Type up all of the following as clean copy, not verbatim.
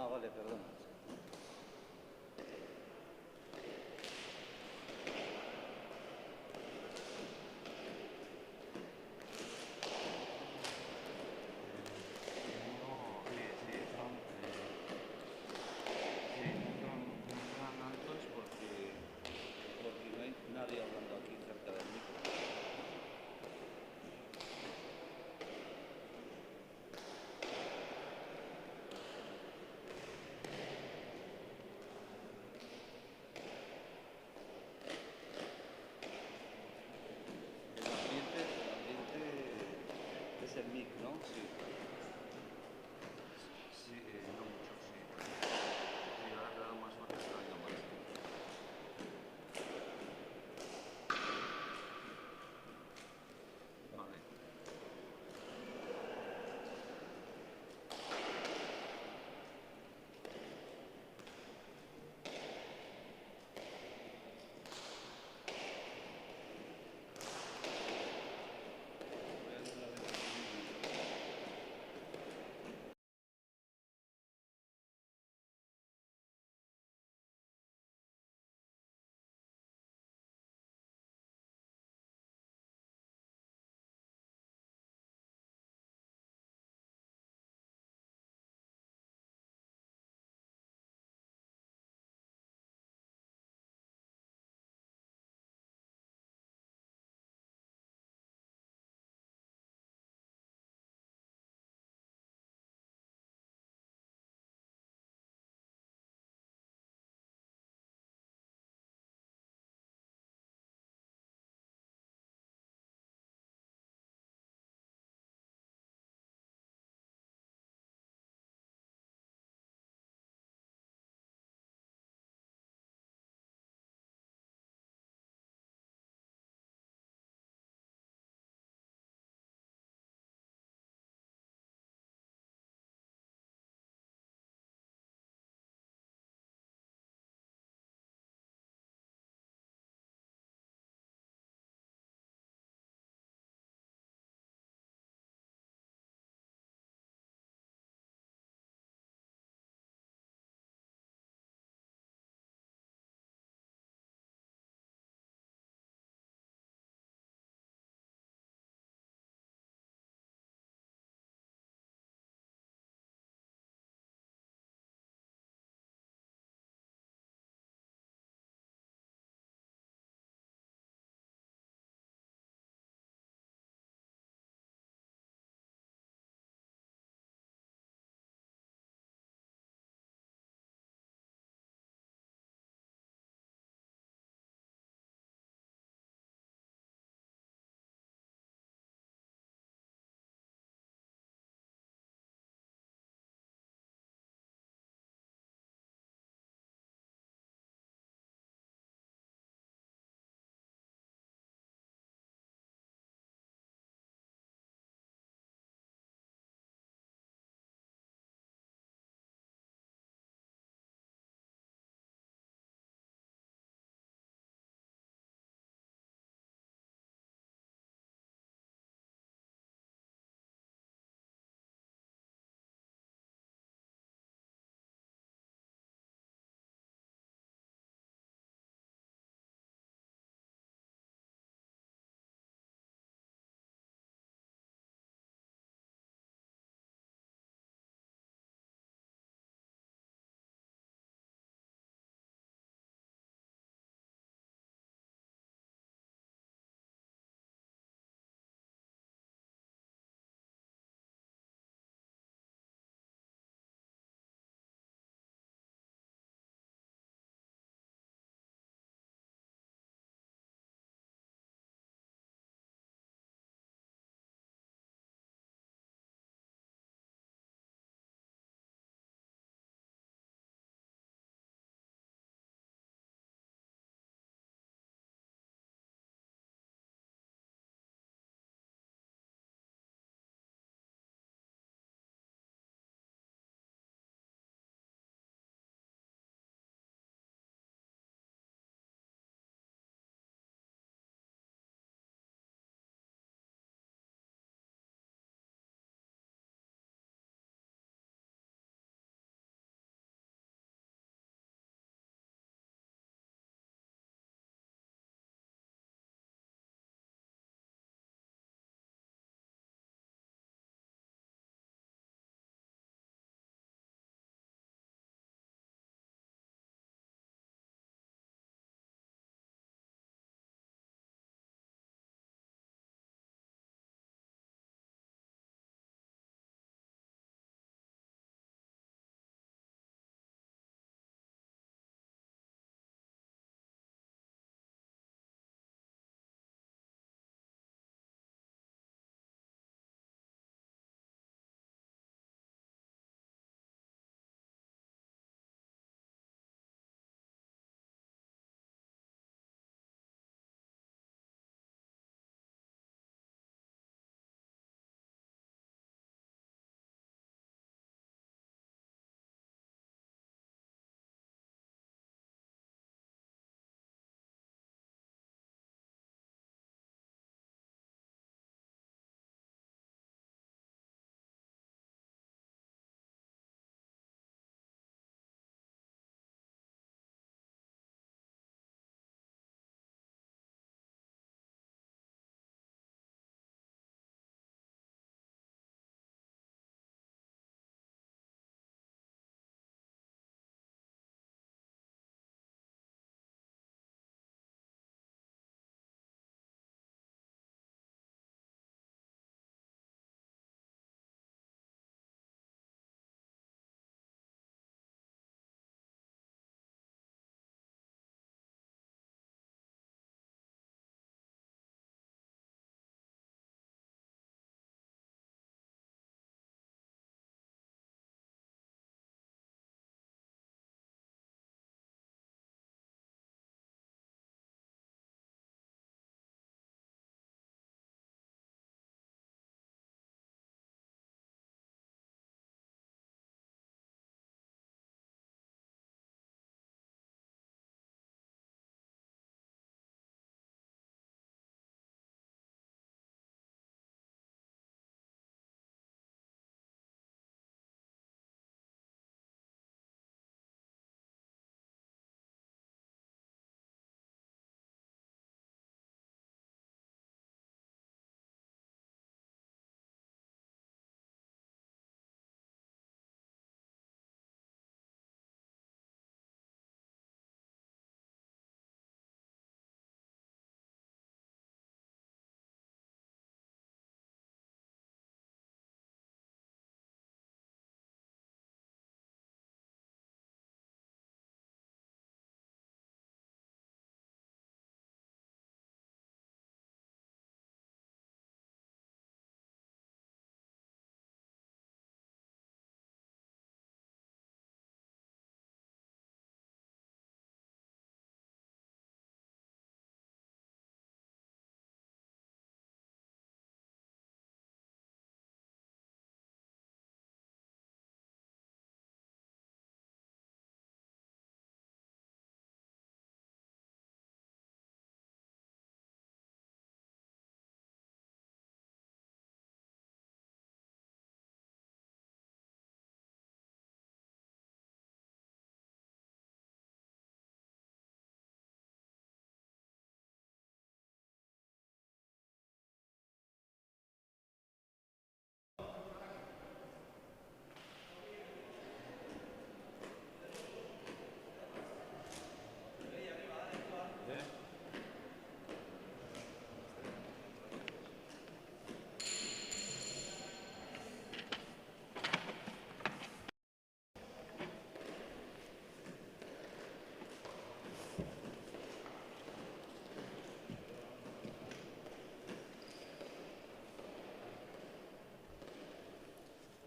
vale, perdona. No, sí, non son altos porque Porque no hay nadie hablando aquí cerca del micro. El ambiente es el mic, ¿no? Sí. sí, no mucho, sí. Sí, ahora que he dado más fuerte se ha oído más. Vale. Voy a abrir la ventana un momentito.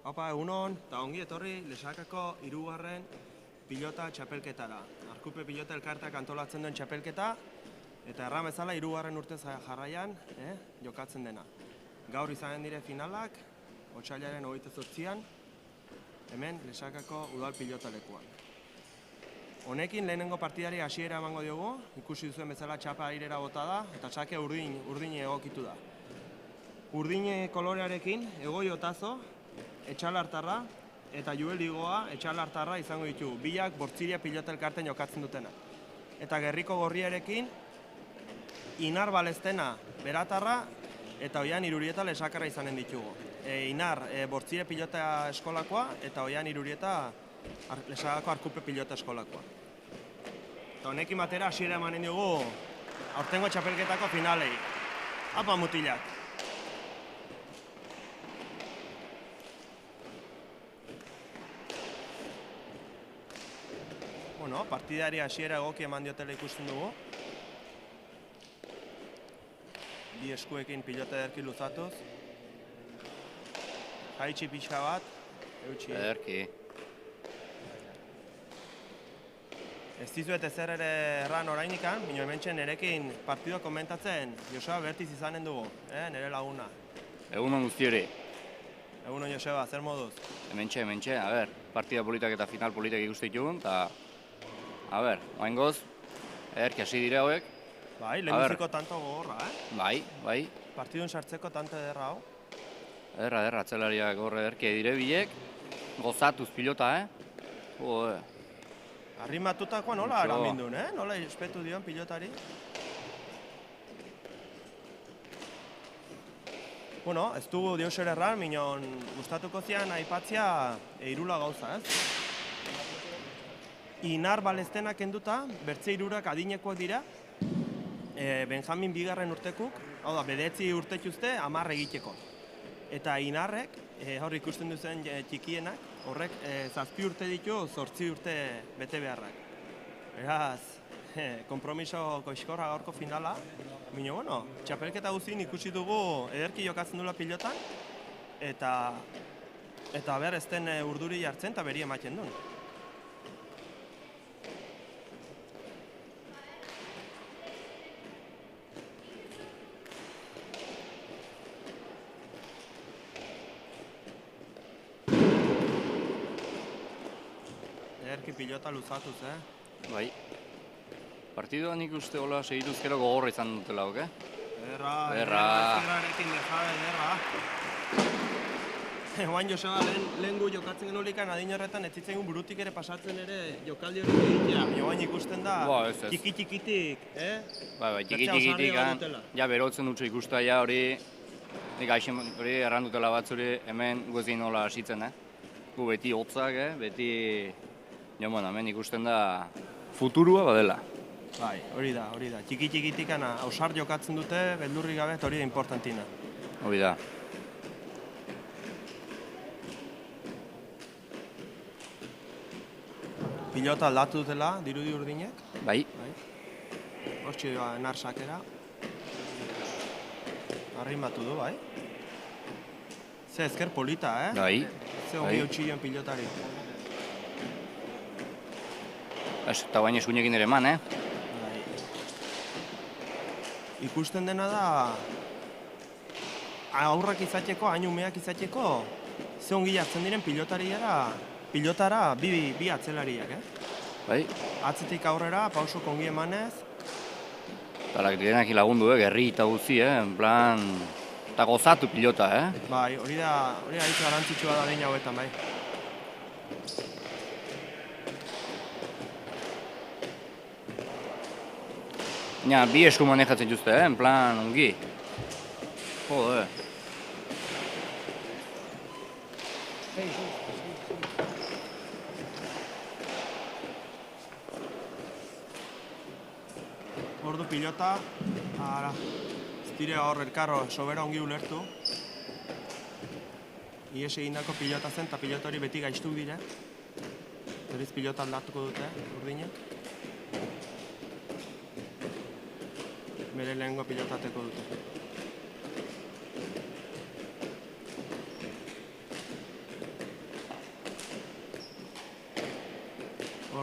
Opa, egunon, eta ongi etorri Lesakako 3. pilota txapelketara. Arkupe pilota elkarteak antolatzen duen txapelketa, eta erran bezala 3. urtez jarraian jokatzen dena. Gaur izanen dire finalak, otsailaren 28an, hemen Lesakako udal pilota lekuan. Honekin lehenengo partidari hasiera emango diogu, ikusi duzuen bezala txapa airera bota da, eta txake urdin egokitu da. Urdin kolorearekin, egoi otazo, etxalartarra eta Juel Igoa etxalartarra izango ditu. Biak Bortziria pilota elkarten jokatzen dutena. Eta Gerriko Gorriarekin Inar Balestena beratarra eta Oian Irurieta Lesakarra izanen ditugu. Inar Bortziria pilota eskolakoa eta Oian Irurieta Lesakako Arkupe pilota eskolakoa. Eta honekin batera hasiera emanen dugu aurtengo txapelketako finalei. Apa mutilak! Bueno, partidari hasiera egoki eman diotela ikusten dugu. Bi eskuekin pilota ederki luzatuz. Jaitsi pixka bat, eutxi. Ederki. Ez dizuet ezer ere erran orainikan, bino hementxe nerekin partido komentatzen Joseba Bertiz izanen dugu, nere laguna. Egunon guztiori. Egunon Joseba, zer moduz? Hementxe, a ber, partida politak eta final politak ikuste ditugun, eta a ber, oaingoz, ederki hasi dire hauek. Bai, lehenbiziko tanto gogorra, Bai. Partidun sartzeko tanto ederra hau. Ederra, atzelariak horre ederki dire bilek. Gozatuz pilota, Jode. Arrimatutakoa nola aramindun, Nola espetu dion pilotari? Bueno, ez dugu dioser erran, minon gustatuko zian aipatzia hirula gauza, Inar Balestena kenduta, bertze hirurak adinekoak dira, Benjamin 2. urtekuk, hau da, 9 urtetuzte 10 egiteko. Eta Inarrek, hor ikusten duzen txikienak, horrek 7 urte ditu, 8 urte bete beharrak. Beraz, kompromiso koizkorra gaurko finala, bino, bueno, txapelketa guztien ikusi dugu ederki jokatzen duela pilotan, eta behar ez den urduri jartzen eta beri ematen duen. Ederki pilota luzatuz, Bai. Partidua nik uste hola segituzkero gogorra izan dutela, oke? Ederra. Ezkerrarekin dejada, ederra. Oain Joseba, lehen gu jokatzen genulikan adin horretan ez zitzaigun burutik ere pasatzen ere jokaldi hori egitea. Oain ikusten da, txiki-txikitik, Bai, txiki-txikitik, ja berotzen dutxo ikusta ja hori, nik aixen hori errandutela batzuri hemen guezin nola hasitzen, Gu beti hotzak, beti, hemen ikusten da futurua badela. Bai, hori da. Txiki-txikitik ausar jokatzen dute, beldurri gabe, hori da importantina. Hori da. Pilota aldatu dutela, dirudi urdinek. Bai. Hortxe Enar sakera. Arrimatu du, bai. Ze ezker polita, Bai. Ze ongi utxilion pilotari. Eta baina eskuinekin ere eman, Ikusten dena da, aurrak izateko, hain umeak izateko, ze ongi jartzen diren pilotara bi atzelariak, Bai. Atzetik aurrera, pausok ongi emanez. Talak direnak lagundu, gerri eta guzti, en plan, eta gozatu pilota, Bai, hori hitz garantzitsua da behin hauetan, bai. Baina, bi esku manejatzen juzte, en plan, ongi. Jode. Ordu pilota, ez dire hor elkarro sobera ongi ulertu. Ies egindako pilota zen, eta pilota hori beti gaiztu dire. Berriz pilota aldatuko dute, urdinek. Bere lehengo pilotateko dute.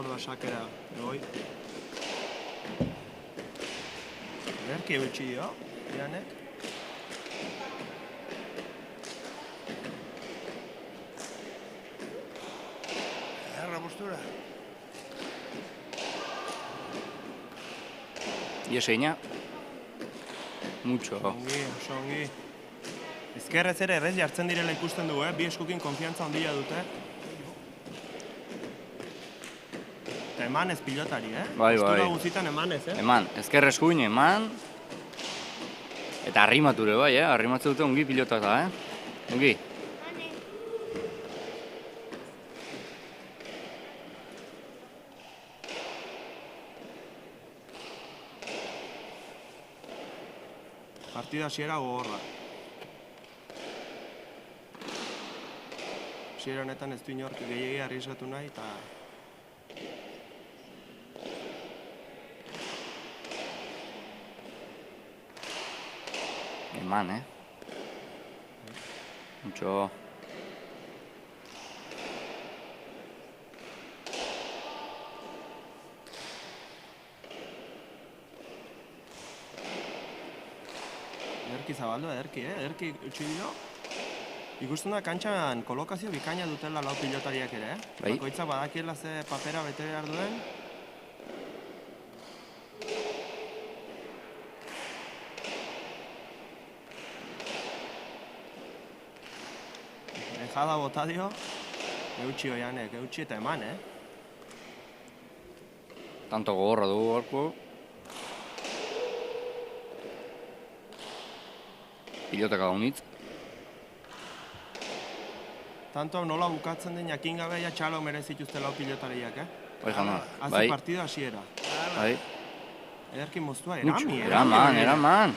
hor da sakera, goi. Ederki eutxi dio, Janek. Erra postura. Ieseina. Mucho. Ongi, oso ongi. Ezkerrez ere errez jartzen direla ikusten du, bi eskukin konfiantza handia dute. Eta eman ez pilotari, Bai, Postura bai. guztietan eman ez, Eman, ezker eskuin eman. Eta arrimature bai, arrimatzen dute ongi pilotata, Ongi. Partida hasiera gogorra. Hasiera honetan ez du inork gehiegi arriesgatu nahi, eta Eman, Mucho. ederki zabaldu, ederki utzi dio. Ikusten da kantxan kolokazio bikaina dutela lau pilotariak ere, Bai. Bakoitzak badakiela ze papera bete behar duen. Dejada bota dio, eutxi Oianek, eutxi eta eman, Tanto gogorra dugu gorko. Pilotaka gaunitz. Tanto nola bukatzen den jakin gabe ja txalo merezituzte lau pilotariak, Bai, jauna. Hazi Bai, partida hasiera. bai. Ederki moztua, Mucho. erami. Eraman.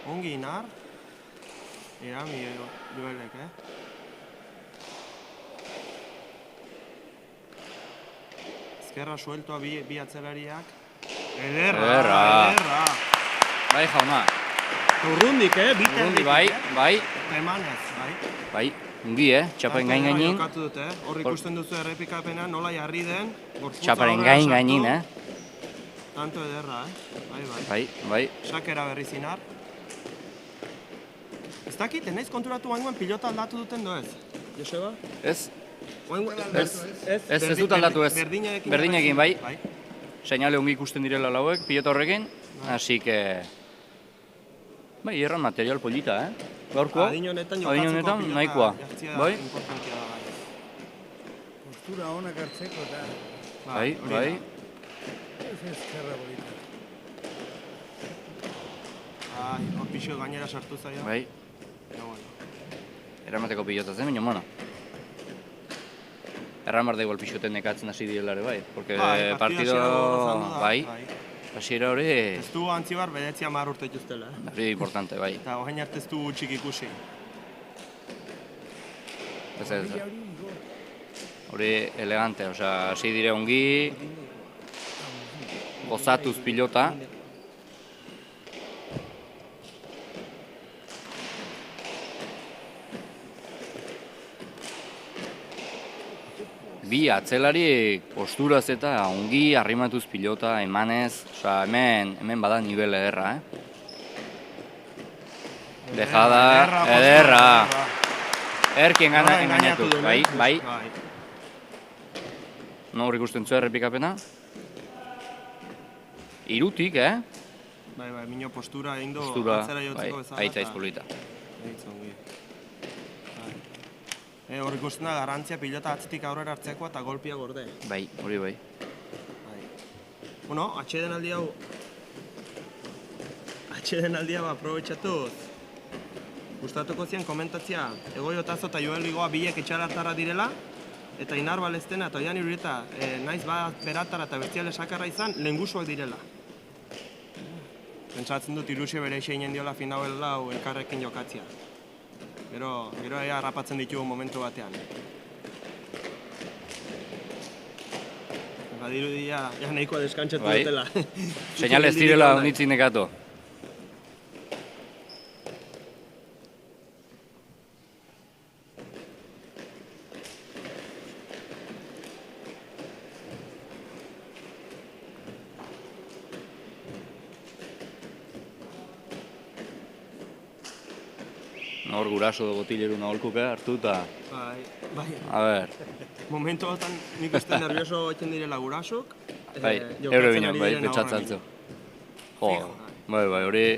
Ongi inar. Erami Joelek, Ezkerra sueltoa bi atzelariak. Ederra. Bai, jauna. Urrundik, Urrundi, bai. Eta emanez, Bai, ongi, txaparen gainin. Jokatu dute, hor ikusten duzu errepikapena, nola jarri den. Txaparen gainin, Tanto ederra, Bai. Sakera berriz inar. Ez dakit, naiz konturatu bainoen pilota aldatu duten doez. Joseba? Ez, Ez, ez dut aldatu ez. Berdinekin, bai. Bai. Seinale ongi ikusten direla lauek, pilota horrekin. Así que... Bai, erran material polita, Gaurko? Adin honetan Adin honetan, nahikoa. Bai? Importantea da, bai. Postura onak hartzeko eta Bai, hori bai. da. ez ezkerra bolita. Hor pixo gainera sartu zaio. Bai, Pero bueno. eramateko pilota zen, baina, bueno. Erran bar da igual pixoten nekatzen hasi direla ere, bai. Porque Partida partido... hasiera gogorra izan da, Bai, hasiera hori... Ez du antzibar bedetzi 10 urte dituztela, Hori importante, bai. Eta horrein arte ez du txik ikusi. Ez. Hori elegante, osea, hasi dire ongi, gozatuz pilota. Bi atzelari posturaz eta ongi arrimatuz pilota, emanez, osea, hemen bada nivel ederra, Dejada, ederra. Erkien engainatu, bai. Nor ikusten zu errepikapena. Irutik, Bai, minio postura egin du Postura, atzera bai, jotzeko bezala. aitzaiz polita. Aitz ongi. Hor ikusten da garantzia pilota atzitik aurrera hartzekoa eta golpia gorde. Bai, hori bai. Bueno, atxeden aldi hau aprobetxatuz. Gustatuko zien komentatzia Egoi Otazo eta Joel Bigoa biek etxarartarra direla, eta Inar Balestena eta Oian Irurieta naiz bat beratara eta bertziale sakarra izan, lehengusuak direla. Pentsatzen dut ilusio bere eixeinen diola finauel lau elkarrekin jokatzia. Gero ea harrapatzen ditugu momentu batean. Badirudi ja nahikoa deskantzatu Bai. dutela. Seinale ez direla unitzik nekatu. hor guraso botileru naholkupe hartu eta... Bai. A ber, Momentu hotan nik uste nervioso egiten direla gurasok. bai, eure binean, bai, pentsatzen zu. Jo, bai, hori...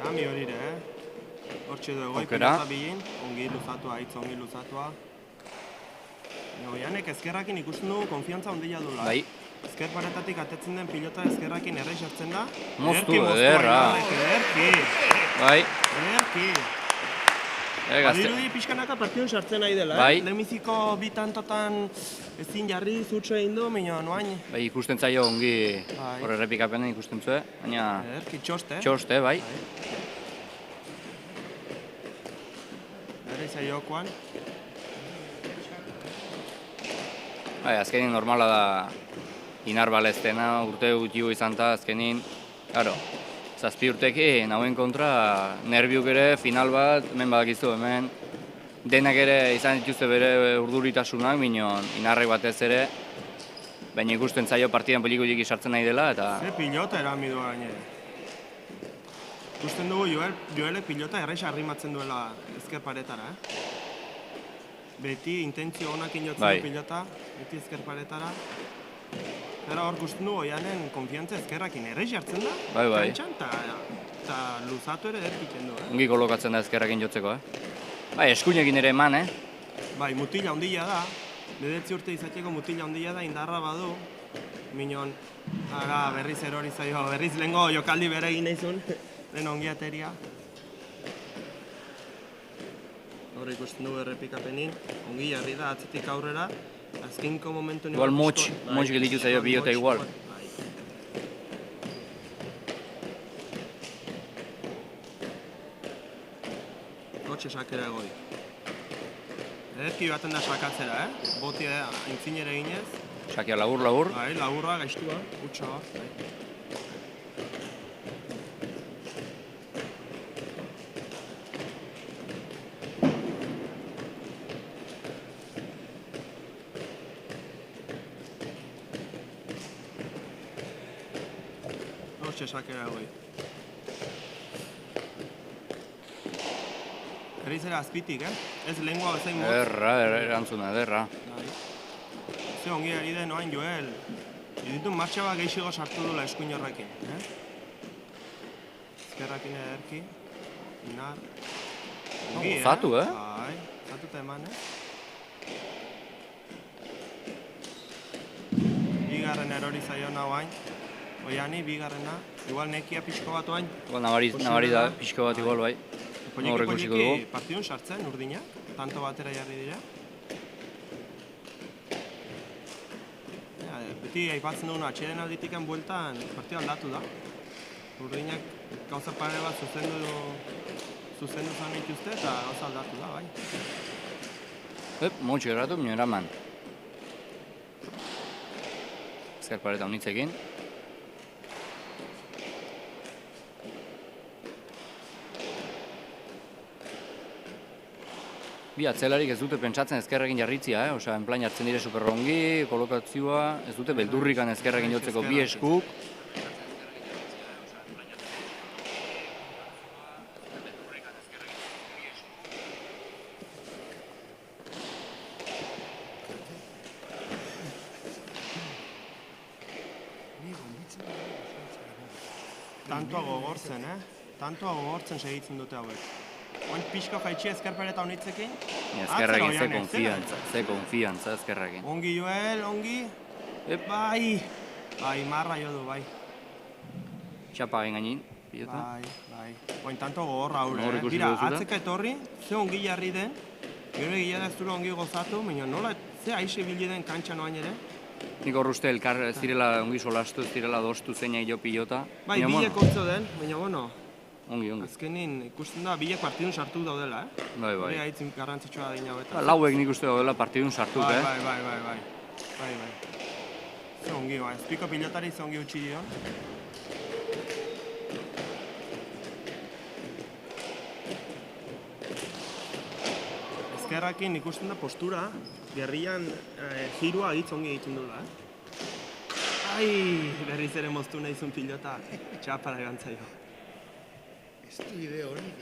Erami horire, Hortxe du egoi Aukera. pilota bilin, ongi luzatua, hitz ongi luzatua. Oianek ezkerrakin ikusten du konfiantza ondila dula. Bai. Ezker paretatik atetzen den pilota ezkerrakin errei sartzen da. Moztu, Ederki ederra. Ederki. Bai, gazte... Badirudi pixkanaka partidun sartzen nahi dela, Bai. Lehenbiziko bi tantotan ezin jarri zutsu egin du, baina noain. Bai, ikusten zaio ongi Bai. hor errepikapenen ikusten zuen, baina Ederki txoste. txoste, bai. Ere zaiokoan. Bai, azkenin normala da inar baleztena, urte gutxiu izan da azkenin, claro, 7 urtekin nauen kontra nerbiuk ere final bat, hemen badakizu, hemen denak ere izan dituzte bere urduritasunak, minon inarrek batez ere, baina ikusten zaio partidan pelikuliki sartzen nahi dela, eta Ze pilota erami du gainera. Ikusten dugu Joelek pilota erraixa arrimatzen duela ezker paretara, Beti intentzio onak inotzen Bai. du pilota, beti ezker paretara. Eta hor ikusten dugu Oianen konfiantza ezkerrakin erraixa hartzen da, Bai. kantxan, eta luzatu ere derkitzen du, ongi kolokatzen da ezkerrakin jotzeko, Bai, eskuinekin ere eman, Bai, mutila ondila da, 9 urte izateko mutila ondila da, indarra badu, minon, berriz erori zaio, berriz lehengo jokaldi bere egin nahizun, lehen ongiateria. Hor ikusten dugu errepikapenin, ongi jarri da atzetik aurrera, azkenko momentu... Igual motx gelditu zaio pilota igual. Hortxe sakera egoi. Ederki baten da sakatzera, Boti aintzinera eginez. Sakia labur. Bai, laburra, gaiztua, utxa. Hortxe sakera egoi. Berriz ere azpitik, Ez lengua bezain motz. Erantzuna, ederra. Ze ongi ari den oain Joel. Iditun martxa bat gehiago sartu dula eskuin horrekin, Ezkerrakin ederki. Inar. Ongi, Gozatu, Bai, gozatuta eman, Bigarren erori zaiona oain. Oiani, bigarrena. Igual nekia pixko bat oain. Igual nabari da, pixko bat igual, bai. Poliki partidun sartzen, urdinak. Tanto batera jarri dira. Beti aipatzen duguna, atxeden alditikan bueltan partida aldatu da. Urdinak gauza pare bat zuzendu zan dituzte eta gauza aldatu da, bai. Motxo erratu, minio eraman. Ezker pareta honitzekin. Bi atzelarik ez dute pentsatzen ezkerrekin jarritzia, Osea, en plan jartzen dire superrongi, kolokazioa, ez dute beldurrikan ezkerrekin jotzeko bi eskuk. Tantoa gogortzen, Tantoa gogortzen segitzen dute hauek. Oin pixko jaitsi ezker pareta honitzekin. Ezkerrekin ze konfiantza ezkerrekin. Ongi Joel, ongi. Bai. Bai, marra jo du, bai. Txapa egin gainin, pilota. Bai. Oin tanto gogorra Hor haure, ikusi Dira, duzula? atzeka etorri, ze ongi jarri den. Gero egia da ez dula ongi gozatu, baina nola ze aixe bili den kantxa noain ere. Nik hor uste elkar ez direla ongi solastu, ez direla dostu zeina jo pilota. Bai, Baina, bilek ortzo den, baina bueno, Ongi. azkenin ikusten da bilek partidun sartu daudela, Bai. Hori haitzin garrantzitsua da dina hauetan. Lauek nik uste daudela partidun sartuk, Bai. Ze ongi, ezpiko pilotari ze ongi utzi dio. ederrakin ikusten da postura, gerrian jirua hitz ongi egiten dula, Ai, berriz ere moztu nahizun pilota, txapara egantzaio. Ez du ide horik,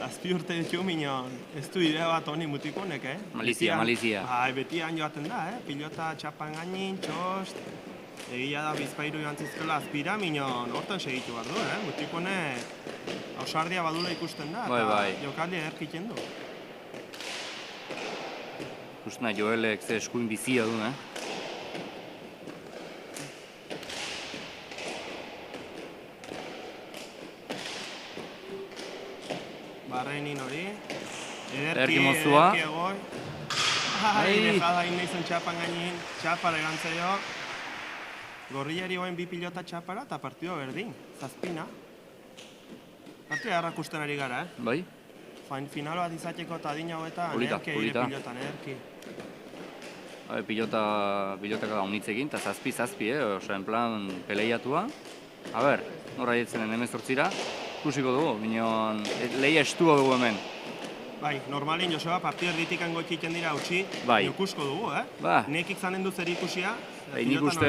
Zazpi urte ditu minon, ez du idea bat honi mutikonek, Malizia, malizia. Bai, betian joaten da, pilota txapan gainin, txost. Egia da bizpairu joan zizkola azpira minon, hortan segitu behar du, mutikonek ausardia badula ikusten da, eta jokaldi ederkiten du. Ikusten da Joelek ze eskuin bizia du, Barrenin hori, ederki mozua. Egoi. Ai, dejada inizun txapan gainin, txapara egantzaio. Gorriari hoen bi pilota txapara eta partido berdin, zazpina. Partida errakusten ari gara, Bai? Final bat izateko eta adina hoetan, Polita, ederki polita. pilotan, ederki. Pilotak da unitzekin, eta zazpi, oso en plan peleiatua. A ber, norra jetzen den 18-ra, ikusiko dugu, minon lehia estua dugu hemen. Bai, normalin Joseba partidu erditikan goititen dira utzi, ikusko dugu, Ba. Nekik zanen du zer ikusia, Nik uste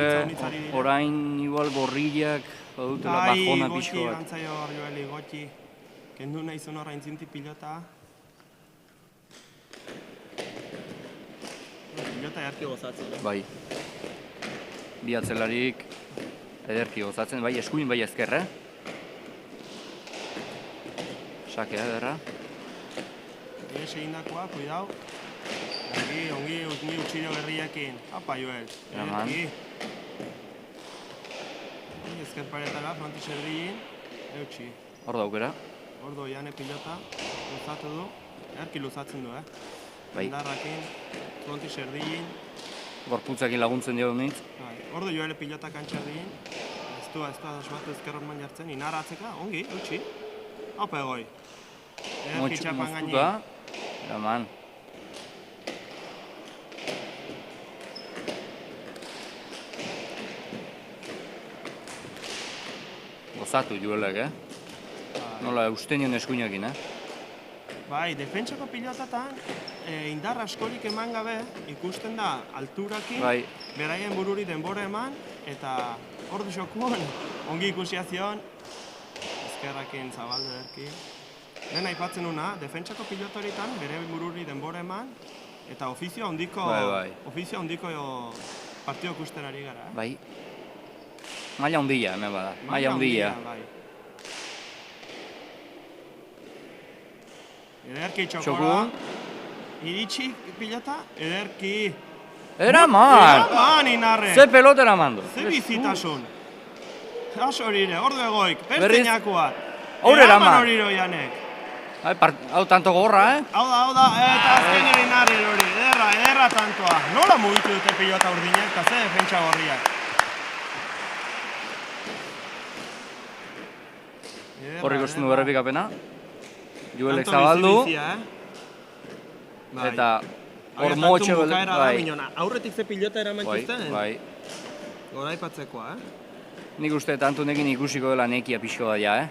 orain igual gorriak badutela bajona pixko Goti, bat. gantzaio hor Joeli, goti. Kendu nahizun orain zinti pilota. Pilota ederki gozatzen, Bai. Bi atzelarik ederki gozatzen, bai eskuin, bai ezker, Sakea ederra. Ese egindakoa, kuidau. Ongi utxiro berriakin. Apa, Joel. Eman. Ezker paretara, fronti serdillin. Eutxi. Hor daukera. Hor doiane pilota. Luzatu du. Erki luzatzen du, Bai. Indarrakin, fronti serdillin. Gorputzakin laguntzen dio nintz. Hor do Joel pilota kantxerdillin. Ez du asmatu ezker horman jartzen. Inarratzeka, ongi, eutxi. Apa egoi. Erki txapan gainin. Moztuta. Eman. Gozatu Joelek, Nola ustenien eskuinakin, Bai, defentsako pilotatan indar askorik eman gabe ikusten da alturakin, beraien bururi denbora eman, eta hor duxokuan ongi ikusiazion, ezkerrakin zabalde erki. Lehen aipatzen una, defentsako pilotoritan bere bururi denbora eman, eta ofizio handiko partio ikusten ari gara. Bai. Maila handia, hemen bada. Maila handia. Ederki txokora. Iritsi pilota, ederki. Eraman! Eraman, Inarre! Ze pelota eraman du. Ze bizitasun. Aso horire, ordu egoik, pertzeinakoat. Aurre eraman. Eraman horiro janek. Hau tanto gorra, Hau da, eta azken ere Inarre hori. Ederra tantoa. Nola mugitu dute pilota urdinak, eta ze defentsa gorriak. Horrik osten du berrepikapena. Joelek zabaldu. Eta hor motxe aurretik ze pilota eraman txuzten. Bai. Goraipatzekoa, Nik uste tanto nekin ikusiko dela nekia pixko da ja,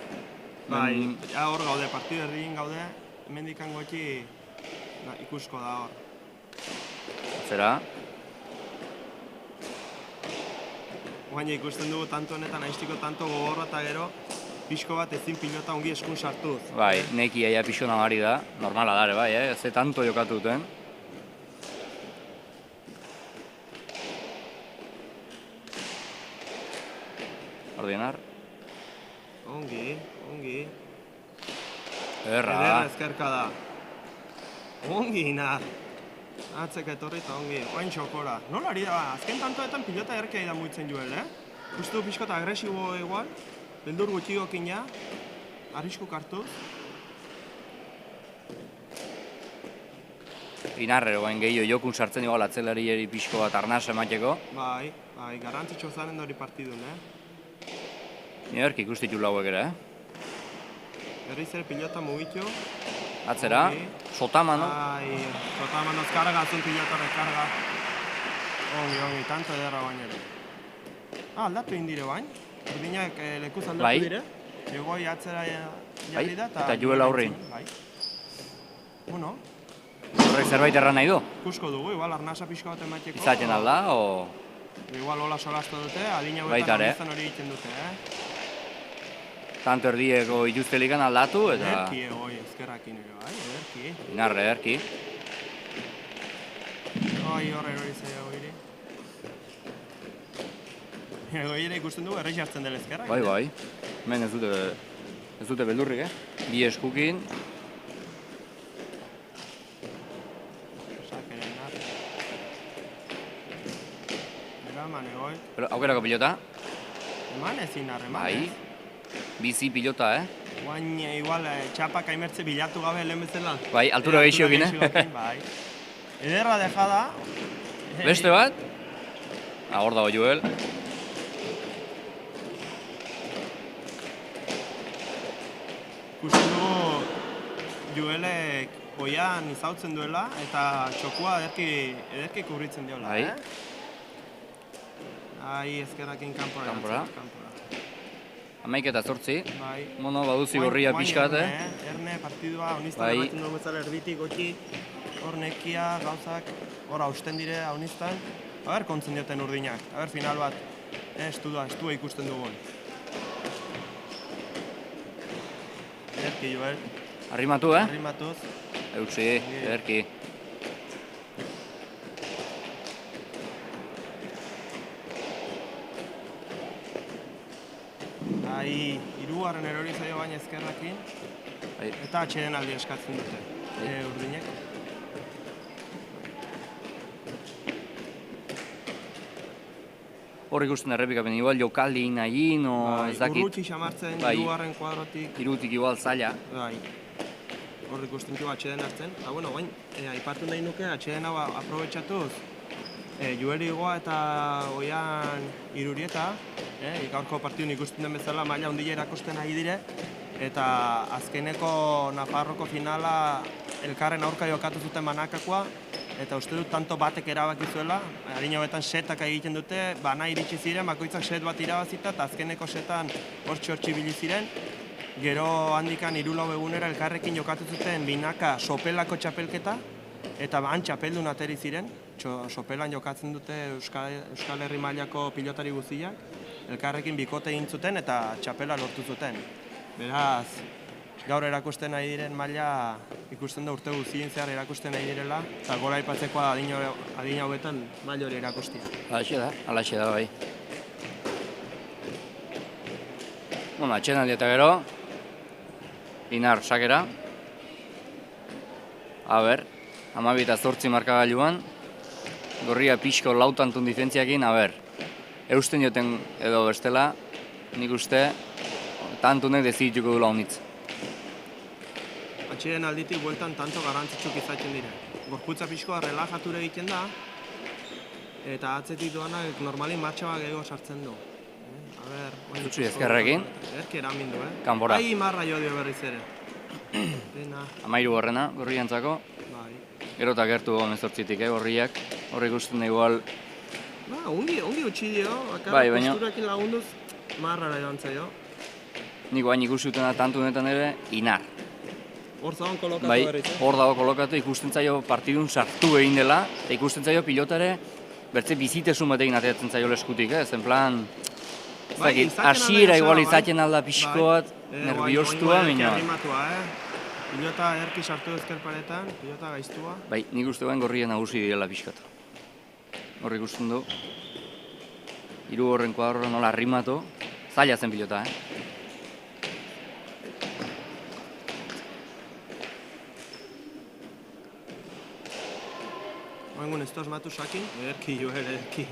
Bai, hor gaude, partidu erdin gaude. Hemendikan goti ikusko da hor. Zera? Oain ikusten dugu tanto honetan, aiztiko tanto gogorra eta gero pixko bat ezin pilota ongi eskun sartuz. Bai, neki aia pixo nabari da, normala dare bai, ze tanto jokatu duten. Ordienar. Ongi. Ederra. Ederra ezkerka da. Ongi, Inar. Atzeka etorri eta ongi, oain txokora. Nola ari da, azken tantoetan pilota erkea da muitzen Joel, Uste du pixko eta agresibo igual. Beldur gutxigokin ja, arrisku kartuz. Inarre, oain gehiago jokun sartzen igual atzelarieri pixko bat arnaz emateko. Bai, garrantzitxo zaren da hori partidun, Niberki ikustitu lauek ere, Berriz ere pilota mugitu. Atzera, sotamano. Sotamanoz karga, azun pilota rekarga. Ongi, tanto ederra bain ere. Aldatu indire bain. Urdinak lekuz aldatu dire. Egoi atzera jarri da. Eta Joel aurrin. Bueno, Horrek zerbait erran nahi du? ikusko dugu, igual arnasa pixka bat emateko. Izaten alda, o... Igual hola solastu dute, adina Baita hauetan ere. hori hori egiten dute, Tanto erdieko ituztelikan aldatu, eta... Ederki egoi, ezkerrakin ere bai, ederki. Inarre, ederki. Ai, horre hori zaila goiri. Goire ikusten dugu, errex hartzen dela ezkerrak. Bai. Hemen ez dute beldurrik, Bi eskukin. Sakeren nar. Eraman egoi. Pero, aukerako pilota. Eman ezin nar, eman Bai. ez. Bizi pilota, Guain, igual, txapak aimertze bilatu gabe lehen bezala. Bai, altura gehixokin, Bai. Ederra dejada. Beste bat? Hor dago Joel. Ikusten dugu Joelek oian izautzen duela eta txokua ederki kubritzen diola, Bai. Ai, ezkerrakin kanpora. Kanpora. Kanpora. 11:08. Bai. Bueno, baduzi gorria pixkat, Erne partidua, honiztan Bai. ematen dugu bezala erditik gotxi, hor nekia, gauzak, hor hausten dire honistan. Aber, kontzen dioten urdinak, aber, final bat, estua ikusten dugun. Ederki, Joel, Arrimatu, arrimatuz. Eutsi, ederki. Ai, hirugarren erori zaio baina ezkerrakin, Bai. eta atxeden aldi eskatzen dute, urdinek. Hor ikusten errepikapen, igual jokaldi nahin, o ez dakit. Urrutxi xamartzen, Bai. hirugarren kuadrotik. Irutik igual zaila. Bai. Hor ikusten dugu atxeden hartzen. Bueno, bain, aipatu nahi nuke atxeden hau aprobetxatuz. Joeri igoa eta oian irurieta, gaurko partidun ikusten den bezala maila ondile erakusten ari dire. Eta azkeneko Nafarroko finala elkarren aurka jokatu zuten banakakoa. Eta uste dut tanto batek erabaki zuela, adina hauetan setak egiten dute, bana iritsi ziren, bakoitzak set bat irabazita, eta azkeneko setan hortxi bili ziren. Gero handikan 3-4 egunera elkarrekin jokatu zuten binaka sopelako txapelketa, eta han txapeldun ateri ziren, sopelan jokatzen dute Euskal Herri mailako pilotari guztiak, elkarrekin bikote egin zuten eta txapela lortu zuten. Beraz, gaur erakusten nahi diren maila ikusten da urte guztien zehar erakusten nahi direla, eta gora aipatzekoa adina hauetan maila hori erakustia. Alaxe da, bai. Bueno, atxenaldi eta gero, Inar sakera. Aber, 12:08 markagailuan, gorria pixko lautantun difentziakin, eusten joten edo bestela, nik uste, tantunek dezituko dula honitz. Atxiren alditik bueltan tanto garrantzitsuk izaten dira. Gorputza pixkoa relajature egiten da, eta atzetik doanak normalin martxa bat gehiago sartzen du. Zutsu ezkerrekin. Erki eramindu, Kanpora. Ai, marra jo dio berriz ere. Dena, 13 gorriantzako. bai. Gero eta gertu 18-tik, gorriak. Horre ikusten da igual, Ongi utzi dio, Bai, baina- posturakin lagunduz, marrara joan zaio. nik bain ikusi dutena tantu honetan ere, Inar. Hor zagon kolokatu Bai, berriz, hor dago kolokatu, ikusten zaio partidun sartu egin dela, eta ikusten zaio pilotare, bertze bizitesun batekin ateratzen zaio eskutik, en plan... Bai, izaten hasiera alda igual bai. izaten alda pixko bat, nerviostua, baina... baina... Arrimatua, Pilota erki sartu ezkerparetan, pilota gaiztua. Bai, nik uste guen gorrien nagusi direla pixkat. Hor ikusten du. 3 kuadro nola arrimatu. Zaila zen pilota, Oengun ez asmatu sakin, ederki Joel, ederki.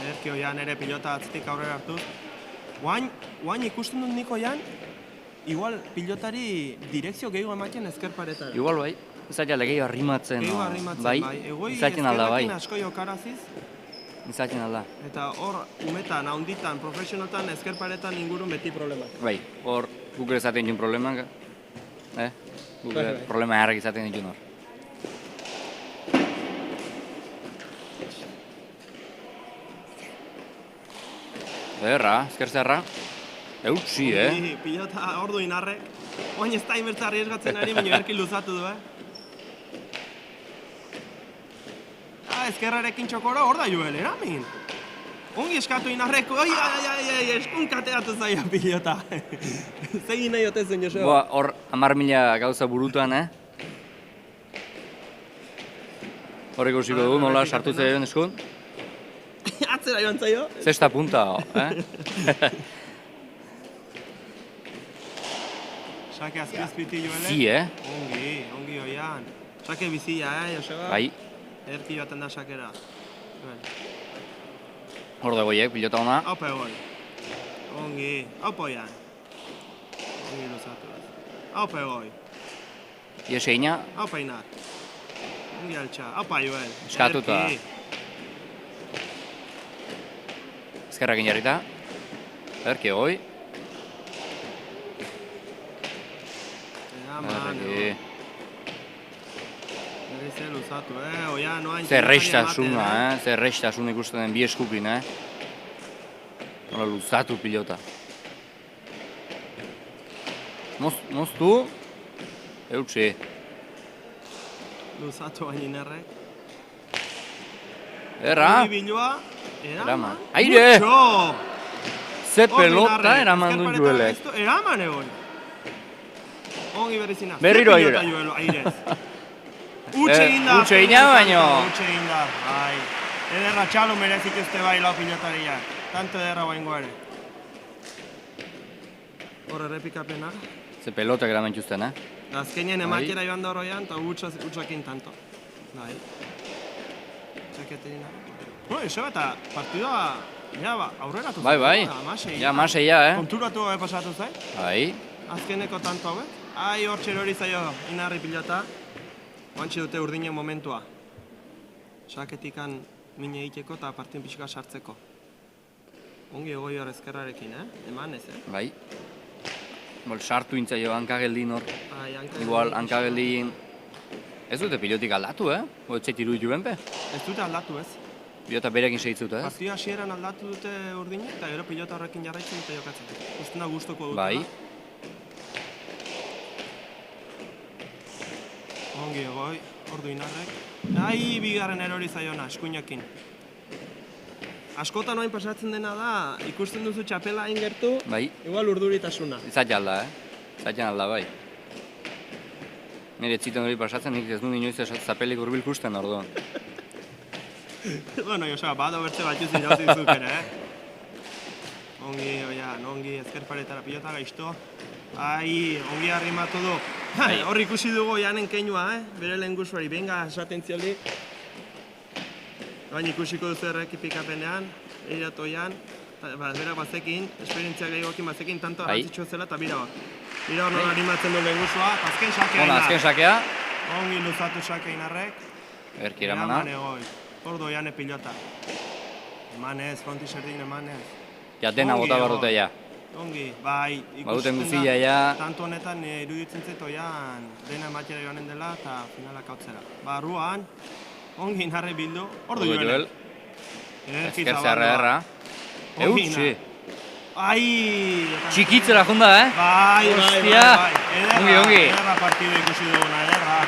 Ederki oian ere pilota atzetik aurrera hartuz. Guain ikusten dut nik oian, igual pilotari direkzio gehiago ematen ezkerparetara. Igual bai, izatea gehiago arrimatzen, Gehiago arrimatzen, bai, Egoi izaten alda bai, ezkerrakin asko jokaraziz, izaten alda. eta hor, umetan, haunditan, profesionaltan, ezkerparetan ingurun beti problemak. Bai, hor guk ere izaten ditun problemak, Guk ere problema harrak izaten ditun hor. Ederra, ezker zerra. Eutsi, Pilota ordu inarrek, Oin ez da inbertza arriesgatzen ari, baina erki luzatu du, ezkerrarekin txokora hor da Joel, eramin. Ongi eskatu inarreko, eskunkateatu zaia pilota. Zegin nahi otezen, Joseba. Hor 10.000 gauza burutuan, Hor ikusiko dugu, nola sartu zaioen eskun? Atzera joan zaio. Zesta punta, Sake azpizpiti Joele. Zi, Ongi oian. Sake bizia, Joseba. Bai. Erki baten da sakera. Hor dagoiek, pilota ona. Haupa egon. Ongi. Haupa oian. Ongi luzatu. Haupa egoi. Ieseina. Haupa inar. Ongi altxa. Haupa Joel. Eskatuta. Ezkerrakin jarrita. Erki egoi. Erki. Zer luzatu, oian, oain... Zer reistasun ikusten den bi eskupin, Nola luzatu pilota. Moztu. Eutxe. Luzatu bain inerrek. Erra. Bilua. Eraman. Aire! Ze pelota eraman duen Joelek. Eraman egon. Ongi berrizina. Berriro aire. Utxe inda, baino. Utxe inda, bai. Ederra txalo merezik uste bai lau pilotariak. Tanto ederra baingo ere. Hor errepikapena. Ze pelotak eramentuzten, Azkenien emakera joan da horroian, eta utxakin tanto. Bai. Txaketerina. Joseba, eta partidua, aurreratu zen. Bai. Ja, maseia, Konturatu gabe pasatu zai. Bai. Azkeneko tanto hauek. Hor txerori zaio inarri pilota. Oantxe dute urdinen momentua. Saketikan mine egiteko eta partien pixka sartzeko. Ongi egoi hor ezkerrarekin, Eman ez, Bai. Sartu intzaio hankageldin hor. Hankageldin. Igual, hankageldin... Ez dute pilotik aldatu, Oetzeit iruditu benpe? Ez dute aldatu, ez. Pilota berekin segitzute, Partida hasieran aldatu dute urdine eta gero pilota horrekin jarraitzen dute jokatzen. Usten da guztoko dutela. Bai. Ongi egoi, ordu inarrek. Bigarren erori zaiona, eskuinakin. Askotan oain pasatzen dena da, ikusten duzu txapela hain gertu, Bai. igual urduritasuna. Zaitan alda, Zaitan alda, bai. Nire etzitan hori pasatzen, nik ez du inoiz zapelik urbil kusten orduan. Bueno, Joseba, bado bertze bat juzin jauzizuk ere, Ongi, oian, ongi ezker paretara pilota gaizto. Ongi arrimatu du. Hor ikusi dugu janen keinua, bere lehen guzuari, benga esaten zioli. Baina ikusiko duzu errekipikapenean, eiratu oian, berak bazekin, esperientzia gehiagokin bazekin, tanto garrantzitsua zela eta bira hor. Bira hor nola animatzen du lehen guzua, azken sakea inar. Azken sakea. Ongi luzatu sakea inarrek. Erki eramana. Eraman egoi. Ordo jane pilota. Emanez, fronti serdin emanez. Ja, dena bota barrute ja. Ongi, bai, ikusten guzia ja. Tanto honetan iruditzen zait oian dena ematera joanen dela eta finalak hautzera. Barruan, ongi inarre bildu, ordu Joel. Ezker zerra. Eutxe. Txikitzera junda, Bai. Ongi. Ederra partidu ikusi duguna, ederra.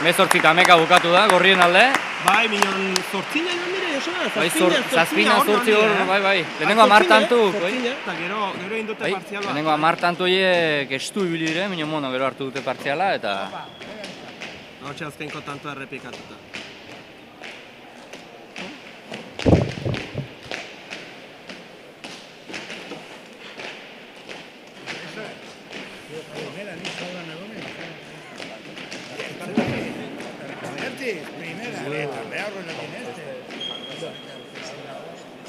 Mezortzita meka bukatu da, gorrien alde. Bai, minon zortzina joan dire, Joseba. Zazpina zortzi hor, bai. Lehenengo 10 tantu. Eta gero indute partzial bat. Lehenengo 10 tantu horiek estu ibili dire, minon gero hartu dute partziala eta... Hortxe azkenko tantu errepikatuta.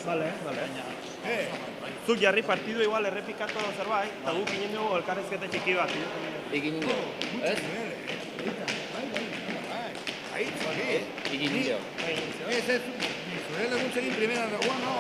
Vale. Zuk jarri partidu igual errepikatu zerbait, eta guk inen dugu elkarrezketa txiki bat. Egin nio, ez? Egin nio. Ez, zure laguntzekin primera reguan, no?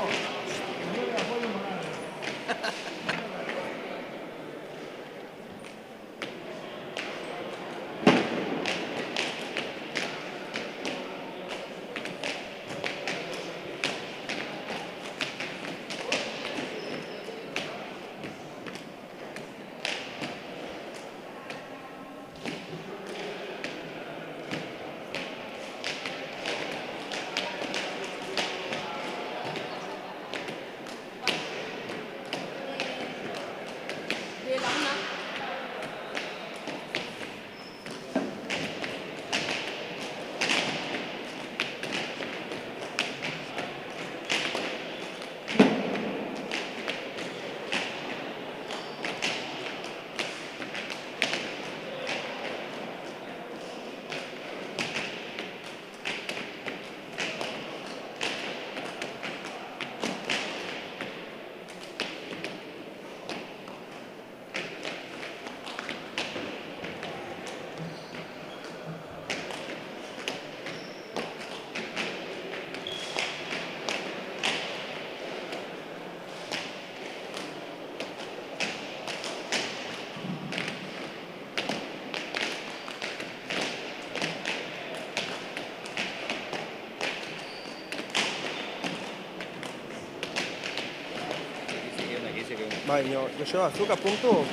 Bai, Joseba, zuk apuntu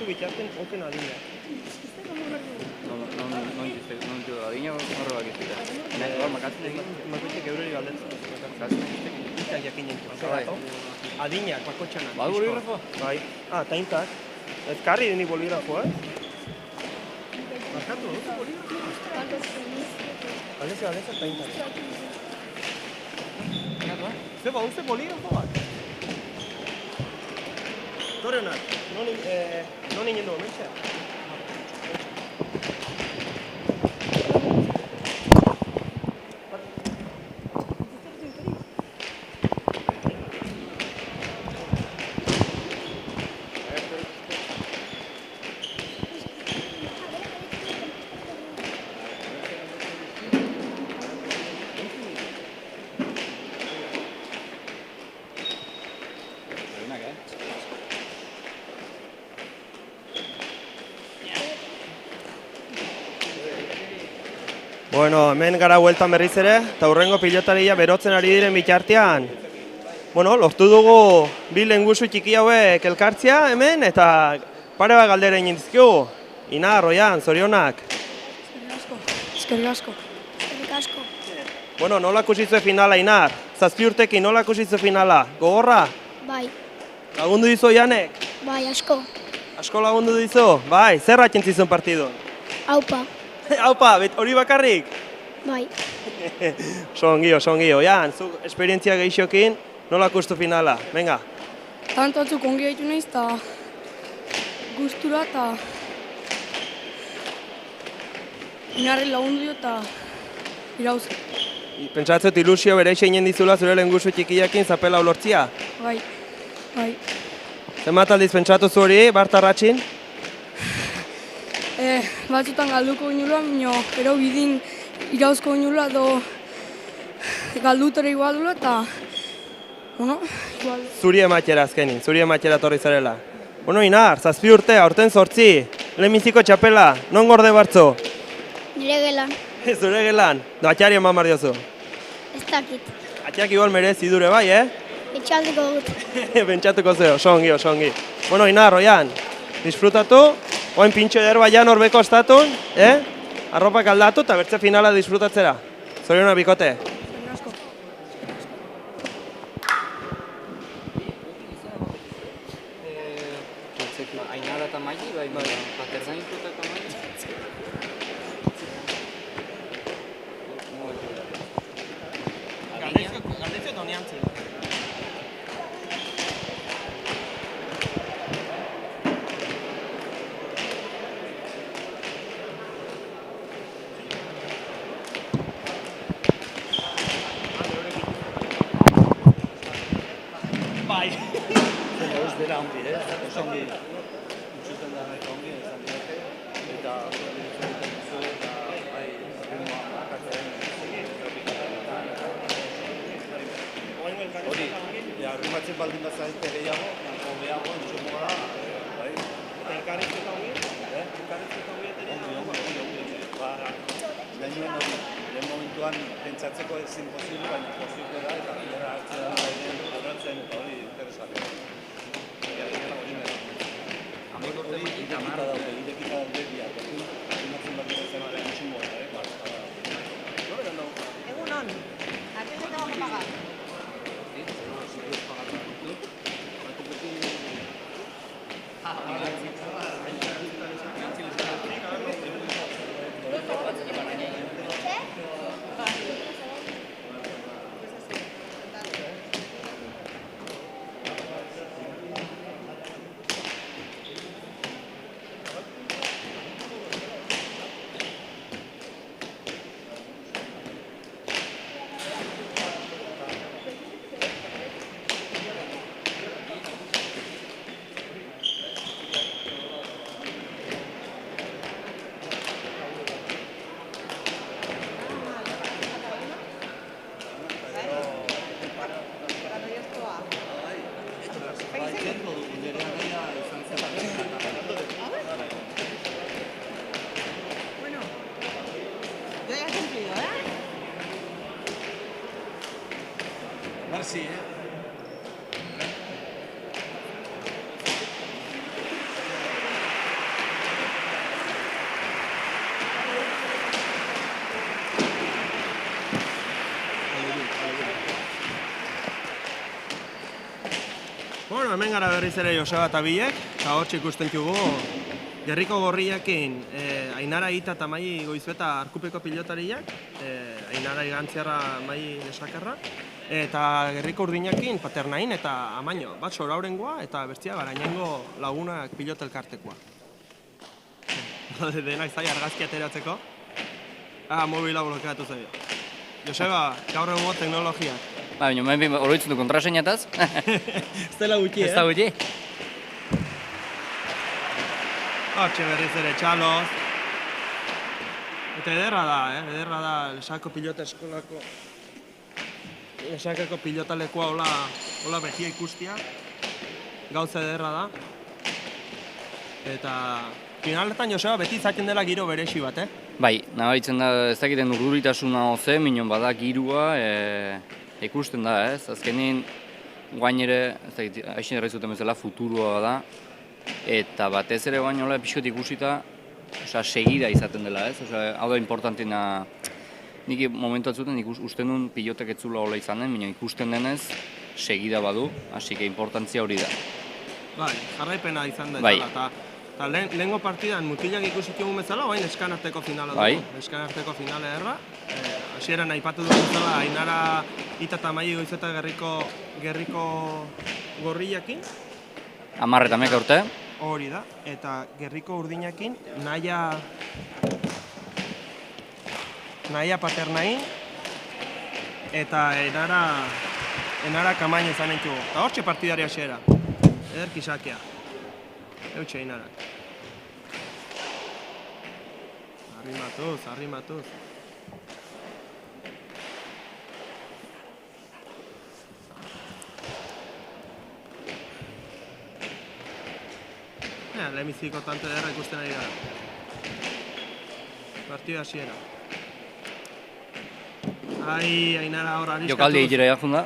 bitarten oten adina. Non ditu adina horre bakizita. Hor, makatzen egin? Makoitek eureri galdetzen. Ikan jakinen. Adinak, bakotxanak. Badu boligrafo? Bai. Taintak. Ez karri deni boligrafo, Markatu, duzu boligrafo? Aldez, taintak. Zeba, duzu boligrafo bat? Torrenak, non inen du, mentxe? Bueno, hemen gara bueltan berriz ere, eta hurrengo pilotaria berotzen ari diren bitartean. Bueno, lortu dugu bi lengusu txiki hauek elkartzea hemen, eta pare bat galdera egin dizkigu. Inar, Oian, zorionak. Eskerrik asko. Bueno, nola ikusi finala, Inar? 7 urtekin nola ikusi finala? Gogorra? Bai, Lagundu dizu Oianek? bai, asko. Asko lagundu dizu? Bai, zer ratzen zizun partidun? Aupa, Haupa, hori bakarrik? bai. Oso ongi, Oian, zu esperientzia gehixokin, nola ikustu finala? Venga. Tanto batzuk ongi gaitu nahiz, eta gustura, eta inarri lagundu dio, eta irauz. Pentsatzot ilusio bere inen dizula zure lengusu txikiakin zapela ulortzia? Bai, bai. Zenbat aldiz pentsatu zu hori, Bartarratxin? Batzutan galduko ginula, minio, ero bidin irauzko ginula, edo galdutere igualdula, eta, bueno, igual. Zuri ematxera azkenin, zuri ematxera torri zarela. Bueno, Inar, 7 urte, aurten 8, lehenbiziko txapela, non gorde bartzo? Nire gelan, Zure gelan, atxari eman bar diozu. ez dakit. Atxak igual merezi dure bai, Etxaldiko dut. Pentsatuko zeo, oso ongi. Bueno, Inar, Oian, disfrutatu, oin pintxo ederba jan horbeko estatun, arropak aldatu eta bertze finala disfrutatzera. Zoriona bikote. Eskerrik asko. Ainara eta Maili, bai, baterzain disfrutako Maili. Galdetzea doniantzi. Bai. Ez dela ongi, oso ongi. Utsutzen da nahiko ongi, esan diote, eta egiten duzu, eta bai, ritmoa markatzen, hori, arrimatzen baldin da zaite gehiago, hobeago, entzumoa da, bai. Eta elkarrizketa ongi? Elkarrizketa ongi eta Ongi. Gainuen hori, lehen momentuan pentsatzeko ezin posible, baina posible da, eta gainera hartzea da, abratzen, eta hori interesgarria. Irekita daude biak, animatzen bat dira zen entzumoa, Egunon, ¿a qué le tengo que pagar? Bueno, yo ya he cumplido, Merci, Bueno, hemen gara berriz ere Joseba eta biek, eta hortxe ikusten dugu Gerriko Gorriakin Ainara Ita eta Mai Goizueta Arkupeko pilotariak, Ainara Igantziarra, Mai Lesakarra, eta Gerriko Urdinakin Paternain eta Amaino, bat Soraurengoa eta bestia Barainengo lagunak pilota elkartekoa. Denak zai argazki ateratzeko. Mobila blokeatu zaio. Joseba, gaur egungo teknologiak. Baina, oroitzen du kontraseñataz? Ez dela gutxi, Ez da gutxi? Hortxe berriz ere txaloz. Eta ederra da Lesako pilota eskolako. Lesakako pilotalekoa hola begia ikustia. Gauza ederra da. Eta finaletan Joseba beti izaten dela giro beresi bat, Bai, nabaritzen da ez dakiten urduritasuna oze, minon bada girua ikusten da, ez? Azkenin, guain ere, ez dakit, haixen errezuten bezala, futurua da. Eta batez ere guain hola pixkot ikusita, segida izaten dela, ez? Hau da importantena, nik momentu atzuten usten duen pilotek etzula hola izanen, minon ikusten denez, segida badu, hasi que importantzia hori da. Bai, jarraipena izan da, Bai. eta lehengo partidan mutilak ikusi ditugun bezala, baina eskanarteko finala dugu. Bai. Eskanarteko finale erra. Hasieran aipatu dugu bezala, Ainara Ita eta Mai Goizueta Gerriko Gorriakin. 10 eta 11 urte. Hori da, eta Gerriko Urdinakin Naia Paternain eta Enara Kamaino izan entzugu. Eta hortxe partidari hasiera. Ederki sakea. Eutxe Einarak. Arrimatuz. Lehenbiziko tante ederra ikusten ari gara. Partida hasiera. Ainara hor ariskatuz. Jokaldi egitera jartzen da.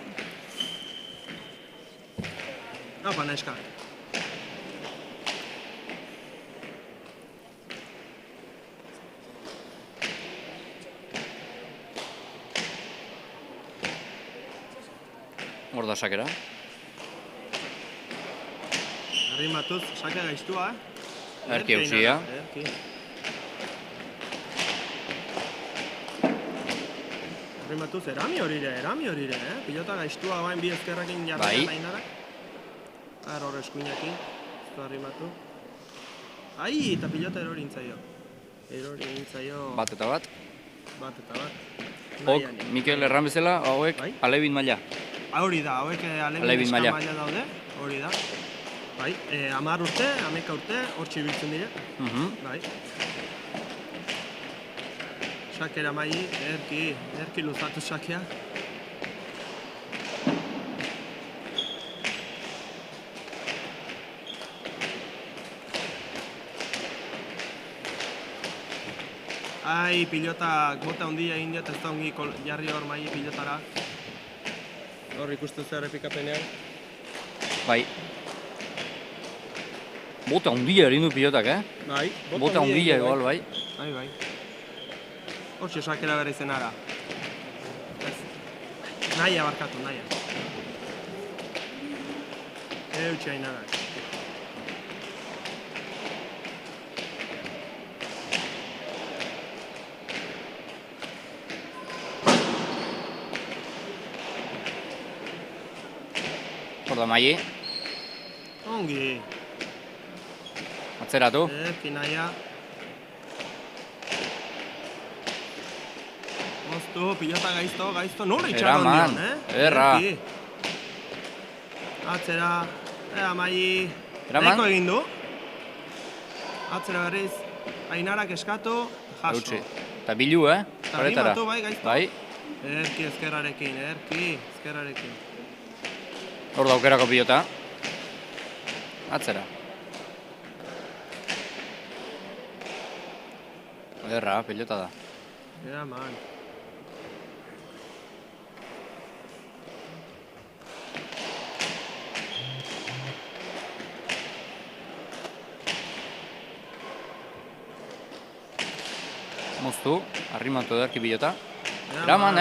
Opa, neska. Hor da sakera. Arrimatuz, sake gaiztua, Erki eusia. Arrimatuz, erami horire, Pilota gaiztua bain bi ezkerrakin jartzen Bai. Ainarak. Hor eskuinakin, ez du arrimatu. Eta pilota erori intzaio. Bat eta bat. Bat eta bat. Hok, Nahian. Mikel erran bezala, hauek Bai. alebin maila. Hori da, hauek Alebin alebin maila. maila daude, hori da. Bai, 10 urte, 11 urte, hortxe ibiltzen dire. Bai. Sakera Mai, erki luzatu sakea. Pilota bota handia egin diot, ez da ongi jarri hor Mai pilotara. Hor ikusten zer errepikapenean. Bai. Bota handia egin du pilotak, Bai, Bota handia igual, bai. Bai. Hortxe sakera berri zenara. Naia barkatu, naia. Eutxe Ainarak. Hor da Mai, Ongi. atzeratu. Erki naia. Moztu, pilota gaizto. Nola itxaron Eraman, dion, ederra. Erki. Atzera, Mai. Eraman. Nahiko egin du. Atzera berriz, Ainarak eskatu, jaso. Eutxe. Eta bilu, Eta paretara. animatu, bai, gaizto. Bai. Erki ezkerrarekin. Hor da aukerako pilota. Atzera. Ederra, pilota da. Eraman. Moztu, arrimatu ederki pilota. Eraman,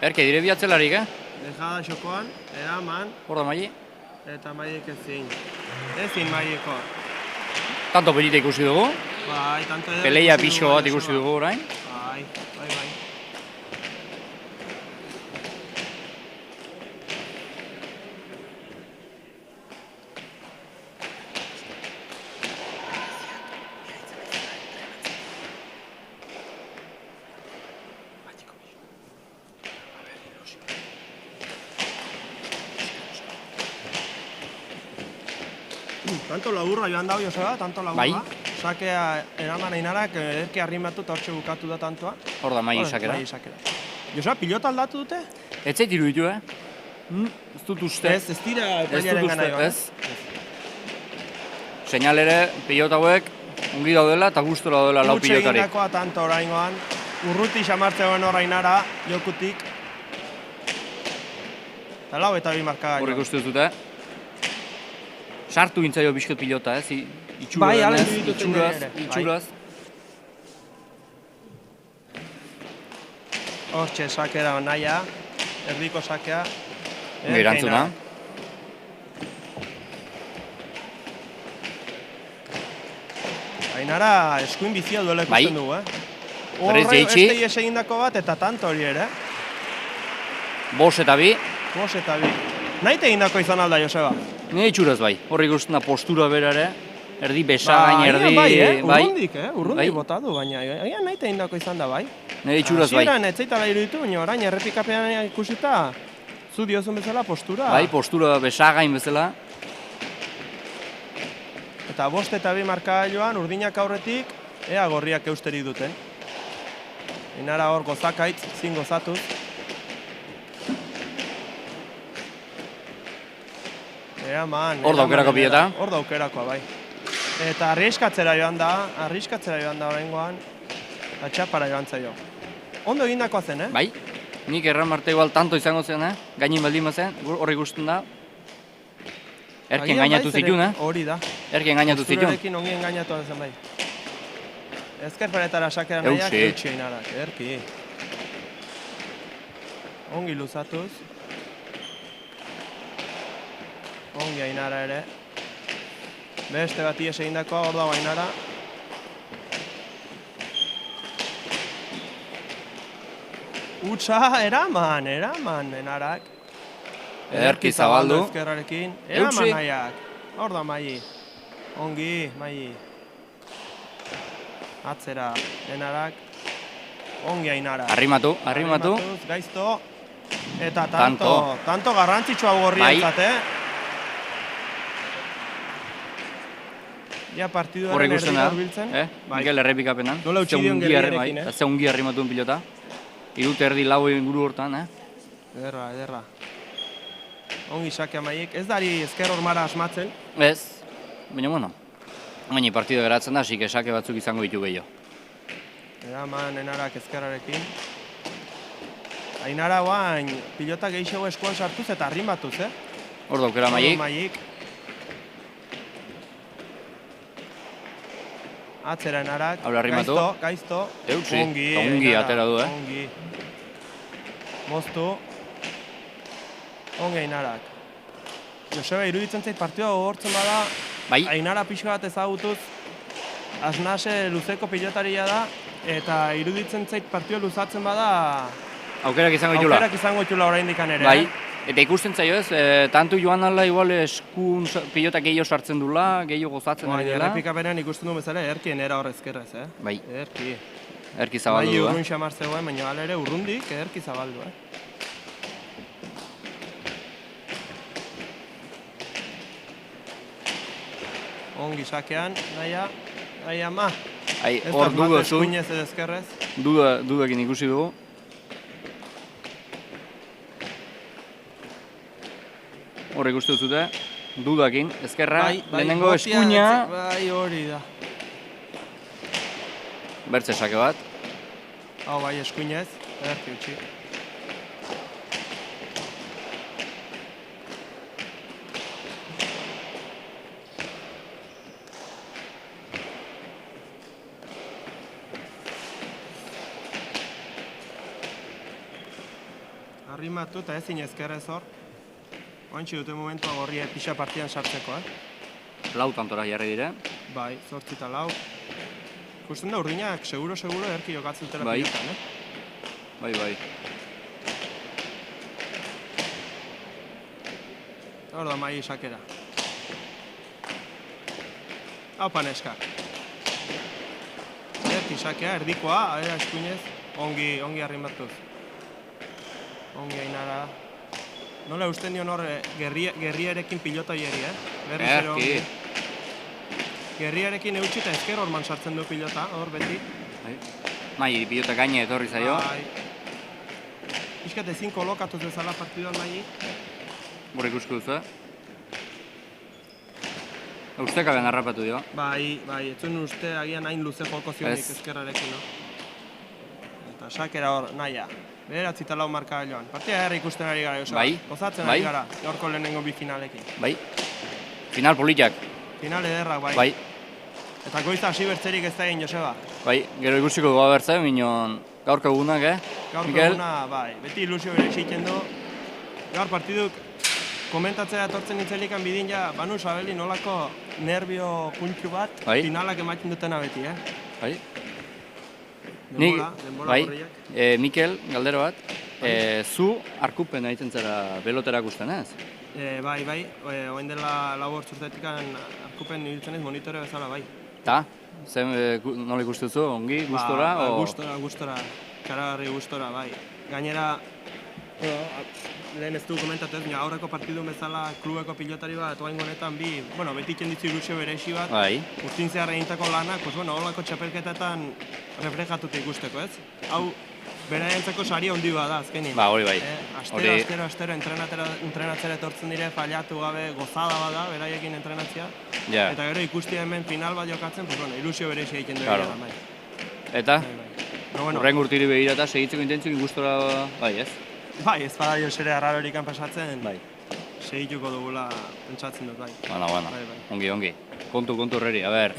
Erke dire biatzelarik, Dejada xokoan, eraman. Hor da Mai. Eta Maiek ezin. Ezin Maieko. Tanto pelita ikusi dugu, Bai, tanto eder peleia ikusi pixo dugu, bat ikusi Joseba. dugu orain. Bai. Tanto laburra joan dau, Joseba, tanto laburra. Bai. Sakea eraman einarak, ederki arrimatu eta hortxe bukatu da tantoa. Hor da Mai isakera. Mai isakera. Joseba, pilota aldatu dute? Ez zait iruditu, Ez dut uste. Ez dira Ez dut epailearen uste, gana joan. ez. Seinal ere, pilota hauek ongi daudela eta gustora daudela lau Gutxe pilotarik. egindakoa tanto oraingoan. Urruti xamartzegoen orainara, jokutik. Eta lau eta bi markaga. Hor ikustu dute. Sartu gintzaio bizkot pilota, ez? Itxura Bai, hala denez, iruditu itxuraz, ere, bai. itxuraz. Hortxe, sakera naia, erdiko sakea. Ongi erantzuna. Ainara eskuin bizia duela Bai. ikusten dugu, Berriz jaitsi. Horre ez egindako bat eta tanto hori ere. Bos eta bi, Bos eta bi. Naite egindako izan alda, Joseba. nire itxuraz bai. Hor ikusten da postura berare, erdi besagain, erdi... Bai, bai. urrundik Bai. bota du, baina agian naite egindako izan da, bai. Nire itxuraz bai. Hasieran ez zaitala iruditu, baina orain errepikapean ikusita, zu diozun bezala postura. Bai, postura besagain bezala. Eta bost eta bi markagailuan urdinak aurretik, ea gorriak eusterik duten. Inara hor gozakaitz, zin gozatuz. Hor daukerako pilota. Hor daukerakoa, bai. Eta arriskatzera joan da oraingoan, eta txapara joan zaio. Ondo egindakoa zen, Bai, nik erran marte igual tanto izango zen, gainin baldin bazen, hor ikusten da. Erken Agian gainatu bai, zituen, zeren Hori da. Erken gainatu zituen. Posturarekin ongi engainatu zen bai. Ezker paretara sakera nahiak, Eutsi. eutxi einarak, erki. Ongi luzatuz. Ongi Ainara ere. Beste bat ies egindakoa, hor dago Ainara. Utsa, eraman, Enarak. Ederki zabaldu. Ezkerrarekin. Eutsi. Eraman nahiak. Hor da Mai. Ongi, Mai. Atzera, Enarak. Ongi Ainara. Arrimatu. Arrimatuz, gaizto. Eta tanto garrantzitsua gorrientzat, Ja partiduaren Hor ikusten erdira da, hurbiltzen. Bai. Mikel errepikapenan. Nola utzi dion Gerriarekin, Ze ongi arrimatu pilota. Irute erdi lau inguru hortan, Ederra. Ongi sakea Maiek. Ez dari ezker hormara asmatzen. Ez, baina bueno. Baina partidu geratzen da, asik esake batzuk izango ditu gehiago. Eraman Enarak ezkerrarekin. Ainara guain pilota gehiago eskuan sartuz eta arrimatuz, Hor daukera Maiek. Maiek. Atzera Enarak. Habla arrimatu. Gaizto. Eutsi. Ongi Ongi atera du, Ongi. Moztu. Ongi Ainarak. Joseba, iruditzen zait partidua gogortzen bada, Bai, Ainara pixka bat ezagutuz, Asnase luzeko pilotaria da, eta iruditzen zait partidua luzatzen bada, aukerak izango ditula. aukerak izango ditula oraindik ere. Bai, eta ikusten zaio ez, tantu joan ala igual eskun pilota gehiago sartzen dula, gehiago gozatzen ari dela. Errepikapenean ikusten du bezala, erkien era horrez kerrez, Bai, Erki. erki zabaldu Bai, du, urrun xamar zegoen, baina hala ere urrundik, erki zabaldu, Ongi sakean, naia ma. Ai, Ez hor da dugu mate zu, eskuinez edo ezkerrez. dudekin ikusi dugu. Hor ikustu duzute, dudakin, ezkerra, lehenengo botia, eskuina, Bai, hori da. bertze sake bat. Hau bai, eskuinez, erki utzi. Arrimatu eta ezin ezkerrez hor. Oantxe dute momentua gorria pixa partidan sartzeko, Lau tantora jarri dire. Bai, 8 eta 4. Ikusten da urdinak seguro erki jokatzen dutela Bai. pilotan, Bai. Hor da mai sakera. Haupa neskak. Erki sakea, erdikoa, aera eskuinez, ongi arrimbatuz. Ongi Ainara. Nola usten dion hor gerriarekin pilota hieri, Berriz ere ongi. Erki. Gerriarekin eutxi eta ezker horman sartzen du pilota, hor beti. Mai, pilota gaine etorri zaio. Bai. Piskat ezin kolokatuz bezala partiduan mai. Hor ikusko duzu, Ustekaben harrapatu dio. Bai, etzuen uste agian hain luze joko zionik Ez. ezkerrarekin, no? Eta sakera hor, naia. Bederatzi eta 4 marka joan. Partia herri ikusten ari gara, Joseba. Bai. Gozatzen Bai. ari gara, gaurko lehenengo bi finalekin. Bai. Final politak. Final ederrak, bai. Bai. Eta goiza hasi bertzerik ez da egin, Joseba. Bai, gero ikusiko dugu abertzen, minon gaurko egunak, Gaurko Mikel? eguna, bai, beti ilusio bere egiten du. Gaur partiduk komentatzea etortzen nitzelikan bidin ja, Banu Sabeli nolako nervio puntxu bat Bai. finalak ematen dutena beti, Bai. Nik, denbora bai, gorriak. Mikel, galdero bat, zu arkupen egiten zara belotera gusten, ez? Bai, oain dela 4 urtetik arkupen ibiltzen ez monitore bezala, bai. Ta? Nola ikustuzu, ongi, gustora? Gustora, karagarri gustora, bai. Gainera, lehen ez du komentatu ez, aurreko partidu bezala klubeko pilotari bat, oain honetan beti itzen ditu ilusio berexi bat, Bai. urtin zehar egintako lanak, holako txapelketetan reflejatuta ikusteko, ez? Hau, beraientzako sari handi bat da, azkenin. Ba, hori bai. Astero, entrenatzera etortzen dire, fallatu gabe, gozada bada, beraiekin entrenatzea. Ja. Eta gero ikusti hemen final bat jokatzen, ilusio berexi egiten dugu. Claro. Eta, Bueno, horren urtiri begirata segitzeko intentziokin gustora, bai, ez? bai, ez bada Josere arrarorikan pasatzen, Bai. segituko dugula pentsatzen dut, bai. Bueno, Bai. ongi. Kontu horreri, a ber,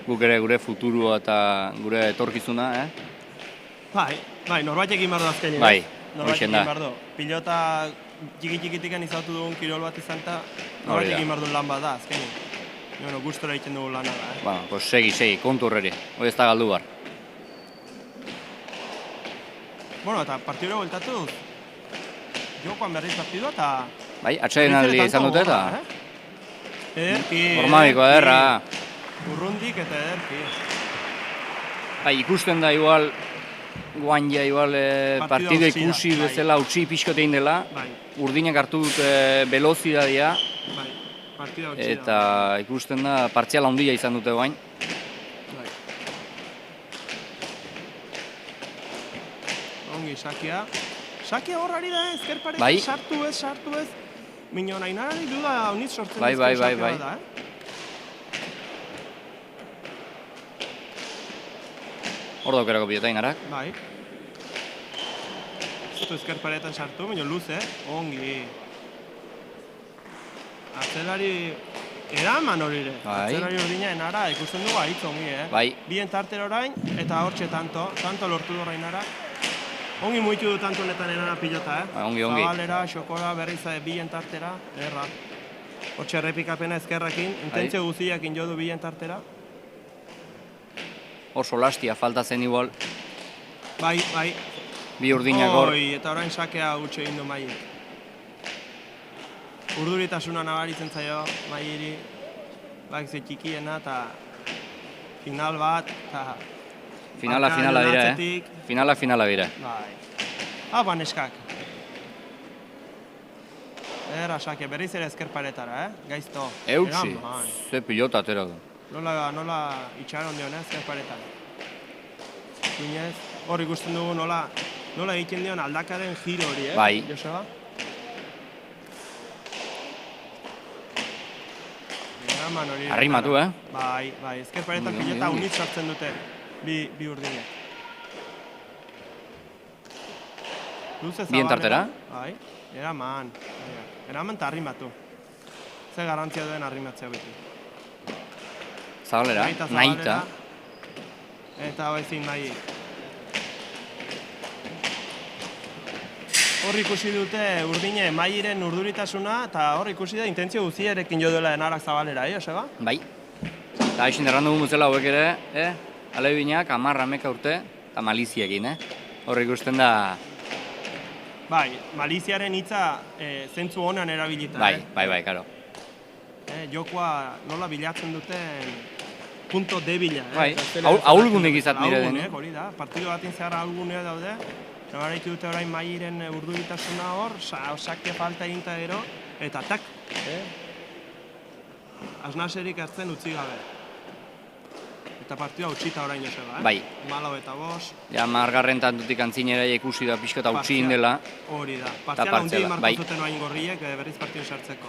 guk ere gure futurua eta gure etorkizuna, Bai, norbait egin behar du azkenin. Bai, Norbait hoxen egin da. behar du. Pilota txiki-txikitikan izautu dugun kirol bat izan eta Hori norbait da. egin behar du lan bat da, azkenin. Bueno, gustora egiten dugu lana da, Bueno, pues segi, kontu horreri. Hoi ez da galdu bar. Bueno, eta partidura bueltatuz, jokoan berriz partidua eta... Bai, atsedenaldi izan dute eta... Ederki, Hormabiko ederra. Urrundik eta ederki. Bai, ikusten da igual, guan ja igual partida utzi da, ikusi bai. bezala utzi pixkote egin dela. Bai, Urdinak hartu dute velozidadia bai, partida utzi da. eta ikusten da partziala handia izan dute guain. Bai. Ongi, Sakia. Sakia horrari da, ezker paretan Bai. sartu ez. Minon, Ainarari duda honit sortzen Bai, dizkion bai, Sakia bai. da, Hor daukerako pilotainarak. Bai. Ez du ezker paretan sartu, minon luze, ongi. Atzelari eraman horire. Bai. Atzelari urdina enara, ikusten dugu aitz ongi, Bai. Bien tartera orain, eta hortxe tanto lortu du orainara. Ongi muitu du tanto honetan enara pilota, Bai, ongi. Zabalera, xokora, berriz bien tartera, erra. Hortxe errepikapena ezkerrakin, intentzio guztiakin jo du bien tartera. Oso lastia falta zen igual, Bai. bi urdinak hor. Eta orain sakea gutxo egin du Maiek. Urduritasuna nabaritzen zaio Maieri, ze txikiena eta final bat, eta Finala Arka dira, Leonatzetik. Finala dira. Bai. Neskak. Era sakea, berriz ere ezker paretara, Gaizto. Eutsi, Eraman. ze pilota atera du. Nola itxaron dion, ezker paretan. Zinez, hor ikusten dugu nola egiten dion aldakaren giro hori, Bai. Joseba? Eraman hori. Arrimatu, Bai, ezker paretan Ongi, pilota ongi. unit sartzen dute, bi urdinek. Luze Bien tartera? Bai, eraman eta arrimatu. Ze garantzia duen arrimatzea beti. Zabalera, nahita. Eta ezin nahi. hor ikusi dute urdine mairen urduritasuna, eta hor ikusi da intentzio guztiarekin jo duela Enarak Zabalera, Joseba? Bai. Eta hain errandu gumuzela hauek ere, alebinak 10 urte, eta maliziekin, Hor ikusten da... Bai, maliziaren hitza zentzu honan erabilita, Bai, karo. Jokoa nola bilatzen duten punto debila, Bai, ahulgunek izat nire den. Hori da, partidu batin zehar ahulgunea daude, nabaraitu dute orain mairen urduritasuna hor, sakia falta eginta gero, eta tak, asnaserik hartzen utzi gabe. Eta partidua utxita orain Joseba, Bai. 4-5. Ja, margarren tantutik antzinera ikusi da pixka eta utzi indela. Hori da, partziala hundi marko zuten orain gorriek berriz partidu sartzeko.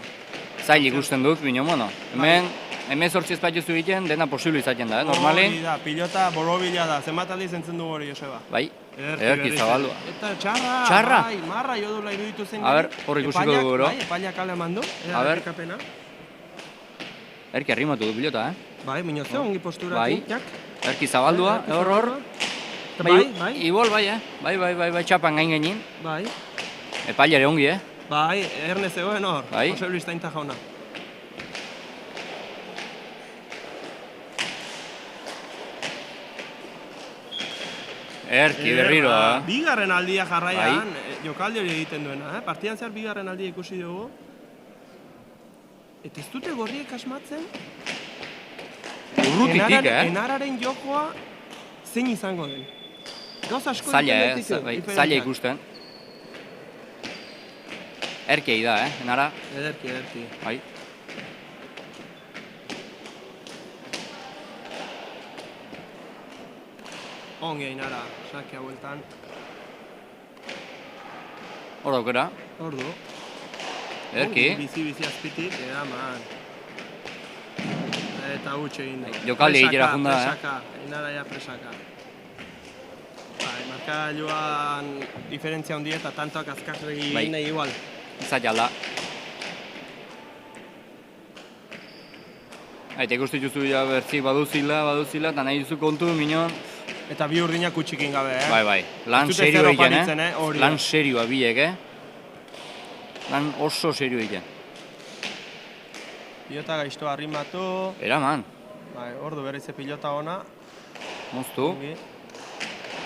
Zail ikusten dut, bino, bueno. Hemen sortzi espatiozu egiten, dena posible izaten da, normalin. Hori da, pilota borobila da, zenbat aldiz entzen dugu hori Joseba. Bai, ederki zabaldua. Eta txarra, Txarra? bai, marra jodula iruditu zen. A ber, hor ikusiko dugu gero. Bai, epailak kale eman du, A ber. errekapena. Erki arrimatu du pilota, Bai, minozeo, ongi postura. Bai. Erki zabaldua, hor. Bai. Igual, bai, txapan gain gainin. Bai. Epailare ongi, Bai, erne zegoen hor, Bai. Jose Luis Tainta jauna. Erki berriro, Bigarren aldia jarraian, jokaldi hori egiten duena, partidan zehar bigarren aldia ikusi dugu. Eta ez dute gorriek asmatzen, Urrutitik, Enararen jokoa zein izango den. Gauz asko Zaila ikusten. Erkei da, Enara. Ederki. Bai. Ongi Enara, sakia bueltan. Hor daukera. Hor du. Ederki. Bizi azpitik, man. Eta utxe egin du. Jokaldi egitera junda, Presaka, Enara ja presaka. Bai, markagailuan diferentzia hundi eta tantoak azkarregi egin nahi igual. Izatea da. Eta ikustu dituzu bertzik baduzila, eta nahi duzu kontu, minon. Eta bi urdinak utxikin gabe, Bai. Lan serioa egiten, Lan serioa biek, Lan oso serioa egiten. Pilota gaizto arrimatu. Eraman. Bai, ordu berrize pilota ona. Moztu. Ongi.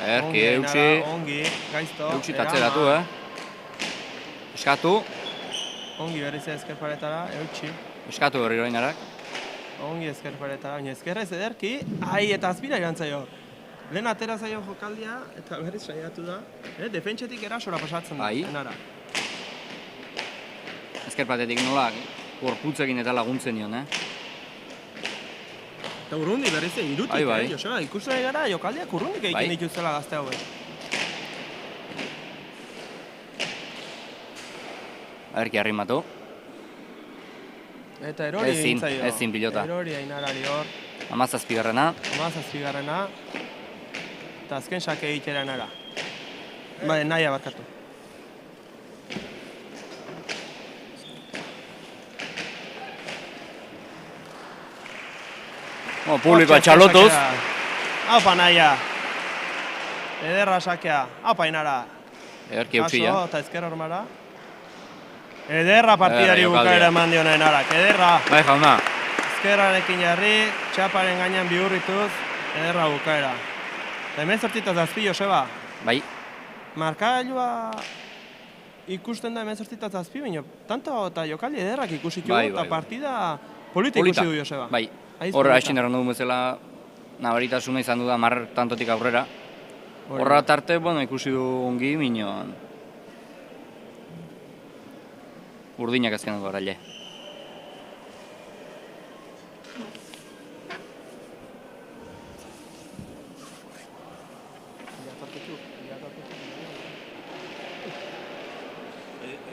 Erki, eutxi. Ongi, gaizto. Eutxi tatzeratu, Eskatu. Ongi berrize ezkerparetara, eutxi. Eskatu berriro Enarak. Ongi ezkerparetara, baina ezkerrez ederki. Ai, eta azpira irantzaio. Lehen atera zaio jokaldia, eta berriz saiatu da. Defentsetik erasora pasatzen da, Enara. Ezkerpatetik nola, gorputzekin eta laguntzen nion, Eta urrundi berriz irutik, bai. Joseba, ikusten gara jokaldiak urrundik egiten dituzela gazte hauek. Erki arrimatu. Eta erori egin zaio. Ezin pilota. Erori Ainarari hor. 17garrena. Eta azken sake egitera Enara. Bai, naia barkatu. Publikoa txalotuz. Haupa naia. Ederra sakea. Haupa Enara. Erki eutxia. Kaso, eta ezker hormara. Ederra partidari bukaera eman diona Enarak. Ederra. Bai, jauna. Ezkerrarekin jarri, txaparen gainean bihurrituz, ederra bukaera. Eta hemen zortzitaz azpi, Joseba. Bai. Markagailua ikusten da hemen zortzitaz azpi, baina tanto eta jokaldi ederrak ikusi dugu, eta partida polita ikusi du, Joseba. Bai. Horra haixin errandu dugu bezala, nabaritasuna izan du da tantotik aurrera. Horra tarte, ikusi du ongi, minon. Urdinak azken dugu araile.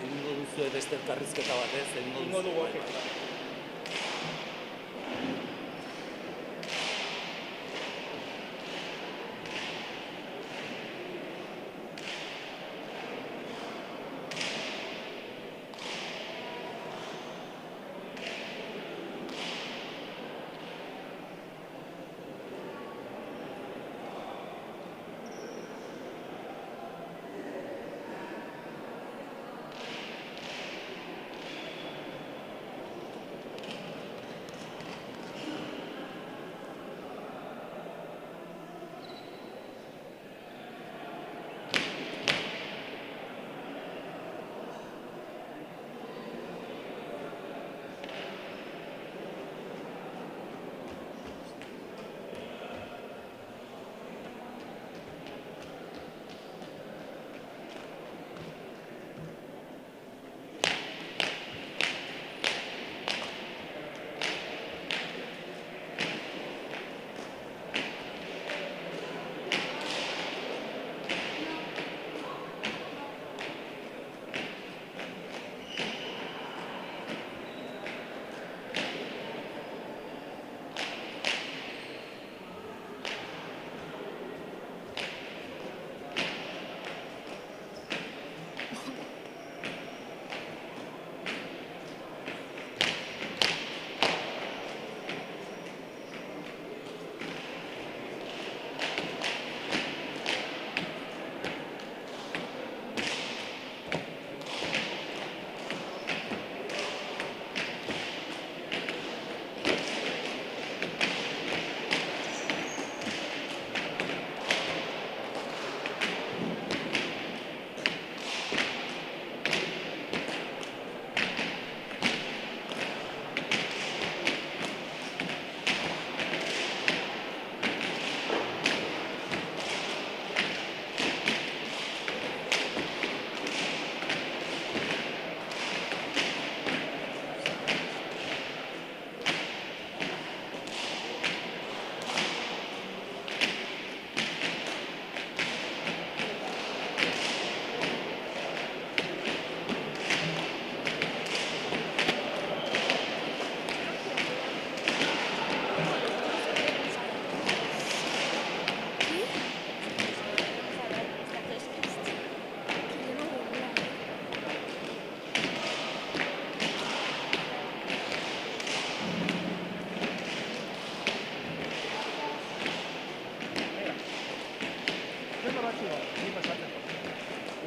Egingo duzu beste elkarrizketa bat ez? Egingo dugu.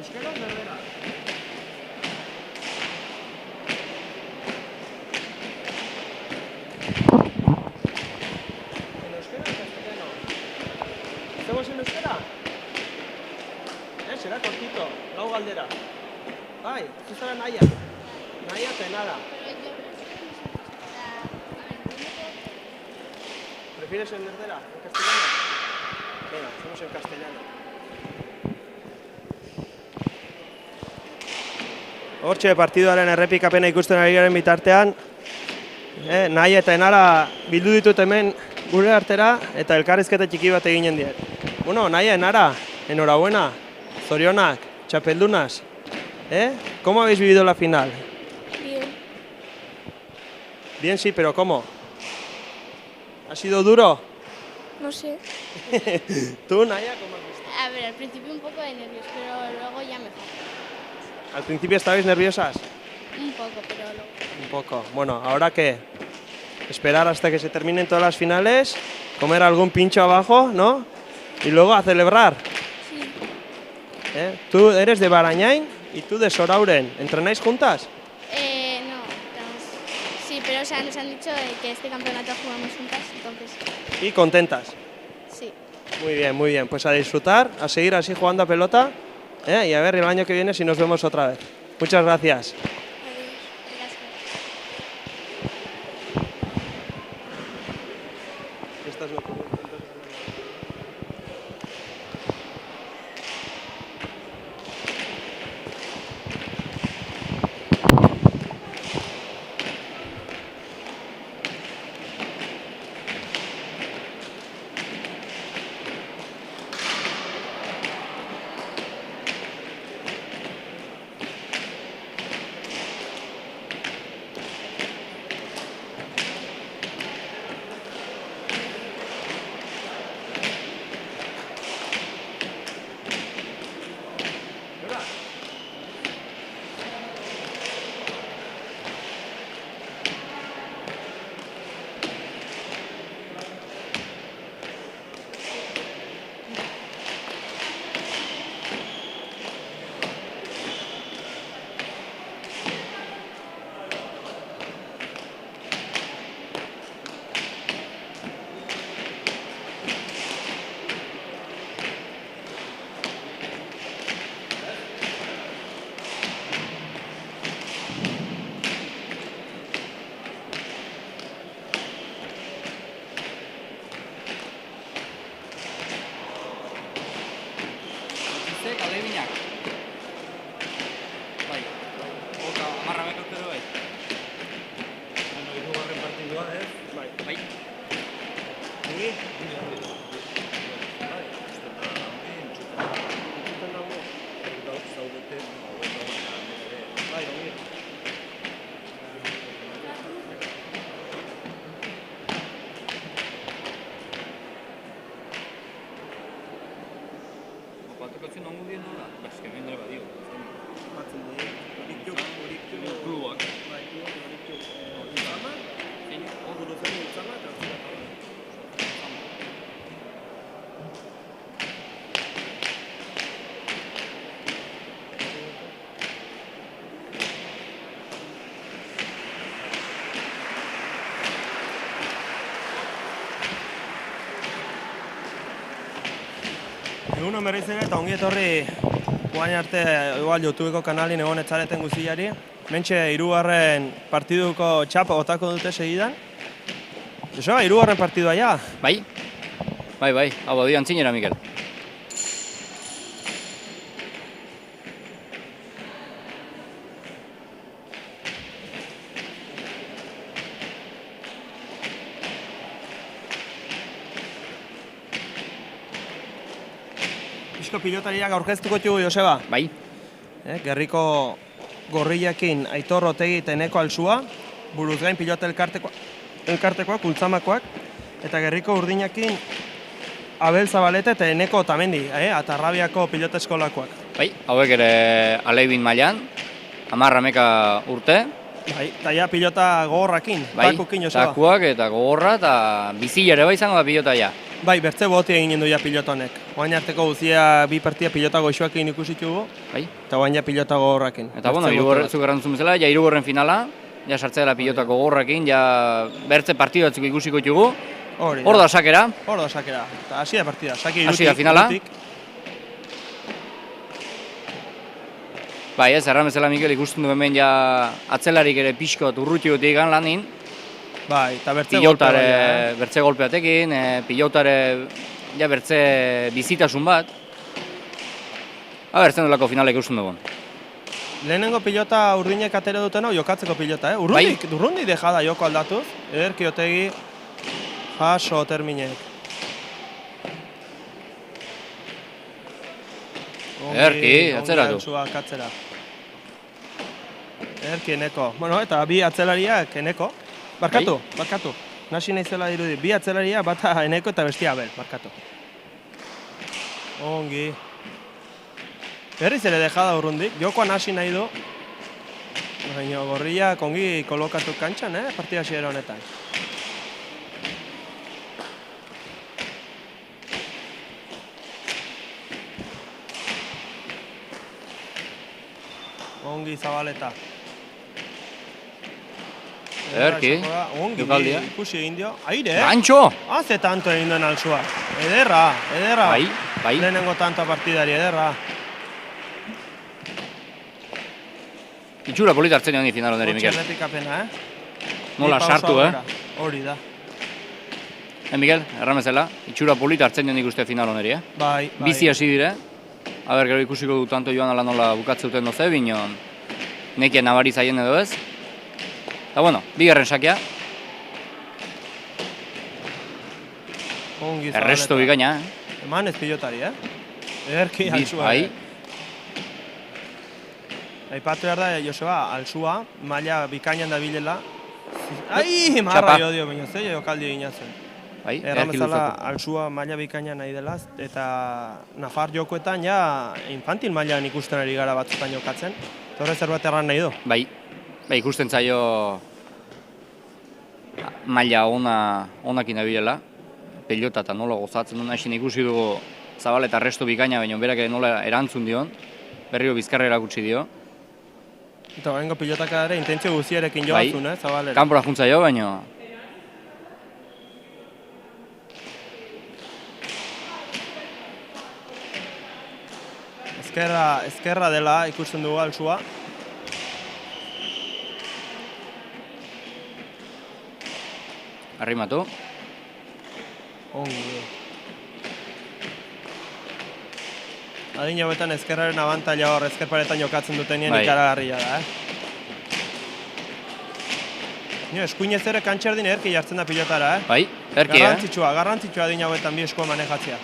Euskara berbera. ¿En euskera o castellano? ¿Hacemos en euskera? Será cortito, lau galdera. Bai, zuzara naia. Naia eta enara. ¿Prefieres en euskera? ¿En castellano? Venga, hacemos en castellano. Hortxe partiduaren errepikapena ikusten ari garen bitartean, nahi eta enara bildu ditut hemen gure artera eta elkarrizketa txiki bat eginen diet. Bueno, nahi enara, enhorabuena, zorionak, txapeldunas. ¿Cómo habéis vivido la final? Bien. Bien, sí, pero ¿cómo? ¿Ha sido duro? No sé. ¿Tú, Naya, cómo has visto? A ver, al principio un poco de nervios, pero luego ya mejor. ¿Al principio estabais nerviosas? Un poco, pero luego. Un poco. Bueno, ¿ahora qué? Esperar hasta que se terminen todas las finales, comer algún pincho abajo, ¿no? Y luego a celebrar. Sí. Tú eres de Barañain y tú de Sorauren. ¿Entrenáis juntas? No, sí, pero o sea, nos han dicho que este campeonato jugamos juntas, entonces Y contentas. sí. Muy bien, muy bien. Pues a disfrutar, a seguir así jugando a pelota. Y a ver el año que viene si nos vemos otra vez. Muchas gracias. Adiós. Gracias. Egun hon berriz ere eta ongi etorri guain arte igual YouTubeko kanalin egon etzareten guztiari. Mentxe hirugarren partiduko txapa botako dute segidan. Joseba, hirugarren partidua ja. Bai, hau badi antzinera, Mikel. Pixko pilotariak aurkeztuko txugu, Joseba. Bai, Gerriko gorriakin Aitor Otegi eta Eneko Alsua, buruz gain pilota elkartekoak, ultzamakoak, eta Gerriko urdinakin Abel Zabaleta eta Eneko Otamendi, Atarrabiako pilota eskolakoak. bai, hauek ere aleibin mailan, 10 urte, Bai, eta ja pilota gogorrakin, bai, takukin, Joseba. takuak eta gogorra eta bizi ere bai izango da pilota ja. Bai, bertze boti egin du ja pilota honek. Oain arteko guzia bi partida pilota goxoakin ikusi ditugu, Bai. eta oain ja pilota gogorrakin. Eta bueno, zuk errantzun bezala, ja hirugarren finala, ja sartzea dela pilota gogorrakin, ja bertze partidu batzuk ikusiko ditugu. Hor da sakera. Hor da sakera. Eta hasi da partida. Hasi da finala. Bai, ez, erran bezala Mikel ikusten du hemen ja atzelarik ere pixkot urrutiotik egan lanin. Bai, eta bertze golpea. Bertze golpeatekin, pilotare ja bertze bizitasun bat. Bertzen delako finala ikusten dugu. Lehenengo pilota urdinek atera duten hau jokatzeko pilota, Urrundi dejada joko aldatuz, ederki otegi jaso terminek. Ederki, atzeratu. Ederki eneko. Bueno, eta bi atzelariak eneko. Barkatu. Nasi naizela dirudi. Bi atzelaria bata eneko eta bestia abel. Barkatu. Ongi. Berriz ere dejada urrundik. Jokoan hasi nahi du. Baina gorriak ongi kolokatu kantxan, partida hasiera honetan. Ongi Zabaleta. Ederki, jokaldia. Ikusi egin dio. Aire, Gantxo! Haze tanto egin duen Altsua. Ederra. Bai. Lehenengo tanto partidari, ederra. Itxura polita hartzen joan final honeri, Mikel. Errepikapena, Nola sartu, Hori da. Mikel, erramezela, itxura polita hartzen joan ikuste final honeri, Bai. Bizi hasi dire. Gero ikusiko du tanto joan ala nola bukatze duten doze, binon nekien nabari zaien edo ez. Eta bueno, bigarren sakea. Ongi Zabaleta. Erresto bikaina, Eman ez pilotari, Ederki Altsua. Bai. Aipatu behar da, Joseba, Altsua, maila bikainan da bilela. Ai, marra jo dio, baina ze jokaldi egin zen. Bai, Erramezala, Altsua maila bikaina nahi dela, eta Nafar jokoetan ja infantil mailan ikusten ari gara batzutan jokatzen. Torre zerbait erran nahi du. Bai, ikusten zaio maila onakin abilela, pelota eta nola gozatzen duen hasin ikusi dugu Zabaleta resto bikaina, baina berak nola erantzun dion, berriro bizkarra erakutsi dio. Eta baingo pilotak ere intentzio guziarekin joatzun, Zabaleta. Kanpora juntza jo, baina... Ezkerra dela ikusten dugu Altsua. Arrimatu. Ongi. Adin jauetan ezkerraren abantaila hor, ezkerparetan jokatzen dutenien ikaragarria da, Eskuinez ere kantxerdin erki jartzen da pilotara, Bai, erki, Garrantzitsua adin jauetan bi eskua manejatzea.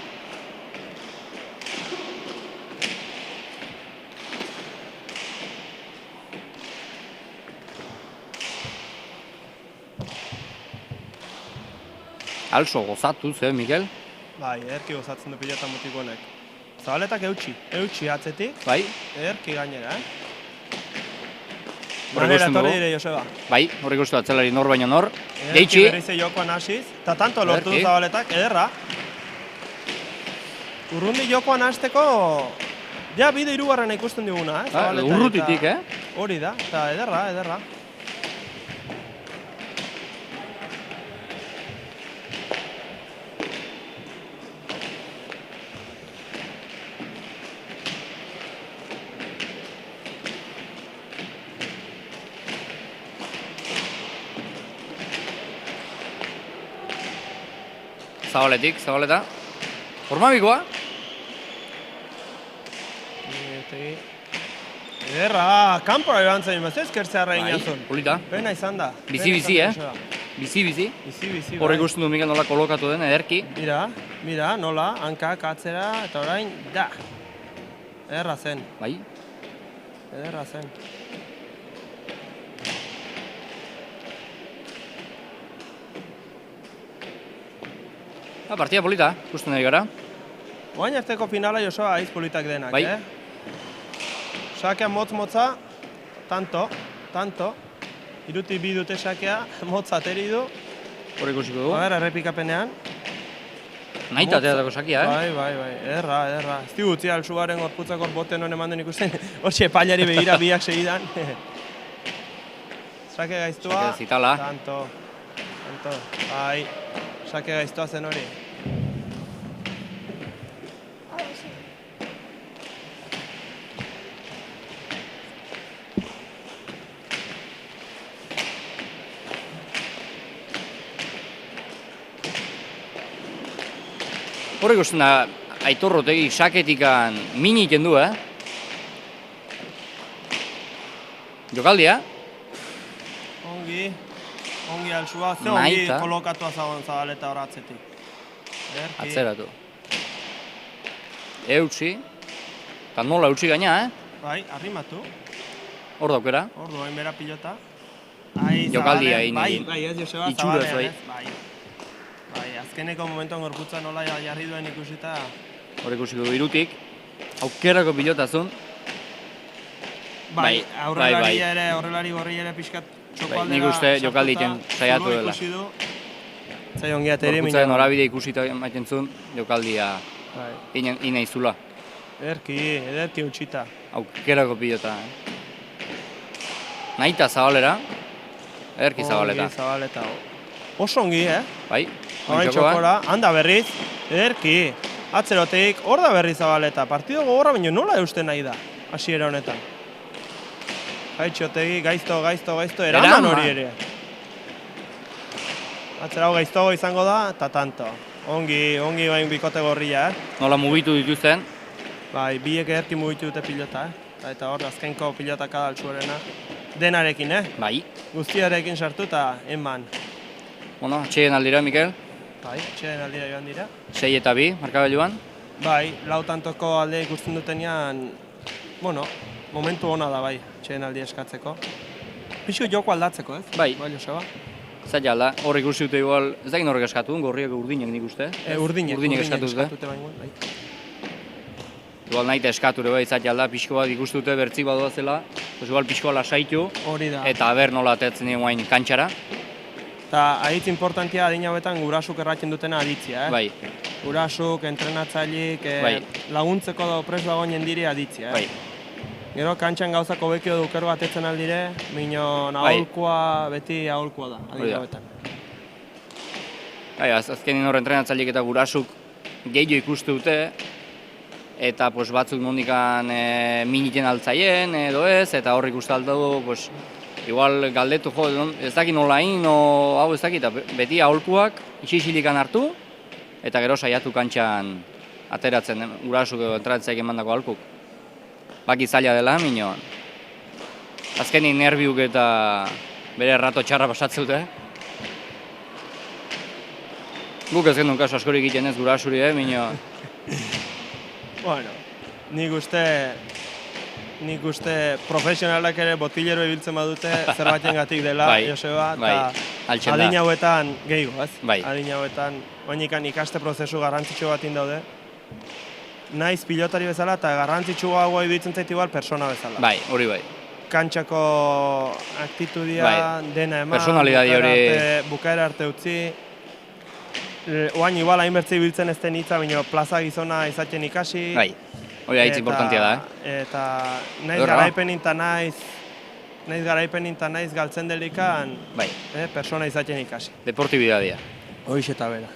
Also gozatuz, Mikel? Bai, erki gozatzen du pilota mutiko honek. Zabaletak eutxi atzetik. Bai. Erki gainera, Manera torri dire, Joseba. Bai, horrik uste atzelari nor baino nor. Erki berrize jokoan hasiz, eta tanto lortu du Zabaletak, ederra. Urrundi jokoan hasteko, ja bide hirugarrena ikusten diguna, Urrutitik, Hori da, eta ederra. Zabaleta. Formabikoa. Ederra, kanpora joan zen, ezkertzearra inazun. Polita. Pena izan da. Bizi-bizi, Bizi-bizi. Bizi-bizi, Horrek usten du Mikel nola kolokatu den, ederki. Mira, nola, hankak atzera, eta orain, da. Ederra zen. Bai. Ederra zen. Partida polita, ikusten ari gara. Oain arteko finala Joseba aiz politak denak, Bai. Sakea motz-motza, tanto. Iruti bi dute sakea, motza ateri du. Hor ikusiko dugu. Errepikapenean. Nahita ateratako sakia, Bai, erra. Ez di gutzi Altsuaren gorputzak hor boten hon ematen ikusten, hortxe epailari begira biak segidan. Sake gaiztua. Sake zitala. Tanto. Bai, sake gaiztua zen hori. Hor ikusten da, Aitor Otegi saketikan min egiten du, Jokaldia? Ongi Altsua, ze ongi kolokatua zagoen Zabaleta hor atzetik. Atzeratu. Eutsi, eta nola eutsi gaina, Bai, arrimatu. Hor daukera. Hor doain bera pilota. Jokaldia egin Bai, ez Joseba Zabalean, Bai, azkeneko momentuan gorputza nola jarri duen ikusita. Hor ikusiko irutik, aukerako pilotazun. Bai, aurrelari gorri ere pixkat txokoaldera. Nik uste jokaldi egiten saiatu dela. Zai ongi ateri. Gorputzaren norabide ikusita maiten zuen, jokaldia ina izula. Ederki utxita. Aukerako pilota. Nahita Zabalera, ederki Zabaleta. Ongi Zabaleta. Oso ongi, Bai, Orain txokora, handa berriz, ederki. Atzerotik, hor da berriz Zabaleta. Partido gogorra baino nola eusten nahi da, hasiera honetan. Otegi, gaizto, eraman hori ere. Atzerau gaiztoago izango da, eta tanto. Ongi bain bikote gorria, Nola mugitu dituzten. Bai, biek ederki mugitu dute pilota, Eta hor, azkenko pilotaka da Altsuarena. Denarekin, Bai. Guztiarekin sartu eta eman. Bueno, atxeen aldira, Mikel. Bai, atxeen aldira joan dira. 6 eta 2, markagailuan. Bai, lau tantoko alde ikusten dutenean, momentu ona da bai, atxeen aldi eskatzeko. Pixko joko aldatzeko, ez? Bai. Bai, Joseba? Zaila alda, hor ikusi dute igual, ez dakit horrek eskatu, gorriak urdinek nik uste. Urdinek eskatu dute. Bai. Igual nahita eskatu ere bai, zaila alda, pixko bat ikusi dute bertzik badua zela, igual pixko lasaitu, hori da. eta ber nola atetzen dien guain kantxara. Eta aditz importantia adin hauetan gurasuk erratzen dutena aditzia, Bai. Gurasuk, entrenatzailik, laguntzeko da preso dagoen jendiri aditzia, Bai. Gero kantxan gauzako bekio dukero atetzen aldire, minon aholkua, beti aholkua da, adin hauetan. Bai, azkenin hor entrenatzailik eta gurasuk gehiago ikustu dute, eta batzuk nondikan miniten altzaien edo ez, eta hor ikustu aldago, igual galdetu ez dakit nola egin, hau ez dakit, beti aholkuak isisilikan hartu, eta gero saiatu kantxan ateratzen, gurasuk edo entratzeak emandako aholkuk. Baki zaila dela, minoan. Azkenin nerbiuk eta bere errato txarra pasatzen dute. Guk ez gendun kasu askorik egiten ez gurasuri, minoan. Bueno, nik uste profesionalak ere botillero ibiltzen badute zerbaitengatik dela, Joseba, eta adin hauetan gehiago, ez? Adin hauetan, oinikan ikaste prozesu garrantzitsu bat indaude. Naiz pilotari bezala eta garrantzitsuagoa iruditzen zait igual persona bezala. Bai, hori bai. Kantxako aktitudia, dena eman, bukaera arte utzi. Oain igual hainbertze ibiltzen ez den hitza, baina plaza gizona izaten ikasi. Bai, hori haitz importantia da, Eta naiz garaipenin eta naiz galtzen delikan, persona izaten ikasi. Deportibidadia. Hoiz eta bera.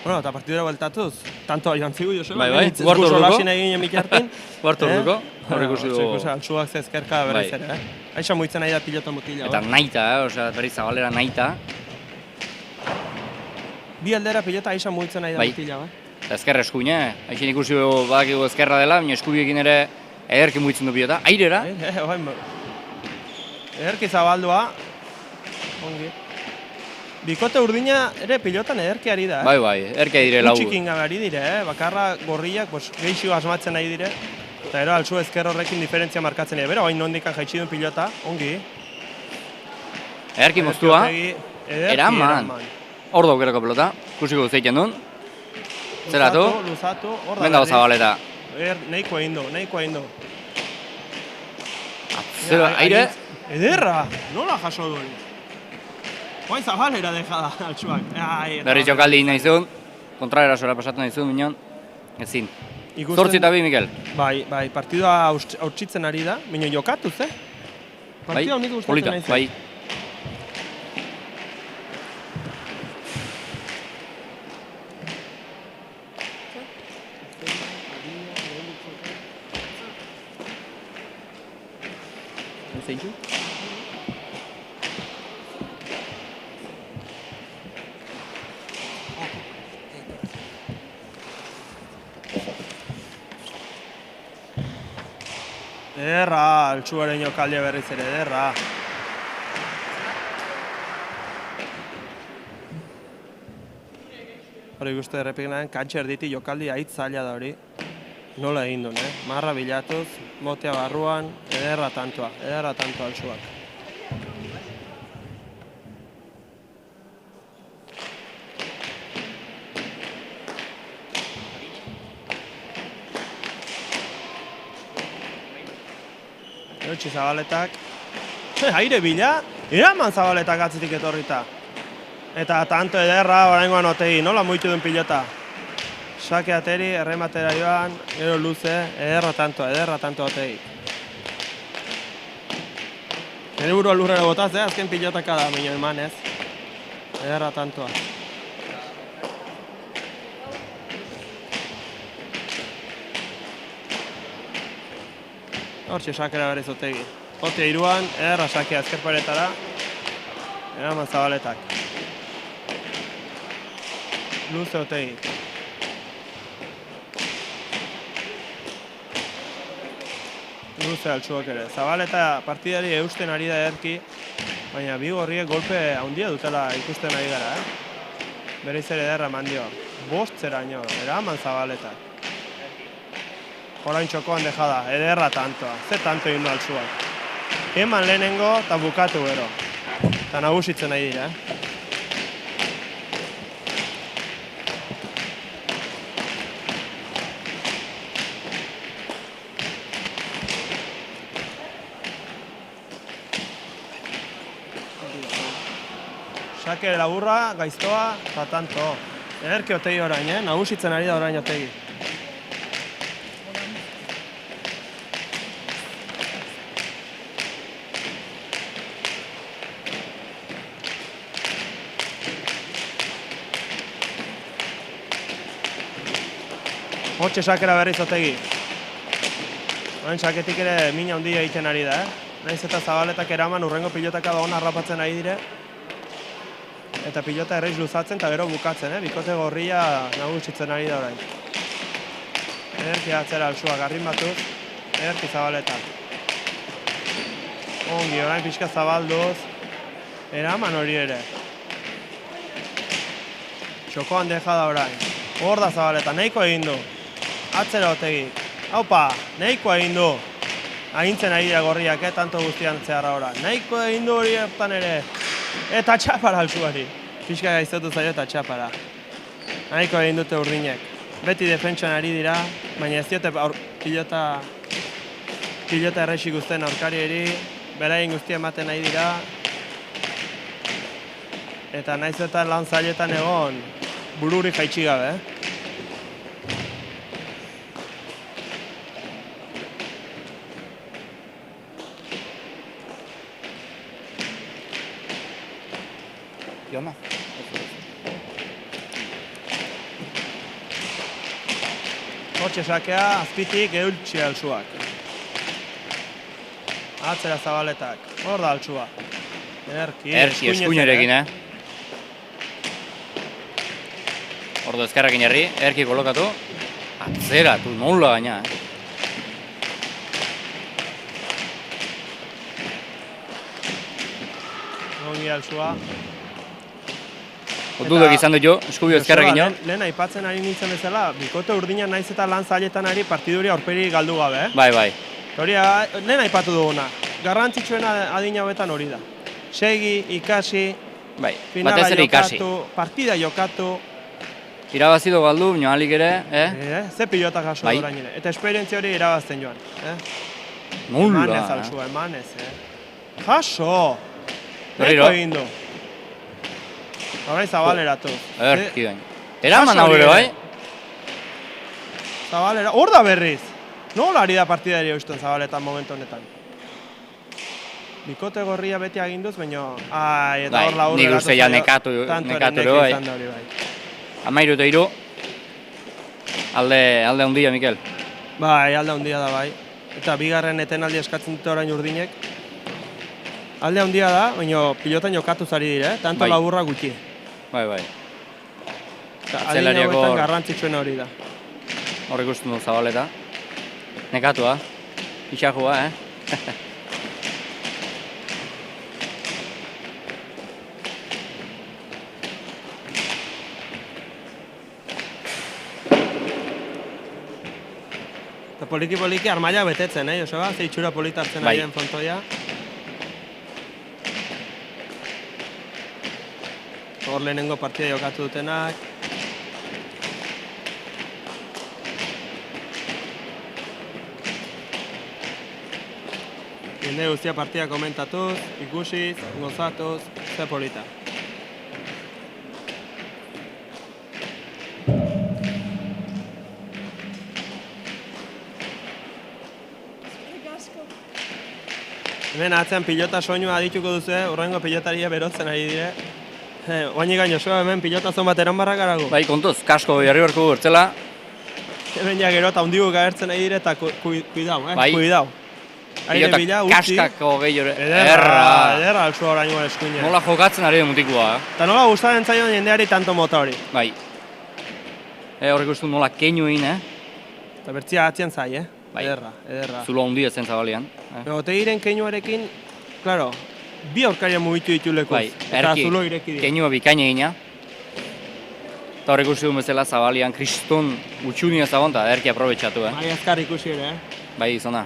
Bueno, eta partidura bueltatuz, tanto joan zigu, Joseba. Bai, guartu orduko. Lasin egin emikartin. Guartu orduko, horrek usi dugu. Altsuak zezkerka berriz ere, Aixa muitzen nahi da pilota mutila. Eta nahita, berriz Zabalera nahita. Bi aldera pilota Aixa muitzen nahi da mutila, Eta ezkerra eskuine, Aixen ikusi badakigu ezkerra dela, baina eskubiekin ere ederki muitzen du pilota. Airera? Ederki zabaldua. Ongi. Bikote urdina ere pilotan ederki ari da. Bai, ederki dire lau. Utxikin gabe ari dire, bakarra gorriak geixio asmatzen nahi dire. Eta ero Altsu ezker horrekin diferentzia markatzen dira. Bera, hain nondikan jaitsi duen pilota, ongi. Ederki moztua, eraman. Hor daukerako pelota, kusiko zeiten duen. Zeratu, mendago Zabaleta. Nahiko egin du. Zero, aire? Ederra, nola jaso duen? Oain Zabalera deja da Altsuak. Berri txokaldi nahi zuen. kontraerasora pasatzen dizu, minon, ezin. Ikusten- 8-2, Mikel. Bai, partidua hautsitzen ari da, baina jokatuz, Bai, Partida honik gustatzen polita, naiz. bai. Zeintzu? Ederra, altsuaren jokaldia berriz ere, ederra. Hori guztu errepikenen, kantxe erditi jokaldi haitz zaila da hori. Nola egin duen, Marra bilatuz, motea barruan, ederra tantoa altsuak. Eutxi Zabaletak, aire bila, eraman Zabaletak atzitik etorrita. Eta tanto ederra, oraingoan Otegi, nola muitu duen pilota. Sake ateri, errematera joan, gero luze, ederra tanto Otegi. Nire burua lurrera botaz, azken pilotaka da, baina eman ez. Ederra tantoa. Hortxe sakera berriz Otegi. Ote iruan, ederra sakea ezkerparetara, eraman Zabaletak. Luze Otegi. Luze altsuak ere. Zabaleta partidari eusten ari da ederki, baina bi gorriek golpe handia dutela ikusten ari gara, Bereiz ere ederra eman dio. 5-0, eraman Zabaletak. Orain txokoan dejada, ederra tantoa. Ze tanto egin du altsuak. Eman lehenengo eta bukatu gero. Eta nagusitzen nahi dira, Sake laburra, gaiztoa, eta tanto. Ederki Otegi orain, nagusitzen ari da orain Otegi. Hortxe sakera berriz Otegi. Orain saketik ere mina handia egiten ari da, Naiz eta Zabaletak eraman urrengo pilotaka da hona harrapatzen ari dire. Eta pilota erreiz luzatzen eta gero bukatzen, Bikote gorria nagusitzen ari da orain. Ederki atzera altsuak arrinbatuz, ederki Zabaletak. Ongi, orain pixka zabalduz, eraman hori ere. Txokoan deja da orain. Hor da Zabaleta, nahiko egin du. Atzera Otegi. Haupa, nahiko egin du. Agintzen ari dira gorriak, tanto guztian zeharra ora. Nahiko egin du hori ertan ere. Eta txapara altsuari. Pixka gaiztotu zaio eta txapara. Nahiko egin dute urdinek. Beti defentsan ari dira, baina ez diote pilota errexik guztien aurkarieri, beraien guztia ematen nahi dira. Eta naiz eta lan zailetan egon, bururi jaitsi gabe, Jona? Hortxe sakea, azpitik eultsi altsuak. Atzera Zabaletak, hor da altsua. Erki, eskuinerekin, Ordo ezkerrakin herri, erki kolokatu. Atzeratu, nola gaina, Ongi altsua. Dudek izan dut jo, eskubio ezkerrakin jo. Lehen aipatzen ari nintzen bezala, bikote urdina naiz eta lan zailetan ari partiduri aurperi galdu gabe, Bai. Hori, lehen aipatu duguna. Garrantzitsuena adina hauetan hori da. Segi, ikasi, Bai, finala batez ere ikasi. jokatu, partida jokatu. Irabazido galdu, baina alik ere, Ze pilota jaso Bai. orain ere. Eta esperientzia hori irabazten joan. Nola. Emanez altsua, emanez, Jaso! Berriro. Nahiko egin du. Horain Zabaleratu. Erki gain. Eraman hau ere, bai? Zabalera, hor da berriz. Nola ari da partidari eusten Zabaletan momentu honetan. Bikote gorria beti aginduz, baina... Ai, eta hor laur... Nik uste ja nekatu ere, bai. 13-3. Alde handia, Mikel. Bai, alde handia da, bai. Eta bigarren etenaldi eskatzen dute orain Urdinek. Alde handia da, baina pilotan jokatu zari dire, tanto laburra gutxi. Bai. Adin hauetan garrantzitsuen hori da. Hor ikusten du Zabaleta. Nekatua, pixajua, Eta poliki armaila betetzen, Joseba? Ze itxura polita hartzen ari den frontoia. Hor lehenengo partida jokatu dutenak. Jende guztia partida komentatuz, ikusiz, gozatuz, ze polita. Hemen atzean pilota soinua adituko duzu, urrengo pilotaria berotzen ari dire. Oainik gaino, hemen pilota zon bat eran barrak garago. Bai, kontuz, kasko jarri berko bertzela. Hemen ja gero eta hundigu agertzen ari dire eta kuidau, Bai. Kuidau. Pilota kaskako gehiore. Ederra alzua oraingo eskuina. Nola jokatzen ari mutikoa. Eta nola gustaren zaion jendeari tanto mota hori. Bai. Horrek uste nola keinu egin, Eta bertzia atzien zai, Bai. Ederra. Zulo handia zen Zabalian. Otegiren keinuarekin, klaro, bi aurkaria mugitu ditu lekuz. Bai, eta zulo ireki dira. Keinua bikaina egina. Eta horrek uste duen bezala Zabalian kriston utxunia zabonta, erki aprobetxatu, Bai, azkar ikusi ere, Bai, izona.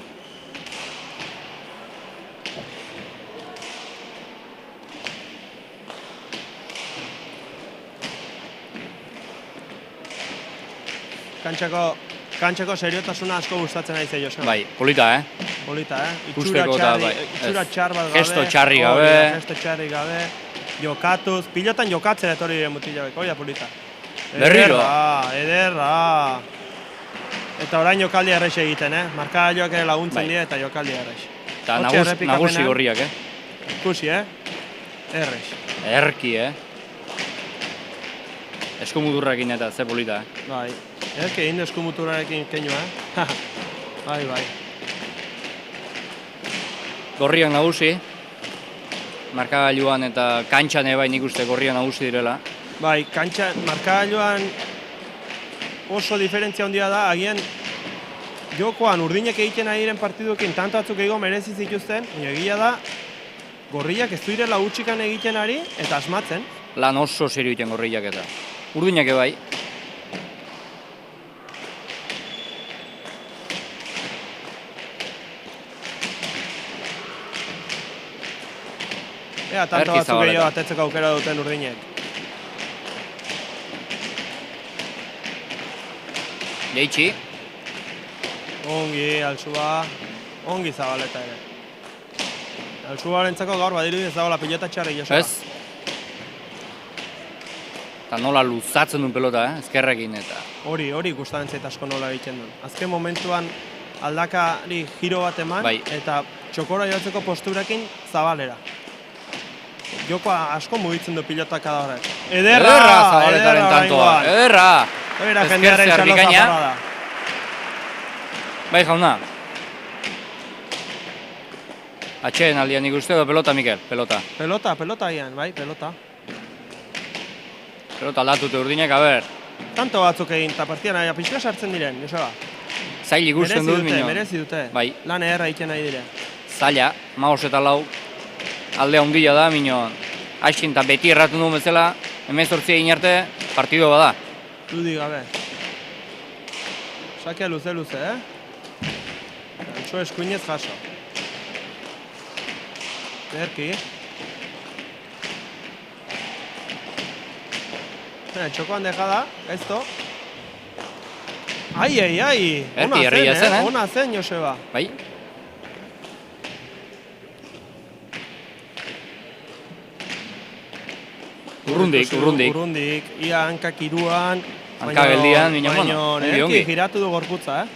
Kantxako seriotasuna asko gustatzen ari zei, Joseba. Bai, polita, Polita, Ikusteko eta, bai. Itxura txar bat gabe. Gesto txarri gabe. Gesto txarri gabe. Jokatuz, pilotan jokatzen etorri diren mutilabek, hori da polita. Berriro. Ederra. Eta orain jokaldi errex egiten, Markagailuak ere laguntzen dira eta jokaldi errex. Eta nagusi gorriak, Ikusi, errex. Erki, Eskumudurrakin eta ze polita, Bai. Erki egin eskumuturarekin keinua, Bai. Gorriak nagusi. Markagailuan eta kantxan bai nik uste gorriak nagusi direla. Bai, markagailuan oso diferentzia handia da, agian jokoan Urdinek egiten ari diren partiduekin tanto batzuk egigo merezi zituzten, baina egia da gorriak ez du direla utxikan egiten ari eta asmatzen. Lan oso serio egiten gorriak eta. Urdinak bai. Tanto batzuk gehiago atetzeko aukera duten Urdinek. Jaitsi. Ongi, Alsuba. Ongi Zabaleta ere. Alsubarentzako gaur badiru ez dagoela pilota txarri, Joseba. Ez. Eta nola luzatzen duen pelota, ezkerrekin eta... Hori gustaren zait asko nola egiten duen. Azken momentuan aldakari giro bat eman, eta txokora joatzeko posturakin Zabalera. Jokoa asko mugitzen du pilotak kada horrek. Ederra Zabaletaren tantoa, ederra! Hora jendearen txaloza parada. Bai, jauna. Atxeen aldian nik uste edo pelota, Mikel, pelota. Pelota gian, bai, pelota. Pelota aldatute Urdinek, a ber. Tanto batzuk egin, eta partian aia pixka sartzen diren, Joseba. Zail ikusten dut, minio. Merezi dute, Bai. Lan ederra egiten nahi dire. Zaila, 15 eta 4 alde handia da, minio. Aixin eta beti erratu duen bezala, 18 egin arte, partido bada. Dudi gabe. Sakea luze, Antxo eskuinez jaso. Erki. Txokoan dejada, gaizto. Ai. Erki herria zen, Ona zen, Joseba. Bai. Urrundik. Urrundik, ia hankak iruan. Hanka geldian, baina, Erki giratu du gorputza,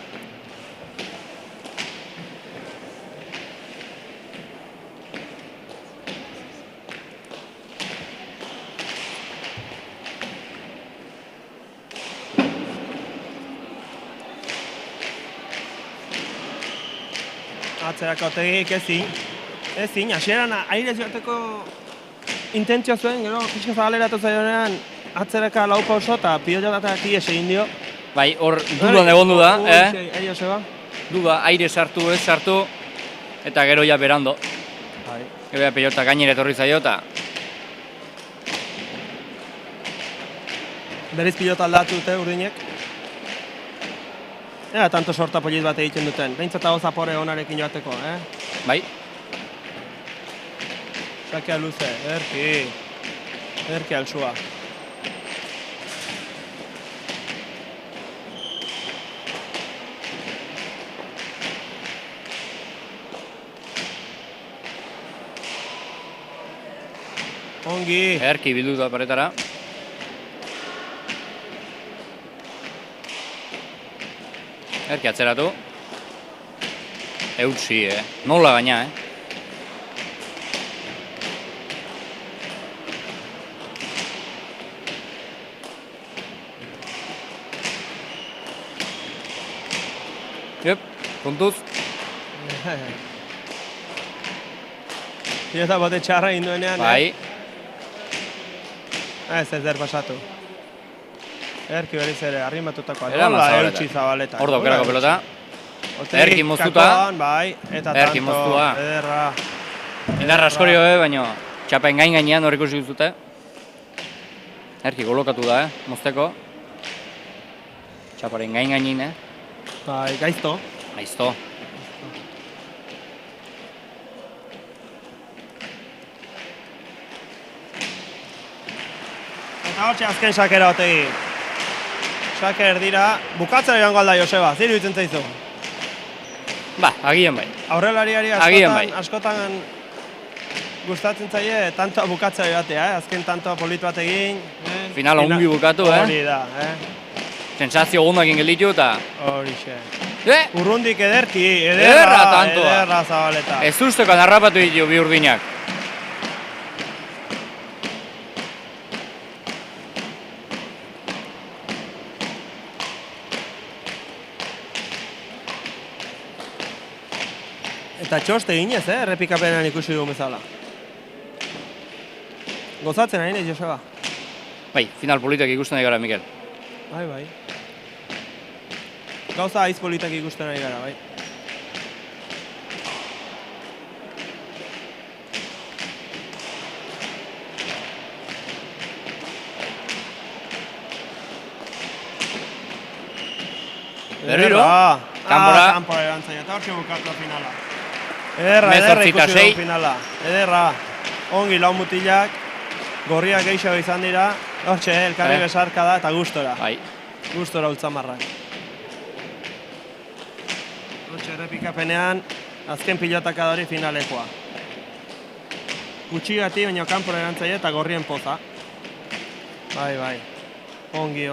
Atzerako tegik ezin, hasieran aire joateko intentzio zuen, gero pixka zabaleratu zaionean atzeraka lau pauso eta pilotatak ies egin dio. Bai, hor dudan egondu da, Joseba. Duda, aire sartu, ez sartu, eta gero ja berando. Bai. Gero ja pilota gainera etorri zaio eta... Berriz pilota aldatu dute urdinek. Ea, tanto sorta polit bat egiten duten. Behintzat hau zapore onarekin joateko, Bai. Sakea luze, erki altsua. Ongi. Erki bildu da paretara. Erki atzeratu. Eutsi, Nola gaina, Jep, kontuz. Pilota bote txarra induenean, Bai. Ez der pasatu. Erki berriz ere, arrimatutakoa. Eraman Nola Zabaleta. eutsi Zabaleta. Hor daukerako pelota. Oterik Erki moztuta. kakoan, bai, eta Erki tanto, moztua. ederra. Indarra askorio, baina txapen gainean hor ikusi duzute. Erki kolokatu da, mozteko. Txaparen gainin, Bai, gaizto. Aizto. Eta hortxe azken sakera otegi. Saker dira, bukatzera joango alda Joseba, ziru itzen zaizu. Ba, agian bai. Aurrelariari Agian bai. askotan gustatzen zaie tantoa bukatzera joatea, azken tantoa polit bat egin. Finala ongi bukatu, Hori da, Sensazio ondakin gelditu eta... Horixe. Eh! Urrundik ederki, Ederra tantoa. ederra Zabaleta. Ez ustekoan harrapatu ditu bi urdinak. Eta txoste ginez, errepikapenean ikusi dugun bezala. Gozatzen ari nahi, Joseba? Bai, final politak ikusten ari gara, Mikel. Bai. Gauza aiz politak ikusten ari gara, bai. Berriro, kanpora. Kanpora erantzai, eta hortxe bukatu finala. Ederra ikusi dugu finala. Ederra, ongi lau mutilak, gorriak geixo izan dira, hortxe, elkarri besarka da eta gustora. Bai. Gustora ultzamarrak. Hortxe errepikapenean, azken pilotaka hori finalekoa. Gutxigati, baina kanpora erantzai eta gorrien poza. Bai. Ongi.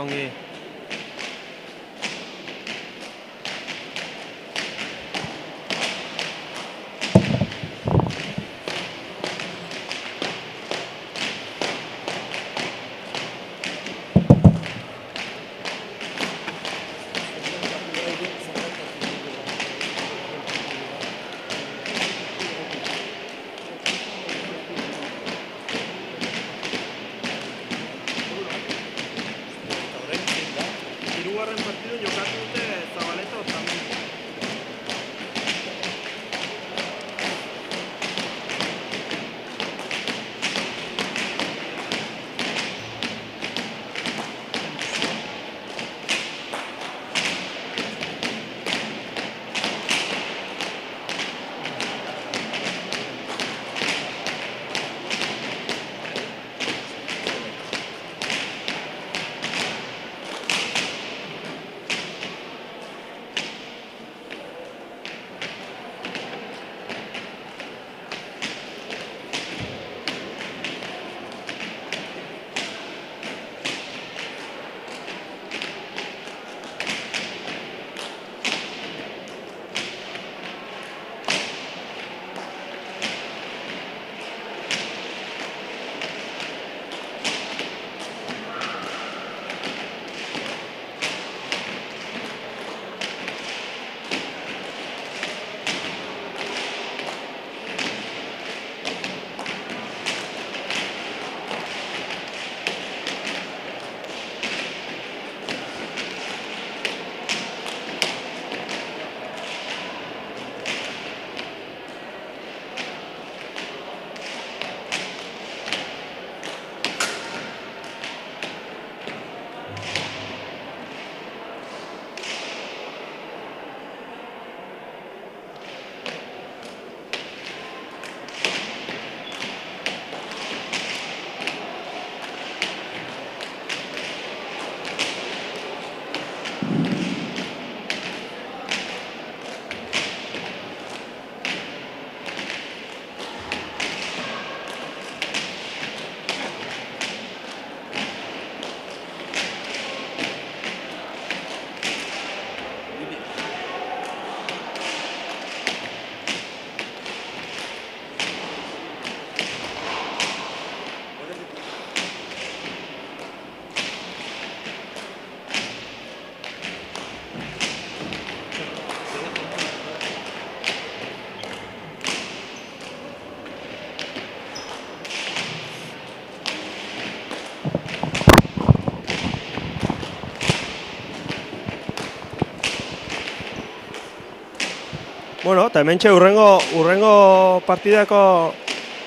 Bueno, eta hementxe urrengo partidako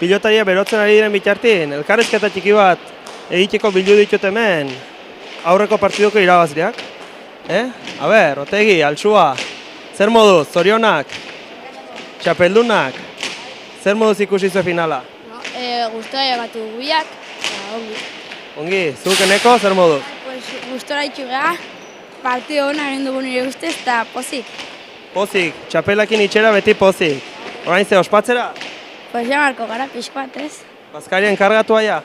pilotaria berotzen ari diren bitartin, elkarrizketa txiki bat egiteko bildu ditut hemen aurreko partidoko irabazleak. A ber, Otegi, Altsua, zer moduz, zorionak, txapeldunak, zer moduz ikusi zuen finala? Gustora jokatu biak, ongi. Ongi, zuk eneko, zer moduz? Pues gustora itxu geha, partido hona egin dugu nire ustez, eta pozik. Pozik, txapelakin itxera beti pozik. Orain ze, ospatzera? Pues ja marko gara, pixko bat ez. Bazkarien kargatu aia?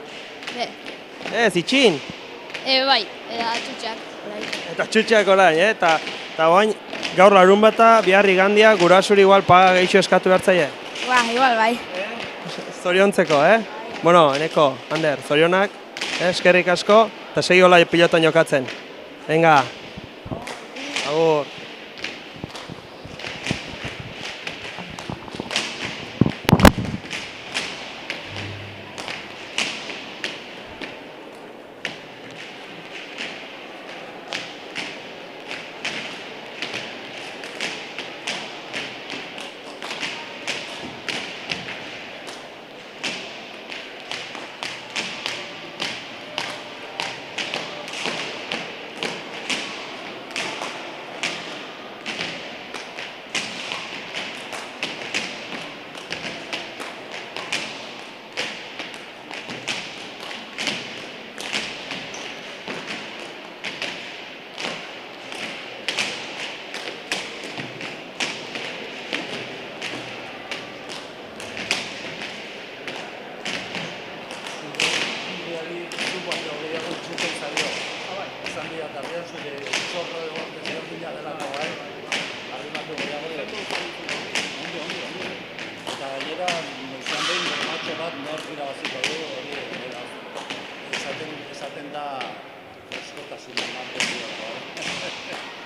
Be, Ez, itxin. bai, atxutxak. Eta txutxeak orain, eta oain gaur larun bata, bihar igandia, gurasuri igual paga gehixo eskatu behartzaie. Igual bai. Zoriontzeko, Bueno, eneko, Ander, zorionak, eskerrik asko, eta segi hola pilotan jokatzen. Venga. Agur. Esaten da eskotasun ematen dira.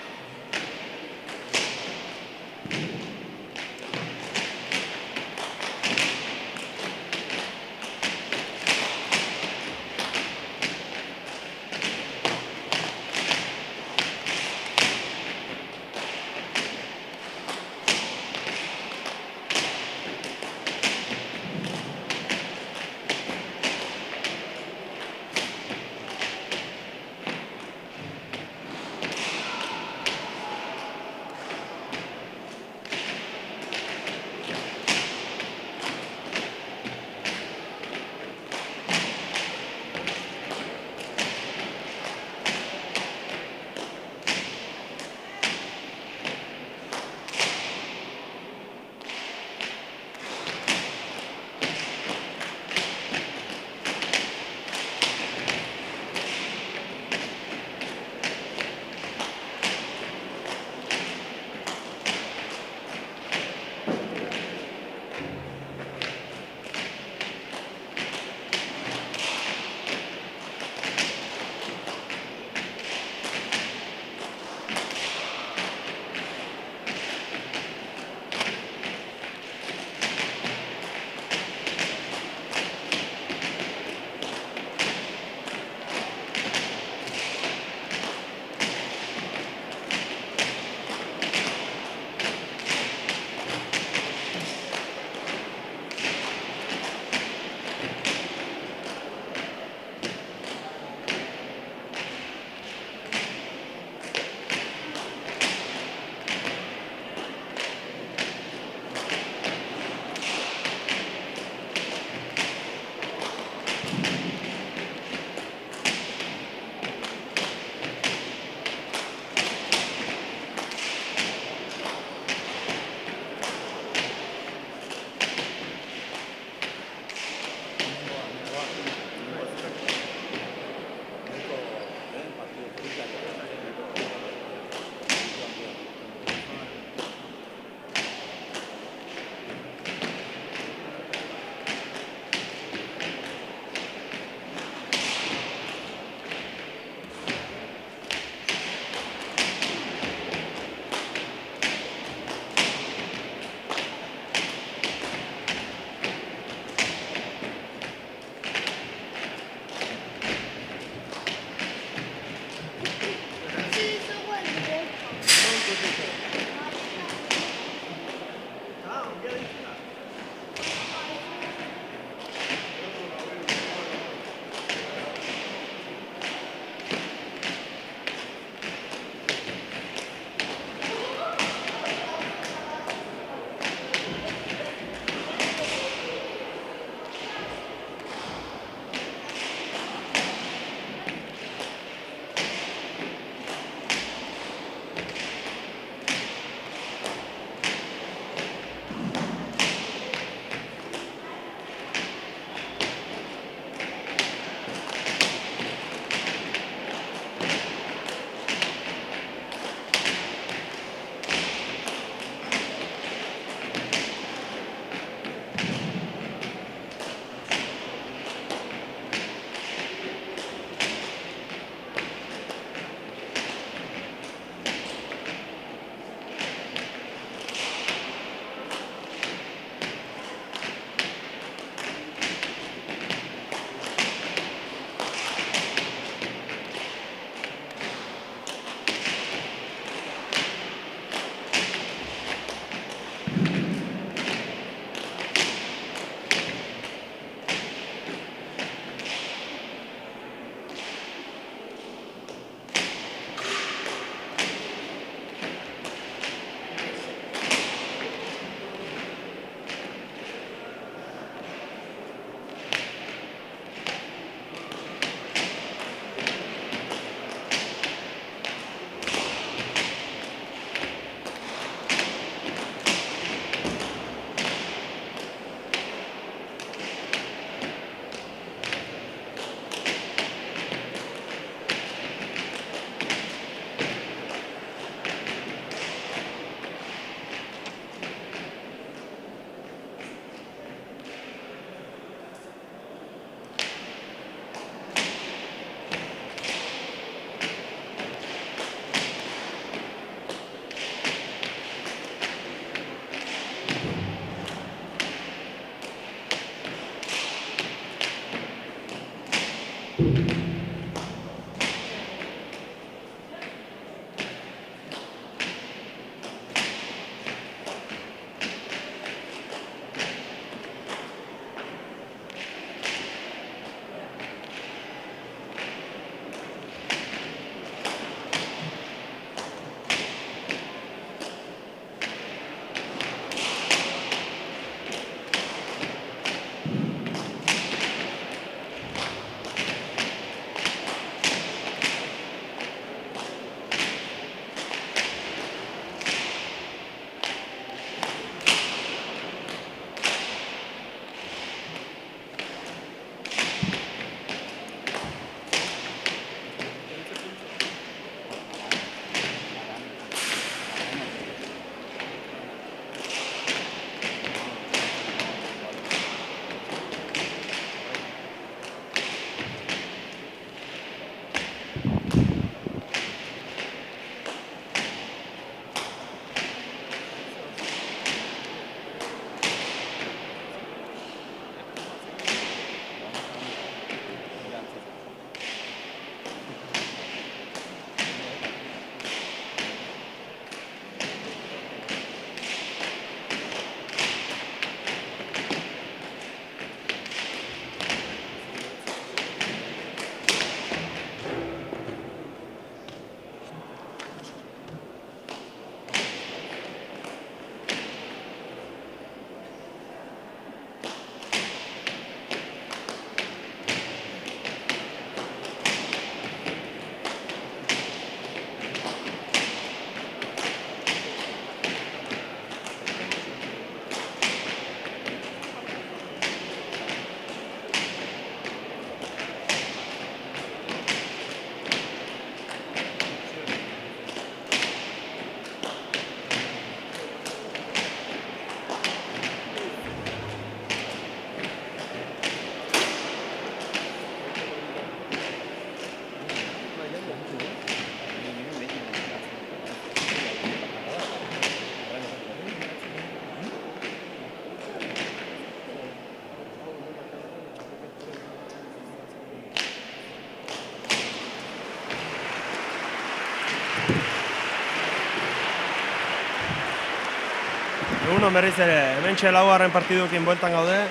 Egunon berriz ere, hemen laugarren partiduekin bueltan gaude.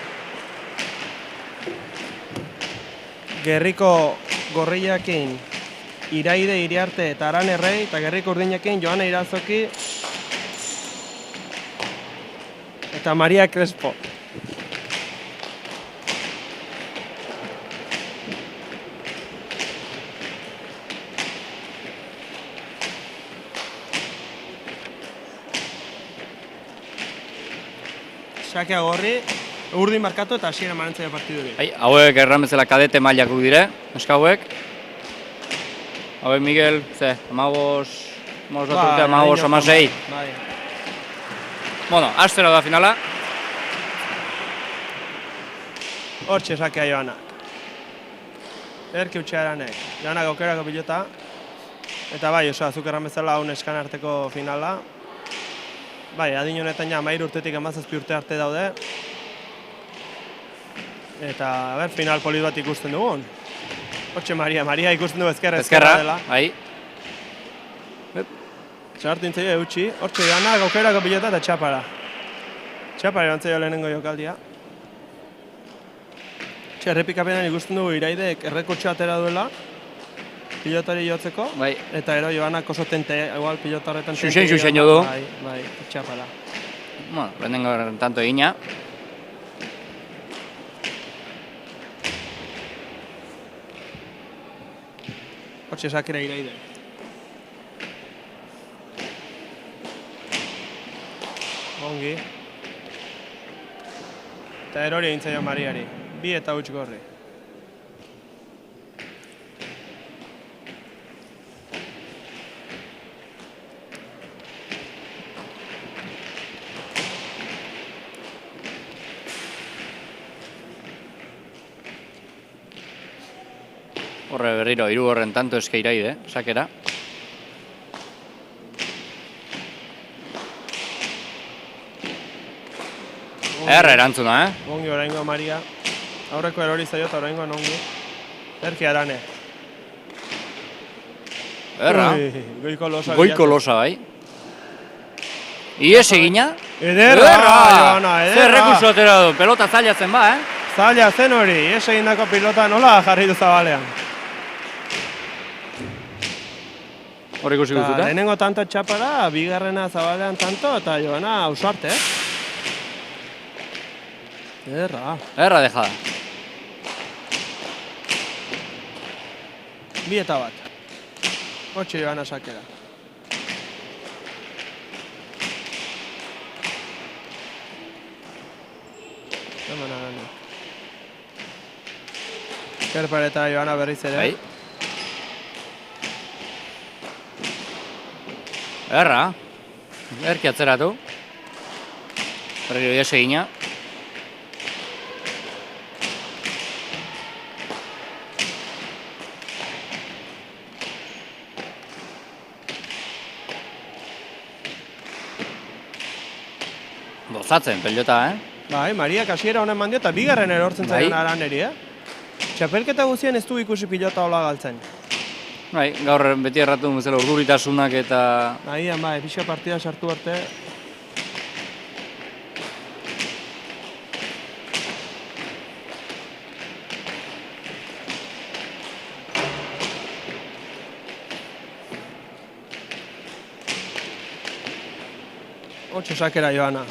Gerriko Gorriakin Iraide Iriarte eta Aran Errei, eta Gerriko Urdinekin Joana Irazoki eta Maria Crespo. Sakea Gorri, Urdin markatu eta hasiera manentzaia partiduri. Hauek erran bezala kadete mailakuk dire, neska hauek. Hauek Miguel, ze, amagos urte, amagos, amasei. Bueno, astero da finala. Hortxe sakea Joanak. Erki utxearanek, Joanak aukerako pilota. Eta bai, oso azuk erran bezala hau neskan arteko finala. Bai, adin honetan ja 13 urtetik 17 urte arte daude. Eta, final polit bat ikusten dugun. Hortxe Maria ikusten du ezkerra dela. Bai. Txartu intzaio eutxi. Hortxe Joanak aukerako pilota eta txapara. Txapara erantzaio lehenengo jokaldia. Errepikapenan ikusten dugu Iraidek errekotxe atera duela. Pilotari jotzeko, bai. Eta ero Joanak oso tente, igual pilota horretan tente. Xuxen jo du. Bai, txapara. Bueno, lehenengo tanto egina. Hortxe sakera Iraide. Ongi. Eta erori egin zaio Mariari. 2 eta huts Gorri. Horre berriro, 3 tanto eske Iraide, sakera. Erantzuna, Ongi oraingo Maria. Aurreko erori zaio eta oraingoan ongi. Erki Arane. Erra. Goiko losa. Goiko losa, bai. Ies egina. Ederra, Joana, Zer ederra. rekurso atera du, pelota zaila zen ba, Zaila zen hori, ies egindako pilota nola jarri du zabalean. Hor ikusi Eta duzute? lehenengo tanto txapara, bigarrena zabalean tanto, eta Joana ausarte, Ederra. Erra dejada. Bi eta bat. Hotxe Joana sakera. Eman Arane. Kerper eta Joana berriz ere. Bai. Erra. Erki atzeratu. Berriro ies egina. Gozatzen, pelota, Bai, Mariak hasiera honen mandio eta bigarren erortzen Bai. zaion Araneri, Txapelketa guztien ez du ikusi pilota hola galtzen. Bai, gaur beti erratu bezala urduritasunak eta... Agian, bai, pixka partida sartu arte. Otxo sakera Joana.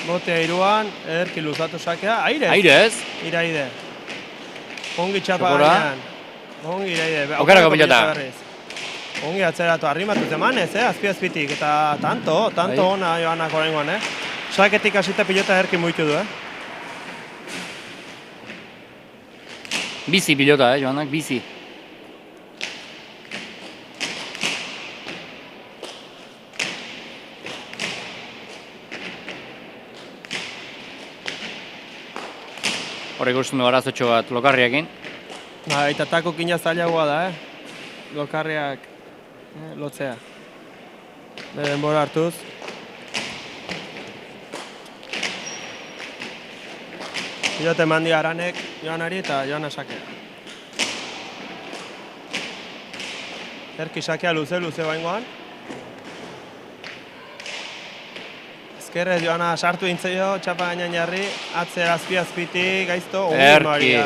Botea iruan, ederki luzatu sakea. Aire! Aire ez? Iraide. Ongi txapa Txokora. gainean. Ongi iraide. Aukerako pilota. berriz. Ongi atzeratu, arrimatu zemanez, azpi-azpitik. Eta tanto Bai. ona Joanak oraingoan, Saketik hasita pilota erki muitu du, Bizi pilota, Joanak, bizi. Hor ikusten du arazotxo bat lokarriakin. Eta tako kina zailagoa da, Lokarriak lotzea. Denbora hartuz. Pilote mandi Aranek Joanari eta Joana sakea. Erki sakea luze baingoan. Ezkerrez Joana sartu intzaio, txapa gainean jarri, atzer azpi-azpitik, gaizto, Erki. Maria.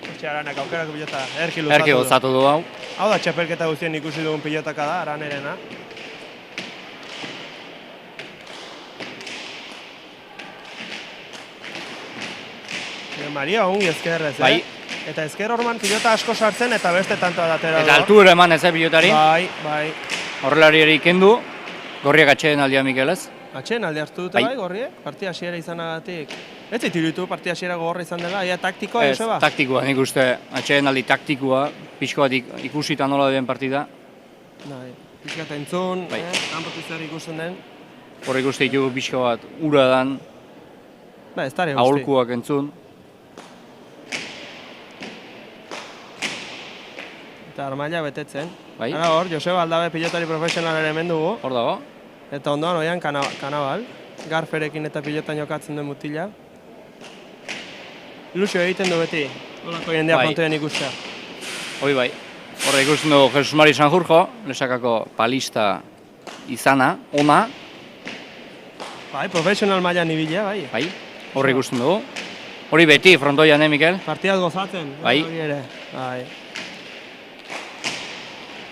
Hortxe Aranek aukerako pilota, Erki luzatu Erki du. gozatu du hau. Hau da txapelketa guztien ikusi dugun pilotaka da, Aranerena. Maria ongi ezkerrez, Bai. Eta ezker orman pilota asko sartzen eta beste tantoa datera Eta altura eman ez pilotari. Bai. Horrelari ere ikendu. Gorriak atxeen aldia Mikelez. Atxeen alde hartu dute Bai. bai, Gorriek? Partia hasiera izanagatik. Ez zitiritu partia hasiera gogorra izan dela, ia taktikoa, Ez, Joseba? taktikoa, nik uste atxeen aldi taktikoa. Pixko bat ikusita nola den partida. Bai, pixkat entzun, Bai. kanpotik zer ikusten den. Hor ikuste ditugu pixko bat ura dan, Ba, ez dara guzti. aholkuak entzun. Eta armaila betetzen. Bai. Ara hor, Joseba Aldabe pilotari profesionalaren hemen dugu. Hor dago. Eta ondoan oian kanabal. Garferekin eta pilotan jokatzen den mutila. Ilusio egiten du beti. Olako jendea Bai. frontoian ikustea. Hoi bai. Horra ikusten dugu Jesus Mari Sanjurjo, lesakako palista izana, ona, Bai, profesional mailan ibila, bai. bai. Horra ikusten dugu. Hori beti frontoian, Mikel? Partidaz gozatzen. Bai. Hori ere. Bai.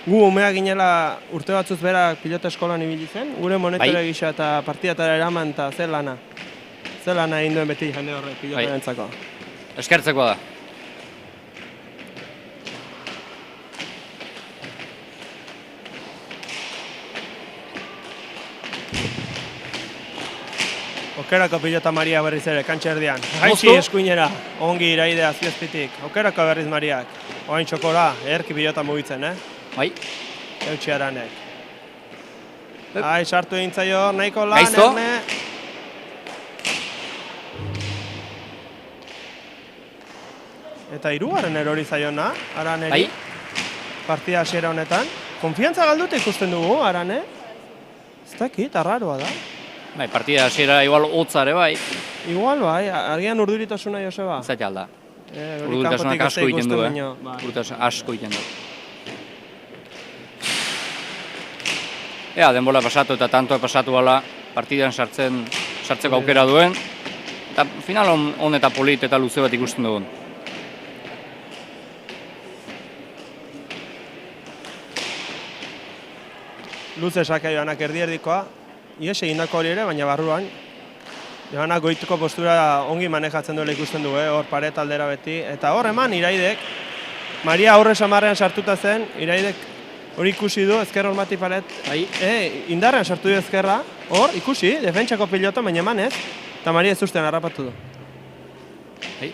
Gu umeak ginela urte batzuz berak pilota eskolan ibili zen, gure monetore Bai. gisa eta partidatara eraman eta zer lana. Zer lana egin duen beti jende horrek Bai. pilotarentzako. Eskertzekoa da. Okerako pilota Maria berriz ere, kantxa erdian. Jaitsi Moztu. eskuinera, ongi iraide azpiazpitik. Okerako berriz Mariak. Oain txokora, erki pilota mugitzen, Bai. Eutxi Aranek. Ai, sartu egin zaio, nahiko lan, Gaizto. Erne. Eta hirugarren erori zaiona, Araneri. Bai. Partida hasiera honetan. Konfiantza galduta ikusten dugu, Arane. Ez dakit, arraroa da. Bai, partida hasiera igual hotzare bai, Igual, bai, agian urduritasuna Joseba. zaila alda. Hori Urdurtasunak kanpotik asko ez egiten du, ikusten baino, bai. Urdurtasun asko egiten du. Ea, denbola pasatu eta tantoa pasatu ala, partidan sartzeko aukera duen. Eta final on eta polit eta luze bat ikusten dugun. Luze saka Joanak erdi-erdikoa, ies egindako hori ere, baina barruan. Joanak goituko postura ongi manejatzen duela ikusten du, hor paret aldera beti. Eta hor eman Iraidek, Maria aurre samarrean sartuta zen, Iraidek hori ikusi du, ezker hormati paret, indarrean sartu du ezkerra, hor ikusi, defentsako pilota, baina eman ez, eta Maria ez ustean harrapatu du.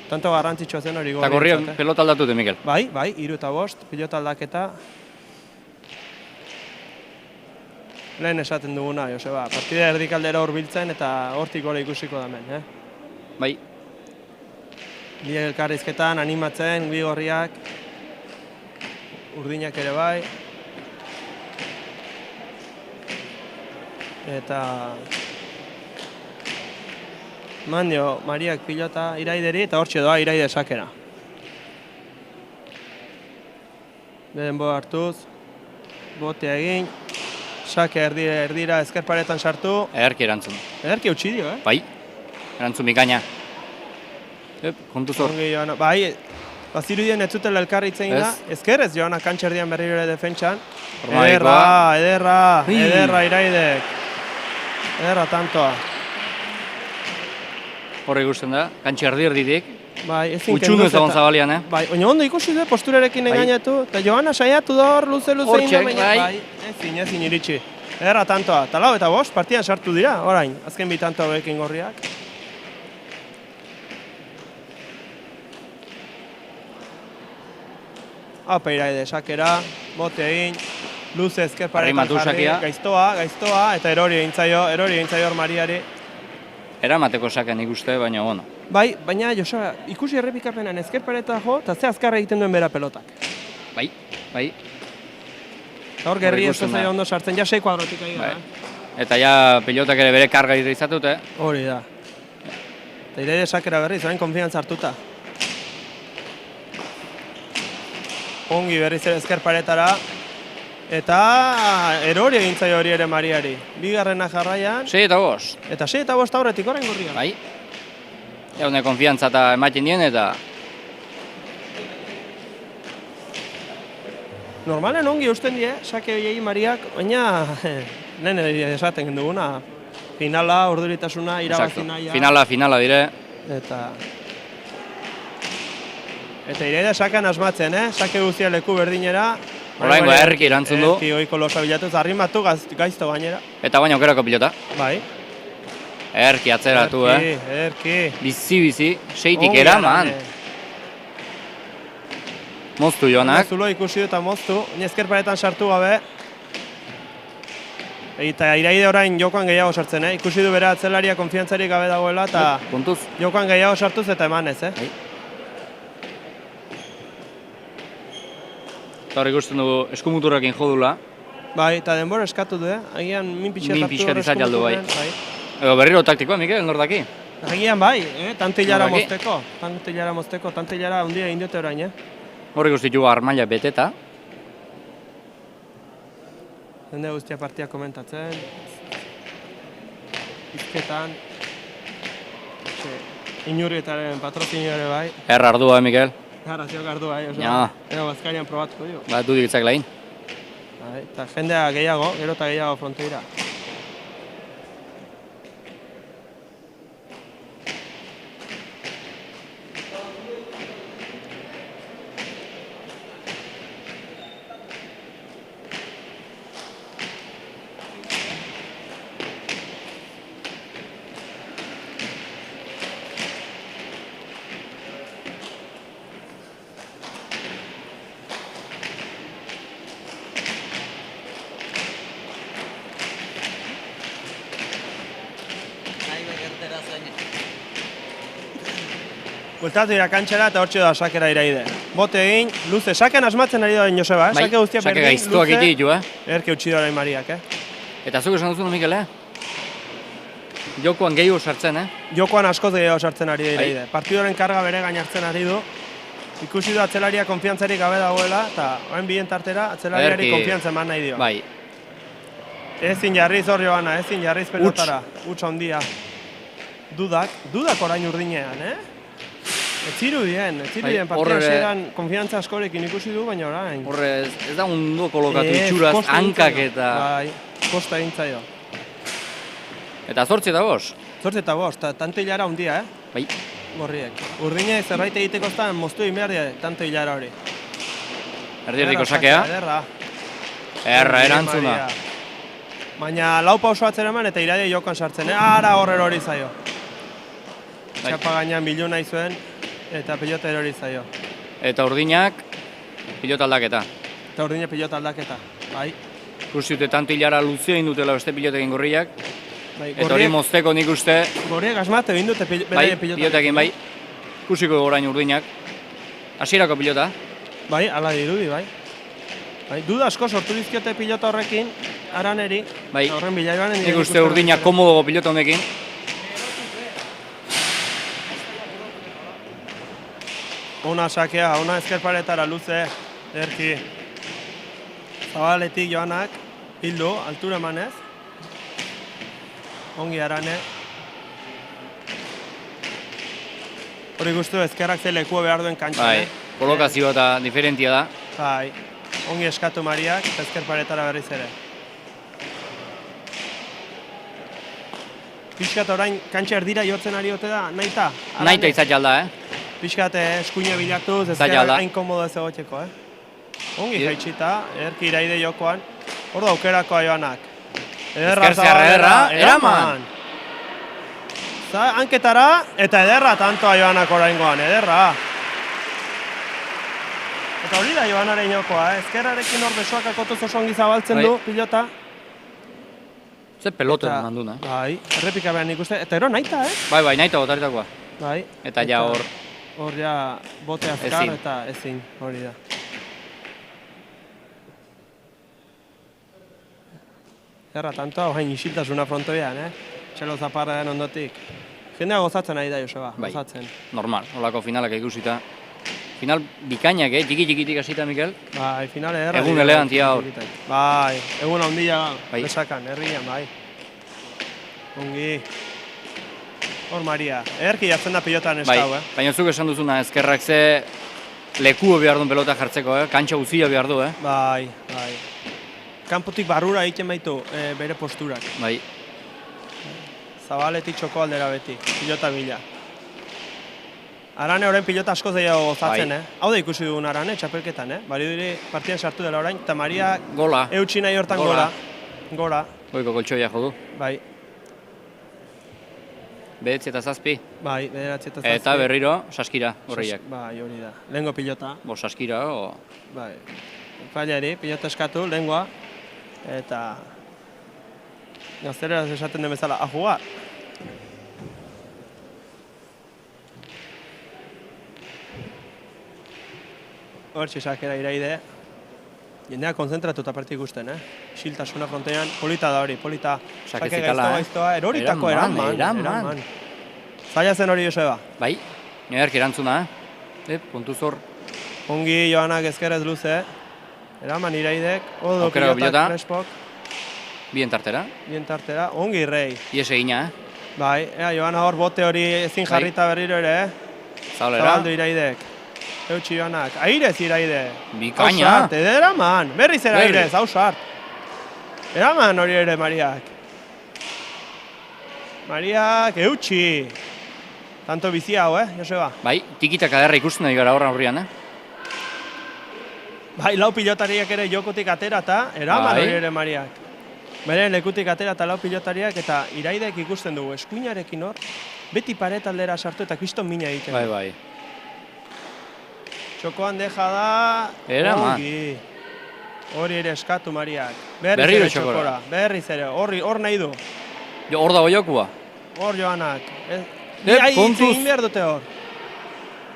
Tanto garrantzitsua zen hori Eta gorrian pelota aldatute, Mikel. Bai, 3-5, pilota aldaketa. Lehen esaten duguna, Joseba, partida erdikaldera hurbiltzen eta hortik gora ikusiko da hemen, Bai. Bi elkarrizketan, animatzen, bi gorriak, urdinak ere bai. Eta mandio, Mariak pilota Iraideri eta hortxe doa Iraide sakera. Denbo hartuz, botea egin, sake erdira ezker paretan sartu. Ederki erantzun. Ederki eutxi dio, Bai, erantzun bikaina. Kontu zor. Bai, bazirudien ez zutela elkarritzen da. Ezker ez Joana kantxerdian berriro ere defentsan. Ederra Iraidek. Ederra tantoa. Horre ikusten da, kantxe erdi-erditik. Bai, ezin kenduz Utxunu ez dagoen zabalian, Bai, oina ondo ikusi du posturarekin engainatu. Eta Joana saiatu da hor luze Hortxek, baina bai. Ezin iritsi. Ederra tantoa. Eta 4 eta 5 partidan sartu dira, orain. Azken bi tantoa bekin gorriak. Haupa Iraide, sakera, bote egin, luze ezker paretan jarri, gaiztoa, eta erori egin zaio hor Mariari. Eramateko saken ikuste, baina bueno. Bai, baina Joseba, ikusi errepikapenan ezker paretan jo, eta ze azkarra egiten duen bera pelotak. Bai. Eta hor gerri ez zaio ondo sartzen, ja 6 kuadrotik ari gara. Eta ja pilotak ere bere karga izatute. Hori da. Eta Iraide sakera berriz, orain konfiantza hartuta. Ongi berriz ere ezker paretara. Eta erori egin zaio hori ere Mariari. Bigarrena jarraian. 6 eta 5. Eta 6 eta 5 aurretik orain gorria. Bai. Egon konfiantza eta ematen dien eta... Normalen ongi usten die, sake horiei Mariak, baina lehen esaten duguna. Finala, urduritasuna, irabazi nahia. Finala dire. Eta Iraide sakan asmatzen, sake guztia leku berdinera. Oraingo erki erantzun du. Erki oiko losa bilatuz, arrimatu gaizto gainera. Eta baina okerako pilota. Bai. Erki atzeratu, Erki. Bizi, 6tik eraman. Moztu Joanak. Zulo ikusi eta moztu, ezker paretan sartu gabe. Eta Iraide orain jokoan gehiago sartzen, ikusi du bere atzelaria konfiantzarik gabe dagoela eta jokoan gehiago sartuz eta emanez, Eta hor ikusten dugu eskumuturrakin jodula. Bai, eta denbora eskatu du, agian min pixkat izan jaldu bai. Ego berriro taktikoa, Mikel, nordaki? Agian bai, tantilara mozteko, tantilara ondia indiote orain, Hor ikustitu armaila beteta. Jende guztia partia komentatzen. Izketan. Inurrietaren patrozinio ere bai. Ardua, Mikel. Ziok ardua, Ego bazkarian probatuko dio. Dudik itzak lain. Eta jendea gehiago, gero eta gehiago frontoira. Bultatu dira kantxera eta hortxe da sakera Iraide. Bote egin, luze, sakean asmatzen ari da Joseba, Sake guztia berdin, luze. Sake gaiztuak ditu, Erki utxi da orain Mariak, Eta zuk esan duzu, Mikel, Jokoan gehiago sartzen, Jokoan askoz gehiago sartzen ari dira. Bai. Partidoren karga bere gain hartzen ari du. Ikusi du atzelaria konfiantzarik gabe dagoela, eta orain bien tartera atzelariari Ederki. konfiantza eman nahi dio. Bai. Ezin jarriz hor Joana, ezin jarriz pelotara. Huts handia. Dudak orain urdinean, Ez zirudien, partida hasieran konfiantza askorekin ikusi du, baina orain. Horre, ez da ondo kolokatu itxuraz, kosta hankak egin zaio. eta... Bai, kosta egin zaio. Eta 8 eta 5. 8 eta 5, tanto hilara handia, Bai. Gorriek. Urdine zerbait egiteko zan, moztu egin behar dira, tanto hilara hori. Erdiko sakea. Ederra. Erantzuna. Maria. Baina lau pauso atzera eman eta iraide jokan sartzen, ara horrer hori zaio. Bai. Txapa gainean bilu nahi zuen, eta pilota erori zaio. Eta urdinak, pilota aldaketa. Eta urdine pilota aldaketa, bai. Ikusi dute tanto hilara luzio egin dutela beste pilotekin gorriak. Bai, Eta hori mozteko nik uste, Gorriek asmatu egin dute bai, pilotekin bai. Ikusiko orain urdinak. Hasierako pilota. Bai, ala dirudi, bai. Bai, duda asko sortu dizkiote pilota horrekin, Araneri. Bai, Horren bilaibanen nik uste urdinak komodo pilota honekin. Ona sakea, ona ezkerparetara luze, erki. Zabaletik Joanak, hildu, altura emanez. Ongi Arane. Hori guztu ezkerrak ze lekua behar duen kantxan, Bai, kolokazioa eta diferentia da. Bai, ongi eskatu Mariak, eta ezkerparetara berriz ere. Piskat orain kantxa erdira jotzen ari ote da, nahita? Nahita izat alda, Piskat eskuine bilatuz, Zaila ezkerrak da. hain komodo ez egoteko, Ongi jaitsita, erki iraide jokoan, hor da aukerakoa Joanak. Ederra Ezker eraman! Hanketara, eta ederra tantoa Joanak oraingoan, ederra. Eta hori da Joanaren jokoa, ezkerrarekin hor besoak akotuz oso ongi zabaltzen du pilota. Ze pelota eman duna. Bai, errepika behar nik uste, eta ero nahita, Bai, nahita botaritakoa. Bai. Eta ja hor... Hor ja bote azkar Ezin. eta ezin, hori da. Erra, tantoa hogein isiltasuna frontoian, Txelo zaparraren ondotik. Jendea gozatzen ari da, Joseba, Bai. gozatzen. Normal, holako finalak ikusita. Final bikainak, txiki-txikitik hasita, Mikel? Bai, finale erra. Egun elegantia hor. Bai, egun handia Bai. besakan, herrian, bai. Ongi. Hor Maria, erki jartzen da pilotan ez Bai, dau, baina zuk esan duzuna, ezkerrak ze lekuo behar duen pelota jartzeko, kantxa uzia behar du, Bai. Kanpotik barrura egiten baitu bere posturak. Bai, Zabaletik txoko aldera beti, pilota bila. Arane orain pilota askoz gehiago gozatzen, Bai. Hau da ikusi dugun Arane, txapelketan, Bari duri partidan sartu dela orain, eta Maria gola, eutxi nahi hortan Gola. Gora, goiko koltsoia jo du. bai, 9 eta 7, bai, 9 eta 7. eta berriro saskira horreiak. Bai, hori da. Lehengo pilota, Saskira, bai. Failari, pilota eskatu, lehengoa, eta gaztereraz esaten den bezala, a jugar. Hortxe sakera iraide. Jendea konzentratuta parte ikusten, Isiltasuna frontean, polita da hori, polita. Sake Sake zitala, gaiztoa, eroritako eraman. Zaila zen hori Joseba. Bai, nederk erantzuna, puntu zor. Ongi Joanak ezkerrez luze. Eraman iraidek, odo Aukerako pilota. pilotak Crespok, Bien tartera, bien tartera, ongi rei. ies egina, Bai, Joana hor bote hori ezin Bai. jarrita berriro ere, Zabalera, Zabaldu iraidek. Eutxi Joanak, airez iraide. Bikaina. Hausart, eraman, berriz ere Berriz. airez, hausart. Eraman hori ere Mariak. Mariak, eutxi. Tanto bizi hau, Joseba? bai, tikitak aderra ikusten ari gara horren horrian, Bai, lau pilotariak ere jokotik atera eta eraman Bai. hori ere Mariak. Beren lekutik atera eta lau pilotariak eta iraidek ikusten dugu eskuinarekin hor, beti paret aldera sartu eta kriston mina egiten. Bai, du. bai. Txokoan deja da... Eraman. Ongi. Hori ere eskatu Mariak. Berriro ere txokora. Berriz ere, hor nahi du. Hor dago jokua. Hor Joanak. kontuz. Egin behar dute hor.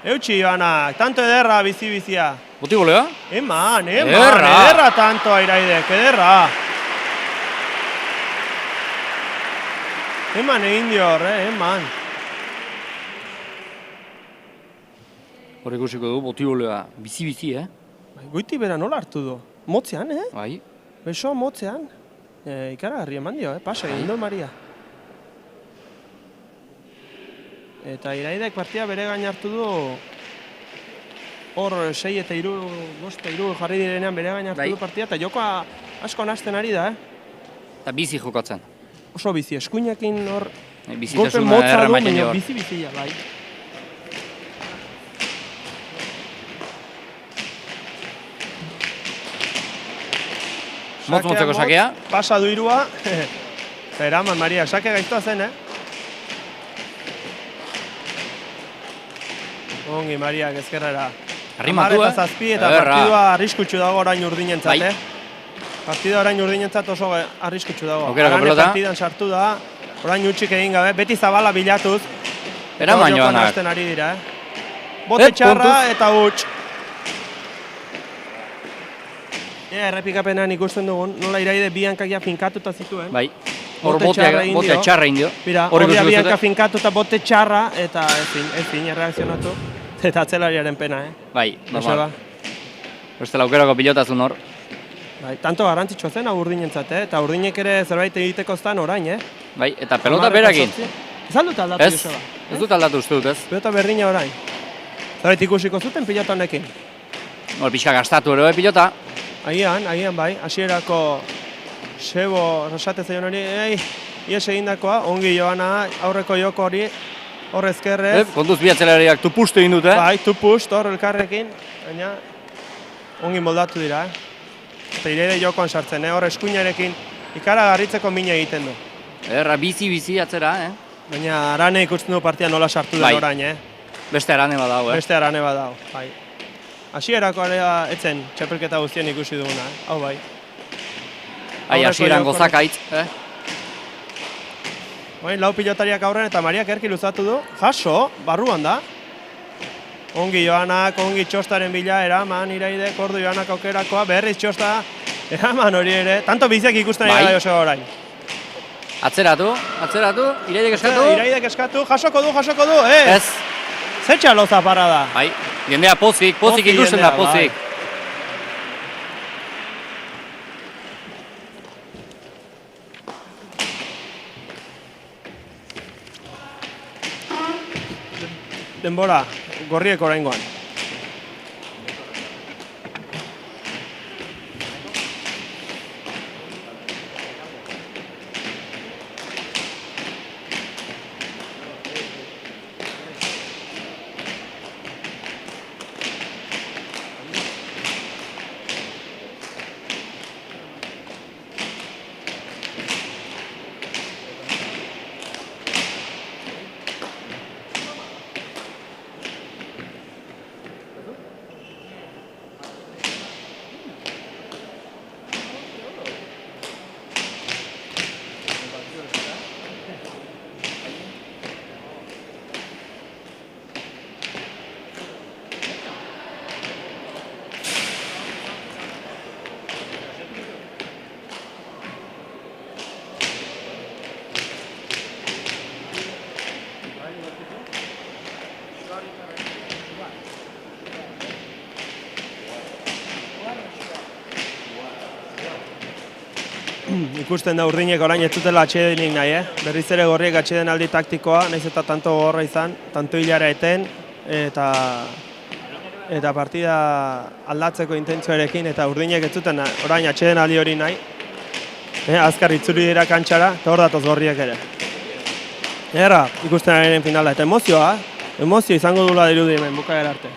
Eutxi Joanak, tanto ederra bizi-bizia. Buti golea? Eman, Ederra. ederra tantoa iraidek, ederra. Eman egin dio hor, eman. Hor ikusiko du, botiolea bizi-bizi, Goiti bera nola hartu du? Motzean, Bai. Beso motzean. Ikaragarri eman dio, pasa egin du Maria. Eta Iraidek partia bere gain hartu du. Hor 6 eta 3, 5 eta 3 jarri direnean bere gain hartu du partia. Eta jokoa asko nahasten ari da, Eta bizi jokatzen. Oso bizi, eskuinekin hor... Bizitasuna erramaiten jo. Bizi-bizia, bai. Motz-motzeko sakea. Pasa du irua. Eraman, Maria, sake gaiztoa zen, Ongi, Maria, ezkerrera. Arrimatu, Eta zazpi eta partidua arriskutsu dago orain urdinentzat, Partida orain urdinentzat oso arriskutsu dago. Aukerako pelota. Partidan sartu da, orain utxik egin gabe, beti zabala bilatuz. Eraman joanak. Hasten ari dira, Bote txarra eta huts. Errepikapenean ikusten dugun, nola Iraide bi hankakia finkatuta zituen. Bai. Hor bote txarra indio. Bira, hor bi hanka finkatuta bote txarra eta ezin erreakzionatu. Eta atzelariaren pena, Bai, normal. Bestela aukerako pilotazun hor. Bai, tanto garrantzitsua zen urdinentzat, eta urdinek ere zerbait egiteko zan orain, Bai, eta pelota berakin. Ez aldut aldatu, Joseba? Ez dut aldatu uste dut, Pelota berdina orain. Zerbait ikusiko zuten pilota honekin. Hor pixka gastatu ere pilota. Agian bai, hasierako Sebo rosate zaion hori, ies egindakoa, ongi joana, aurreko joko hori, hor ezkerrez. Kontuz bi atzelariak tupustu egin dute. Bai, tupust, hor elkarrekin, baina ongi moldatu dira, Eta Iraide jokoan sartzen, hor eskuinarekin ikaragarritzeko mina egiten du. Erra bizi atzera, Baina Arane ikusten du partia nola sartu den orain, Beste Arane badago, Beste Arane badago, bai. Hasierako area etzen txapelketa guztien ikusi duguna, hau bai. Hasieran gozakaitz, Baina lau pilotariak aurren eta Mariak erki luzatu du. Jaso, barruan da. Ongi joanak, ongi txostaren bila, eraman Iraidek, ordu joanak aukerakoa, berriz txosta, eraman hori ere. Tanto biziak ikusten ari da Joseba orain. Atzeratu, Iraidek eskatu. Iraidek eskatu, jasoko du, Ez. Zetxa loza parra da. Bai, jendea pozik ikusten da, pozik. Denbora, gorriek oraingoan. Ikusten da Urdinek orain ez dutela atsedenik nahi, Berriz ere gorriek atseden aldi taktikoa, nahiz eta tanto gogorra izan, tanto hilara eten, eta partida aldatzeko intentzioarekin, eta Urdinek ez duten orain atseden aldi hori nahi. Azkar itzuli dira kantxara, eta hor datoz gorriek ere. Ikusten ariren finala, eta emozio izango dula dirudi hemen, bukaera arte.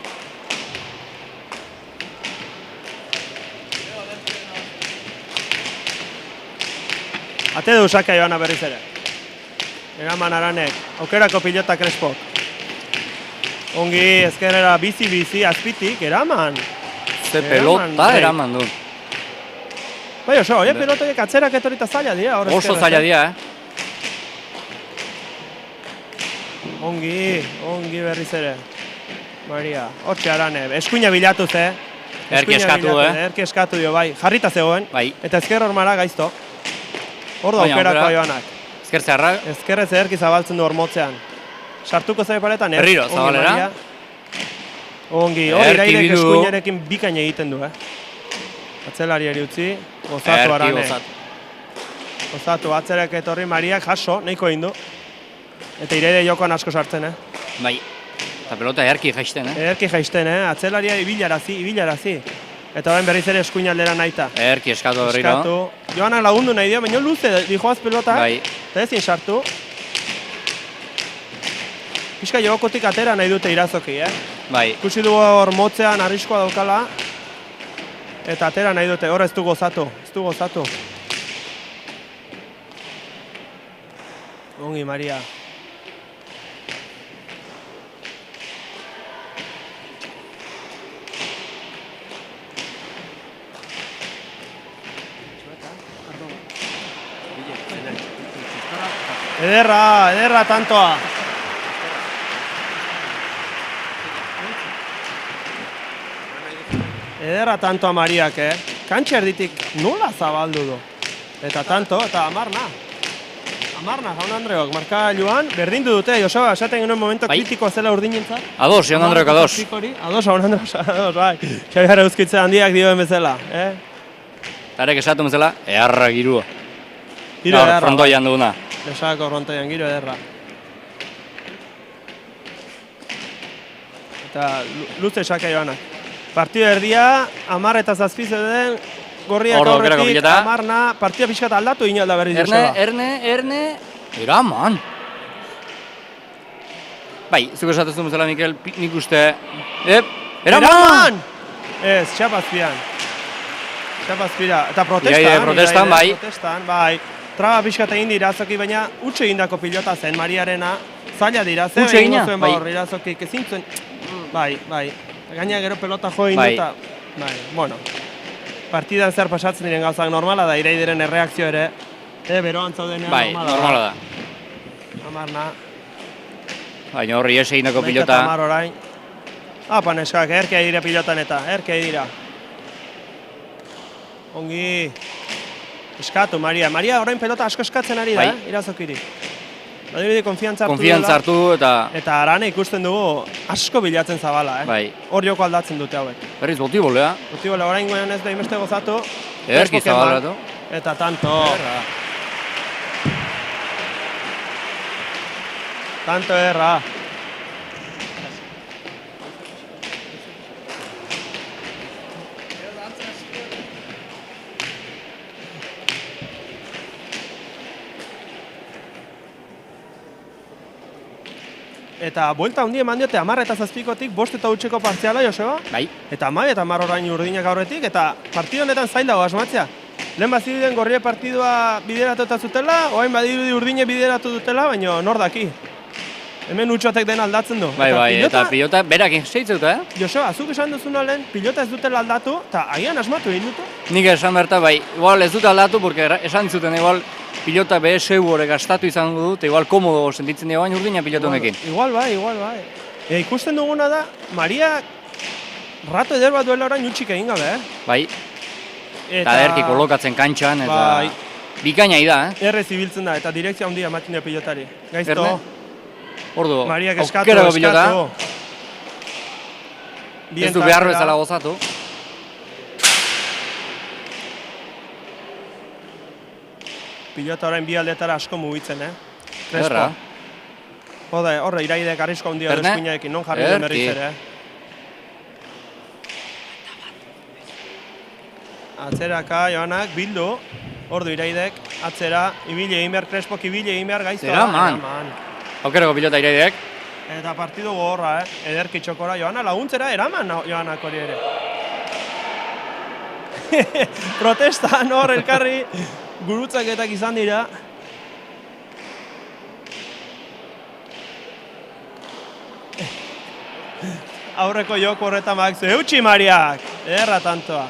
Ate du saka joana berriz ere. Eraman Aranek, aukerako pilota Crespok. Ongi, ezkerrera bizi, azpitik, eraman. Ze pelota eraman du. Bai oso, pelotoiek atzerak etorita zaila dira. Oso zaila dira, Ongi berriz ere. Maria, hortxe Arane, eskuina bilatuz, Erki eskatu, Erki eskatu dio, bai. Jarrita zegoen, bai. Eta ezker hormara gaizto. Hor da aukerako joanak. Ezker zeharra. Ezkerrez ederki zabaltzen du hormotzean. Sartuko zare paretan, ez? Berriro, Ongi, zabalera. Maria. Ongi, hori Ederki iraidek bidu. eskuinarekin bikain egiten du, Atzelariari utzi, gozatu arane. Gozatu, atzerek etorri Mariak jaso, nahiko egin du. Eta iraide jokoan asko sartzen, Bai, eta pelota eharki jaisten, Ederki jaisten, atzelaria ibilarazi. Eta orain berriz ere eskuinaldera nahita. Eharki eskatu berriro. Eskatu. Joanak lagundu nahi dio, baina luze dijoaz pelota. Bai. Eta ezin sartu. Pixka jokotik atera nahi dute irazoki, Bai. Ikusi dugu hor motzean arriskoa daukala. Eta atera nahi dute, hor ez du gozatu. Ongi, Maria. Ederra tantoa. Ederra tantoa Mariak, Kantxa erditik nola zabaldu du. Eta tanto, eta amarna. Amarna, jaun Andreok, markagailuan, berdindu dute, Joseba, esaten genuen momento kritikoa zela urdinentzat. Ados, jaun Andreok, ados. Ados, jaun Andreok, bai. Xabiar euskitze handiak dioen bezala, Tarek esatu bezala, eharra girua. Giro ederra. Frontoian duguna. Lesako frontoian, giro ederra. Eta luze esake joanak. Partido erdia, 10 eta 7 zeuden, gorriak Hor aukerako aurretik, bileta. 10na, partida pixkat aldatu inalda berriz Joseba. Erne, eraman. Bai, zuko esatuzun bezala, Mikel, nik uste... Eraman! Ez, txapazpian. Eta Iraide protestan, bai. Bai. Traba pixkat egin dira azoki, baina utxe egindako pilota zen Mariarena. Zaila dira, zer Utxe egingo egina, zuen bai. hor irazokik, ezin zuen. Bai. Gaina gero pelota jo egin Bai. duta. Bai, bueno. Partidan zer pasatzen diren gauzak normala da, iraideren erreakzio ere. Beroan zaudenean Bai, normala da. Amarna. Baina horri ez egindako Naik pilota. eta Amar orain. Apa neskak, erkea dira pilotan eta, erkea dira. Ongi. Eskatu, Maria. Maria orain pelota asko eskatzen ari da, Bai. irazokiri. Badirudi konfiantza hartu Konfiantza hartu eta... Eta arane ikusten dugu asko bilatzen zabala, Bai. Hor joko aldatzen dute hauek. Berriz boti bolea. Botibole, orain goean ez da imeste gozatu. Ederki Pokeman. zabalatu. Eta tanto. Tanto erra. Eta buelta hundi eman diote 10 eta 7kotik 5 eta hutseko partziala, Joseba? Bai. Eta 10 eta 10 orain urdinak aurretik, eta partidu honetan zail dago asmatzea. Lehen bazirudien gorrie partidua bideratuta zutela, orain badirudi urdine bideratu dutela, baina nor daki. Hemen utxotek den aldatzen du. Bai, eta pilota berak seitzeuta, Joseba, zuk esan duzuna lehen, pilota ez dutela aldatu, eta agian asmatu egin dute. Nik esan berta, bai, igual ez dute aldatu, porque esan zuten, igual pilota behe seu horrek gastatu izango du, eta igual komodo sentitzen dugu baina urdina pilota honekin. Igual bai. Ikusten duguna da, Maria rato eder bat duela orain utxik egin gabe, Bai, eta ederki kolokatzen kantxan, eta Bai. bikaina da, Errez ibiltzen da, eta direkzia handia ematen dio pilotari. Gaizto, Erne? Ordu, Mariak eskatu, aukerako pilota, Bien ez du behar tartera. bezala gozatu. Pilota orain bi aldetara asko mugitzen, Crespo. Erra. Horre, iraidek arrisko handia Erne? eskuinaekin, non jarri den berriz Ederki. ere, Atzeraka, Joanak, bildu. Ordu iraidek, atzera, ibile egin behar, Crespok ibile egin behar gaizto. Eraman. Aukerako pilota iraidek. Eta partidu gogorra, ederki txokora. Joana laguntzera, eraman Joanak hori ere. Protestan hor elkarri gurutzaketak izan dira. Aurreko joko horretan bak eutxi Mariak, ederra tantoa.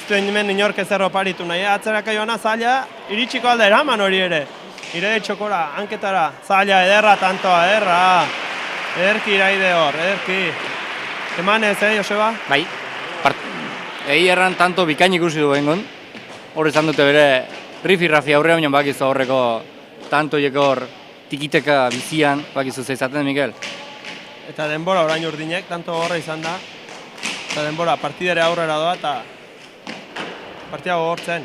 Zuen hemen inork ezer oparitu nahi, atzeraka Joana zaila, iritsiko alda eraman hori ere. Iraide txokora, hanketara, zaila, ederra tantoa, ederra. Ederki iraide hor, ederki. Eman ez, Joseba? Bai, egi erran tanto bikain ikusi du bengon. Hor izan dute bere rifi-rafi aurre baino bakizu horreko tantoiek hor tikiteka bizian, bakizu zeizaten, Mikel? Eta denbora orain urdinek, tanto horra izan da. Eta denbora partidere aurrera doa eta partida gogortzen.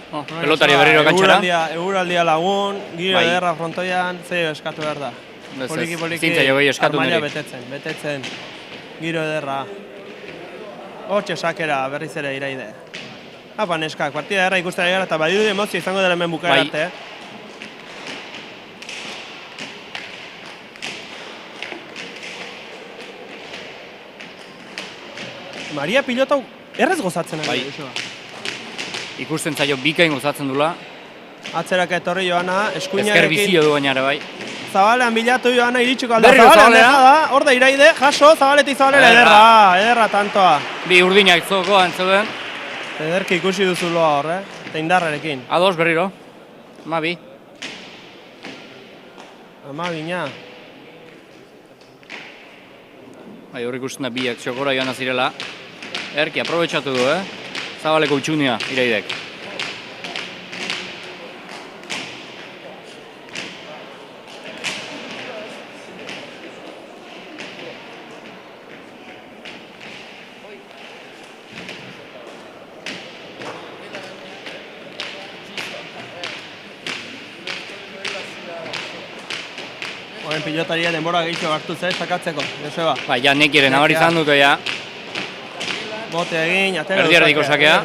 Pelotari berriro kantxara. Eguraldia lagun, giro Bai. ederra frontoian, zeio eskatu behar da. Poliki-poliki, Zintza jo gehi eskatu armaila niri. betetzen, giro ederra. Hortxe sakera berriz ere iraide. Apa, neskak, partida ederra ikusten gara eta badirudi emozio izango dela hemen bukaera Bai. arte. Maria pilota hau errez gozatzen ari. Bai. Joseba. Ikusten zaio bikain gozatzen dula. Atzerak etorri Joana, Ezker eskuinarekin bizio du baina ere bai. Zabalean bilatu Joana iritsiko alda. Berriro Zabalea. Da, hor da iraide, jaso, Zabaletik Zabalera ederra tantoa. Bi urdinak zokoan zeuden. Ederki ikusi duzuloa hor, eta indarrarekin. Ados berriro. Mabi. Ama bina. Bai, hor ikusten da biak txokora joan zirela. Erki, aprobetxatu du, Zabaleko utxunia iraidek. Horren pilotaria denbora gehiago hartu sakatzeko, Joseba. Bai, ja nekiren abar izan dute ja. Bote egin, atera Erdi-erdiko sakea.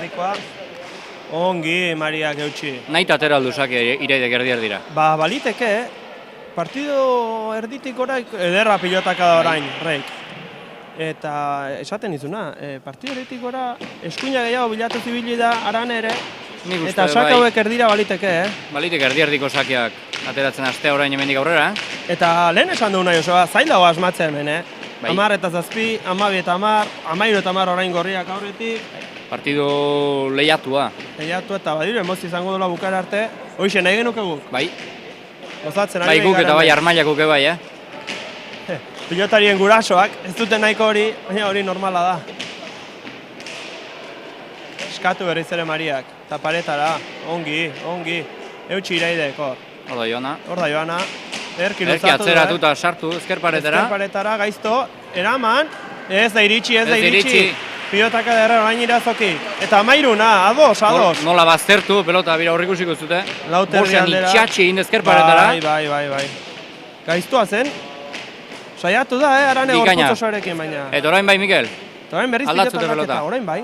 Ongi, Mariak eutxi. Nahi atera aldu sake iraidek erdi-erdira. Ba, baliteke, partido erditik oraik, ederra pilotaka da orain, Reik. Eta esaten izuna, partido erditik ora eskuina gehiago bilatu zibili da aran ere, Nik uste eta saka bai. hauek erdira baliteke, Balitek erdi-erdiko sakeak ateratzen astea orain hemendik aurrera. Eta lehen esan duguna, Joseba, zail dago asmatzen hemen, Bai. 10 eta 7, 12 eta 10, 13 eta 10 orain gorriak aurretik, Partido lehiatua. lehiatu eta badiru emozio izango dola bukara arte, hoxe nahi genuke guk, Bai, gozatzen bai guk eta bai hemen. armailak bai, Pilotarien gurasoak, ez duten nahiko hori, baina hori normala da. Eskatu berriz ere Mariak, eta paretara, ongi, eutxi iraidek hor. Hor da Joana. Hor da Joana, erki Erki luzatu atzeratuta sartu, ezker paretara. Ezker paretara, gaizto, eraman, ez da iritsi. Ez da iritsi. Pilotaka derra orain irazoki. Eta amairuna, ados. Nola baztertu, pelota bira horrik ikusiko zute. Lauterdi Bosean aldera. itxatxe egin ezker paretara. Bai. Gaiztua zen. Saiatu da, arane Bikaina. gorputz osoarekin baina. Eta orain bai, Mikel. Eta orain berriz Aldatzute pilota aldaketa, pelota. orain bai.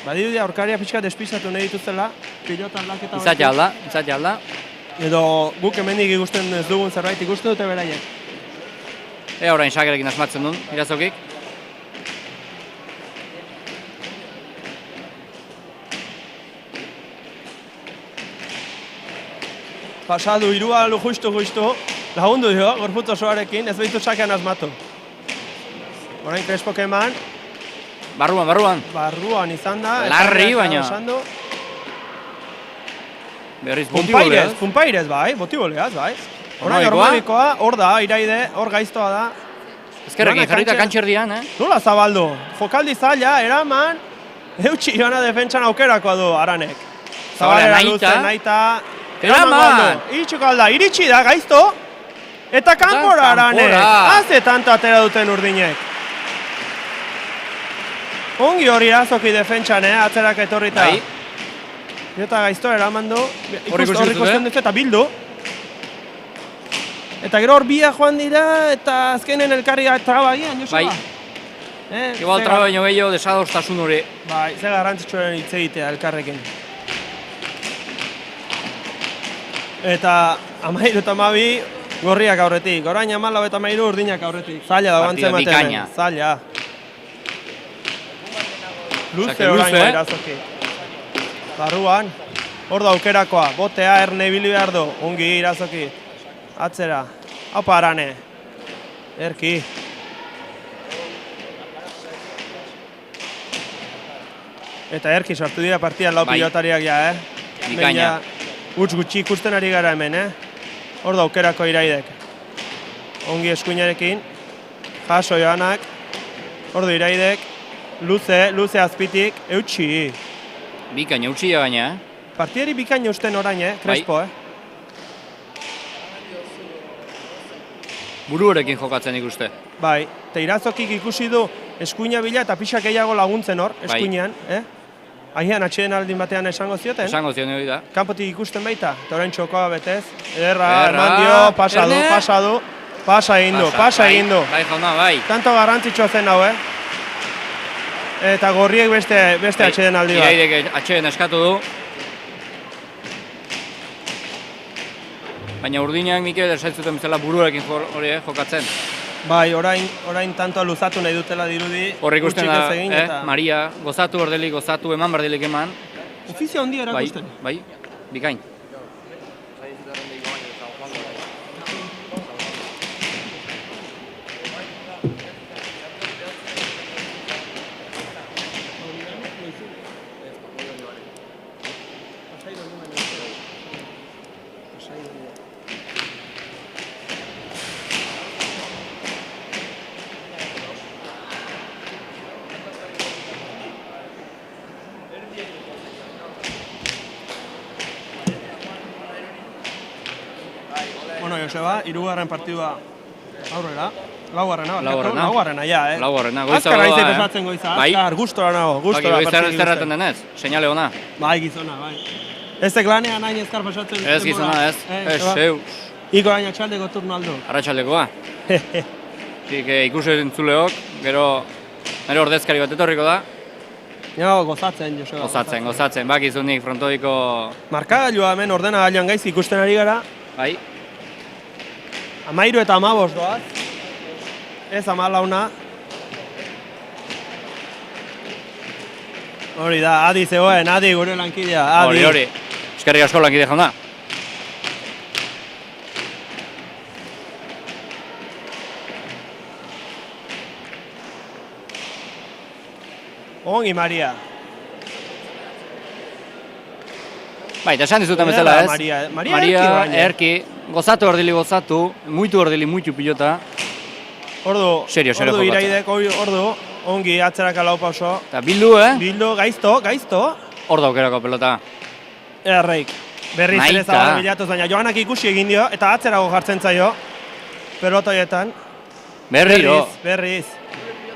Badirudi aurkaria pixka despistatu nahi dituzela, pilota aldaketa Izatea alda. Edo guk hemendik ikusten ez dugun zerbait ikusten dute beraiek. Ea orain sakerekin asmatzen duen, irazokik. Pasadu irua alu justu, lagundu dio, gorputz osoarekin, ez behitu sakean asmatu. Orain Crespok eman, Barruan. barruan izan da. Larri, eta baina. esan du. Berriz botiboleaz. Pumpairez bai, botiboleaz bai. Orain Ormabikoa. Ormabikoa, hor da, iraide, hor gaiztoa da. Ezkerrekin Joana jarrita kantxer- kantxerdian, Nola zabaldu? Jokaldi zaila, eraman, eutxi Joana defentsan aukerakoa du Aranek. Zabalea Zabalera nahita. luze, nahita. Eraman! Iritsiko alda, iritsi da, gaizto. Eta kanpora Arane! Kanpora! Haze tanto atera duten urdinek. Ongi hori Irazoki defentsan, atzerak etorrita. Bai. Eta gaizto eraman du. Hor ikusten duzu eta bildu. Eta gero hor biak joan dira eta azkenen elkarri trabagian, Joseba. Bai. Igual traba baino gehiago desadostasun hori. Bai, ze garrantzitsuaren hitz egitea elkarrekin. Eta 13 eta 12 gorriak aurretik. Orain 14 eta 13 urdinak aurretik. Zaila da Partida bantzen bikaina. Zaila. Luze Sake orain luze, Irazoki. Barruan. Hor da aukerakoa. Botea erne ibili behar du. Ongi Irazoki. Atzera. Haupa Arane. Erki. Eta Erki sartu dira partidan lau Bai. pilotariak ja, Bikaina. Huts gutxi ikusten ari gara hemen, Hor da aukerako Iraidek. Ongi eskuinarekin. Jaso Joanak. Hor da Iraidek. Luze azpitik. Eutxi. Bikaina, utxia baina, Partidari bikaina usten orain, Crespo, Buruarekin jokatzen ikuste. Bai, eta Irazokik ikusi du eskuina bila eta pixak gehiago laguntzen hor, eskuinean, Agian atxeden aldin batean esango zioten. Esango zion hori da. Kanpotik ikusten baita, eta orain txokoa betez. Erra, eman dio, pasa egin du. Bai, jauna, bai. Tanto garrantzitsua zen hau, Eta gorriek beste atxeden aldi bat. Iraidek atxeden eskatu du. Baina urdinak Mikel esaitzuten bezala buruarekin jokatzen. Bai, orain tanto luzatu nahi dutela dirudi. Hor ikusten hutsik da, ez egin eta- Maria, gozatu ordelik, gozatu, eman berdelik eman. Ofizio handia Bai, erakusten. bai, bikain. Bueno, Joseba, hirugarren partidua aurrera. Laugarrena, ja, Laugarrena, goiza Azkar doa, aize pesatzen goiza, Bai. azkar, gustora nago, gustora Goiza partidu zerraten denez, seinale ona. Bai, gizona, bai. Ezek lanean hain ezkar pasatzen. Ez gizona, ez. Ez, zeu. Iko gaina txaldeko turno aldo. Arratxaldekoa. Ikusi entzuleok, gero ordezkari bat etorriko da. Jo, gozatzen, Joseba. Gozatzen, bakizunik frontoiko... Markagailua hemen ordenagailuan gaizki ikusten ari gara. Bai, 13 eta 15 doaz. Ez 14. Hori da, Adi zegoen, Adi gure lankidea, Adi. hori. Eskerrik asko lankide jauna. Ongi, Maria. Bai, eta esan dizuten bezala, ez? Maria erki, gozatu ordili gozatu, muitu ordili muitu pilota. Ordu, Serio ordu jokatzen. Iraidek, ordu, ongi atzeraka lau pauso. Eta bildu, Bildu, gaizto. Hor daukerako pelota. Erreik. Berriz ere Nahita. zabala bilatuz, baina Joanak ikusi egin dio, eta atzerago jartzen zaio. Pelotoietan. Berriro. Berriz.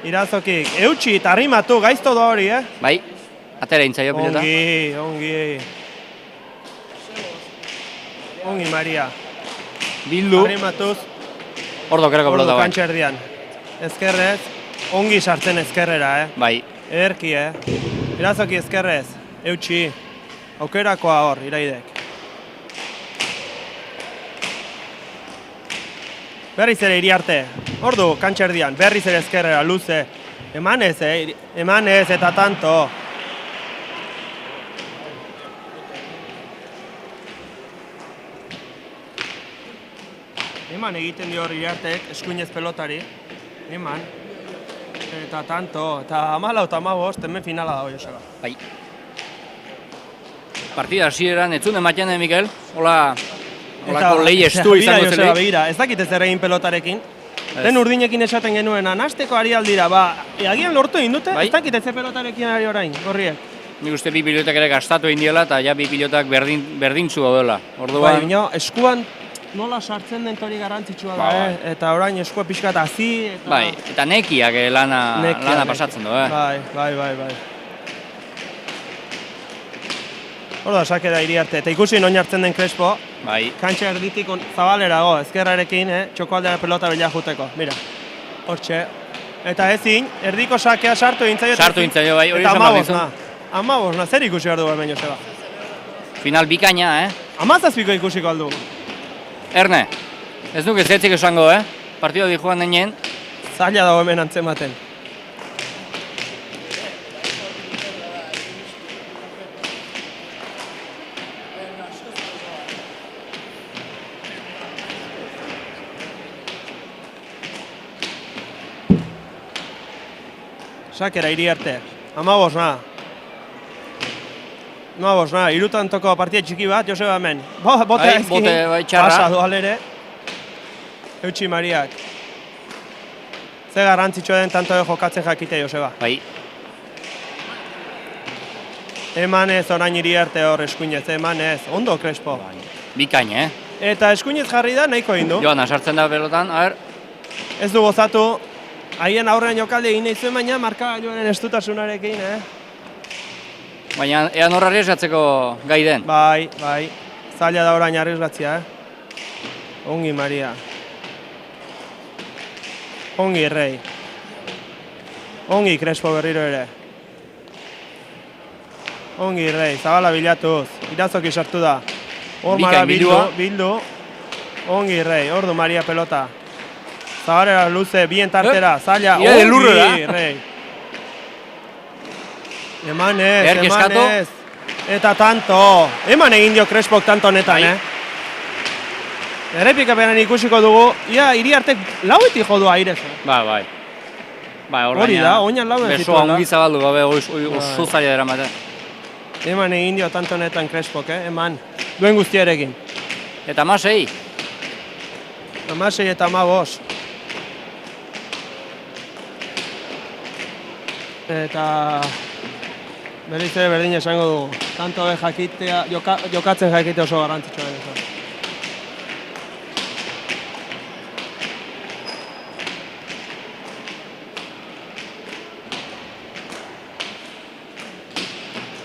Irazokik. Eutxi eta arrimatu, gaizto da hori, Bai, atera intzaio pilota. Ongi, Maria. Bildu, Arrimatuz, hor daukerako ordu pelota bai. kantxerdian. Ezkerrez, ongi sartzen ezkerrera, Bai, Erki, Irazoki ezkerrez, eutxi. Aukerakoa hor, Iraidek. Berriz ere Iriarte. Ordu, kantxerdian, berriz ere ezkerrera, luze. Emanez, emanez eta tanto. Eman egiten dio hor Iriartek, eskuinez pelotari. Eman. Eta tanto, eta 14 eta 15, hemen finala dago, Joseba. bai. Partida hasieran etzun ematen, Mikel? Holako lehi estu izango Joseba, zeleik. begira, ez dakit ez ere egin pelotarekin. Lehen urdinekin esaten genuen, anasteko ari aldira, agian lortu egin dute, Bai. ez dakit ez pelotarekin ari orain, gorriek. Nik uste bi pilotak ere gastatu egin diela eta ja bi pilotak berdintzu daudela. Bai, Orduan, baina eskuan nola sartzen den hori garrantzitsua da, Bai. Eta orain eskua pixkat hazi, eta... Bai, eta nekiak lana pasatzen du, Bai. Hor da, sake da Iriarte, eta ikusi noin hartzen den Crespo, Bai. kantxa erditik zabalerago, ezkerrarekin, txokoaldera pelota bila juteko, mira, hortxe. Eta ezin, erdiko sakea sartu egintzaio. Sartu egintzaio, bai, hori esan bat dizu. Amabosna, zer ikusi behar du hemen, Joseba? Final bikaina, 17 ikusiko aldu. Erne, ez nuke zetzik esango, Partida di joan denean. Zaila dago hemen antzematen. Sakera Iriarte, 15 irutan toko partia txiki bat, Joseba hemen. Bote aizkin, bai, txarra. pasa dual ere. Eutxi Mariak. Ze garrantzitsua den tanto jokatzen jakite, Joseba. Bai. Eman ez orain Iriarte hor eskuinez, eman ez. Ondo, Crespo. Bikaina, Eta eskuinez jarri da, nahiko egin du. Joana, sartzen da pelotan, a ber. Ez du gozatu. Haien aurrean jokalde egin nahi zuen, baina markagailuaren estutasunarekin, Baina, ean horra arriesatzeko gai den. Bai. Zaila da orain arriesgatzea, Ongi Maria. Ongi Rei. Ongi Crespo berriro ere. Ongi Rei, zabala bilatuz. Irazoki sartu da. Hor mara bildu. Ongi Rei, hor du Maria pelota. Zabalera luze, bien tartera, zaila. Ongi Rei. Eman ez. Eta tanto. Eman egin dio Crespok tanto honetan, Errepikapean ikusiko dugu, Iriartek lauetik jo du airez. Bai. Hori da, oinan lauen zituela. Besoa ongi zabaldu, gabe oso zaila dira mate. Eman egin dio tanto honetan Crespok, eman. Duen guztiarekin. Eta 16. 16 eta 15. Eta... berriz ere berdin esango dugu. Tanto jakitea, jokatzen jakitea oso garrantzitsua dira.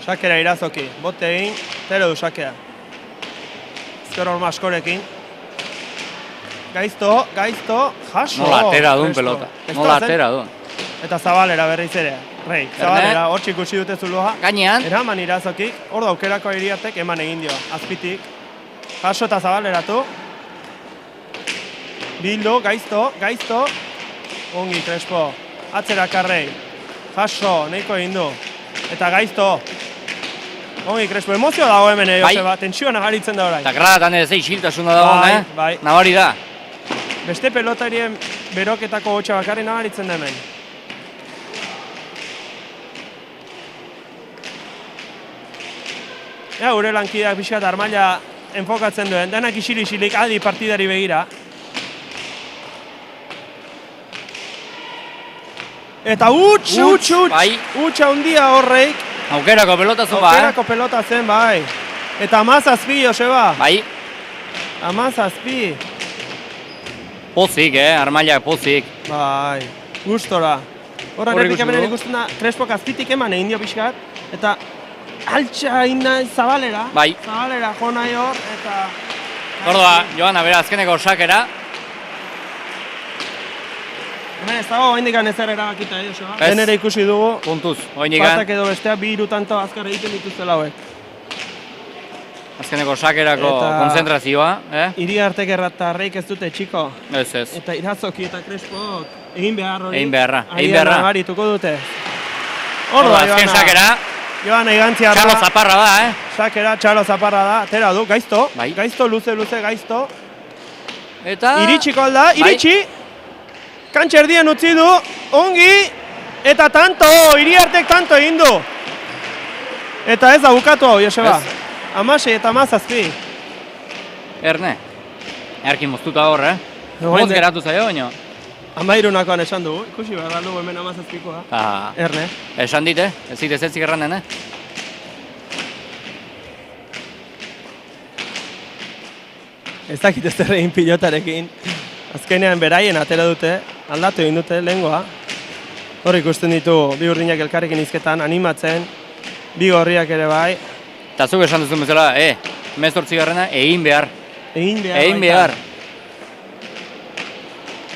Sakera Irazoki, bote egin, tero du sakea. Ezker hor maskorekin. Gaizto, jaso. Nola atera duen pelota, nola atera duen. Eta Zabalera berriz ere. Rei, Zabalera, hor ikusi dute zulua. Gainean. Eraman Irazokik, hor da aukerako Iriartek eman egin dio, azpitik. Jaso eta Zabaleratu. Bildu, gaizto. Ongi, Crespo. Atzeraka Rei. Jaso, nahiko egin du. Eta gaizto. Ongi, Crespo, emozioa dago hemen, Joseba, tentsioa nagaritzen da orain. Eta gradatan ere isiltasuna dago, Bai. Nabari da. Beste pelotarien beroketako hotxa bakarri nagaritzen da hemen. Gure lankideak pixkat armaila enfokatzen duen, denak isilik adi partidari begira. Eta huts handia horreik. Aukerako pelota zen, Aukerako pelota zen, bai. Eta 17, Joseba. Bai. 17. Pozik, armailak pozik. Bai, gustora. Horra errepikamenen ikusten da, Crespok azpitik eman egin dio pixkat. Eta altxa inda Zabalera. Bai. Zabalera jo nahi hor, eta... Ordoa, Joana, bera, azkeneko sakera. Hemen ez dago, oindikan ezer erabakita, Joseba. Denera ikusi dugu. Puntuz, oindikan. Batak edo bestea, 2 hiru tanto azkar egiten dituzte lauek. Azkeneko sakerako konzentrazioa, Iriartek erratarreik ez dute txiko. Ez. Eta Irazoki eta Crespo egin behar hori. Egin beharra. Ahian nagarituko dute. Ordoa, azken sakera. Joana igantziarra. Txalo zaparra da, Sakera, txalo zaparra da. Atera du, gaizto. Bai. Gaizto, luze, gaizto. Eta... Iritsiko alda, iritsi. Kantxa erdien utzi du, ongi. Eta tanto, Iriartek tanto egin du. Eta ez da bukatu hau, Joseba. 16 eta 17. Erne. Erkin moztuta hor, Motz geratu zaio, baino. 13 esan dugu, ikusi behar da dugu hemen 17koa. Erne. Esan dite, ez zite zetzik erranden, ez dakit ez egin pilotarekin. Azkenean beraien atera dute, aldatu egin dute lehengoa. Hor ikusten ditu bi urdinak elkarrekin izketan, animatzen, bi gorriak ere bai. Eta zuk esan duzun bezala, 18garrena egin behar. Egin Egin behar.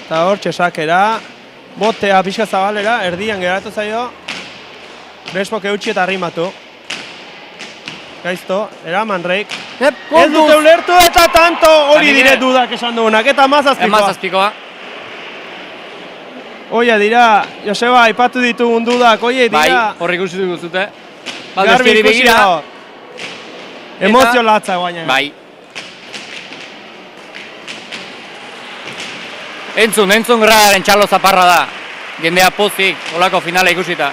Eta hor txesakera, botea pixka zabalera, erdian geratu zaio, Crespok eutxi eta arrimatu. Gaizto, eraman Reik. Ez dute ulertu eta tanto hori dire dudak esan dugunak, eta mazazpikoa. Mazazpikoa. Oia dira, Joseba, aipatu ditugun dudak, oie dira. Bai, horrik ikusi duzute. Garbi ikusi dago. Emozio latza guaina. Bai. Entzun gradaren txalo zaparra da. Jendea pozik, olako finala ikusita.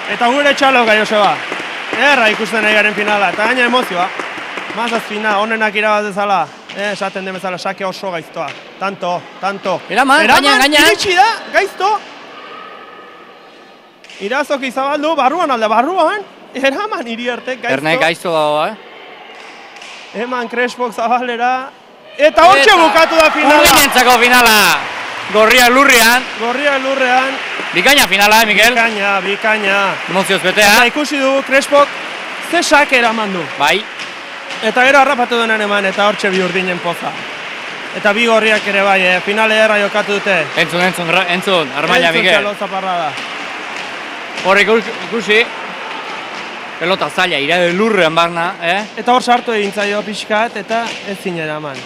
Eta gure txaloka, Joseba. Erra ikusten nahi garen finala, eta gaina emozioa. Mazazpina, onenak irabaz dezala. Esaten den bezala, sake oso gaiztoa. Tanto. Eraman, gaina. Iritsi da, gaizto. Irazoki izabaldu, barruan. Eraman hiri arte, gaizto. Erne gaizto dago, Eman Crespok zabalera. Eta hortxe bukatu da finala. Urdinentzako finala. Gorriak lurrean. Bikaina finala, Mikel? Bikaina. Emozioz betea. Eta ikusi dugu Crespok ze sake eraman du. Bai. Eta gero harrapatu denan eman, eta hortxe bi urdinen poza. Eta bi gorriak ere bai, finale erra jokatu dute. Entzun, armaila, Mikel. Txalo zaparra da. Horrik ikusi, pelota zaila, irade lurrean barna, Eta hor sartu egin zaio pixkat, eta ez zinen eraman.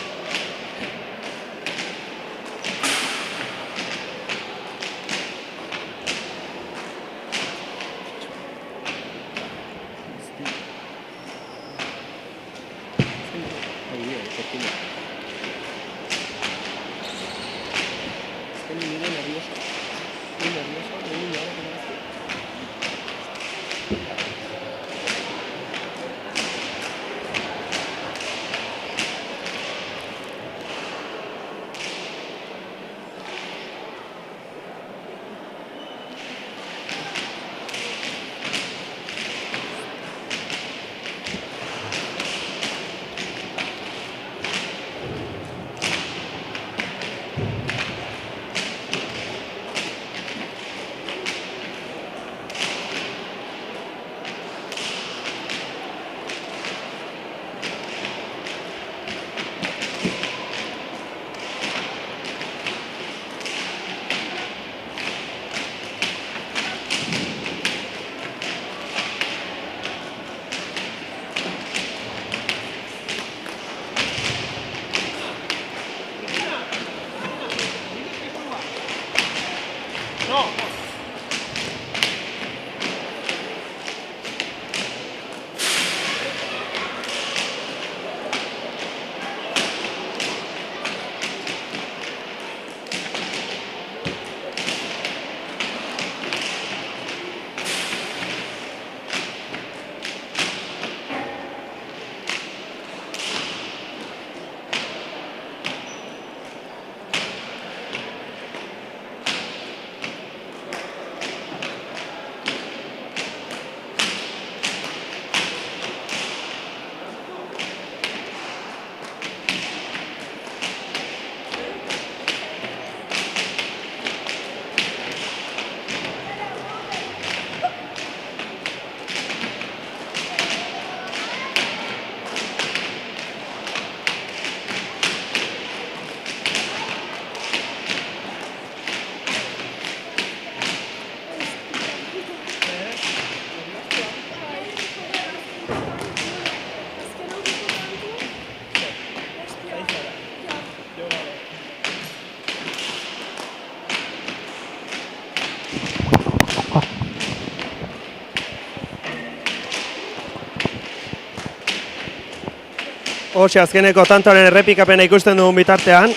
Hortxe azkeneko tantoren errepikapena ikusten dugun bitartean.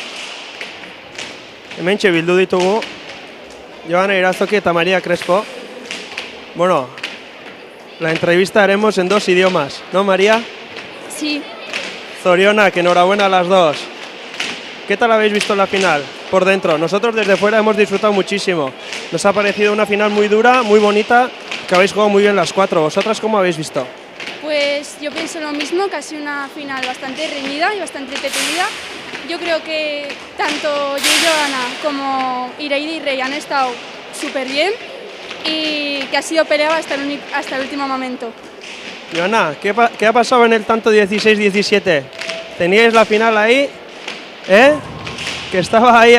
Hementxe bildu ditugu Joana Irazoki eta María Crespo. Bueno, la entrevista haremos en 2 idiomas, ¿no, María? Sí. Zorionak, enhorabuena a las dos. ¿Qué tal habéis visto la final? Por dentro, nosotros desde fuera hemos disfrutado muchísimo. Nos ha parecido una final muy dura, muy bonita, que habéis jugado muy bien las 4. ¿Vosotras cómo habéis visto? Pues yo pienso lo mismo, que ha sido una final bastante reñida y bastante entretenida. Yo creo que tanto yo y Joana como Ireide y Rey han estado súper bien y que ha sido peleado hasta el último momento. Joana, ¿qué ha pasado en el tanto 16-17? ¿Teníais la final ahí? Que estaba ahí,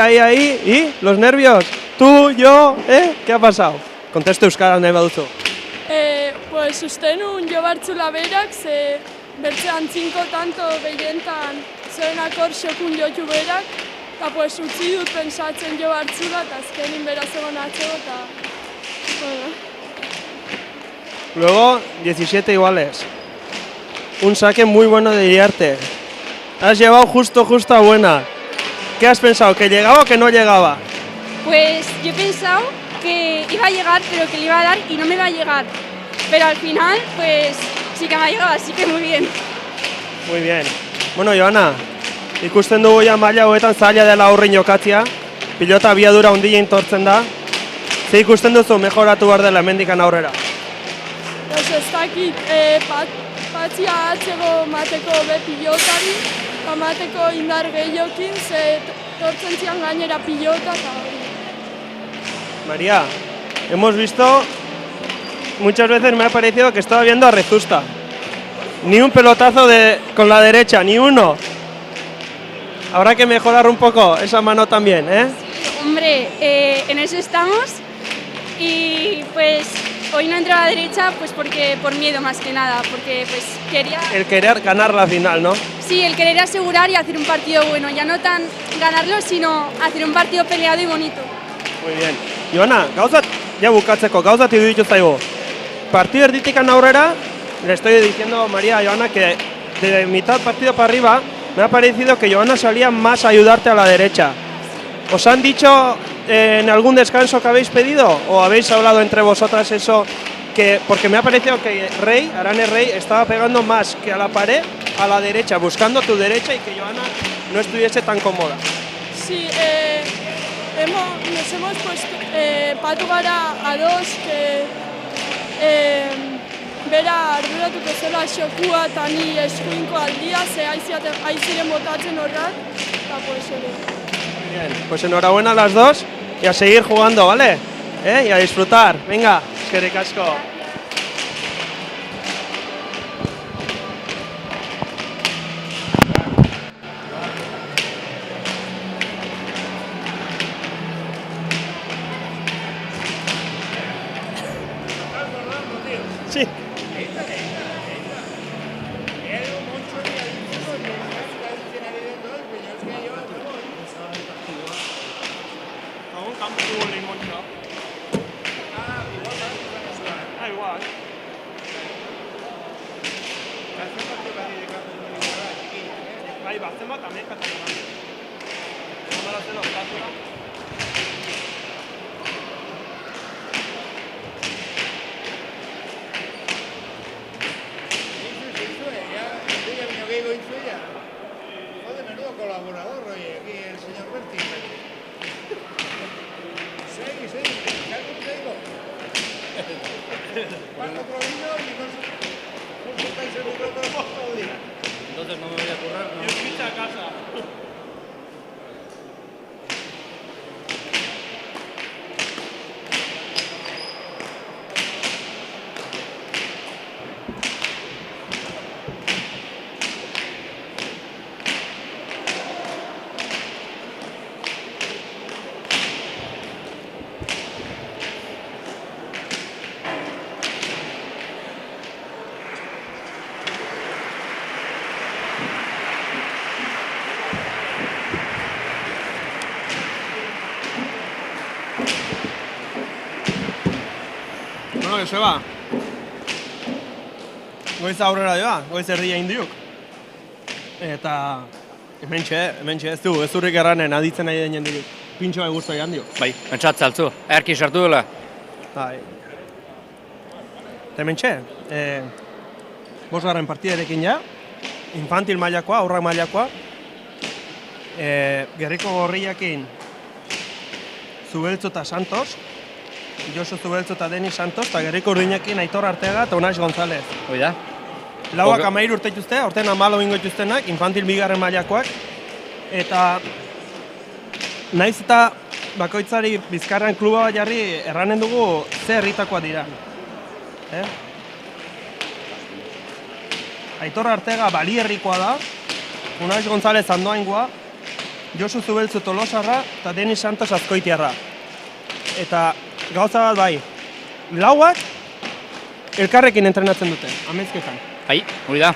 ¿y? ¿Los nervios? ¿Tú, yo, ¿Qué ha pasado? Contesta euskaraz nahi baduzu. Pues uste nun jo bartzula berak, ze bertzean 5 tanto gehientan zenak hor xokun jotu berak, eta pues utzi dut pensatzen jo bartzula, eta azkenin beraz egon atzego, eta bueno. Luego, 17 iguales. Un saque muy bueno de Iriarte. Has llevado justo a buena. ¿Qué has pensado? ¿Que llegaba o que no llegaba? Pues yo he pensado que iba a llegar, pero que le iba a dar y no me va a llegar. Pero al final, pues sí que me ha llegado, así que muy bien. Muy bien. Bueno, Joana, ikusten dugu ja maila hoetan zaila dela aurrin jokatzea. Pilota abiadura handia intortzen da. Ze ikusten duzu mejoratu behar dela hemendikan aurrera? Pues ez dakit, patzia atzego mateko be pilotari, eta mateko indar gehiokin, ze tortzen zian gainera pilota eta hori. María, hemos visto, muchas veces me ha parecido que estaba viendo a Rezusta. Ni un pelotazo con la derecha, ni uno. Habrá que mejorar un poco esa mano también, ¿eh? Hombre, en eso estamos y pues hoy no entré a la derecha pues porque por miedo más que nada, porque pues quería... El querer ganar la final, ¿no? Sí, el querer asegurar y hacer un partido bueno, ya no tan ganarlo, sino hacer un partido peleado y bonito. Muy bien. Joana, gauzat, ja bukatzeko, gauzat iruditu zaigu. Partido erditikan aurrera, le estoy diciendo a María, Joana, que de mitad partido para arriba me ha parecido que Joana salía más a ayudarte a la derecha. ¿Os han dicho en algún descanso que habéis pedido o habéis hablado entre vosotras eso? Porque me ha parecido que Arane Rey estaba pegando más que a la pared, a la derecha, buscando tu derecha y que Joana no estuviese tan cómoda. Sí, nos hemos puesto Patu gara ados, que bera arduratuko zela xokua eta ni eskuinko aldia, ze aiziren botatzen horrak, eta pues hori. Bien, pues enhorabuena a las dos y a seguir jugando, ¿vale? Y a disfrutar. Venga, eskerrik asko. Sí. Joder, menudo colaborador hoy aquí el señor Berti. Sí, ¿qué te digo? Paso otro vino y no estáis en el micrófono todo el día. Entonces no me voy a currar, ¿no? Yo escucho a casa. Bueno, Joseba, goiz aurrera joa, goiz erdia indiuk. Eta hementxe ez du, ez urrik erranen aditzen nahi den jendik. Pintxoa eguzto egin dio. Bai, pentsat zaltzu, erki sartu dela. Bai. Eta hementxe, bosgarren partidarekin ja, infantil mailakoa, aurrak mailakoa, Gerriko Gorriakin Zubeltzo eta Santos, Josu Zubeltzo eta Denis Santos, eta Gerriko Urdinakin Aitor Arteaga eta Unais González. Hoi da? Lauak 13 urte dituzte, aurten 14 ingo dituztenak, infantil bigarren mailakoak. Eta naiz eta bakoitzari Bizkarran kluba bat jarri erranen dugu ze herritakoak dira. Aitor Artega Balierrikoa da, Unai González Andoaingoa, Josu Zubeltzu Tolosarra eta Denis Santos Azkoitiarra. Eta gauza bat bai, lauak elkarrekin entrenatzen dute, amezketan. Bai, hori da.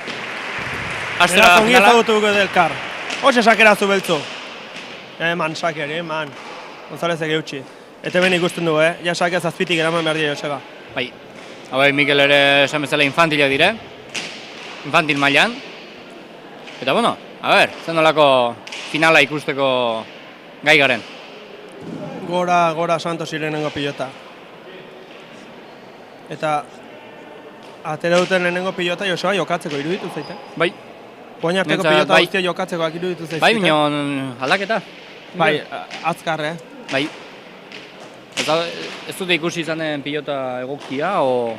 Beraz, ongi ezagutuko dut elkar. Hoxe sakera Zubeltzu. Eman, saker, González ege utzi. Eta hemen ikusten du, ja sakera zazpitik eraman behar dira, Joseba. Bai, hau Mikel ere esan bezala infantilak dire, infantil mailan. Eta bueno, a ber, zen nolako finala ikusteko gai garen. Gora Santos lehenengo pilota. Eta atera duten lehenengo pilota Joseba jokatzeko iruditu zaite. Bai. Poin arteko pilota guztia jokatzeko iruditu zaite. Bai, minon aldaketa. Bai, azkar, Bai. Eta ez dute ikusi izanen pilota egokia, o...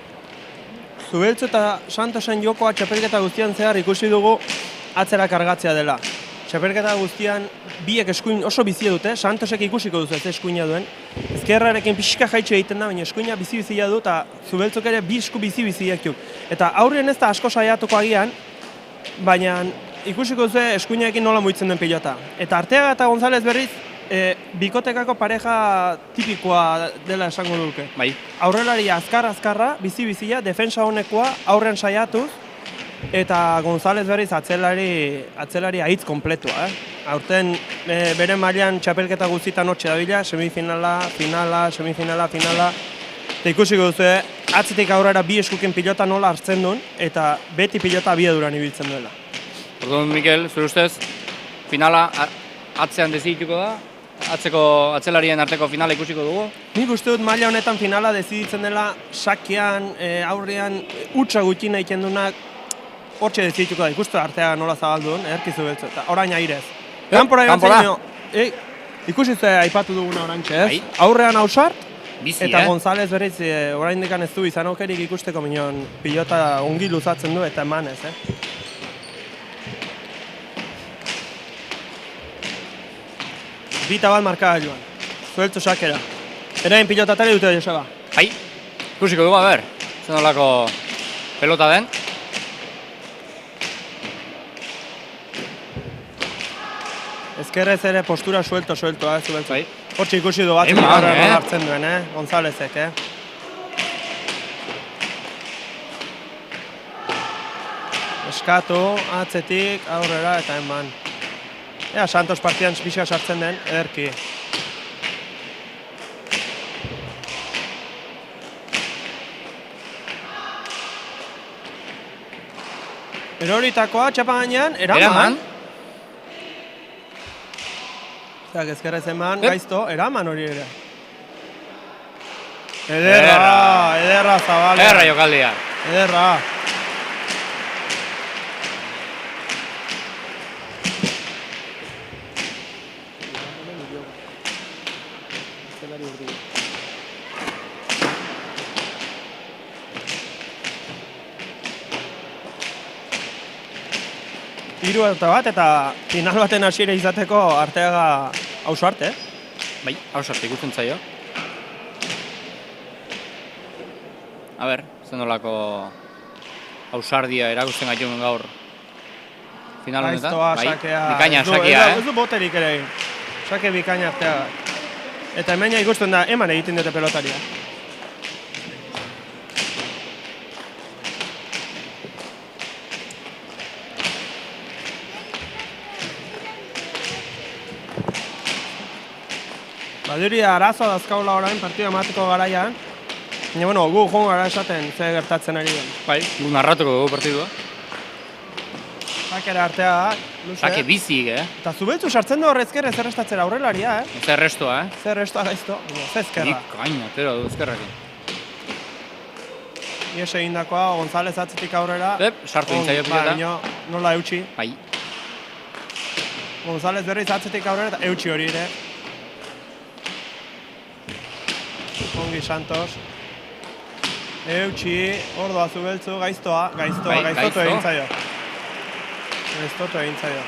Zubeltzu eta Santosen jokoa txapelketa guztian zehar ikusi dugu atzera kargatzea dela. Txapelketa guztian biek eskuin oso bizia dute, Santosek ikusiko duzu ez eskuina duen. Ezkerrarekin pixka jaitxe egiten da, baina eskuina bizi-bizia du eta Zubeltzuk ere bi esku bizi-biziak du. Eta aurrien ez da asko saiatuko agian, baina ikusiko duzu eskuinaekin nola muitzen den pilota. Eta Arteaga eta González berriz, bikotekako pareja tipikoa dela esango duke. Bai. Aurrelari azkarra, bizi-bizia, defensa honekoa, aurrean saiatuz, eta González berriz atzelari aitz kompletua. Aurten bere mailan txapelketa guztietan hortxe dabila, semifinala, finala. Eta ikusiko duzu, atzetik aurrera bi eskuken pilota nola hartzen duen, eta beti pilota abiaduran ibiltzen duela. Orduan, Mikel, zure ustez, finala atzean dezituko da? Atzelarien arteko finala ikusiko dugu? Nik uste dut maila honetan finala deziditzen dela sakean, aurrean, utxa gutxi nahi kendunak hortxe dezituko da. Ikustu Arteaga nola zabaldun, erkizu beltzu, eta orain airez. Kanpora. Ikusi ze aipatu duguna oraintxe, ez? Aurrean Ausart, eta González berriz orain dekan ez du izan aukerik ikusteko minon pilota ongi luzatzen du eta emanez, Bita bat marka joan. Zubeltzu sakera. Erain pilotatari dute Joseba. Bai, ikusiko dugu, a ber, zen nolako pelota den. Ezkerrez ere postura suelto, Zubeltzu. Bai. Hortxe ikusi du bat, hartzen duen, Gonzálezek, Eskatu, atzetik, aurrera eta eman. Ea, Santos partidan pixka sartzen den, ederki. Eroritakoa, txapa gainean, eraman. Zerak ezkerrez eman, gaizto, eraman hori ere. Ederra Zabala. Ederra jokaldia. Ederra. Hiru bat eta final baten hasiera izateko Arteaga Ausarte, Bai, Ausarte ikusten zaio. A ber, zen nolako Ausardia erakusten gaitun gaur final honetan. Bai, bikaina sakea, Ez du boterik ere egin. Sake bikaina Arteaga. Eta hemen ikusten da, eman egiten dute pelotaria. Baduri arazoa dazkaula orain partida emateko garaian. Baina, bueno, gu joan gara esaten ze gertatzen ari den. Bai, gu narratuko dugu partidua. Sakera Arteaga, luze. Sake bizik, Eta Zubeltzu sartzen du horrezker ez errestatzera aurrelaria, Zer restoa, Zer restoa gaizto, ze ezkerra. Ikaina, atera du ezkerrakin. Ies egindakoa, González atzetik aurrera. Sartu intzaio pilota. Baina, nola eutxi. Bai. González berriz atzetik aurrera eta eutxi hori ere. Ongi Santos. Eutxi, ordoa zubeltzu, gaiztoa, gaiztotu gaizto. egin zaio. Gaiztotu egin zaio.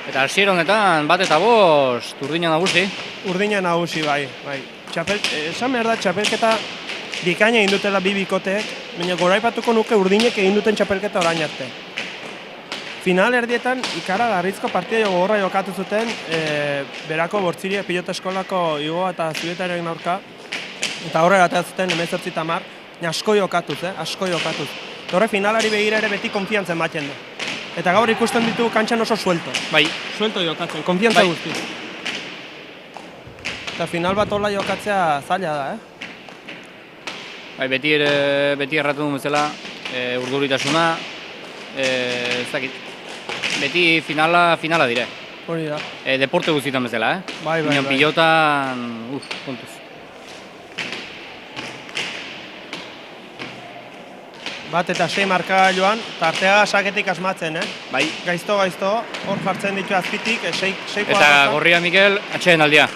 Eta hasiera honetan bat eta bost urdina nagusi. Urdina nagusi, bai. Esan behar da, txapelketa bikaina egin dutela bi bikoteek, baina goraipatuko nuke urdinek egin duten txapelketa orain arte. Final erdietan ikaragarrizko partida gogorra jokatu zuten berako bortziria pilota eskolako Igoa eta Zubietaren aurka. Eta horrela eta zuten 18-10, asko jokatuz, asko jokatuz. Horre finalari begira ere beti konfiantza ematen du. Eta gaur ikusten ditu kantxan oso suelto. Bai. Suelto jokatzen, konfiantza guztiz. Eta final bat hola jokatzea zaila da, Bai, beti erratu duen bezala, urduritasuna, ez dakit, beti finala dire. Hori da. Deporte guztietan bezala, Bai. Baina pilotan, kontuz. Bat eta 6 markagailuan, eta Arteaga saketik asmatzen, Bai. Gaizto, hor jartzen ditu azpitik, 6 Eta gorria Mikel, atxeen aldia.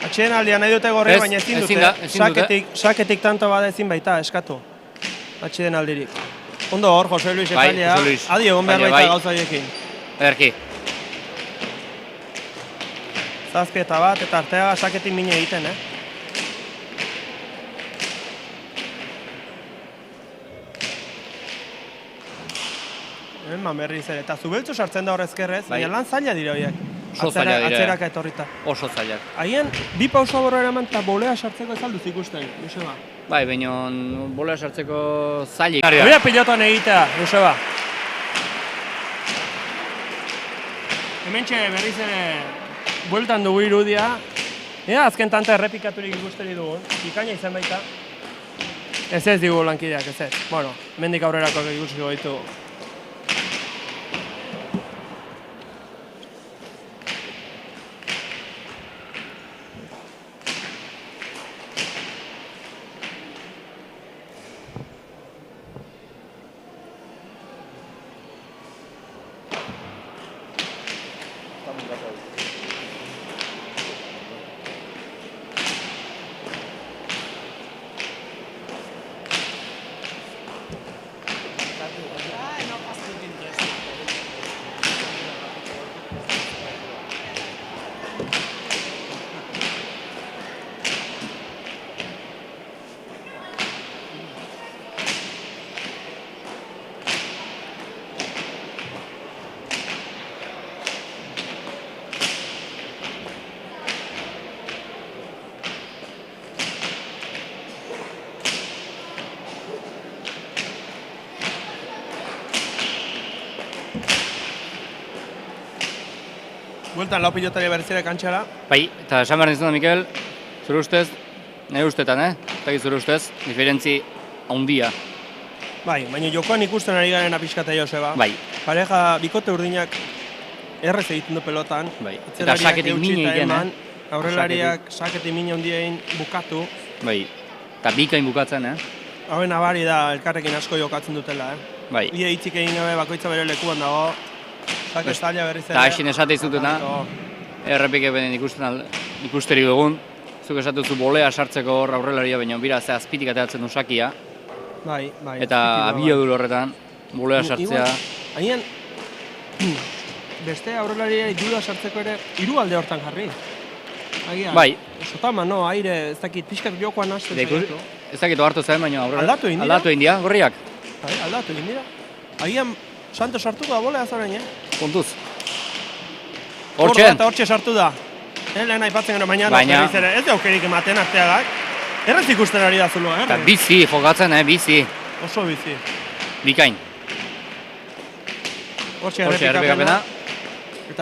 Atxeen aldia nahi dute gorria, baina ezin dute. Saketik tanto bada ezin baita, eskatu. Atxeen aldirik. Ondo hor, Jose Luis epalea, adi egon behar baita gauza horiekin. Ederki. Zazpi eta bat, eta Arteaga saketik mine egiten, Hemen berriz ere, eta Zubeltzu sartzen da hor ezkerrez, baina lan zaila dira horiek. Atzeraka etorrita. Oso zailak. Haien, bi pauso aborra eraman eta bolea sartzeko ez alduz ikusten, Joseba. Bai, baina bolea sartzeko zailik. Hora pilotan egitea, Joseba. Hementxe berriz ere bueltan dugu irudia. Ea, azken tanta errepikaturik ikusteri dugun, ikaina izan baita. Ez digu lankideak, ez. Bueno, mendik aurrerako ikusiko ditu. Bueltan lau pilotari berrizera kantxara. Bai, eta esan behar nizuna, Mikel, zure ustez, nire ustetan, eta zure ustez, diferentzi handia. Bai, baina jokoan ikusten ari garen apiskata Joseba. Bai. Pareja bikote urdinak errez egiten du pelotan. Bai, eta saketik mine egiten, Aurrelariak saketik mine handia egin bukatu. Bai, eta bikain bukatzen, Hauen nabari da elkarrekin asko jokatzen dutela, Bai. Ia hitzik egin gabe bakoitza bere lekuan dago. Sake zaila berriz ere. Eta haixin esate izutena, errepik ebenen ikusteri dugun. Zuk esatuzu bolea sartzeko hor aurrelaria, baina bira ze azpitik ateratzen du sakia. Bai. Eta abiadur horretan, bolea sartzea. Haien, beste aurrelariari duda sartzeko ere, hiru alde hortan jarri. Agian, Bai. Sotama, no, aire, ez dakit, pixkat jokoan hasten zaitu. Ez dakit hartu zen, baina aldatu egin dira. Aldatu egin dira, gorriak. Bai, aldatu egin dira. Agian, Santos sartuko da bolea zorain, Kontuz. Hortxe. Eta hortxe sartu da. Lehen aipatzen gero, baina ez da aukerik ematen Arteagak. Errez ikusten ari da zuloa, Eta bizi, jokatzen, bizi. Oso bizi. Bikain. Hortxe errepikapena.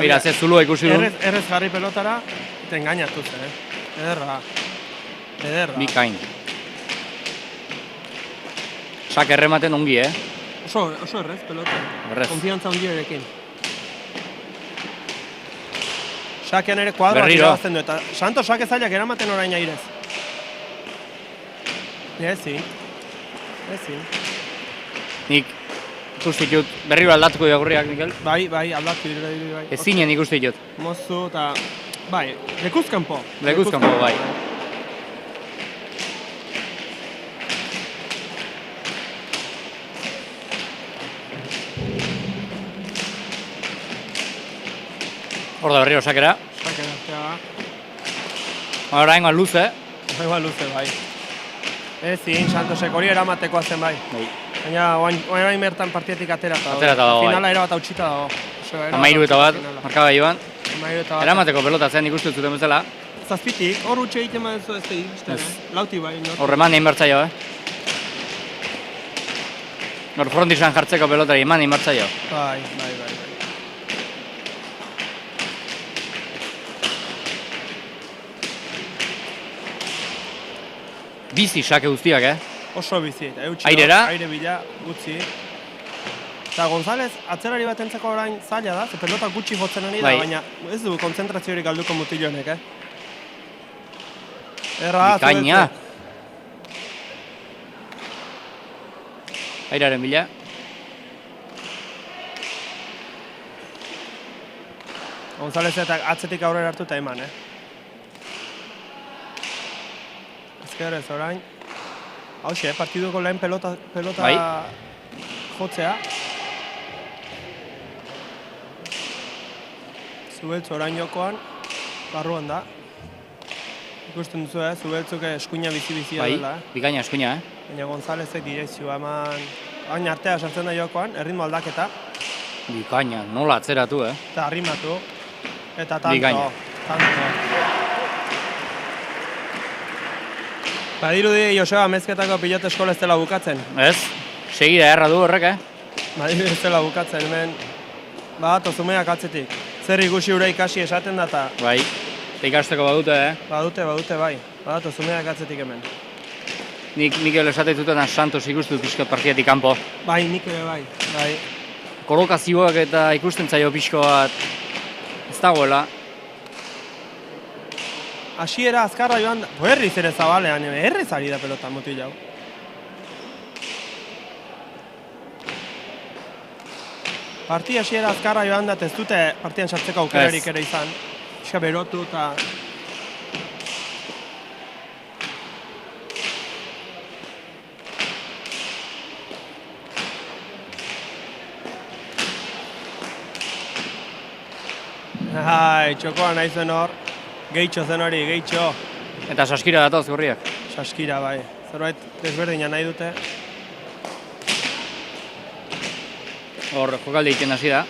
Bira, ze zuloa ikusi du. Errez jarri pelotara, eta engainatu zen, Ederra. Bikain. Sak errematen ongi, Oso errez pelota. Konfiantza ondierekin. Sakean ere kuadroak irabazten du, eta Santos sake zailak eramaten orain airez. Ezin. Nik ikustitut, berriro aldatuko dira gorriak, Mikel? Bai, aldatu dira, bai. Ezinen ikustitut. Mozu eta, bai, lekuzkanpo. Lekuzkanpo, bai. Hor da berriro sakera. Sakera artea. Oraingoan luze. Oraingoan luze, bai. Ez, zin, Santosek hori eramatekoa zen bai. Bai. Baina, orain bertan partiatik aterata dago. Aterata dago, bai. Finala erabat hautsita dago. 13-1, markagailuan. 13-1. Eramateko pelota zen ikusten zuten bezala. Zazpitik, hor utxe egiten baduzu ez da iristen, Lauti bai. Hor eman egin bertzaio, Hor frontisan jartzeko pelotari eman egin bertzaio. Bai. Bizi sake guztiak, Oso bizi, eta Airera? Aire bila, gutxi. Eta González, atzerari bat entzako orain zaila da, ze pelota gutxi jotzen ari da, Bai. baina ez du konzentraziorik galduko mutilonek, Erra, Bikaina. Airaren bila. González eta atzetik aurrera hartu eta eman, Ezkerrez orain. Hauxe, partiduko lehen pelota Bai. jotzea. Zubeltzu orain jokoan, barruan da. Ikusten duzu, Zubeltzuk eskuina bizi-bizia Bai, dela, bikaina eskuina, Baina Gonzálezek direkzioa eman... Hain artea sartzen da jokoan, erritmo aldaketa. Bikaina, nola atzeratu, Eta arrimatu. Eta tanto. Bikaina. Badirudi Joseba Amezketako pilot eskola ez dela bukatzen. Ez? Segida erra du horrek, Badirudi ez dela bukatzen, hemen... Bat, ozumeak atzetik. Zer ikusi ura ikasi esaten da eta... Bai, eta ikasteko badute, Badute, bai. Bat, ozumeak atzetik hemen. Nik Mikel esate zuten Santos ikustu pixkat partidatik kanpo. Bai, nik ere bai. Kolokazioak eta ikusten zaio pixko bat ez dagoela. Hasiera azkarra joan da... Herriz ere zabalean, herriz ari da pelota mutil hau. Partia hasiera azkarra joan da, ez dute partian sartzeko aukerarik ere izan. Pixka berotu eta... Txokoa nahi zen hor. Gehitxo zen hori, gehitxo. Eta saskira datoz gorriak. Saskira, bai. Zerbait desberdina nahi dute. Hor jokalde egiten hasi da.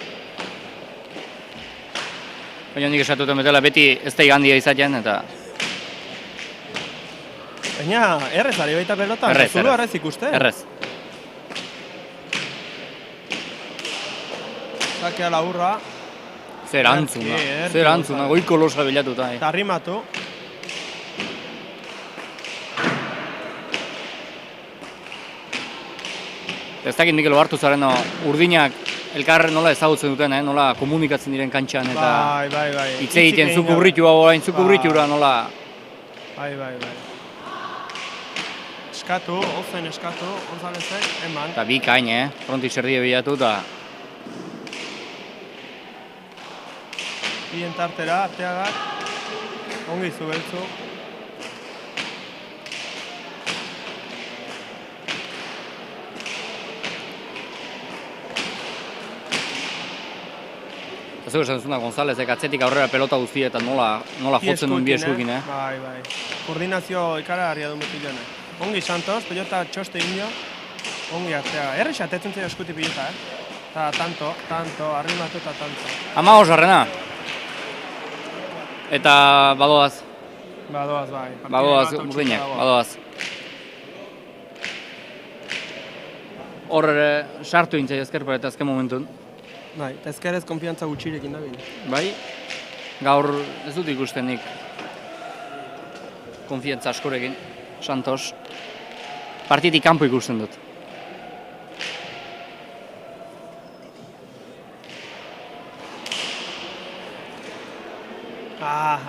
Baina nik esatuten betela beti ez da igandia izaten eta... Baina, errez ari baita pelota, zulu errez ikusten. Errez. Sakea laburra. Zer antzuna, goiko losa bilatuta. Eta arrimatu. Ez dakit Mikel ohartu zaren urdinak elkar nola ezagutzen duten, nola komunikatzen diren kantxan eta... Bai. Hitz egiten zu kubritua orain, zu kubritura nola... Bai. Eskatu, ozen eskatu, Gonzálezek, eman. Eta bi kain, frontik zerdie bilatu eta... Bien tartera, arteagak. Ongi Zubeltzu. Ez dugu esan zuna Gonzálezek atzetik aurrera pelota guzti eta nola jotzen duen bi eskukin, Bai. Koordinazio ikaragarria du mutilonek. Ongi Santos, pelota txoste indio. Ongi arteaga. Errez atetzen zera eskuti pilota, Eta tanto, arrimatu eta tanto. 15-arrena. Eta badoaz. Badoaz, bai. Badoaz, urdinak, badoaz. Hor sartu intzai ezkerpara eta azken momentun. Bai, eta ezkerrez konfiantza gutxirekin da bine. Bai, gaur ez dut ikusten nik konfiantza askorekin, Santos. Partitik kanpo ikusten dut.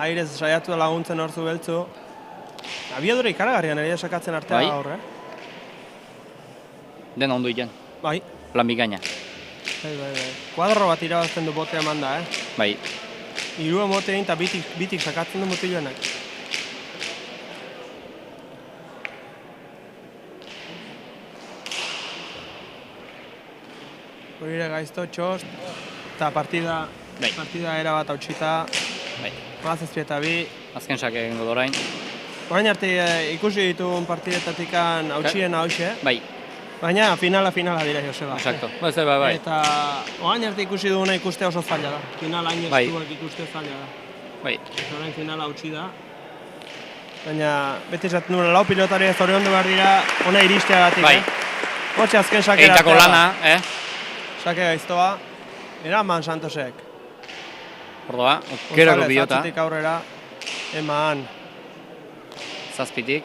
Airez saiatu da laguntzen hor Zubeltzu. Abiadura ikaragarrian ere sakatzen artea gaur, Dena ondo iten. Bai. Plan bikaina. Bai. Kuadro bat irabazten du botea eman da, Bai. Hiru emote egin eta bitik sakatzen du mutiloenak. Hori ere gaizto, txost, eta partida Bai. Partida erabat hautsita, Bai. 17-2. Azken sake egingo da orain. Orain arte ikusi ditugun partidetatik hautsien hauxe, Bai, baina finala dira, Joseba. exacto. Bai. Eta orain arte ikusi duguna ikustea oso zaila da. Finala hain Bai. estuak ikustea zaila da. Bai. Eta orain finala hautsi da. Baina beti esaten duen lau pilotari zoriondu behar dira ona iristeagatik. Bai. Hortxe azken sakera Eitako lana, Sake gaiztoa, eraman Santosek. Ordoa, okerako González pilota. atzetik aurrera, eman. Zazpitik.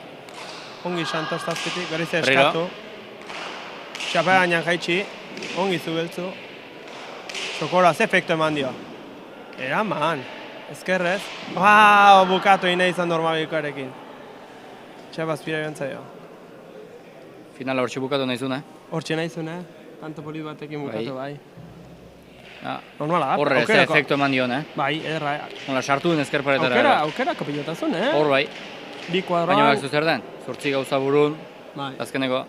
Ongi Santos zazpitik, berriz Berriro. eskatu. Txapela gainean jaitsi, ongi zubeltzu. Txokora, ze efektu eman dio. Eraman, ezkerrez. Bukatu ina izan normabikoarekin. Txapa azpira joan zaio. Finala hortxe bukatu nahi zuen, Hortxe nahi zuen, tanto polit batekin bukatu bai. Normala da, Horre, ze efektu eman dion, Bai, ederra. Nola, sartu den ezkerparetara. Aukerako pilotazun, Hor bai. Bi kuadroan. Baina bak zer den, 8 gauza burun, Bai. azkeneko.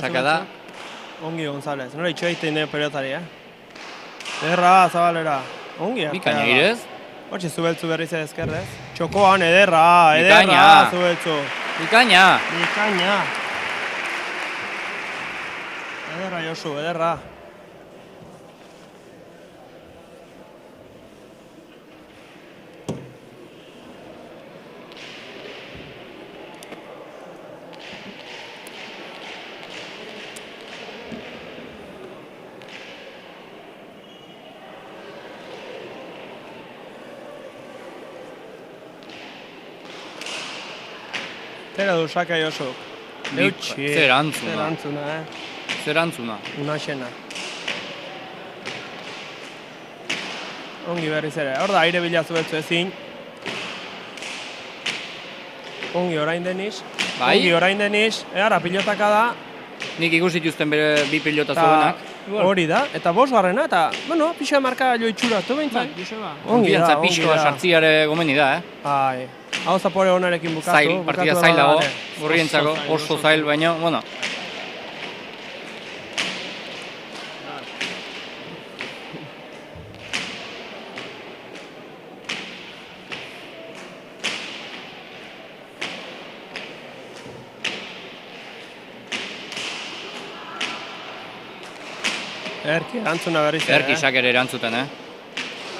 Saka da. Ongi González, nola itxo egiten dira pelotari, Ederra, zabalera. Ongi Bikaina girez. Hortxe zubeltzu berriz ere ezkerrez. Txokoan, ederra, Bikaina. zubeltzu. Bikaina! Bikaina. Ederra, Josu, ederra. Zera du Saka Josuk. Eutxi. Zer antzuna. Zer antzuna, Zer antzuna. Una xena. Ongi berriz ere. Hor da, aire bila zubeltzu ezin. Ongi orain deniz. Bai. Ongi orain deniz. Ara, pilotaka da. Nik ikusi dituzten bere bi pilota Eta zuenak. hori da. Eta bosgarrena, eta, bueno, pixa marka jo itxuratu behintzat, Joseba. Ongi da, Konfiantza ongi pixkoa da. sartziare gomeni da, Bai. Hau zapore onarekin bukatu. Zail, partida bukatu zailago, da, gorrientzako, oso zail, baina, bueno. Erki, erantzuna berriz ere. Erki sakere erantzuten,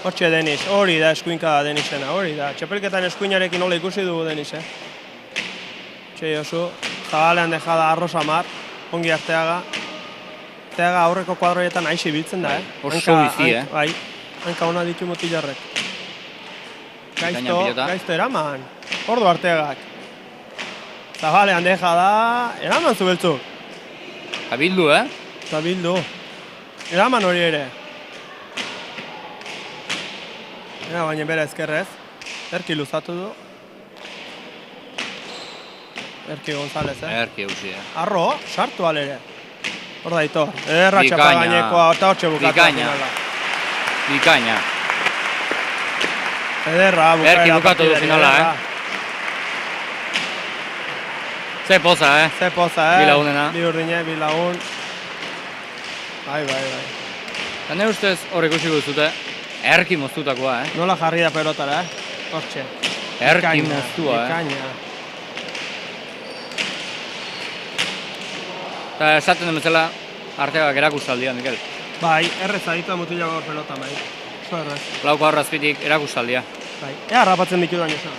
Hortxe Deniz, hori da eskuinka da Denizena, hori da. Txapelketan eskuinarekin nola ikusi dugu Deniz, Txe Josu, zabalean dejada Arrosa Mar, ongi Arteaga. Arteaga aurreko kuadroietan aixi biltzen da, Oso bizi, Bai, hanka ona ditu motilarrek. Gaizto eraman, ordu Arteagak. Zabalean dejada, eraman zubeltzu. Eta bildu, Eta bildu. Eraman hori ere. Baina bera ezkerrez. Erki luzatu du. Erki González, Erki eusi, Arro, sartu alere. Hor da ito. Ederra Bikaina. txapa gainekoa, eta hortxe bukatu. Bikaina. Bikaina. Ederra, bukaera. Erki bukatu du finala, Ze poza, Ze poza, Bi lagunena. Bi urdine, bi lagun. Bai. Eta ne ustez hor ikusi guztute, erki moztutakoa, Nola jarri da pelotara, Hortxe. Erki moztua, Bikaina. Eta esaten den bezala, Arteagak erakustaldia, Mikel. Bai, errez aditua mutila gaur pelota, bai. Oso errez. Lauko aurrazpitik erakustaldia. Bai, ea harrapatzen ditu da niosa.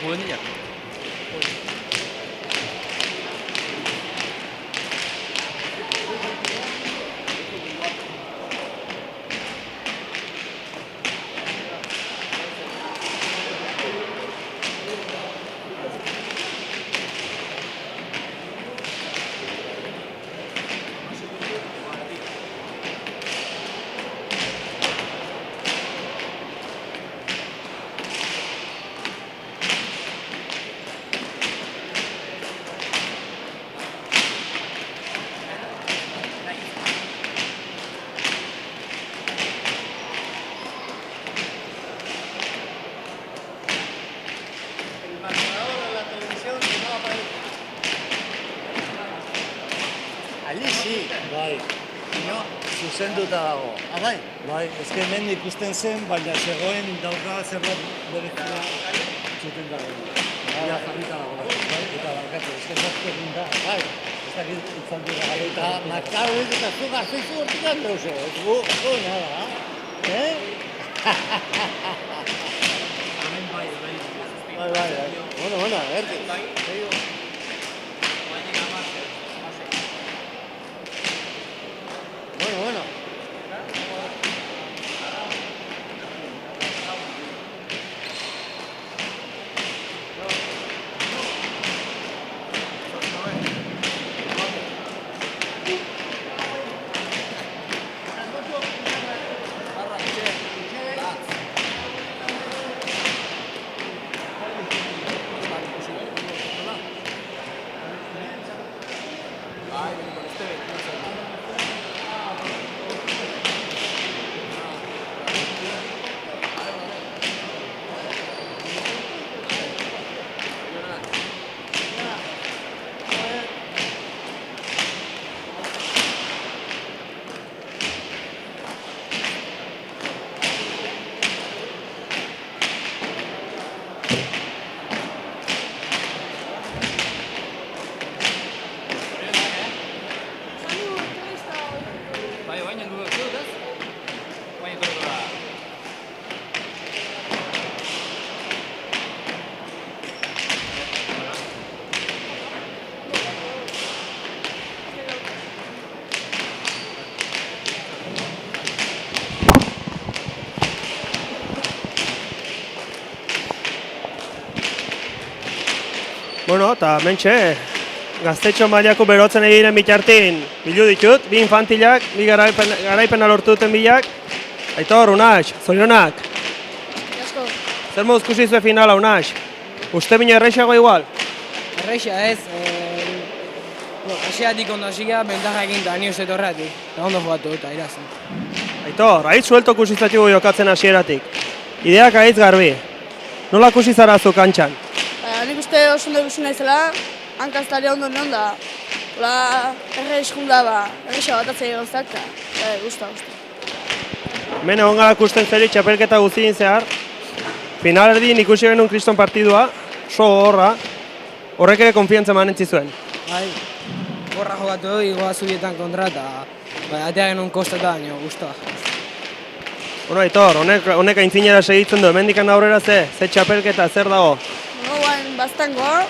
juvenilak. Alizi, bai, zuzenduta dago. Bai, bai, ezke hemen ikusten zen, baina zegoen dauka zerbait berezia zuten dago. Ja, jarrita dago. Bai, eta barkatu, ezke zaztu egin da. Bai, ez dakit izan dira galo Eta markauek eta zu gazteizu hortikan deuze, ez gu nada, Bai, bueno, erdi. Bueno. Bueno, eta mentxe, gaztetxo mailako berotzen egiren bitartin bilu ditut, bi infantilak, bi garaipena lortu duten bilak. Aitor, Unax, zorionak. Asko. Zer moduz kusi zuen finala, Unax? Uste bine erreixago igual? Erreixa ez, asiatik ondo hasika, bentaja egin da, nio zetorratik. Eta ondo jugatu eta irazen. Aitor, haitz suelto kusizatibu jokatzen hasieratik. Ideak haitz garbi. Nola kusi zara zu kantxan? Nik uste oso ondo ikusi naizela, hankaztari ondo nion da. Ola, erreiz junda erreixa bat atzei gauzak, eta guzta. Hemen egon gara kusten zeri txapelketa guztien zehar. Final erdin ikusi genuen kriston partidua, oso horra. Horrek ere konfiantza manentzi zuen. Bai, gorra jokatu dugu, goa zubietan kontra, eta atea genuen kostata baino, guztua. Bueno, Aitor, honek aintzinera segitzen du, hemendikan aurrera ze txapelketa, zer dago? Guain baztangoa,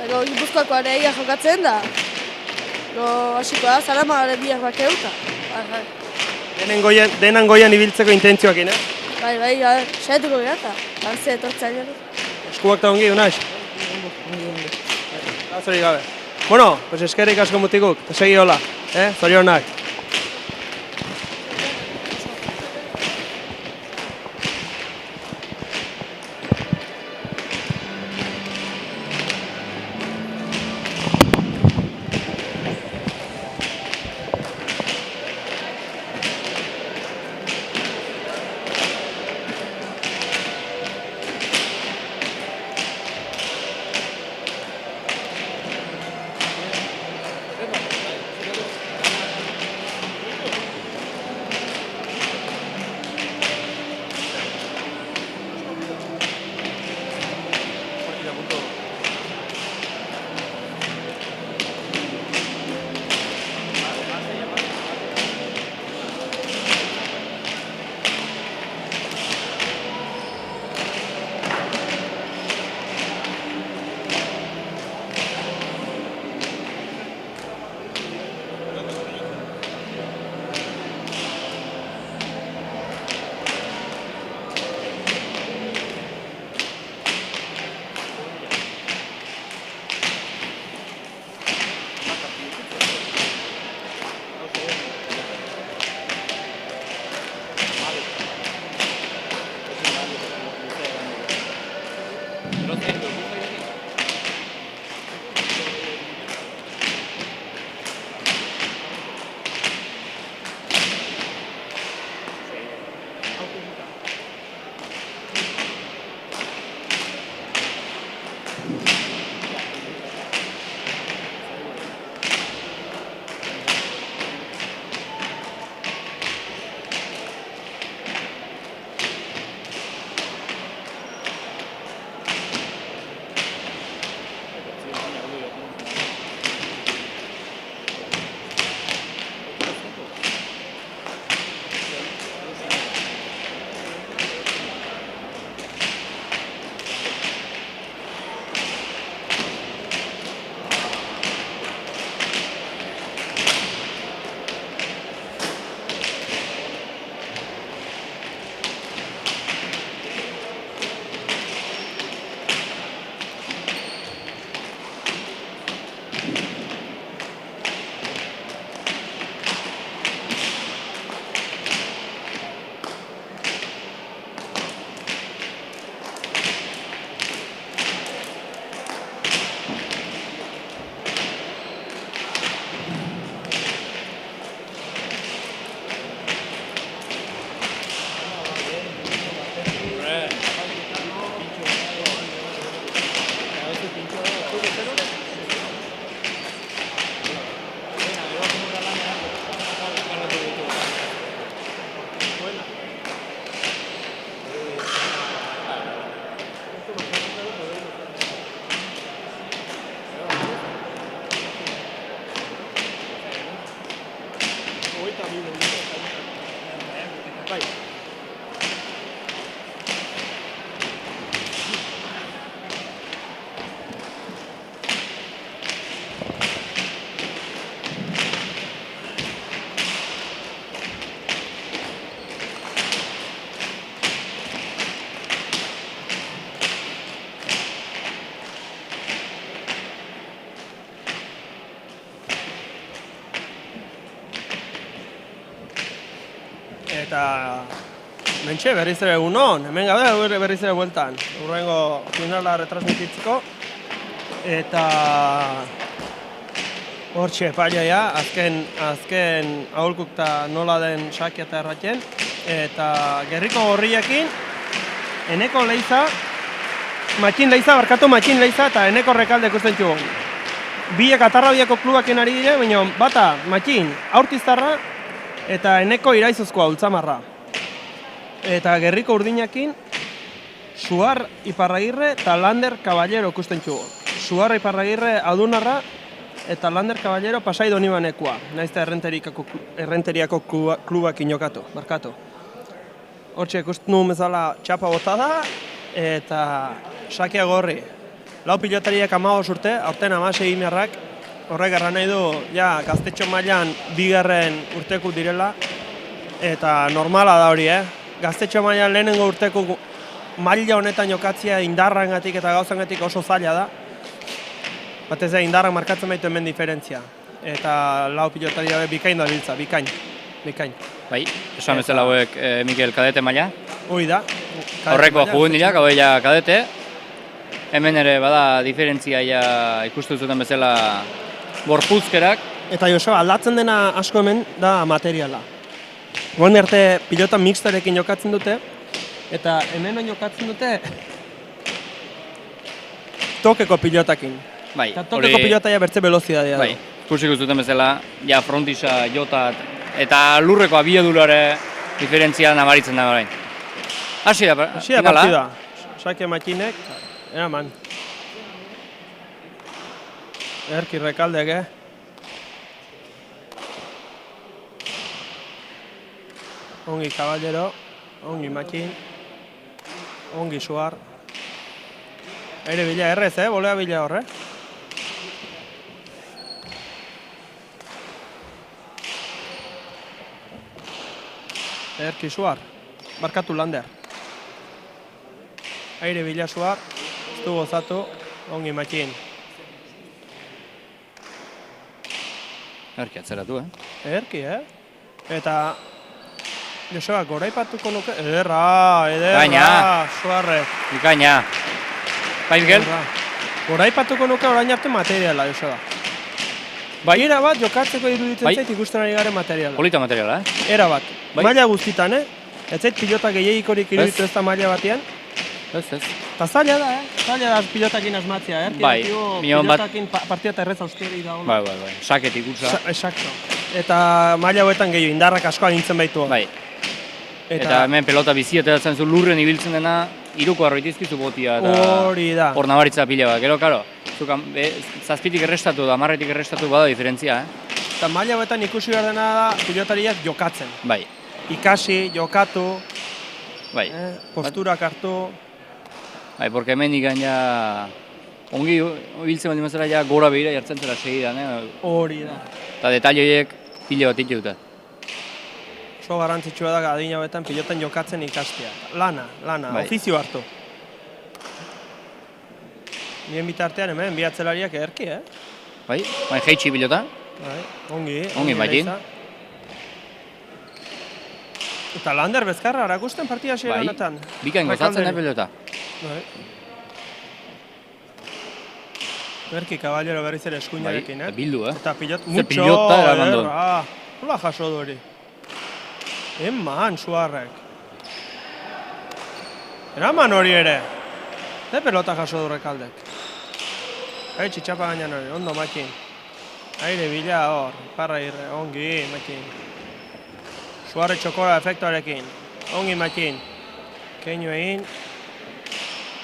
eta Gipuzkoako areia jokatzen da. Hasiko da, Zarama biak bakeuta. Denan goian ibiltzeko intentzioakin, Bai, saietuko gira eta hartzea etortzea gero. Eskuak eta ongi, Unax? Zori gabe. Bueno, pues eskerrik asko mutikuk, eta segi hola, zorionak. Eta mentxe berriz ere egunon, hemen gaude berriz ere bueltan. Urrengo finala retransmititzeko. Eta hortxe pailaia, azken aholkukta nola den sakia eta erratien. Eta gerriko gorriakin, Eneko Leiza, Matxin Leiza eta Eneko Rekalde ikusten txugu. Biek Atarrabiako klubaken ari dira, baina bata Matxin Aurtiztarra eta Eneko Iraizozkoa Ultzamarra. Eta gerriko urdinakin, Suar Iparragirre eta Lander Caballero ikusten txugu. Suar Iparragirre Adunarra eta Lander Caballero Pasai Donibanekoa. Naizta errenteriako klubak inokatu, markatu. Hortxe ikusten nuen bezala txapa botada eta sakia gorri. Lau pilotariak 15 urte, aurten 16 imerrak, horrek erran nahi du, ja, gaztetxo mailan bigarren urteku direla, eta normala da hori, Gaztetxo mailan lehenengo urteko maila honetan jokatzia indarrangatik eta gauzangatik oso zaila da. Batez ere indarrak markatzen baitu hemen diferentzia. Eta lau pilotaria bikain da biltza, bikain. Bai, esan bezala hauek Mikel kadete maila. Hoi da. Horreko juvenilak, hau kadete. Hemen ere bada diferentzia ikustu zuten bezala gorpuzkerak. Eta Joseba, aldatzen dena asko hemen da materiala. Goen arte pilota mixtarekin jokatzen dute, eta hemen jokatzen dute tokeko pilotakin. Bai, eta tokeko pilota bertze velozidadea da. Bai, ikusiko zuten bezala, ja frontisa jotat, eta lurreko abiadurare diferentzia nabaritzen da orain. Hasi da partida. Sake Matxinek, eraman. Erki Rekaldek, Ongi Caballero, ongi Matxin, ongi Suar. Ere bila errez, bolea bila horre. Erki Suar, barkatu Lander. Aire bila Suar, ez du gozatu, ongi Matxin. Erki atzeratu, Erki, Eta Joseba, goraipatuko nuke, ederra, Gaina. Suarre. Ikaina. Bai, Miguel? Goraipatuko nuke orain arte materiala, Joseba. Bai, bat jokatzeko iruditzen Bai. zait ikusten ari garen materiala. Polita materiala, Era bat. Bai. Maila guztitan, Ez zait pilota gehiagikorik iruditu ez da maila batean. Ez. Eta zaila da, Zaila da pilotakin asmatzea, Bai, milion bat- pilotakin partida eta errez austeri da. Bai. Saketik utza. Exacto. Eta maila hauetan gehiago, indarrak asko agintzen baitu. Bai. Eta hemen pelota bizi ateratzen zu lurren ibiltzen dena, iruko arroitizkizu botia eta Hori da. hor nabaritza pila bat. Gero, karo, zazpitik errestatu da, 10etik errestatu bada diferentzia, Eta maila hauetan ikusi behar dena da pilotariak jokatzen. Bai, Ikasi, jokatu, bai. posturak hartu. Bai, porque hemen ikan ja... Ongi ibiltzen baldin bezala ja gora behira jartzen zela segidan, Hori da. Eta detalle horiek pila bat ditu dute. Oso garrantzitsua da adin hauetan pilotan jokatzen ikastea. Lana, Bai. ofizio hartu. Nien bitartean hemen, bi atzelariak ederki, Bai, jeitsi pilota. Bai, ongi Bakin. leiza. Eta Lander bezkarra arakusten partia hasiera Bai, honetan. bikain gozatzen pelota. Bai. Berki Caballero berriz ere eskuinarekin, Bai, bildu, Eta pilot, Ze pilota eraman du. Hola jaso du hori. Eman, suarrek. Eraman hori ere. Ze pelota jaso du Rekaldek. Txitxapa gainan hori, ondo Makin. Aire bila hor, parra irre, ongi Makin. Suarre txokora efektuarekin, ongi Makin. Keinu egin.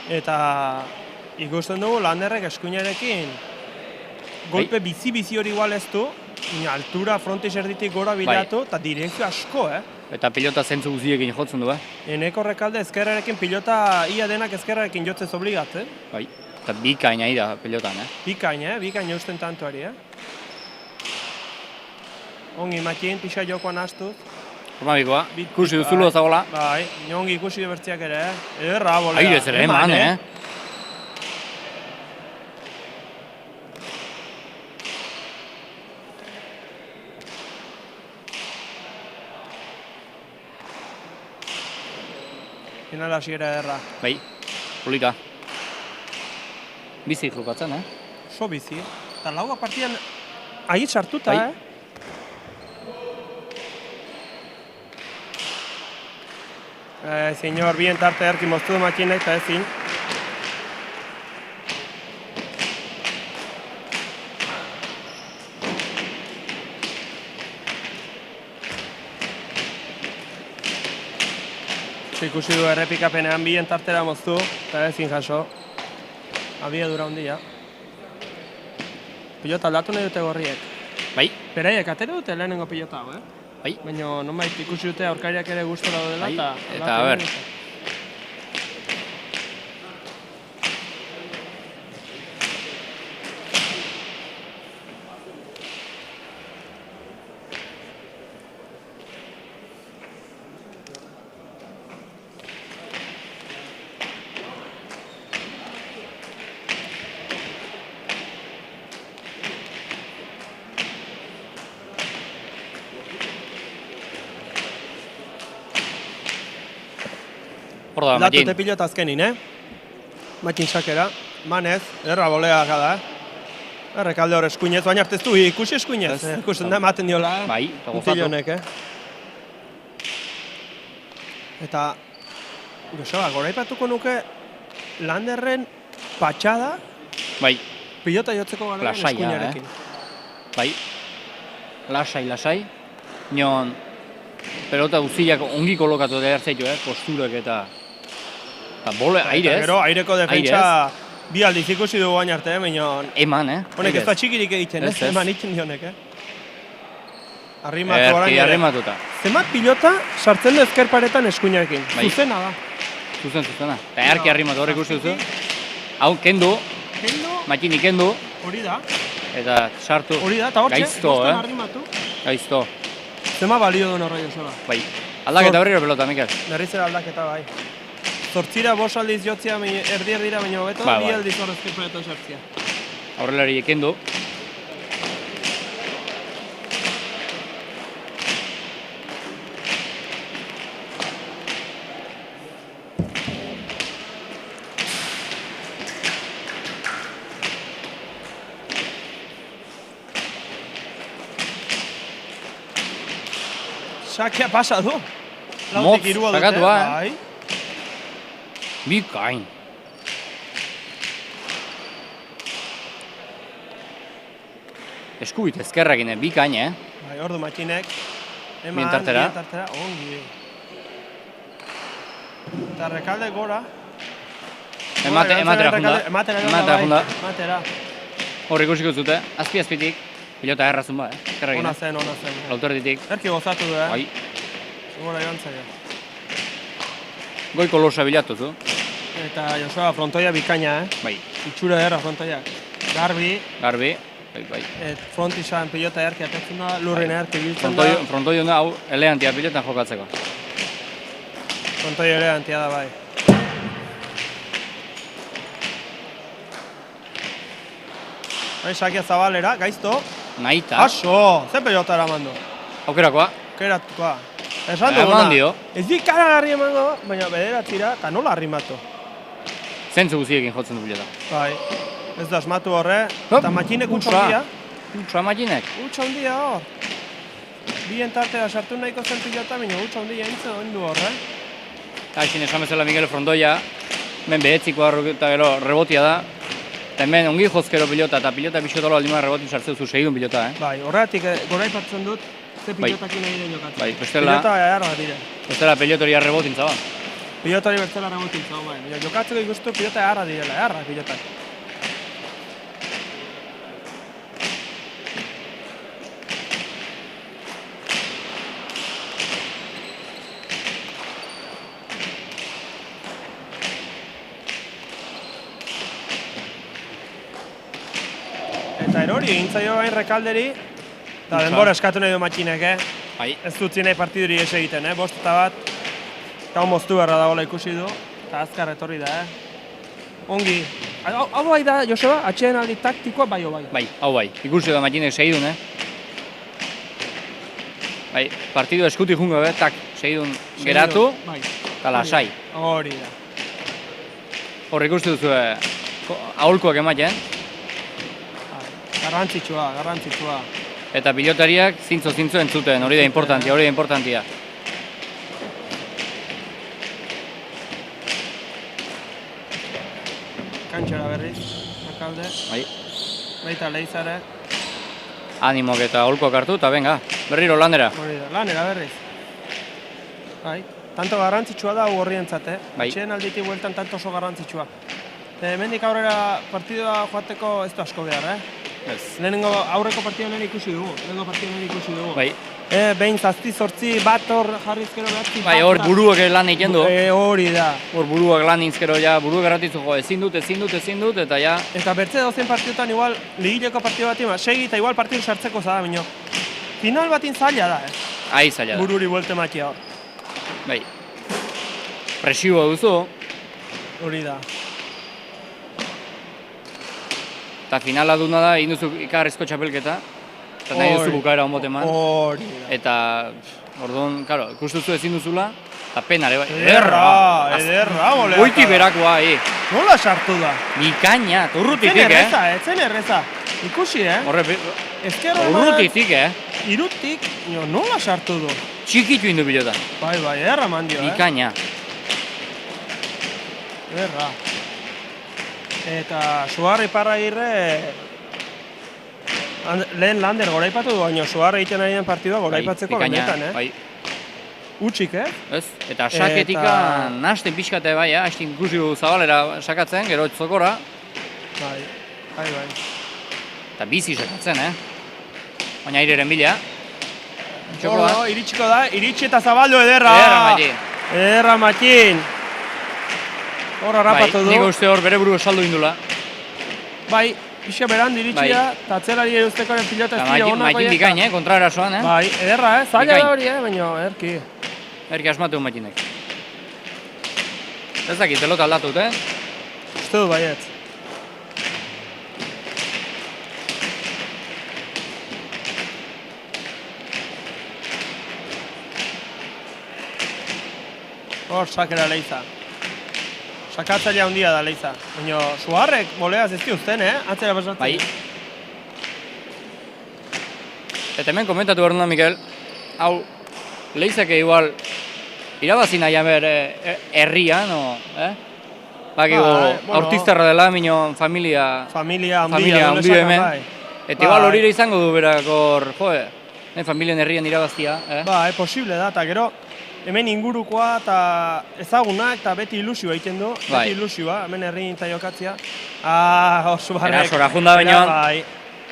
Eta ikusten dugu Landerrek eskuinarekin. Golpe bizi hori igual ez du, altura frontis erditik gora bilatu, eta direkzio asko, Eta pilota zentzu guziekin jotzen du, Eneko Rekalde ezkerrarekin pilota ia denak ezkerrarekin jotzez obligatzen. Bai, eta bikain ari da pilotan, Bikain eusten tantuari, Ongi Makin, pixa jokoan astuz. Formabikoa, ikusi duzulo zagola. Bai, ongi ikusi du bertziak ere, Erra, bolea. Aire zer eman, Final hasiera ederra. Bai, polita. Bizi jokatzen, Oso bizi. Eta laua partidan ahi sartuta, Bai. Señor, bien tarte erki moztu du Makinek eta ezin. Ikusi du errepikapenean bien tartera moztu, eta ezin jaso. Abiadura handia. Pilota aldatu nahi dute gorriek. Bai. Beraiek atera dute lehenengo pilota hau, Bai. Baina nonbait ikusi dute aurkariak ere gustora daudela Bai, eta... eta a ber. Horda, Latute Makin. pilota azkenin, Makin sakera, manez, erra bolea da, Errekalde hor eskuinez, baina arte ez du ikusi eskuinez. Ikusten da, ematen diola, Bai, eta gozatu. Mutilonek, Eta, Joseba, goraipatuko nuke Landerren patxada Bai, pilota jotzeko galean Lasaia, eskuinarekin. bai. Lasai. Nion, pelota guztiak ongi kolokatu da hartzaitu, posturak eta bole, aire ez? Gero, aireko defentsa bi aldiz ikusi dugu baina arte, baina... Eman, Honek ez da txikirik egiten, Ez. Eman itzen dionek, Arrimatu orain ere. Arrimatuta. Zenbat pilota sartzen du ezkerparetan eskuinarekin. Bai. Zuzena da. Zuzena. Eta erki arrimatu hor ikusi duzu. Hau, kendu, Kendo, Makini kendu, hori da. eta sartu. Hori da, eta hortxe, Gaizto, bostan arrimatu. Gaizto. Zema balio duen horra Joseba. Bai. Aldaketa berriro pelota, Mikel. Berriz ere aldaketa bai. Zortzira bost aldiz jotzia erdi dira baina hobeto, Bai, bi bai. aldiz hor ezkerparetan sartzia. Aurrelari kendu. Sakea pasa du. Motz, Lautik irua dute, sakatua, bai. Bikain. Eskubit ezkerrakin, bikain, Bai, ordu Matxinek. Bien tartera. Ongi. Eta rekalde gora. Ematera junda. Ematera junda. Ematera. Hor ikusiko zute, azpi-azpitik. Pilota errazun ba, ezkerrakin. Ona zen. Lauterditik. Erki gozatu du, Bai. Gora joan zaio. Goiko losa bilatu zu. Eta Josua frontoia bikaina, Bai. Itxura erra frontoia. Garbi. Bai. Frontisan pilota erki atetzen da, lurrin erki biltzen da. Frontoi hona hau elegantia pilotan jokatzeko. Frontoi elegantia da, bai. Bai, sakia zabalera, gaizto. Naita. Aso! Ze pelota eramandu? Aukerakoa. Aukeratukoa. Esan duguna. Eman dio. Ez di karagarri emango, baina bederatzira, eta nola arrimatu. Zentzu guziekin jotzen du pilota. Bai. Ez da asmatu horre, eta Matxinek utxa handia. Utsa Matxinek. Utxa handia hor. Bien tartea sartu nahiko zen pilota, baina utxa handia entzen du horre. Eta hain esan bezala Miguel Frontoia, hemen behetzikoa eta gero rebotia da. Eta hemen ongi jozkero pilota eta pilota pixotola aldima rebotin sartzeu zu segidun pilota, Bai, horregatik goraipatzen dut, ze pilotakin nahi den jokatzen. Bai, bestela... Pilota eharra dire. Bestela pilotoria rebotin zaba. Pilotori bestela rebotin zau, bai. Jokatzeko ikustu pilota eharra direla, eharra pilotak. Eta erori egin zaio bain rekalderi, eta denbora eskatu nahi du Matxinek, Bai. Ez dut nahi partiduri ez egiten, bost eta bat. Eta hon moztu beharra dagoela ikusi du, eta azkar etorri da, Ongi. Hau bai da, Joseba, atxeen aldi taktikoa bai o bai? Bai, hau bai. Ikusi da Matxinek segidun, Bai, partidu eskuti jungo, tak, segidun geratu, eta lasai. Hori da. Hor ikusti duzu aholkoak ematen. Garrantzitsua. Eta pilotariak zintzo entzuten, hori da importantia. Kantxera berriz, Rekalde. Bai. Baita Leizare. Animok eta aholkoak hartu, eta benga, berriro landera. Hori da, lanera berriz. Bai, tanto garrantzitsua da hau horrientzat, Bai. Atxeen alditik bueltan tanto oso garrantzitsua. Hemendik aurrera partidua joateko ez du asko behar, Ez. Lehenengo aurreko partidua nire ikusi dugu. Bai. Behin 7-8 bat hor jarrizkero behatzi. Bai, hor buruak lan egiten du. Hori da. Hor buruak lan inzkero, buruak erratitzu jo, ezin dut, eta ja... Eta bertze dozen partidutan igual, ligileko partidu batin, segi eta igual partidu sartzeko zada, baino. Final batin zaila da, Ahi zaila da. Bururi buelte makia hor. Bai. Presioa duzu. Hori da. Eta finala duna da, egin duzu ikarrizko txapelketa. Eta nahi duzu bukaera honbot eman. Hori da. Eta, orduan, karo, ikustuzu ezin duzula. Eta penare, bai. Ederra, bolea. Goiti berakoa, Nola sartu da? Bikaina, urrutitik, Etzen erreza. Ikusi, Horre, Ezkerro urrutitik, Irutik, nola sartu du? Txikitu indu pilota. Bai, ederra mandio, Bikaina. Ederra. Eta Suarri Parragirre lehen Lander goraipatu du, baina Suarri egiten ari den partidua goraipatzeko benetan, Bai. Utxik, Ez? Eta saketika nasten pixkate bai, hasten ikusi zabalera sakatzen, gero zokora. Bai. Eta bizi sakatzen, Baina aireren bila. Iritsiko da, iritsi eta zabaldu ederra. Ederra Matxin. Hor harrapatu du. Nik uste hor bere buru esaldu indula. Bai, ixe berandi iritsia, eta atzelari eusteko pilota ez dira honako. Matxin bikain, kontrara soan, Bai, ederra, zaila da hori, baina erki. Erki asmatu Matxinek. Ez dakit, pelota aldatut, Uste du baietz. Hor, sakera Leiza. Sakatzailea handia da Leiza. Baina Suarrek boleaz ez diuzten, Atzera pasatzen. Bai. Eta hemen komentatu behar duna, Mikel, hau Leizeke igual, irabazi nahi bere herrian, Bakigu, aurtiztarra dela, minon familia handia hemen. Eta igual horire izango du berak hor, familien herrian irabaztia. Posible da, eta gero, hemen ingurukoa eta ezagunak eta beti ilusioa egiten du. Beti ilusioa, hemen herriin eta jokatzia. Oso barrek. Erasora junda bainoan,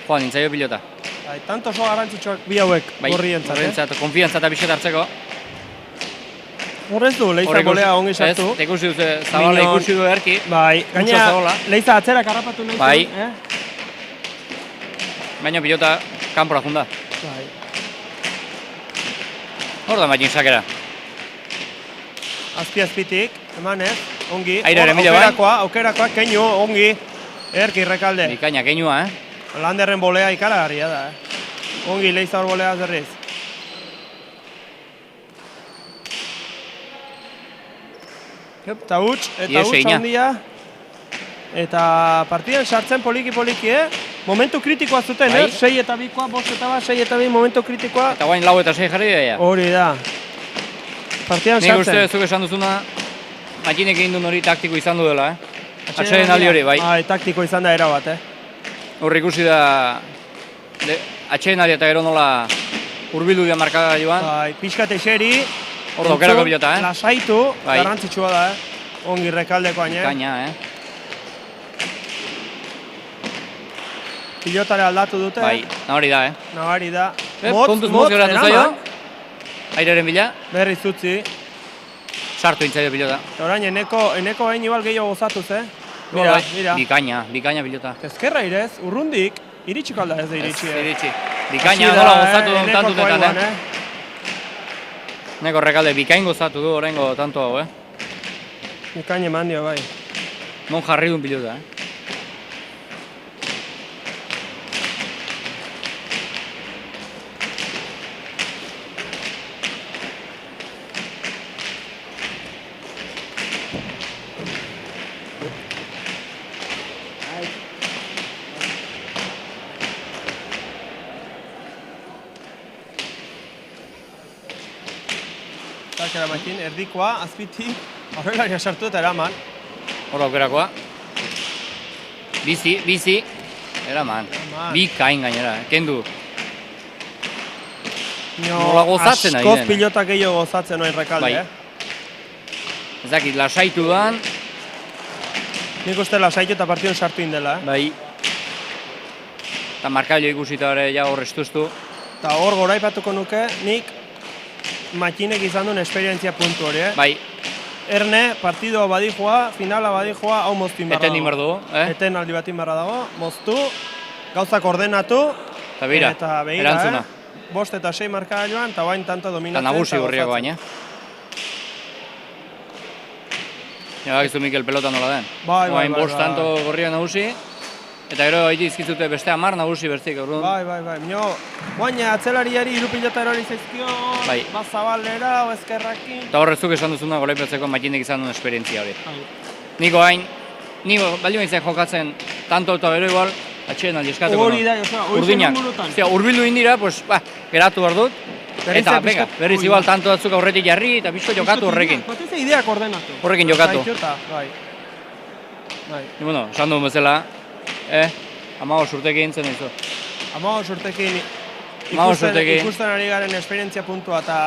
joan nintzaio pilota. Tanto oso garrantzitsuak bi hauek gorrientzat. Gorrientzat, konfiantza eta bixet hartzeko. Horrez du, Leiza golea ongi sartu. Ez, ikusi dute, Zabala ikusi du erki. Gaina, Leiza atzerak harrapatu nahi zuen. Baina pilota kanpora junda. Hor da Matin sakera. Azpi-azpitik, emanez, ongi. Airere mila bain. Aukerakoa, keinu, ongi. Erki rekalde. Bikaina, keinua, Landerren bolea ikaragarria da, Ongi, Leiza hor bolea zerriz. Eta huts handia. Eta partidan sartzen poliki-poliki, Momentu kritikoa zuten, 6 eta 2koa, 5 eta 6 eta 2, momentu kritikoa. Eta guain 4 eta 6 jarri da. Hori da. Partidan sartzen. Nik uste zuk esan duzuna, Matinek egin duen hori taktiko izan du dela, Atxeden aldi hori, bai. Taktiko izan da era bat, Horri ikusi da, atxeden aldi eta gero nola urbildu dira markada joan. Pixka teixeri. Hor daukerako pilota, Lasaitu, garrantzitsua da, Ongi rekaldeko aine. Kaina, Pilotare aldatu dute. Bai, nabari da, Nabari da. Kontuz geratu zaio. Aireren bila. Berriz utzi. Sartu intzaio pilota. Orain, eneko hain igual gehiago gozatuz, Mira. Bikaina pilota. Ezkerra irez, urrundik, iritsiko alda ez da iritsi. Iritsi. Bikaina nola gozatu duen tantutetan, Neko rekalde bikain gozatu du horrengo tanto hau, Bikain eman dio, bai. Non jarri duen pilota, Takera Matin, erdikoa, azpitik, aurrelaria sartu eta eraman. Hor aukerakoa. Bizi, eraman. Bikain gainera, kendu. Nola gozatzen ari den. Askoz pilota gehiago gozatzen noen rekalde, Ez dakit, lasaitu dan. Nik uste lasaitu eta partidun sartu indela, Bai. Eta markailo ikusita ere ja horreztuztu. Eta hor goraipatuko nuke, nik Matinek izan duen esperientzia puntu hori, Bai. Erne, partidoa badijoa, finala badijoa, hau moztin barra dago. Eten inbar dugu, Eten aldi batin barra dago, moztu, gauzak ordenatu. Eta beira, erantzuna. 5 eta 6 markada joan, eta bain tanto dominatzen. Eta nagusi gorriako baina. Ja, bakizu Mikel pelota nola den. Bai. Bain bost tanto gorria nagusi. Eta gero haiti izkizute beste 10 nagusi berzik, orduan. Bai. Mino, guaina atzelariari 3 pilota erori zaizkio, bat zabalera, ezkerrakin. Eta horrezuk esan duzuna golaipatzeko Matinek izan duen esperientzia hori. Niko hain, baldin baitzen jokatzen tanto eta gero igual, atxeden aldi eskatuko. Hori da, urdinak. Urbildu indira, geratu behar dut. Eta, venga, berriz igual tanto batzuk aurretik jarri eta pixko jokatu horrekin. Batez ideak ordenatu. Horrekin jokatu. Bai. Bueno, esan duen bezala, 15 urtekin zen izo. 15 urtekin ikusten ari garen esperientzia puntua eta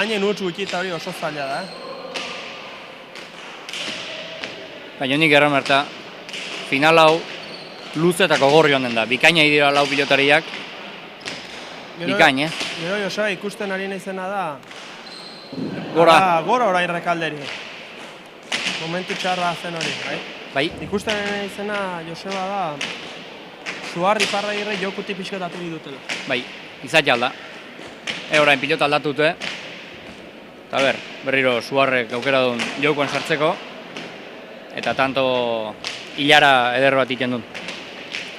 hainen utz gutxita hori oso zaila da. Baina nik erran berta, final hau luze eta kogorri honen da. Bikaina idira lau pilotariak. Bikain, Gero Joseba ikusten ari naizena da. Gora orain rekalderi. Momentu txarra zen hori, bai? Ikusten ari naizena Joseba da. Suarri parra irre jokuti pixkotatu dutela. Bai, izat jalda. Orain pilota aldatu dute. Eta berriro Suarrek aukera duen jokoan sartzeko. Eta tanto hilara eder bat iten duen.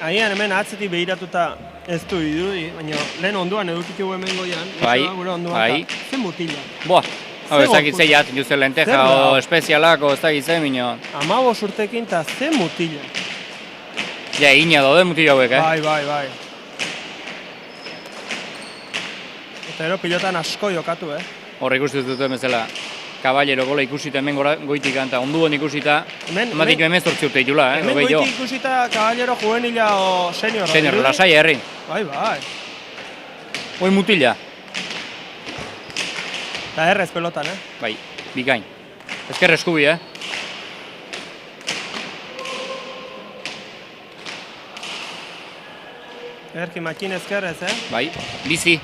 Agian hemen atzetik behiratuta ez du idudi, baina lehen onduan edukitu hemen goian. Bai. Zen mutila. Hau ezakit zeiat, juze lenteja o espezialako ezakit zen, minio. 15 urtekin eta zen mutila. Ja, egina daude mutila hauek, Bai. Eta ero pilotan asko jokatu, Hor ikusi duten bezala, Caballero gola ikusita hemen goitik eta onduan ikusita, ematik hemen 18 urte ditula, Hemen goitik ikusita Caballero juvenila o senior. Senior, lasai herri. Bai. Hoi mutila. Eta errez pelotan, Bai, bikain. Ezker eskubi, Erki makin ezkerrez, Bai, bizi.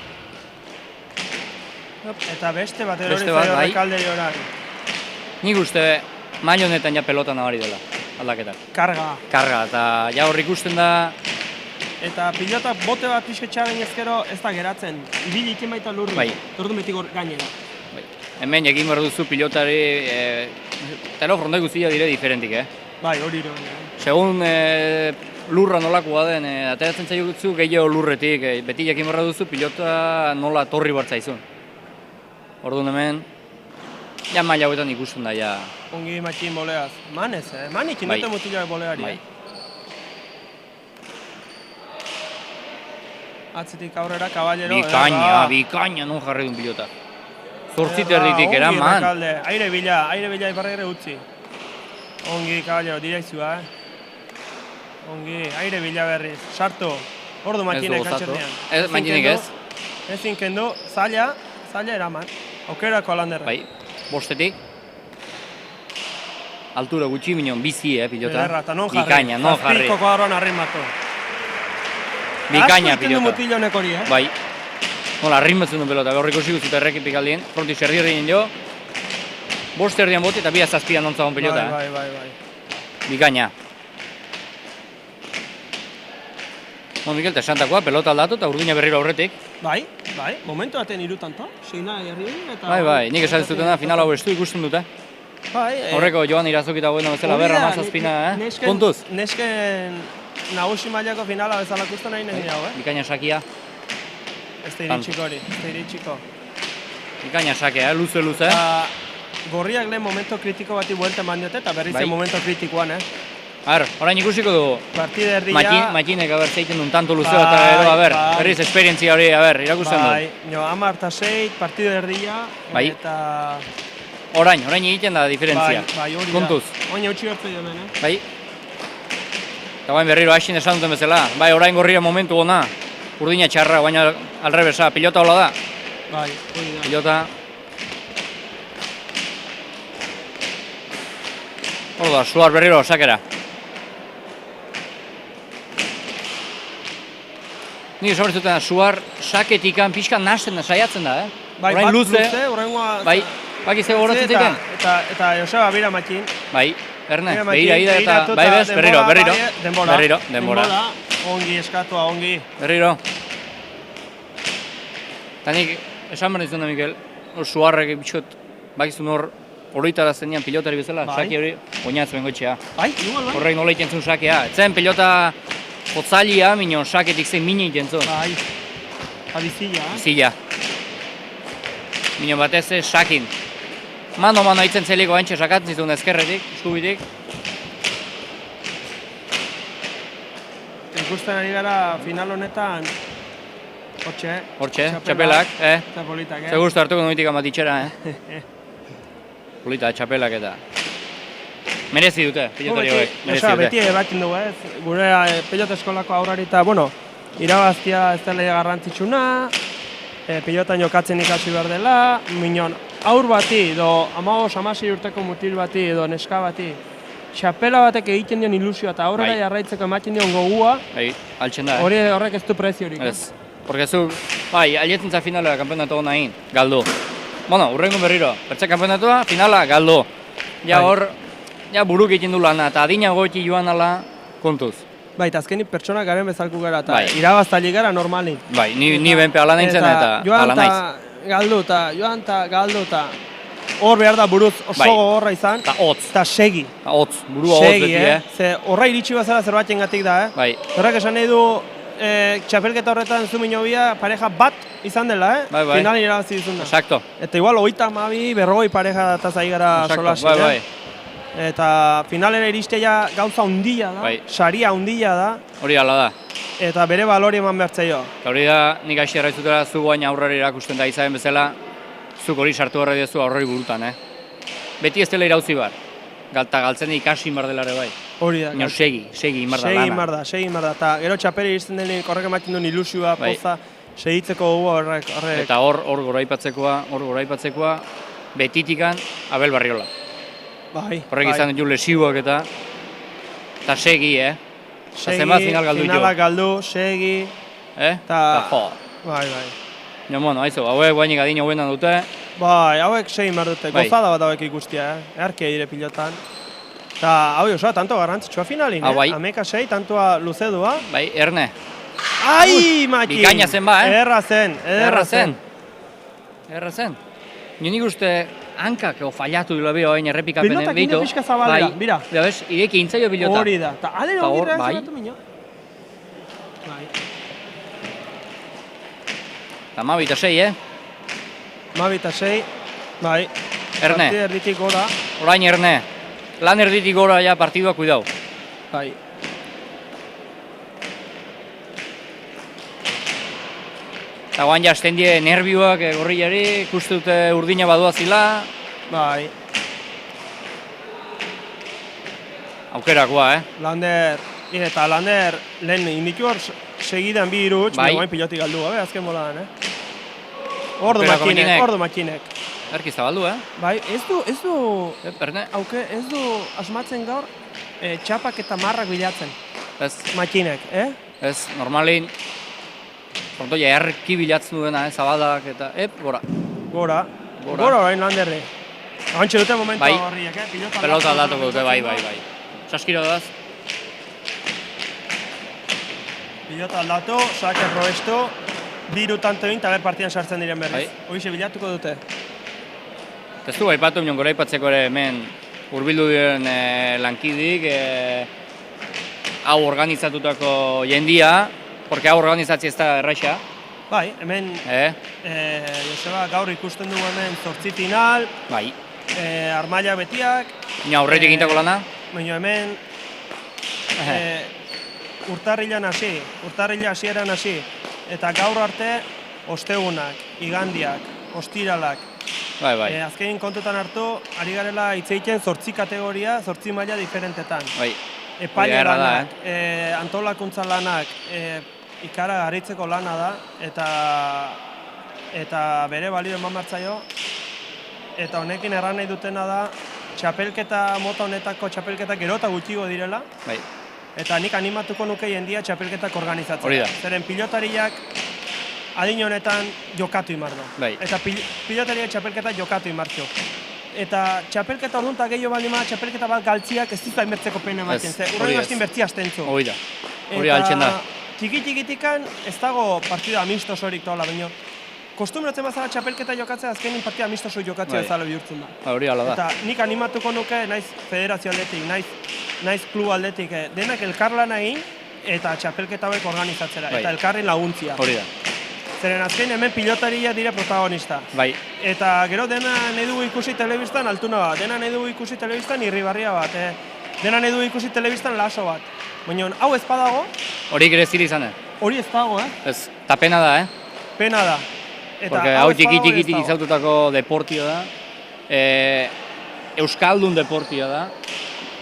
Eta beste bat erori Beste bat, zaio bai. rekalderi oran. Nik uste mailo honetan ja pelota nabari dela, aldaketak. Karga. Karga, eta ja hor ikusten da, Eta pilota bote bat pixketxaren ezkero ez da geratzen. Ibili ikin baita lurri. Bai. Tordu metik gainera. bai, hemen egin behar duzu pilotari, telo fronte guztia dire diferentik, Bai, hori ere. Segun lurra nolakoa den, ateratzen zaitzu gehiago lurretik, beti jakin behar duzu pilota nola torri bat zaizun. Orduan hemen, ja maila hauetan ikusten da, ja. Ongi matxin boleaz. Manez, Manik Bai. inote mutila boleari. Bai. Atzetik aurrera, Caballero. Bikaina non jarri duen pilota. Zortziter ditik eraman. Aire bila iparregre utzi. Ongi, Caballero, direkzioa, Ongi, aire bila berriz. Sartu. Ordu matxinek atxernean. Ez, matxinek ez. Ezin kendu, zaila eraman. Aukerako alanderra. Bai, bostetik. Altura gutxi minon, bizi, pilota. Ederra, eta non jarri. Bikaina, non jarri. Zazpiko koadroan arrimatu. Bikaina Asko pilota. ikendu mutil honek hori, Bai. Nola, arrinbatzen duen pelota, behorriko ziguzut errekip ikaldien, fronti serri erdien jo, bost erdian bote eta bi azazpian nontzagon pelota. Bai. Bikaina. Mikel, eta esantakoa, pelota aldatu eta urdina berriro aurretik. Bai, momentu baten irutanto, seina herri eta... Bai, nik esatzen zutena final hau estu ikusten dute. Bai, Horreko Joan Irazokita goena bezala, berra mazazpina, Puntuz. Nesken nagusi mailako finala bezala ikusten nahi nahi hau, Bikaina sakia. Ez da iritsiko hori, ez da iritsiko. Bikaina sakia, luze. Gorriak lehen momento kritiko bati buelta eman diote eta berriz momento kritikoan, orain ikusiko dugu. Partida erdia... Makinek, zeiten duen tanto luzeo eta gero, berriz esperientzia hori, irakusten du. Bai, 10 eta 6, partida erdia, eta... Orain egiten da diferentzia. Bai, hori da. Kontuz. Oin eutxi bertu hemen, Bai. Eta bain berriro hasin esan duten bezala. Bai, orain gorria momentu ona. Urdina txarra, baina alrebesa. Pilota hola da. Bai, hori da. Pilota. Hor da, Suar berriro sakera. Nik esan bertzuten Suar saketikan pixka nasten saiatzen da, Bai, orain luze. Bai, baki ze gogoratzen ziten. Eta Joseba Bira Matxin. Bai, Erne, behira eta bai bez, berriro. Denbora. Ongi eskatua, ongi. Berriro. Eta nik, esan behar dizuna, Mikel, Suarrek bitxot, bakizun hor, oroitara zenean pilotari bezala, saki hori, oinatzen goitxea. Bai, igual, bai. Horrek nola iten zuen sakea. Etzen pilota potzalia, minon, saketik zen mini iten zuen. Bai, bizila. Bizila. Minon batez sakin. Mano hitzen zeliko haintxe sakatzen zituen ezkerretik, eskubitik. Ikusten ari gara final honetan, Hortxe, txapelak, Eta politak, Ze gustu hartuko noitik amatitxera, Polita, txapelak eta... Merezi dute, pilotari hauek, merezi dute. Beti ebakin dugu, Gure pilota eskolako aurrari eta, irabaztia ez dela garrantzitsuna, pilotan jokatzen ikasi behar dela, minon, aur bati, edo 15-16 urteko mutil bati, edo neska bati, txapela batek egiten dion ilusioa eta aurrera jarraitzeko ematen dion gogua, altxen da, horrek ez du preziorik. Ez, porque zu, alietzen za finala kampeonatu hona egin, galdu. Urrengo berriro, pertsa kampeonatua, finala, galdu. Ja hor, ja buruk egiten du lana, eta adina goiti joan ala, kontuz. Bai, eta azkenik pertsonak garen bezalku gara, eta irabaztali gara normalin. Bai, ni benpe ala nahintzen eta ala naiz. Joan eta galdu eta hor behar da buruz oso gogorra izan. Eta hotz. Eta segi. Burua hotz beti, Ze horra iritsi bazara zerbatzen gatik da, Bai. Horrek esan nahi du, txapelketa horretan Zuminobia pareja bat izan dela, finalin irabazi dizun da. Exacto. Eta igual 32, 40 pareja eta zai gara solasin, Eta finalera iristea gauza hundia da, saria hundia da. Hori ala da. Eta bere balori eman behartzaio. Eta hori da, nik aixi erraizutela zu guain aurrera irakusten da izaten bezala, zuk hori sartu horre diozu aurroi burutan, Beti ez dela irauzi bar. Galtzen ikasi inbar dela ere bai. Hori da. Baina segi inbar da lana. Segi inbar da. Eta gero txapeli iristen denik horrek ematen duen ilusioa, poza, segitzeko gogoa horrek. Eta hor goraipatzekoa, betitikan Abel Barriola. Bai. Horrek izan ditu lesioak eta segi, Zenbat final galdu ditu. Finalak galdu, segi. Eta jo. Bai. Ja, bueno, haizu, hauek guainik adin hauenan dute. Bai, hauek segi mar dute. Gozada bat hauek ikustia, Earkia dire pilotan. Eta hau osoa, tanto garrantzitsua finalin, Ameka sei, tantoa luzedua. Bai, Erne. Ai, Maki! Bikaina zen ba, Erra zen. Nik uste hankak fallatu dila beho hain errepikapenen behitu. Pilotak ino pixka zabalera, bira. Ja, bez, ireki intzaio pilota. Hori da. Eta alera hori reakzionatu minio. Bai. Eta Mabi eta 6, Mabi eta 6, bai. Erne. Partida erditik gora. Orain Erne. Lan erditik gora ja partidua kuidau. Bai. Eta guan jasten die nervioak gorriari, ikuste dute urdina badua zila. Bai. Aukerakoa, Lander, eta Lander lehen inditu hor segidan bi iruts, guain pilotik galdu, azken boladan, Ordu makinek. Erki zabaldu, Bai, ez du... Erne? Hauke, ez du asmatzen gaur txapak eta marrak bilatzen. Ez. Makinek, Ez, normalin... Portoia erki bilatzen duena, zabaldak eta... Gora. Gora orain Landerri. Hantxe dute momentu horriak, Pelota aldatuko dute, bai. Saskiro daz. Pilota aldatu, saque probestu, diru tanto egin, eta partidan sartzen diren berriz. Hoize bilatuko dute. Ez du gaipatu minon goraipatzeko ere hemen hurbildu diren lankidik, hau organizatutako jendia, porque hau organizatzi ez da erraixa. Bai, hemen, Joseba, gaur ikusten dugu hemen 8 final, bai. Armaila betiak. Ina aurretik egintako lana? Baina hemen, urtarrilan hasieran hasi, eta gaur arte, ostegunak, igandiak, ostiralak. Bai. Azkenin kontutan hartu, ari garela hitz egiten 8 kategoria, 8 maila diferentetan. Bai. Epaile lanak, antolakuntza lanak, ikara garitzeko lana da, eta bere balio eman martzaio, eta honekin erran nahi dutena da, txapelketa mota honetako txapelketak gero eta gutxigo direla, bai. Eta nik animatuko nuke jendia txapelketak organizatzen. Hori da. Zeren pilotariak adin honetan jokatu imardo. Bai. Eta pilotariak txapelketak jokatu imartxo. Eta txapelketa ordunta gehiago baldin bada, txapelketa bat galtziak ez ditu hainbertzeko pena ematen. Urrein hastin bertzia astentzu. Hori da. Hori altxen da. Eta txiki-txikitikan ez dago partida amistosorik tola, baino. Kostumbratzen bazara txapelketa jokatzea azkenin partida amistoso jokatzea ezala bihurtzen da. Hori ala da. Eta nik animatuko nuke naiz federazio aldetik, naiz klub aldetik, denak elkarlana egin eta txapelketa hauek organizatzera, eta elkarren laguntzia. Hori da. Zeren azken hemen pilotaria dire protagonista. Bai. Eta gero dena nahi dugu ikusi telebistan altuna bat, dena nahi dugu ikusi telebistan irribarria bat, dena nahi dugu ikusi telebistan laso bat. Baina hau ez badago... Hori gire ziri izan, Hori ez dago, Ez, eta pena da, Pena da. Porque hau txiki-txikitik izaututako deportio da, euskaldun deportio da,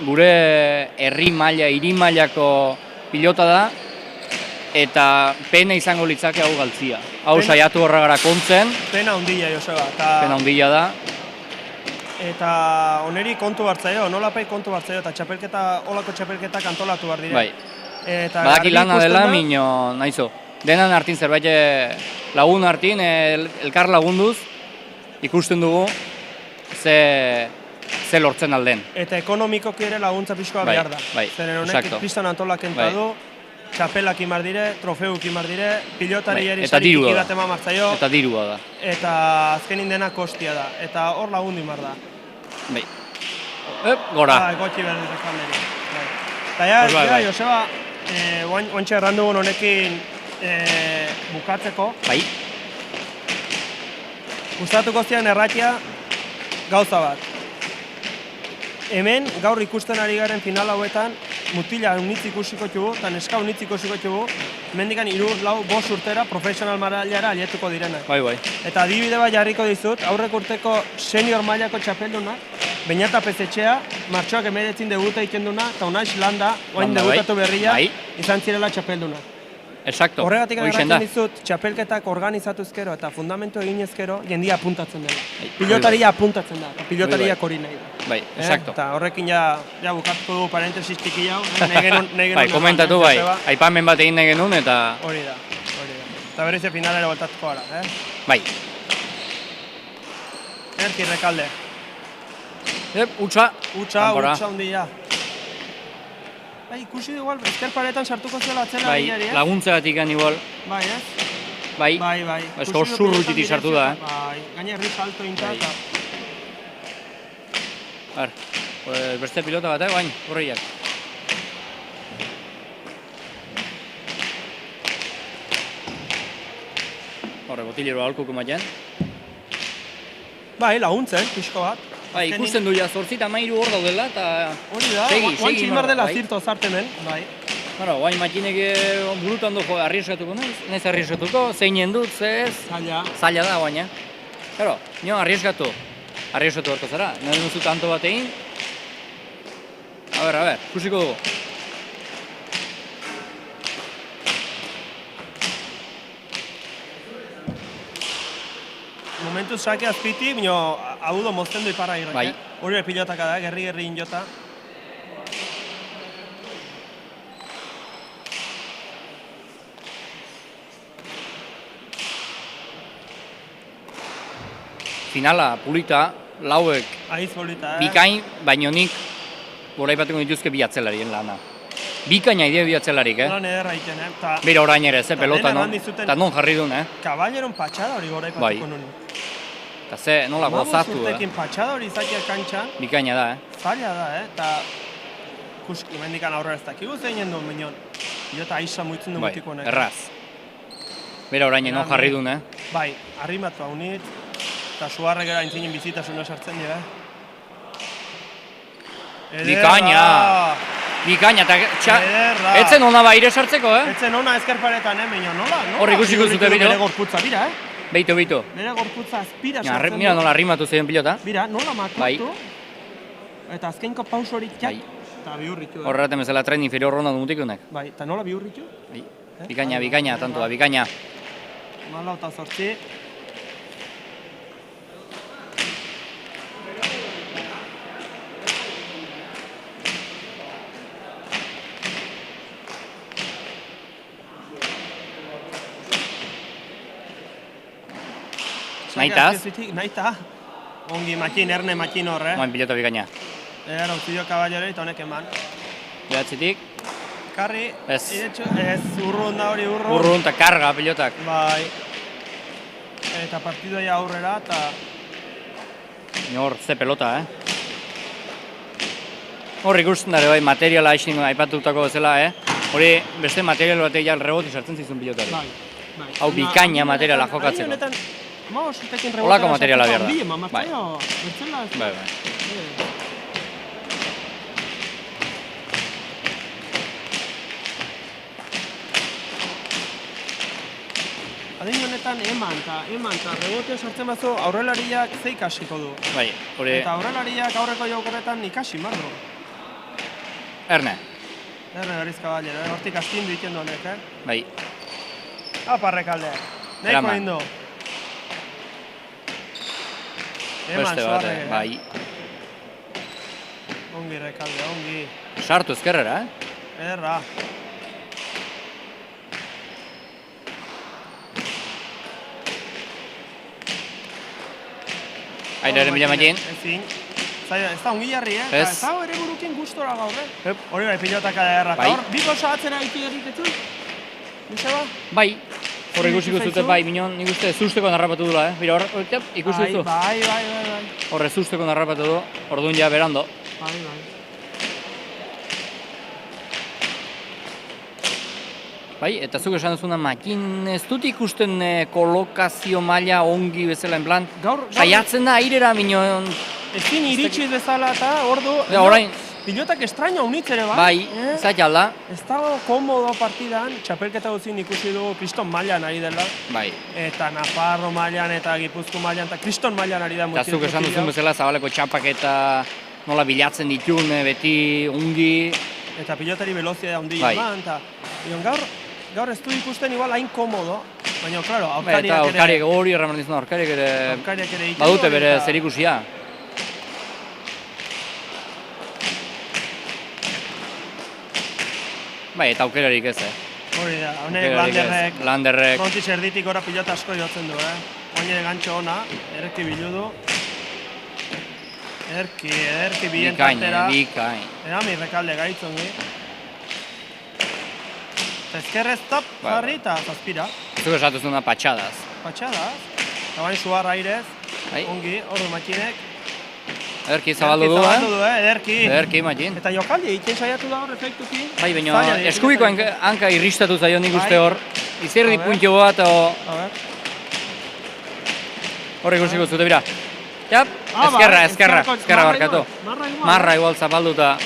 gure herri maila, hiri mailako pilota da, eta pena izango litzake hau galtzia. Hau saiatu horra gara kontzen. Pena hundila, Joseba. Pena hundila da. Eta oneri kontu hartzaio, nolapai kontu hartzaio, eta olako txapelketak antolatu behar dire. Bai. Badaki lana dela, mino, nahizo. Denan hartin zerbait lagun hartin, elkar lagunduz, ikusten dugu ze lortzen alden. Eta ekonomikoki ere laguntza pixkoa behar da. Zeren honek pistan antolakenta du, txapelak imar dire, trofeuk imar dire, pilotariari sarikiki bat eman martzaio. Eta dirua da. Eta azkenin dena kostia da, eta hor lagundu imar da. Bai. Gora. Gotxi behar dut ekanderi. Eta ja, Joseba, oantxe errandugun honekin bukatzeko. Bai. Gustatuko zian erratia gauza bat. Hemen, gaur ikusten ari garen final hauetan, mutila unitz ikusiko txugu, eta neska unitz ikusiko txugu, mendikan 3-4-5 urtera profesional mailara alietuko direnak. Bai. Eta adibide bat jarriko dizut, aurreko urteko senior mailako txapelduna, Beñata Pezetxea, martxoak 19 debuta ikenduna, eta Unai Landa, oain debutatu berria, izan zirela txapelduna. Exacto. Horregatik erratzen dizut, txapelketak organizatuzkero eta fundamentu eginezkero, jendia apuntatzen dela. Pilotaria apuntatzen da, eta pilotariak hori nahi da. Bai, exacto. Eta horrekin ja bukatuko dugu parentesis txiki hau, nahi bai, komentatu bai, aipamen bat egin nahi genuen eta... Hori da. Eta berriz finalera voltatuko gara, Bai. Erki Rekalde. Utsa hundia. Bai, ikusi igual, ezker paretan sartuko zela atzela bai, laguntzegatik gan igual. Bai, ez? Bai. Ez zurrutitik sartu da, Bai, gaina herri salto inta eta... Beste pilota bat, bain, horreiak. Horre, botilero aholkuko maten. Bai, laguntzen, pixko bat. Bai, ikusten du ja, 8-13 hor daudela, eta... Hori da, oain txilmar dela zirto zartemen, bai. Oain matinek burutan dugu arrieskatuko, nahiz arrieskatuko, zeinen dut, ez... Zaila da, baina. Nio arrieskatu horko zara, nahi duzu tanto bat egin. A ber, kusiko dugu. Momentuz sake azpiti, bino agudo mozten du iparra irrek. Bai. Hori pilotaka da, gerri injota. Finala, pulita, lauek Aiz polita, bikain, baino nik gora ipatuko dituzke bi atzelarien lana. Bikaina idea bi atzelarik, Lan ederra iten, Bira orain ere, pelota non, eta non jarri duen, Kaballeron patxada hori gora ipatuko nuen. Eta ze, nola gozatu, Urtekin patxada hori izakia kantxan. Bikaina da, Zaila da, eta... Kuski, mendikan aurrera ez dakigu zeinen duen, minon. Eta aisa muitzen du mutiko honek. Erraz. Bira orain non jarri duen, Bai, arrimatu haunit, eta suarrek era intzinen bizitasuna sartzen dira, Bikaina, eta etzen ona baire sartzeko, Etzen ona ezkerparetan, minon, nola? Hor ikusiko zute biro. Bere gorputza, bira, Beito. Bere gorputza azpira sartzen du. Mira nola arrimatu zeuden pilota. Bira, nola makutu. Eta azkenko paus hori txak, eta bihurritu. Horregaten bezala tren inferior ronda dumutikunek. Bai, eta nola bihurritu? Bikaina, tantoa, bikaina. Malau eta 8. Naita. Ongi erne makin horre. Moen pilota bikaina. Utzidio kaballero eta honek eman. Behatzitik. Karri. Ez. Urrun da hori urrun. Urrun eta karga pilotak. Bai. Eta partidoia aurrera eta... Hor, ze pelota, Hor ikusten dara, bai, materiala aixin aipatutako bezala, Hori, beste material batek ja reboti sartzen zizun pilotari. Bai. Hau bikaina materiala jokatzeko. Olako materiala behar da. Bai. Bai. Adin honetan eman eta rebotea sartzen bazo aurrelariak ze ikasiko du. Bai, hori... Eta aurrelariak aurreko jokoretan ikasi, marro. Erne berriz kaballero, hortik astindu ikendu honek, Bai. Rekalde. Nahiko hindu. Beste bat, bai. Ongi Rekalde, ongi. Sartu ezkerrera, Erra. Aire mila matin. Ezin. Ez da ongi jarri, Ez. Ez da ere burukin gustora gaur, Hori bai, pilotaka da erra. Bai. Biko saatzen egiten egitetu? Bizeba? Bai. Hor ikusiko zute, bai, minon, nik uste zusteko narrapatu dula, Bira, hor, ikusi duzu. Bai. Horre zusteko narrapatu du, orduan ja berando. Bai. Bai, eta zuk esan duzuna makin ez dut ikusten kolokazio maila ongi bezala, en plan, saiatzen da airera minon... Ezin iritsi bezala eta ordu... Orain, pilotak estraño unitz ere Bai, zaila da. Ez dago komodo partidan, txapelketa guzin ikusi dugu Kriston mailan ari dela. Bai. Eta Nafarro mailan eta Gipuzko mailan eta Kriston mailan ari da. Eta zuk esan duzun bezala Zabaleko txapak eta nola bilatzen ditun, beti ungi. Eta pilotari velozia handia Bai. eman, eta gaur ez du ikusten igual hain komodo, baina, klaro, Eta aurkariak hori erraman dizun aurkariak ere badute bere zerikusia. Bai, eta aukerarik ez, Hori da, honek Landerrek. Frontis erditik gora pilota asko jotzen du, Oine gantxo ona, erki bilu du. Erki bien tartera. Bikain. Erami rekalde gaitzongi. Ezkerrez top jarri eta zazpira. Zuk esatu zuna patxadaz. Patxadaz. Eta bain suar airez. Bai. Ongi, ordu makinek. Ederki zabaldu du, Ederki. Ederki, makin. Eta jokaldi egiten saiatu da hor efektuki. Bai, baina eskubiko hanka irristatu zaio nik uste hor. Izerdi puntio bat, hor ikusiko zute, bira. Jap, ezkerra barkatu. Marra igual zapalduta.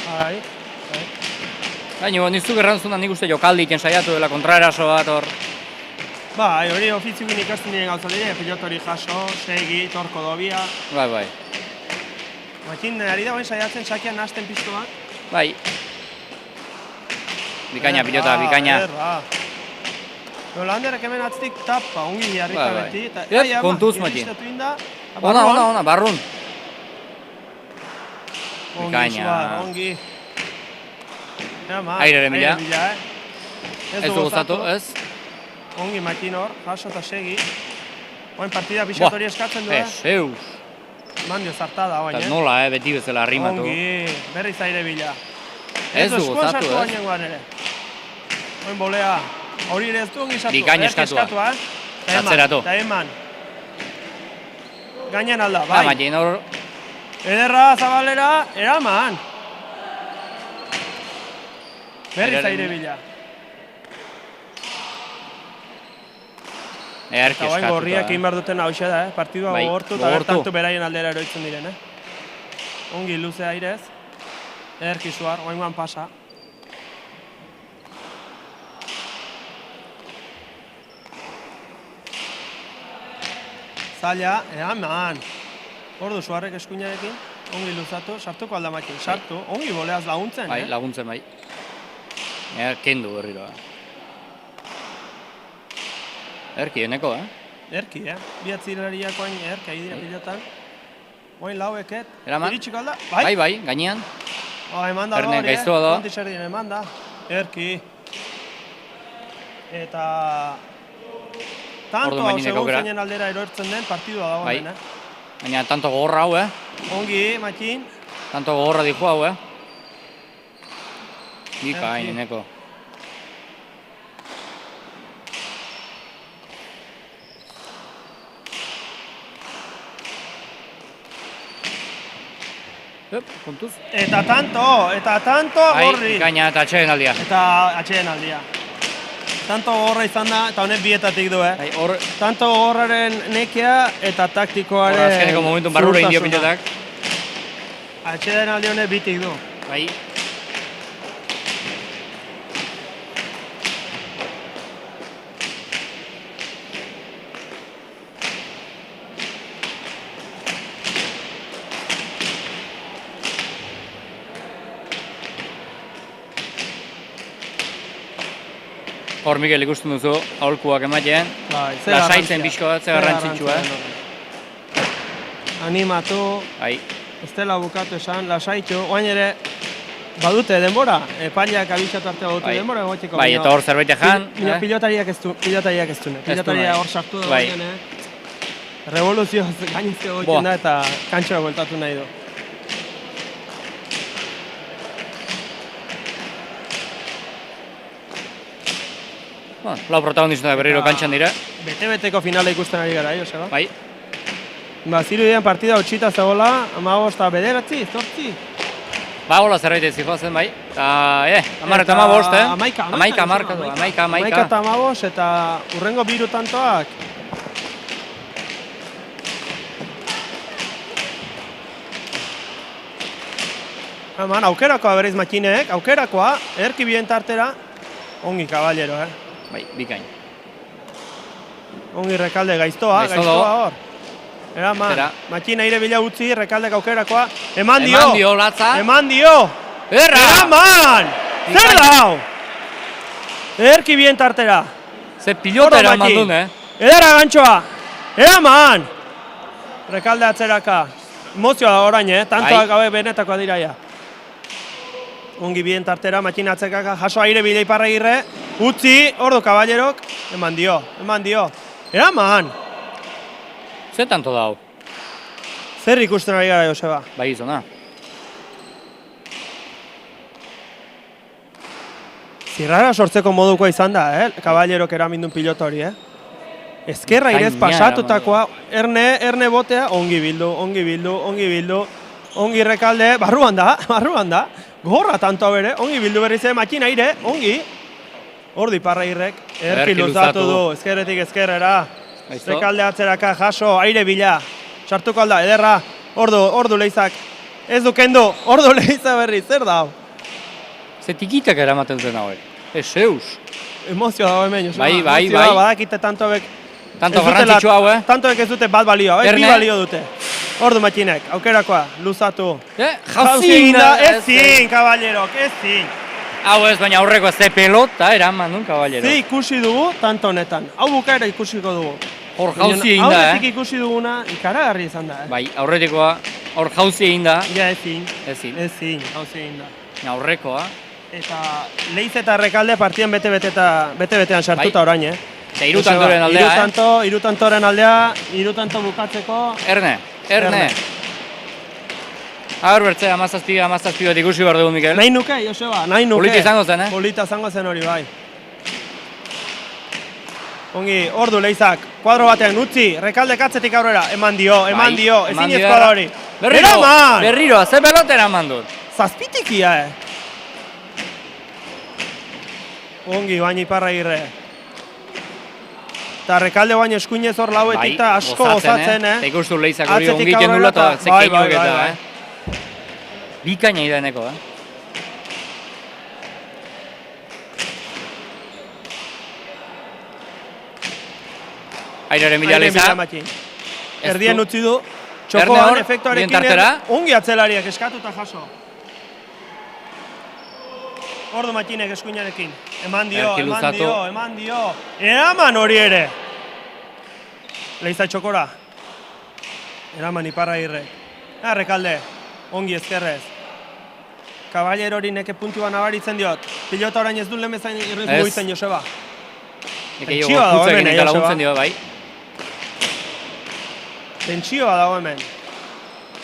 Baina, nizuk errantzuna nik uste jokaldi egiten saiatu dela kontraeraso bat hor. Bai, hori ofiziokin ikasten diren gauza dire, pilotori jaso, segi, torko dobia. Bai. Makin, ari da bain saiatzen sakian hasten piztu bat. Bai. Bikaina, pilota, bikaina. Landerrek hemen atzitik tapa, ongi jarrita beti. Kontuz, Matin. Ona, barrun. Bikaina. Ongi. Aire mila. Ez du gozatu, ez? Ongi Matin hor, jaso eta segi. Oen partida pixatori eskatzen du, Zeus. Mandio zartada, oain, Eta nola, beti bezala arrimatu. Ongi, berriz aire bila. Ez du gozatu, Oin bolea, hori ere ez du ongi sartu. Bikain eskatua. Atzeratu. Eta eman. Gainan alda, bai. Matin hor. Ederra, zabalera, eraman. Berriz aire bila. Earki eskatuta. Eta gorriak egin behar duten hau da, partidua gogortu eta bertantu beraien aldera eroitzen diren. Ongi luze airez. Earki suar, oingoan pasa. Zaila, eman. Ordu suarrek eskuinarekin, ongi luzatu, sartuko aldamakin, sartu. Ongi boleaz laguntzen, Bai, laguntzen bai. Kendu berriro, Erki, eneko, Erki, Biatzirariak oain erki ahi dira pilotan. Oain laueket. Eraman? Iritsiko alda? Bai, gainean. Eman da hori, Frontiserdien eman da. Erki. Eta... Tanto hau segun zeinen aldera eroertzen den partidua dago hemen, Baina tanto gogorra hau, Ongi, Matin. Tanto gogorra dijo hau, Bikain, eneko. Kontuz. Eta tanto gorri. Bikaina eta atxeen aldia. Tanto gorra izan da, eta honek bietatik du, Tanto gorraren nekea eta taktikoaren zurtasuna. Azkeneko momentun barrura indio pilotak. Atxeen aldi honek bitik du. Bai. Hor, Mikel, ikusten duzu, aholkuak ematen, lasaitzen pixko bat, ze garrantzitsua. Animatu, ez dela bukatu esan, lasaitu, oain ere, badute denbora, epaileak abixatu arte badute denbora, egoteko. Bai, eta hor zerbait ejan. Pilotariak ez du, Pilotariak hor sartu da baina, revoluzioz gainizke egotien da eta kantxoa bueltatu nahi du. Lau protagonistak berriro kantxan dira. Bete-beteko finala ikusten ari gara, Joseba? Bai. Zirudien partida utxita zegoela, 15 eta 9, 8. Ba, hola zerbait ez zijoazen, bai. Eta, 10 eta 15, Amaika markatu, amaika. 11 eta 15 eta urrengo biru tantoak. Eman, aukerakoa berriz Matxinek, aukerakoa, ederki bien tartera. Ongi Caballero, Bai, bikain. Ongi Rekalde gaiztoa hor. Eraman, Matxina aire bila utzi, Rekaldek aukerakoa. Eman dio, latza. Eman dio. Eraman! Zer da hau? Ederki bien tartera. Ze pilota eraman duen, Edera gantxoa. Eraman! Rekalde atzeraka. Emozioa da orain, tantoak gabe benetakoa dira ja. Ongi bien tartera, Matxina atzekaka, jaso aire bide Iparragirre. Utzi, ordu Caballerok. Eman dio. Eraman! Zer tanto da hau? Zer ikusten ari gara, Joseba? Bai izona. Zirrara sortzeko modukoa izan da, Caballerok eramindun pilota hori, Ezkerra irez pasatutakoa, erne botea, ongi bildu. Ongi Rekalde, barruan da. Gorra tanto bere, ongi bildu berri zen, Matxina aire, ongi. Ordi Iparragirrek, erki luzatu du, ezkerretik ezkerrera. Rekalde atzeraka, jaso, aire bila. Sartuko alda, ederra, ordu lehizak. Ez du kendu, ordu lehiza berri, zer da hau? Ze tikitak eramaten zen hauek. Zeus. Emozioa dago hemen, Joseba. Bai. Badakite tantoek. Tanto garrantzitsu hau, Tantoek ez dute bat balio, bi balio dute. Ordu Matxinek, aukerakoa, luzatu. Jauzin da, ezin, Caballerok, ezin. Hau ez, baina aurreko ze pelota eraman duen Caballerok. Ze ikusi dugu, tanto honetan. Hau bukaera ikusiko dugu. Hor jauzi egin da, Aurretik ikusi duguna, ikaragarri izan da, Bai, aurretikoa, hor jauzi egin da. Ja, ezin, jauzi egin da. Aurrekoa. Eta Leiz eta Rekalde partian bete-betean sartuta orain, Eta irutantoren aldea, Irutantoren aldea, irutanto bukatzeko. Erne. Agar bertze, amazazpi bat ikusi behar dugu, Mikel. Nahi nuke, Joseba, nahi nuke. Polita izango zen, Polita izango zen hori, bai. Ongi, ordu Leizak, kuadro batean utzi, Rekaldek atzetik aurrera, eman dio, ezin ezkoa da hori. Berriro, ze pelota eraman dut. Zazpitikia, Ongi, baina Iparragirre. Eta Rekalde baina eskuinez hor lauetik eta asko gozatzen, Eta ikustu Leizak hori ongi kendula eta zekeinuak eta, Bikaina ideneko, Aireren bila Leiza. Erdien utzi du, txokoan efektuarekin ongi atzelariak eskatuta jaso. Ordu Matxinek eskuinarekin. Eman dio. Eraman hori ere. Leiza txokora. Eraman Iparragirre. Rekalde, ongi ezkerrez. Caballero hori neke puntua nabaritzen diot. Pilota orain ez du lemezain irrez mugitzen, Joseba. Tentsioa dago hemen, Joseba. Tentsioa dago hemen.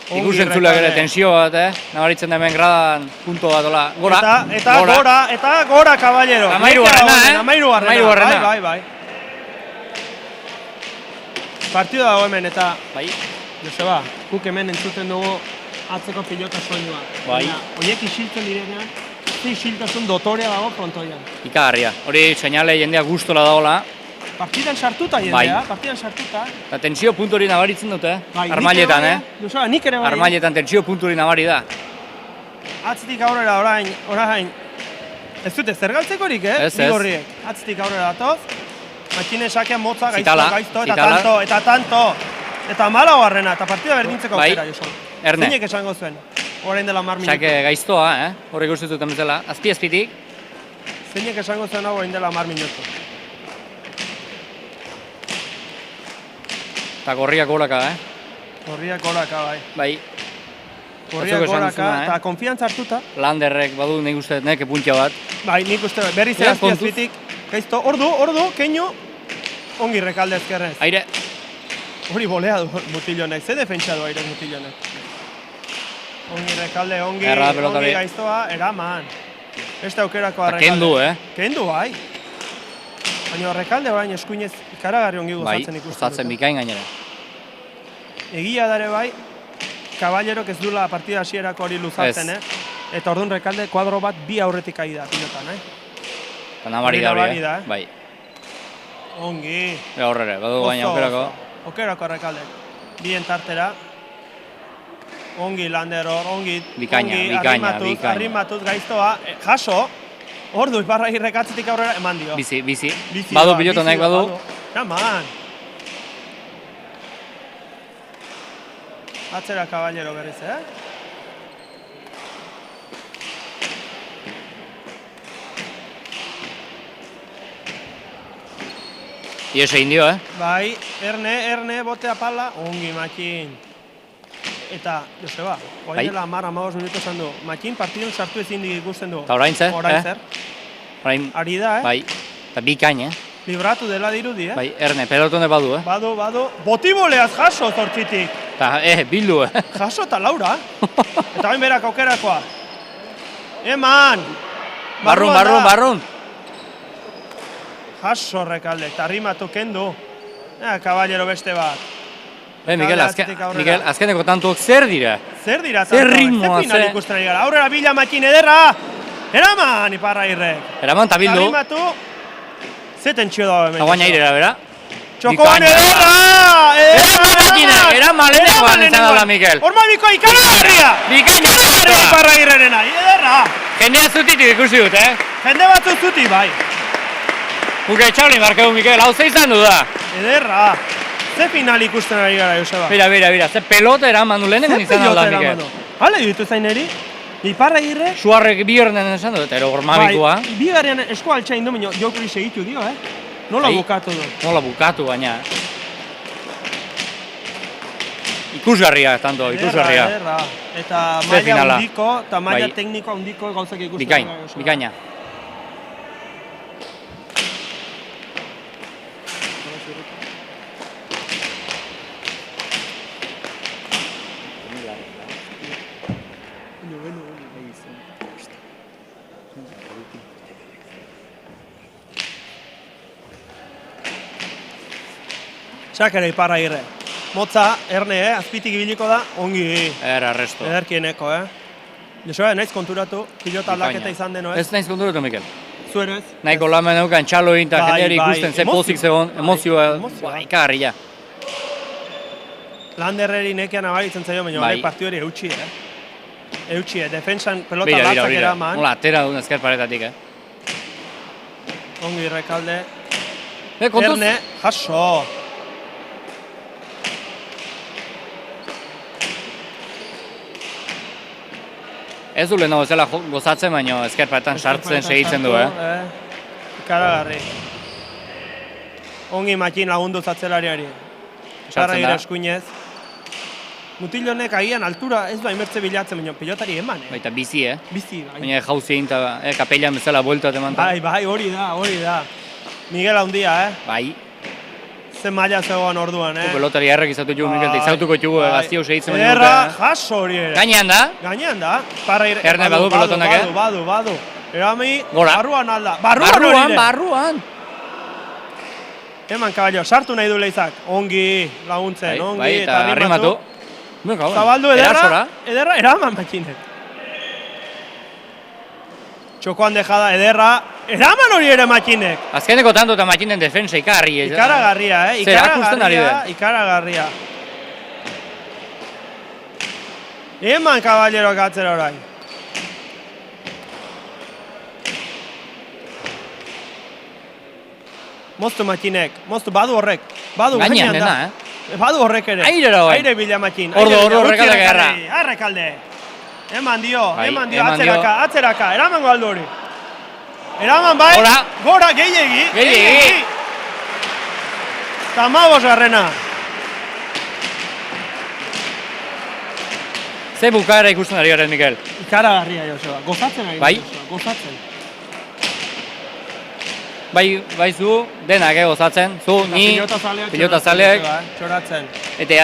Ikusentzulak ere tensio bat, nabaritzen da hemen gradan punto bat, gora. Eta gora Caballero. Amairugarrena. Bai. Partida dago hemen eta, Joseba, guk hemen entzuten dugu atzeko pilota soinua. Horiek isiltzen direnean, isiltasun dotorea dago frontoian. Ikagarria, hori seinale jendea gustora dagoela. Partidan sartuta jendea, Eta tensio puntu hori nabaritzen dute, armailetan, Joseba, nik ere bai. Armailetan tensio puntu hori nabari da. Atzitik aurrera orain, ez dute zer galtzekorik, bigorriek. Atzitik aurrera datoz, Matxine sakean motza, gaizto, eta tanto. Eta malagarrena, eta partida berdintzeko aukera, Joseba. Erne. Zeinek esango zuen, orain dela 10 minutu. Sake gaiztoa, hori guztituten bezala, azpi-azpitik. Zeinek esango zuen hau orain dela 10 minutu. Eta gorriak goraka, Gorriak goraka, bai. Gorriak goraka, eta konfiantza hartuta. Landerrek badu nik uste neke puntia bat. Bai, nik uste berriz azpi-azpitik. Gaizto, ordu, keinu, ongi Rekalde ezkerrez. Aire. Hori bolea du Mutilonek, ze defentsa du aire Mutilonek. Ongi Rekalde, ongi gaiztoa, eraman. Beste aukerakoa Rekalde. Kendu, bai. Baina Rekalde baina eskuinez ikaragarri ongi gozatzen ikusten. Bai, gozatzen bikain gainera. Egia dare bai, Caballerok ez dula partida hasierako hori luzatzen, Eta orduan Rekalde kuadro bat bi aurretik ari da pilotan, Eta nabari da hori, bai. Ongi. Horrere, badu baina aukerako. Aukerako Rekalde. Bien tartera. Ongi Lander hor, ongi, Bikaina. arrimatuz gaiztoa, jaso, hor du Iparragirrek atzetik aurrera eman dio. Bizi. Badu pilota nahi badu. Jaman. Atzera Caballero berriz, Ies egin dio, Bai, erne, botea pala, ongi Makin. Eta, Joseba, Bai. dela 10-15 minutu esan du. Makin partidun sartu ezin ikusten du. Eta orain zer? Orain zer. Orain, Ari da, bai, eta bikain, Libratu dela dirudi, Bai, erne, pelotone badu, Badu. Botiboleaz jaso zortzitik. Eta, bildu, Jaso eta Laura. Eta bain berak aukerakoa. Eman! Barrun! Jaso Rekalde, eta arrimatu kendu. Caballero beste bat. Miguel, azkeneko tantuok zer dira? Zer dira? Zer ritmoa, zer final ikusten ari gara. Aurrera bila Makin ederra! Eraman Iparragirrek. Eraman eta bildu. Arrimatu. Ze tentsio dago hemen. Aguaina irera, bera? Txokoan ederra! Eraman lehenengoan izan dala, Miguel. Horma bikoa ikaragarria! Bikaina! Iparragirrena, ederra! Jendea zutitik ikusi dut, Jende batzu zuti, bai. Uke txaulin barkeu, Miguel, hau ze izan du da. Ederra! Ze final ikusten ari gara, Joseba? Bira, ze pelota eraman du lehenengoan izan dala, Miguel. Hale ditu zaineri? Iparragirre? Suarrek bi horren esan du, eta ero gormabikoa. Bai, bigarrean esko altxain du, minio, jokuri segitu dio, Nola bukatu du? Nola bukatu, baina. Ikusgarria, tanto, ikusgarria. Ederra. Eta maila hundiko, eta maila tekniko hundiko gauzak ikusten. Bikaina. Txakere Iparragirre. Motza, erne, azpitik ibiliko da, ongi. Arresto. Ederkieneko, Joseba, naiz konturatu, pilota aldaketa izan deno, Ez naiz konturatu, Mikel. Zuerez? Nahiko lamen euken txalo egin eta jenderi ikusten, ze pozik zegoen, emozioa, ikagarria. Landerreri nekean abaritzen zaio, baina horrek partidu ere eutxi, Eutxi, defensan pelota latzak eraman. Hola, atera duen ezker paretatik, Ongi Rekalde. Kontuz? Erne, jaso. Ez du lehenago ezela gozatzen, baina ezkerparetan sartzen segitzen du, Ikaragarri. Ongi Makin lagundu zatzelariari. Iparragirre eskuinez. Mutilonek agian altura ez du aimertze bilatzen, baina pilotari eman, Baita bizi, Bizi, bai. Baina jauzi egin eta kapellan bezala bueltat eman. Bai, hori da. Miguel handia, Bai. Zen maila zegoan orduan, Pelotari errek izatu jugu, Miguel, izautuko jugu gaztio segitzen baina. Ederra, jaso hori ere. Gainean da? Erne badu pelotonak, Badu. Erami, gora. barruan alda. Barruan! Eman, Caballo, sartu nahi du Leizak. Ongi, laguntzen, ongi. Bai, eta arrimatu. Zabaldu ederra, eraman Makinek. Txokoan dejada, ederra. Eraman hori ere Makinek. Azkeneko tanto eta Makinen defensa ikarri. Ikaragarria, Zer akusten ari den. Ikaragarria. Eman Caballeroak atzera orain. Moztu Makinek, badu horrek. Badu gainean dena, Badu horrek ere. Aire bila Makin. Ordo, Rekalde gerra. Rekalde. Eman dio, atzeraka, eraman galdu hori. Eraman bai, gora, gehiegi. Tamabos garrena. Ze bukaera ikusten ari garen, Mikel? Ikaragarria, Joseba. Gozatzen ari, Joseba, gozatzen. Bai zu, denak gozatzen, zu, ni, pilota zaleak. Txoratzen. Eta,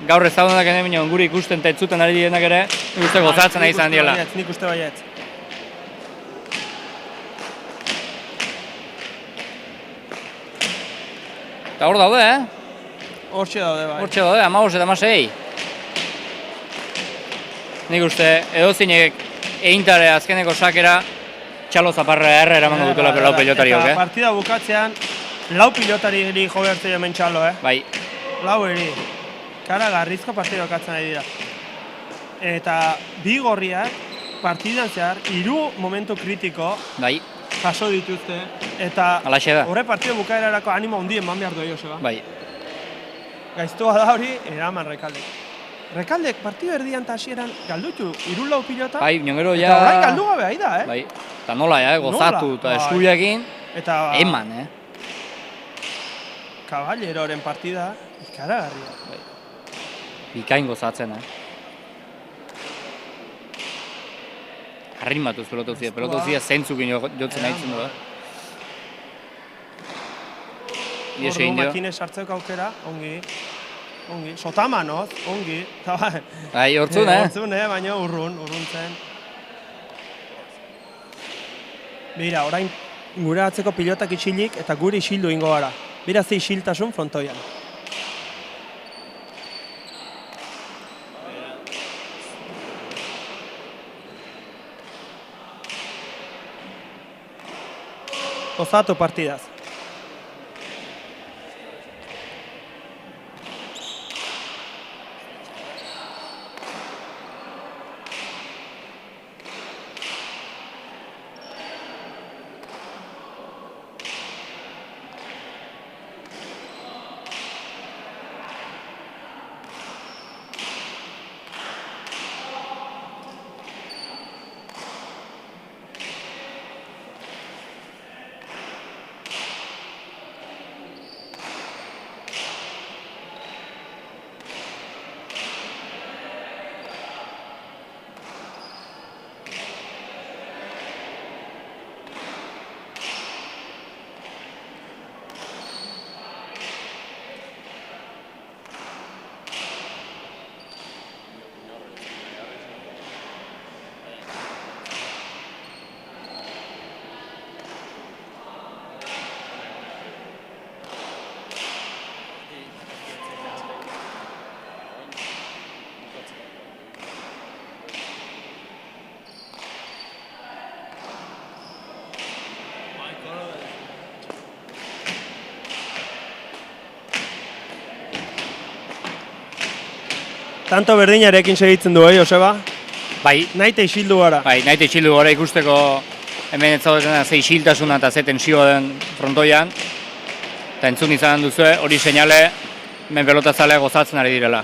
gaur ez daudenak ene, guri ikusten eta etzuten ari dienak ere, nik uste gozatzen ari izan diela. Nik uste baietz. Eta hor daude, Hortxe daude, bai. Hortxe daude, 15 eta 16. Nik uste, edozinek egintare azkeneko sakera, txalo zaparra erra eramango dutela lau pilotariok, Eta partida bukatzean, lau pilotari jo behartzea hemen txalo, Bai. Lau eri. Karagarrizko partida bukatzen ari dira. eta bi gorriak partidan zehar, 3 momentu kritiko Bai, jaso dituzte, eta alaxe da. horre partidu bukaerarako animo handi eman behar du Joseba. Bai. Gaiztoa da hori, eraman Rekaldek. Rekaldek partidu erdian eta hasieran galdutu 3-4 pilota, Bai, nongero eta ja... orain galdu gabe ahi da, Bai, eta nola, gozatu Nola? eta Bai. eskubiakin, Eta eman, Caballeroren partida ikaragarria. Bikain gozatzen, Arrimatu pelotuzia zentzukin jotzen nahi zen, Iese Ordu indio. Makine sartzeko aukera, ongi. Sotamanoz, ongi. Bai, hortzun, Hortzun, baina urrun zen. Bira, orain gure atzeko pilotak isilik eta gure isildu ingo gara. Bira ze isiltasun frontoian. Gozatu partidaz. Tanto berdinarekin segitzen du, Joseba? Bai. Naite isildu gara. Bai, naite isildu gara ikusteko hemen ez zaudetena ze isiltasuna eta ze tensioa den frontoian. Eta entzun izan duzue, hori seinale, hemen pelotazalea gozatzen ari direla.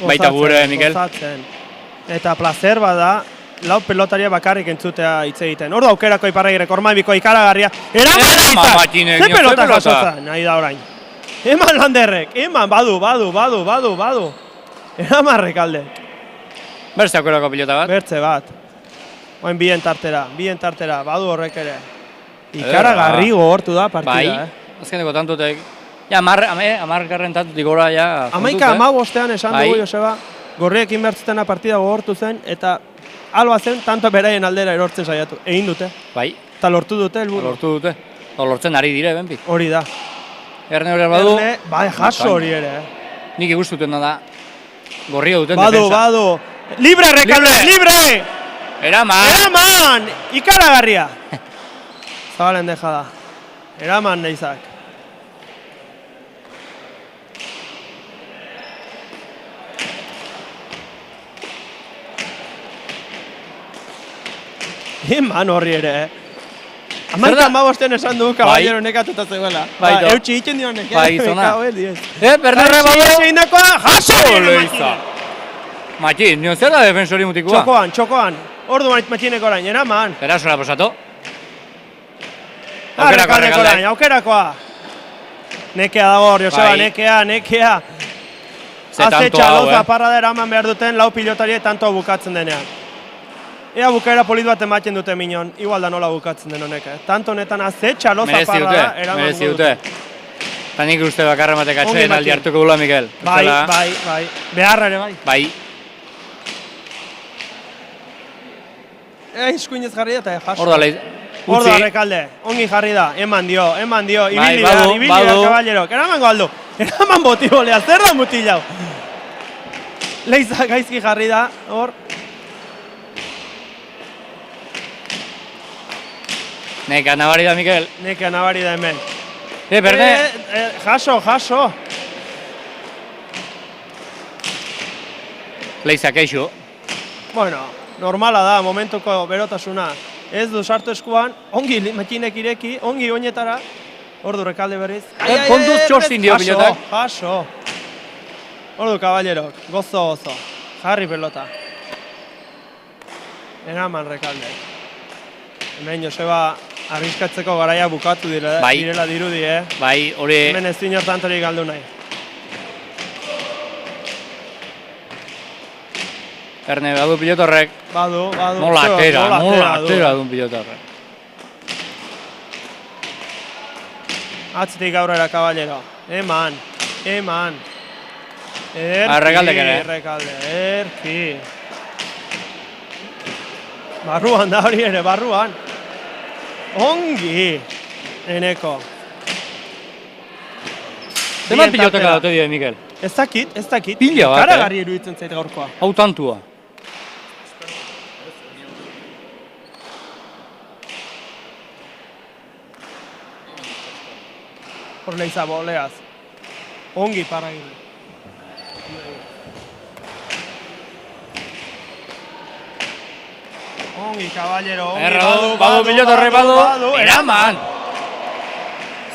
Baita gure, Mikel. Gozatzen. Eta placer bada, lau pelotaria bakarrik entzutea hitz egiten. Hor da aukerako Iparragirrek, Ormaibiko ikaragarria. Eraman Makinek, ze pelota jasotzen, nahi da orain. Eman Landerrek, eman, badu. Eraman Rekalde. Bertze aukerako pilota bat. Bertze bat. Oain bien tartera, badu horrek ere. Ikaragarri gogortu da partida, Bai, azkeneko tantutek. Ja, amargarren tantutik gora, ja. 11-15 esan dugu, Joseba, gorriekin bertzutena partida gogortu zen, eta alba zen, tanto beraien aldera erortzen saiatu. Egin dute. Bai. Eta lortu dute, helburu. Lortu dute. Lortzen ari dire, benpi. Hori da. Erne hori badu. Bai, jaso hori ere. Nik ikustuten da. Gorria duten defensa. Badu. Libre, Rekalde, libre! Eraman! Ikaragarria! Zabalen dejada. Eraman neizak. Eman horri ere, Amaika amabosten esan du, Caballero nekatuta zegoela. Eutxi egiten dio nekea. Bai, zona. Bernarre badu. Egindakoa, jaso! Matxin, nion zer da defensori mutikoa? Txokoan. Ordu matxineko orain, eraman. Erasola posatu. Aukerakoa. Nekea dago hor, Joseba, nekea. Haze txaloza parra da eraman behar duten lau pilotari tanto bukatzen denean. Ea bukaera polit bat ematen dute minon, igual da nola bukatzen den honek, Tanto honetan haze txaloza parra da eraman merezi dute. Eta nik uste bakarra matek atxeen aldi hartuko dula, Mikel. Bai. Beharra ere bai. Bai. Eskuinez jarri da eta jaso. Hor da Rekalde, ongi jarri da, eman dio, ibili behar, Caballerok, eraman galdu, eraman botibolea, zer da mutilau? Leiza gaizki jarri da, hor. Neka nabari da, Mikel. Neka nabari da hemen. Berne. Jaso. Leiza keixo. Bueno, normala da, momentuko berotasuna. Ez du sartu eskuan, ongi makinek ireki, ongi oinetara. Ordu Rekalde berriz. Kontuz txostin dio pilotak. Jaso. Ordu kaballerok, gozo. Jarri pelota. Eraman Rekalde. Hemen Joseba arriskatzeko garaia bukatu direla dirudi, Bai, hori... Hemen ez dinor tantorik galdu nahi. Erne, badu pilotorrek. Badu. Nola atera du pilotorrek. Atzitik aurrera kaballero. Eman. Rekaldek ere. Erki. Barruan da hori ere, barruan. Ongi. Eneko. Zeman pilotaka daute dio, Mikel? Ez dakit. Pila bat, Karagarri iruditzen zait gaurkoa. Hau tantua. Hor leiza boleaz. Ongi paragirri. Ongi, kaballero, ongi. Badu pilotorre, badu. Eraman!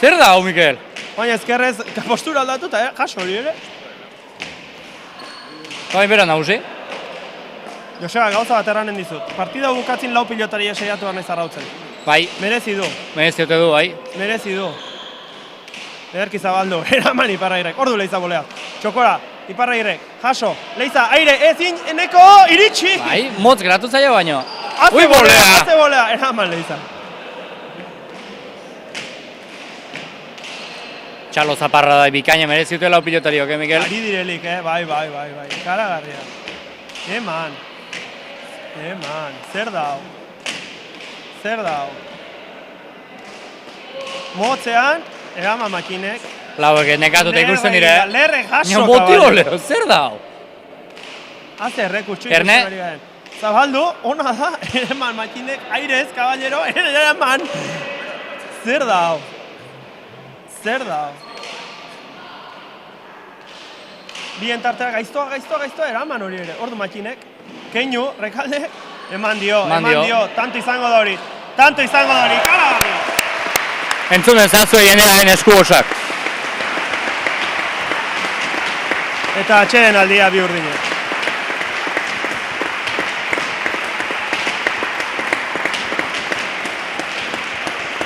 Zer da, hau, Mikel? Baina ezkerrez, postura aldatuta, jaso hori ere. Baina bera nagusi? Joseba, gauza bat erranen dizut. Partida bukatzin lau pilotari eseiatu garnez arrautzen. Bai. Merezi du. Merezi du, bai. Merezi du. Ederki zabaldu, eraman Iparrairek. Ordu leiza bolea. Txokora, Iparrairek, jaso, leiza, aire, ezin, eneko, iritsi! Bai, motz geratu zaio baino. Ui, bolea! Azte bolea, eraman leiza. Txalo zaparra da, bikaina merezi dutela pilotariok, Mikel? Ari direlik, bai. Karagarria. Eman. Zer dau. Motzean, eraman makinek. Lauek nekatuta ikusten dire. Lerre jaso, kaballero. Botio leo, zer dau? Haze errekutxu Erne? Zabaldu, ona da, eraman makinek, airez, kaballero, eraman. Zer dau. Bien tartea, gaiztoa, eraman hori ere. Ordu makinek, keinu, Rekalde, eman dio. Tanto izango da hori, karagarri. Entzun ezazue jendearen esku osak. Eta atxeden aldia bi urdine.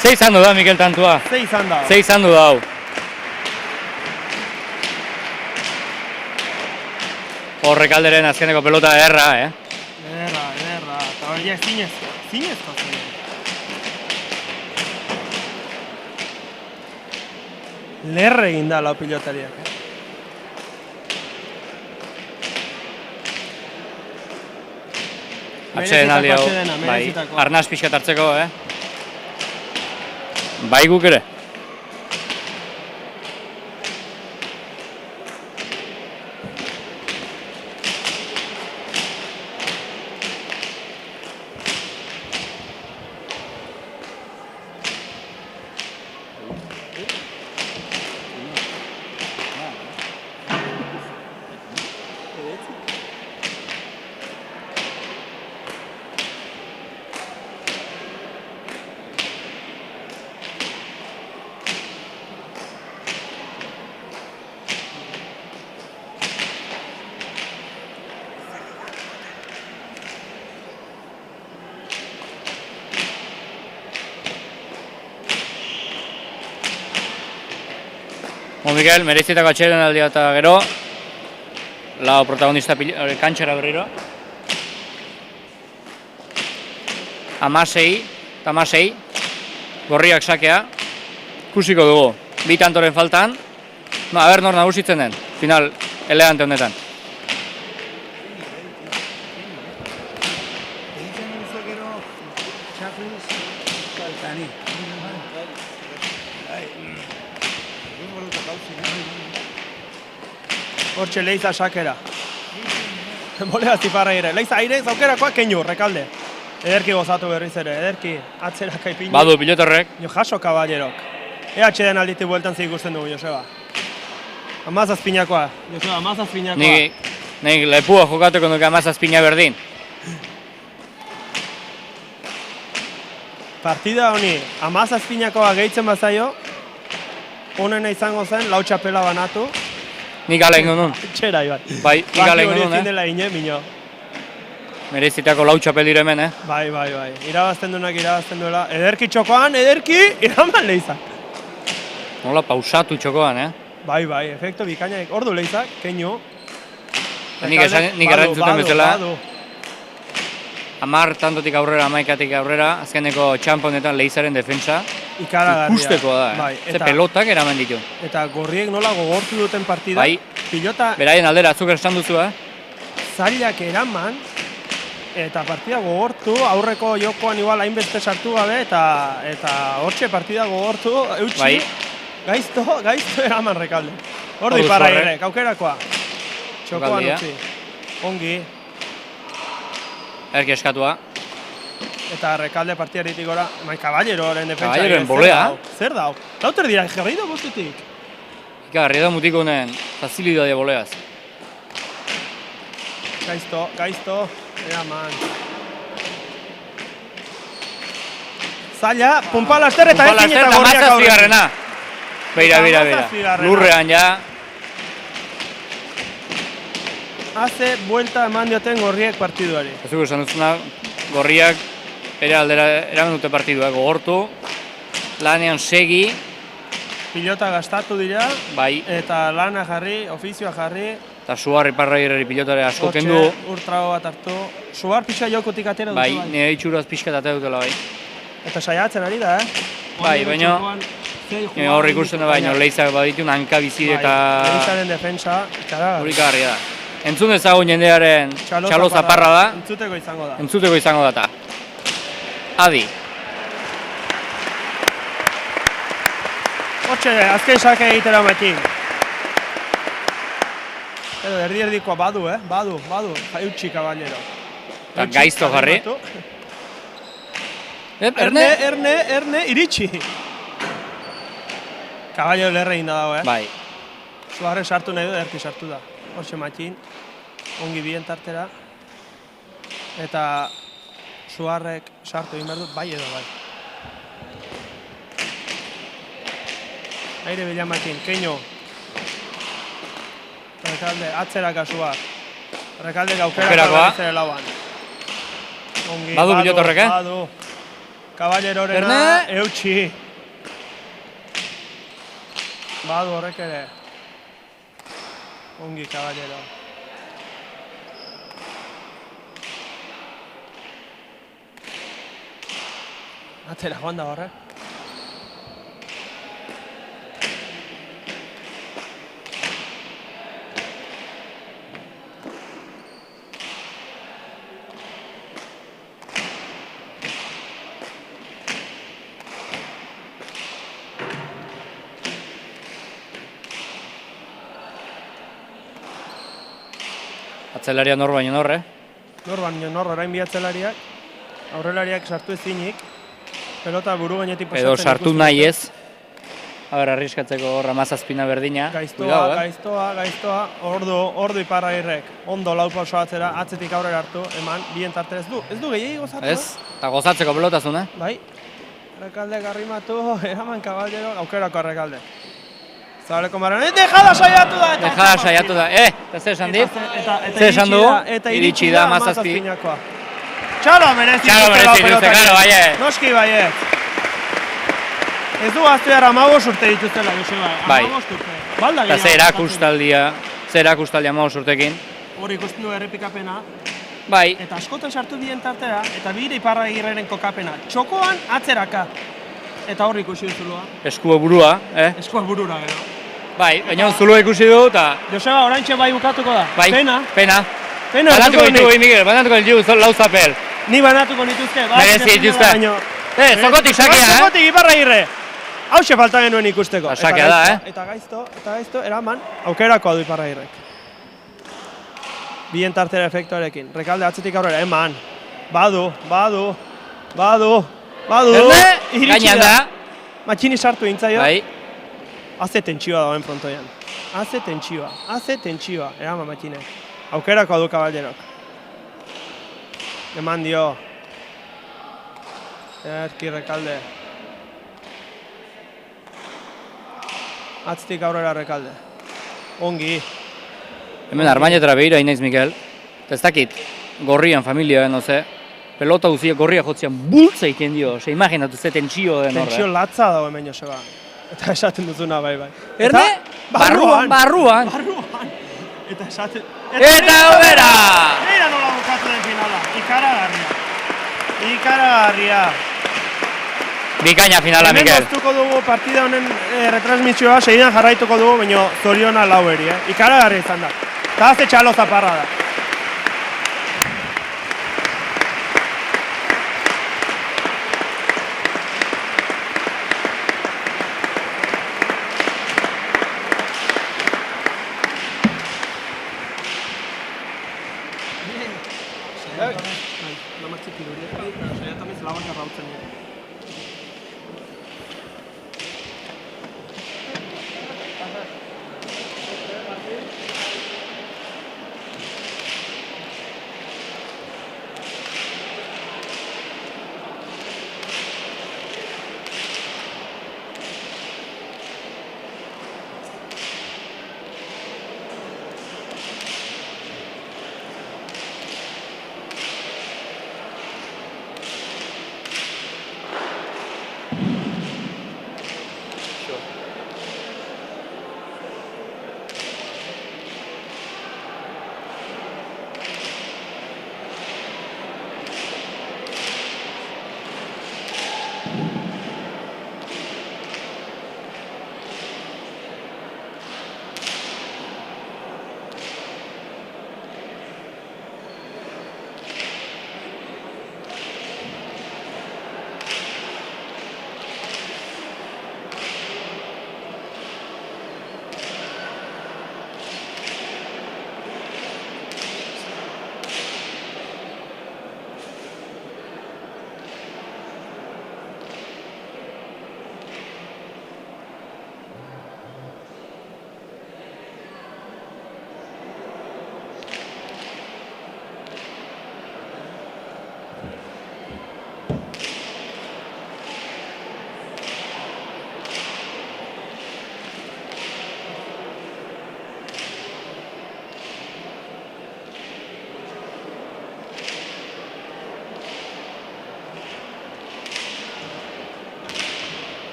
Ze izan du da, Mikel, tantua? Ze izan du da, hau. Rekalderen azkeneko pelota erra, Erra, eta horiek zinezko zen. Lerre egin da lau pilotariak, Atxeden aldi hau, bai, arnaz pixkat hartzeko, Bai guk ere. Mikel, merezitako atxeden aldia eta gero lau protagonista kantxera berriro 16 gorriak sakea ikusiko dugu, bi tantoren faltan aber nor nagusitzen den final elegante honetan. Hortxe leiza sakera. Bolea Iparraire. Leiza aire zaukerakoa keinu, Rekalde. Ederki gozatu berriz ere, ederki atzera kaipini. Badu pilotorrek. Jaso kaballerok. Atxeden alditi bueltan zik ikusten dugu, Joseba. Amazazpinakoa. Joseba, amazazpinakoa. Nik lepua jokatuko nuke amazazpina berdin. Partida honi, 17-akoa gehitzen bazaio, honena izango zen, 4 txapela banatu. Nik ala ingo nun. Txera, Iban. Bai, nik ala ingo nun, dela ine, mino. Merezitako 4 txapel dire hemen, Bai. Irabazten duela. Ederki txokoan, iraman lehizak. Nola pausatu txokoan, Bai, efekto bikainak. Ordu lehizak, keinu. Nik errantzuten bezala. 10 tantotik aurrera, 11-tik aurrera, azkeneko txamponetan lehizaren defentsa. Ikaragarria. Ikustekoa da, Ze pelotak eraman ditu. Eta gorriek nola gogortu duten partida. Bai, pilota beraien aldera azuk esan duzu, zailak eraman, eta partida gogortu, aurreko jokoan igual hainbeste sartu gabe, eta hortxe partida gogortu, eutxi, bai. gaizto eraman Rekalde. Ordu Iparragirrek, aukerakoa. Txokoan utzi. Ongi. Erki eskatua. Eta Rekalde partidaritik gora, Caballeroren defentsa. Caballeroren bolea. Zer dau? Lauter dira, jarraido bostetik. Ikagarri da mutiko honen facilidade boleaz. Gaizto, eraman. Zaila, pumpa laster eta ekin eta gorriak aurrena. Beira. Lurrean ja. Haze buelta eman dioten gorriek partiduari. Ez dugu esan duzuna, gorriak ere aldera eraman dute partidua. Gogortu, lanean segi. Pilota gastatu dira. Bai. Eta lana jarri, ofizioa jarri. Eta Suar Iparragirreri pilotare asko kendu. Urtrago bat hartu. Suar pixa jokotik atera dute bai. Nire itxuraz pixkat atera dutela bai. Eta saiatzen ari da, Bai, baina hor ikusten da baina lehizak baditu hanka bizi eta... Lehizaren defensa, Urikagarria da. Entzun ezagun jendearen txalo zaparra da. Entzuteko izango da. Adi. Hortxe, azken sake egitera metin. Edo, erdi-erdikoa badu, Badu. Eutxi Caballero. Eta gaizto jarri. Erne, iritsi. Caballero lerre egin da dago, Bai. Suarre sartu nahi du, erki sartu da. Hortxe matxin, ongi bien tartera. Eta Suarrek sartu egin behar du, bai edo bai. Aire bila matxin, keino. Rekalde, atzeraka Suar. Rekalde gaukerakoa bezere lauan. Badu pilotorrek, Badu. Caballerorena, eutxi. Badu horrek ere. Ongi, Caballero. Atera, joan da horre. Atzelaria nor baino nor, orain bi atzelariak. Aurrelariak sartu ezinik. Pelota buru gainetik pasatzen. Edo sartu nahi ez. Aber, arriskatzeko horra mazazpina berdina. Gaiztoa. Ordu Iparragirrek. Ondo lau pauso atzera, atzetik aurrera hartu, eman, bien tarte ez du. Ez du gehiagi gozatu. Ez, eta gozatzeko pelotazun, Bai. Rekalde garrimatu, eraman Caballero, aukerako Rekalde. Zabaleko marran, dejada saiatu da! Eta zer esan dit? Zer esan du? Iritsi da mazazpi. Txalo merezi dute, baiet. Noski baiet. Ez du gaztu erra 15 urte dituztela, Joseba. Bai. 15 urte. Eta zer erakustaldia 15 urtekin. Hori ikusten du errepikapena. Bai. Eta askotan sartu bien tartera, eta bire Iparragirreren kokapena. Txokoan atzeraka. Eta hori ikusi duzulua. Eskua burua, Eskua burura, gero. Bai, baina zulua ikusi du, eta... Joseba, oraintxe bai bukatuko da. Bai, pena. Banatuko ditugu, Miguel, banatuko ditugu lau zapel. Ni banatuko nituzke. Merezi dituzte. Zokotik sakea, Zokotik Iparragirre. Hauxe falta genuen ikusteko. Sakea da, Eta gaizto, eraman, aukerako du Iparragirrek. Bien tartera efektuarekin. Rekalde atzetik aurrera, eman. Badu. Gainan da. Matxini sartu intzaio. Bai. Haze tentsioa dagoen frontoian. Haze tentsioa. Eraman matxine. Aukerako du Caballerok. Eman dio. Erki Rekalde. Atztik aurrera Rekalde. Ongi. Hemen armainetara behira inaiz, Mikel. Eta ez dakit, gorrian familia, no ze. Pelota guztiak gorria jotzean bultza iten dio. Se imaginatu ze tentsio den horre. Tentsio latza dago hemen, Joseba. Eta esaten duzuna, bai. Erne? Barruan. Eta esaten... Eta obera! Eira nola bukatu den finala. Ikaragarria. Bikaina finala, Mikel. Hemen goztuko dugu partida honen retransmisioa, segidan jarraituko dugu, baina zoriona laueri, Ikaragarria izan da. Eta azte txalo zaparra da.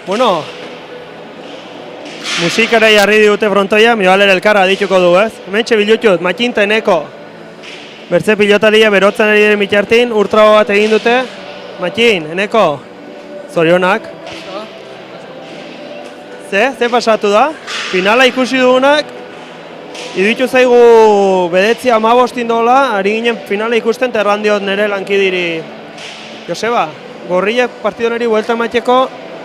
Bueno, musikara jarri dute frontoia, mibalera elkarra dituko du, ez? Hementxe bilutut, Makinta Eneko. Bertze pilotalia berotzen ari den bitartin, urtrabo bat egin dute. Makin, Eneko, zorionak. Ze pasatu da? Finala ikusi dugunak, iduitu zaigu bedetzi 15 dola, ari ginen finala ikusten eta errandiot nire lankidiri. Joseba, gorriak partidonari buelta emateko,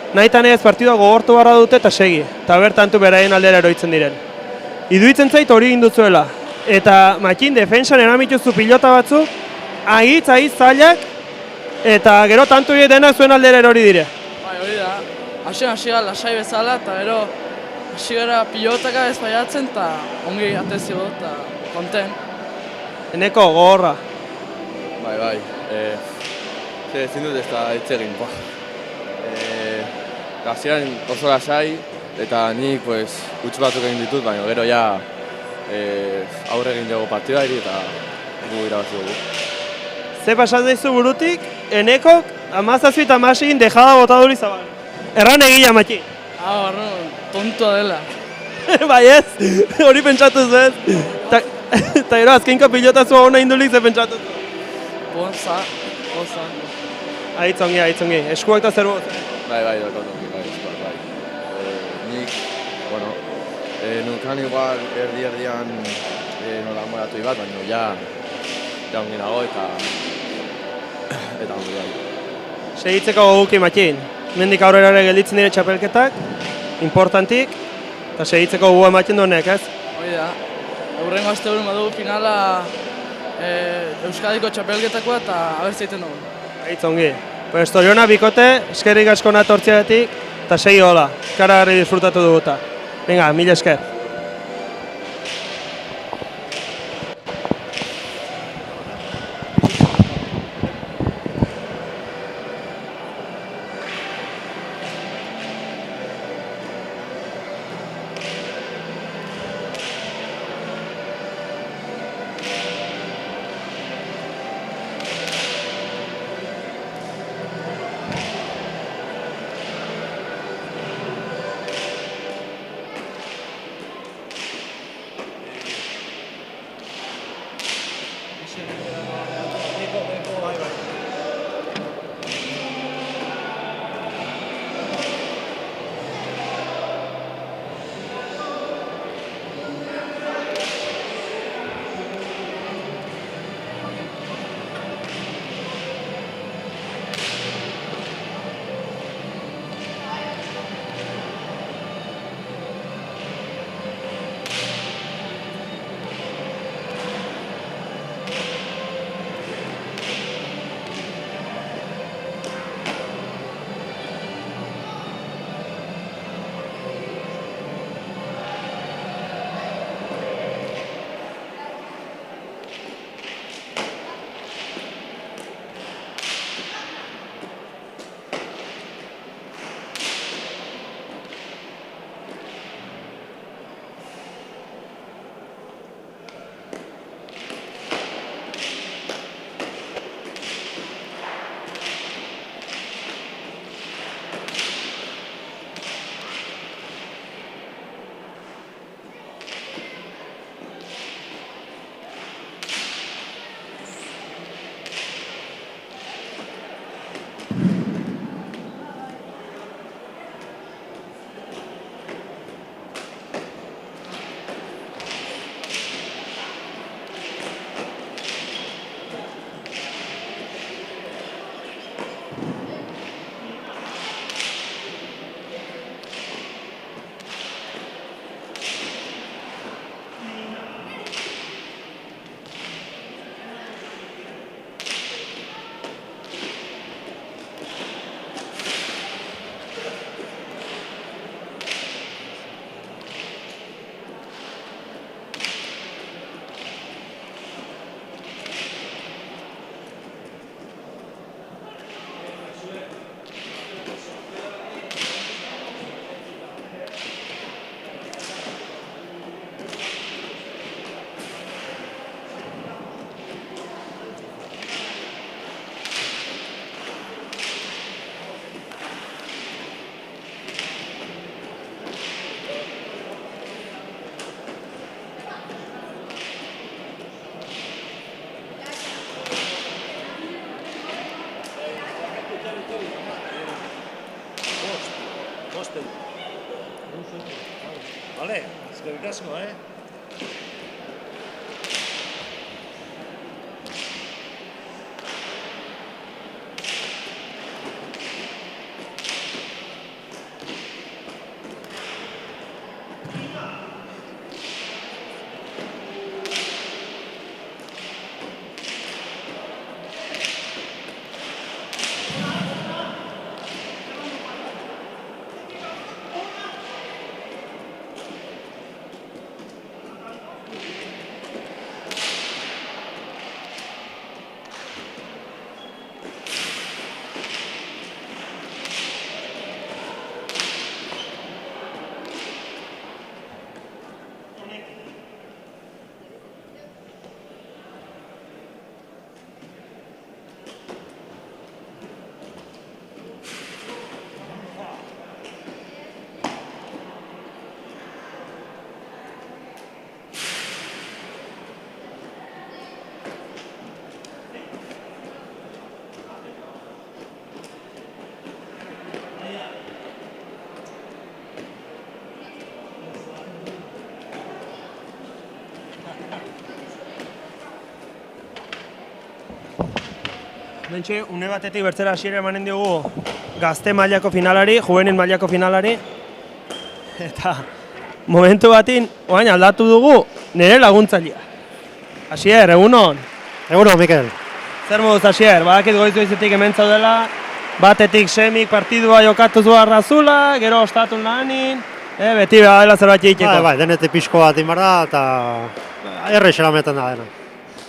nahitan ez partidua gogortu barra dute eta segi, eta bertantu beraien aldera eroitzen diren. Iduitzen zait hori egin duzuela, eta Makin defensan eramituzu pilota batzuk, agitz zailak, eta gero tantu denak zuen aldera erori dire. Bai, hori da. Hasi gara lasai bezala, eta gero hasi gara pilotaka ez baiatzen, eta ongi atezio eta konten. Eneko gogorra. Bai. Ezin dut ez da hitz egin, Hasieran oso lasai, eta nik huts batzuk egin ditut, baina gero ja aurre egin dugu partidari eta gu irabazi dugu. Ze pasat daizu burutik, Enekok 17 eta 16 dejada bota duri zabal. Erran egila, Matxi. Tontoa dela. Bai ez, hori pentsatu ez. Eta gero azkenko pilotazua hona indulik ze pentsatu zu. Poza. Aitzongi, eskuak eta zer bot. Bai, dakotongi, eskuak, bai. Nik, nukan igual erdian nola moratu bat, baina ja ongi nago eta ongi bai. Segitzeko goguki, Matxin. Mendik aurrera ere gelditzen dire txapelketak, importantik, eta segitzeko gogu ematen duenek, ez? Hori da. Aurrengo asteburun badugu finala Euskadiko txapelketakoa eta abertza egiten dugu. Aitzongi. Pues Toriona bikote, eskerrik asko natortziatik, eta segi hola, karagarri disfrutatu duguta. Venga, mila esker. Vale, eskerrik asko, Bentsi, une batetik bertzera hasiera emanen diogu gazte mailako finalari, juvenil mailako finalari. Eta momentu batin, orain aldatu dugu nire laguntzailea. Asier, egunon? Egunon, Mikel. Zer moduz, Asier? Badakit goiz-goizetik hemen zaudela, batetik semik partidua jokatu zua arrazula, gero ostatun lanin, beti behar dela zerbait egiteko. Bai, denetik pixko bat inbarra eta errexera metan da dena.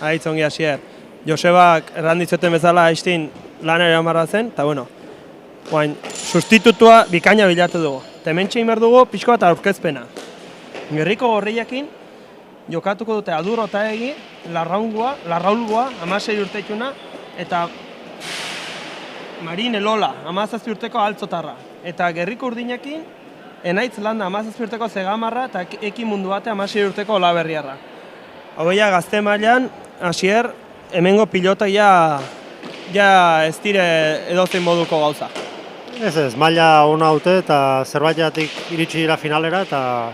Aitzongi, Asier. Josebak erranditzoten bezala aiztin lan ere amarra zen, eta bueno, sustitutua bikaina bilatu dugu. Tementxe inber dugu pixko bat aurkezpena. Gerriko gorriakin jokatuko dute Adur Otaegi, Larraulgoa, 16 urtetxuna, eta Marin Elola, 17 urteko altzotarra. Eta Gerriko Urdinakin, Enaitz Landa, 17 urteko Zegamarra, eta Eki Mundu Bate, 16 urteko Olaberriarra. Haueia gazte mailan, Asier, hemengo pilota ja ez dire edozein moduko gauza. Ez, maila ona dute eta zerbaitatik iritsi dira finalera eta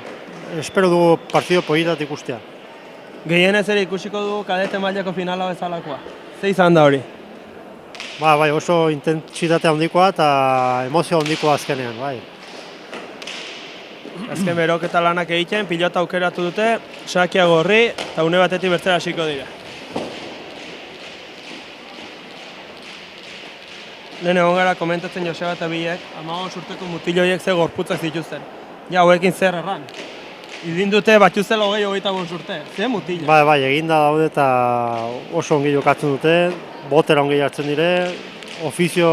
espero dugu partido politatik ikustea. Gehienez ere ikusiko dugu kadete mailako finala bezalakoa. Ze izan da hori? Bai, oso intentsitate handikoa eta emozio handikoa azkenean, bai. Azken beroketa lanak egiten, pilota aukeratu dute, Sakia Gorri eta une batetik bertzera hasiko dira. Lehen egon gara komentatzen Joseba eta Bilek, 15 urteko mutiloiek ze gorputzak zituzten. Ja, hauekin zer erran. Idin dute batxuzela 20-25 urte, ze mutila. Bai, eginda daude eta oso ongi jokatzen dute, botera ongi jartzen dire, ofizio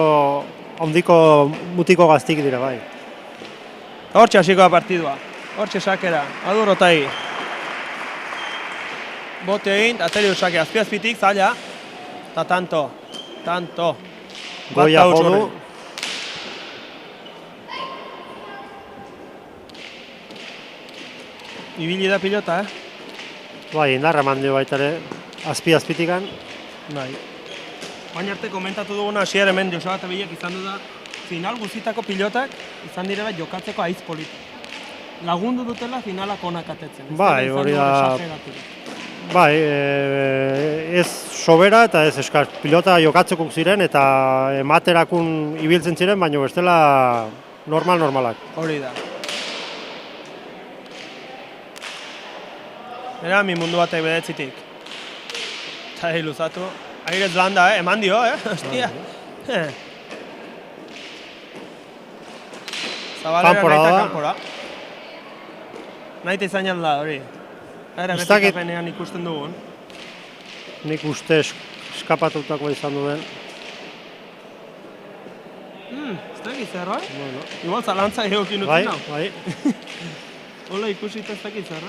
handiko mutiko gaztik dira, bai. Hortxe hasiko da partidua, hortxe sakera, Adur Otaegi. Bote egin, ateri usake, azpi-azpitik, zaila, eta tanto. Goia jodu. Ibili da pilota, Bai, indarra eman dio baita ere, azpi-azpitikan. Bai. Baina arte komentatu duguna Asier hemen Joseba eta Bilek izan du da, final guztitako pilotak izan direla jokatzeko aiz politak. Lagundu dutela finalak onak atetzen. Bai, hori da. Bai, ez sobera eta ez eskaz. Pilota jokatzeko ziren eta ematerakun ibiltzen ziren, baina bestela normalak. Hori da. Era mi mundu batek bedetzitik. Eta luzatu. Airez Landa, eman dio, Hostia. Zabalera naita kanpora. Naita izan da hori. Errepikapenean ikusten dugun. Nik uste eskapatutako izan duen. Ez dakit zer, Igual zalantza egokin utzen hau. Bai. Hola ikusita ez dakit zer,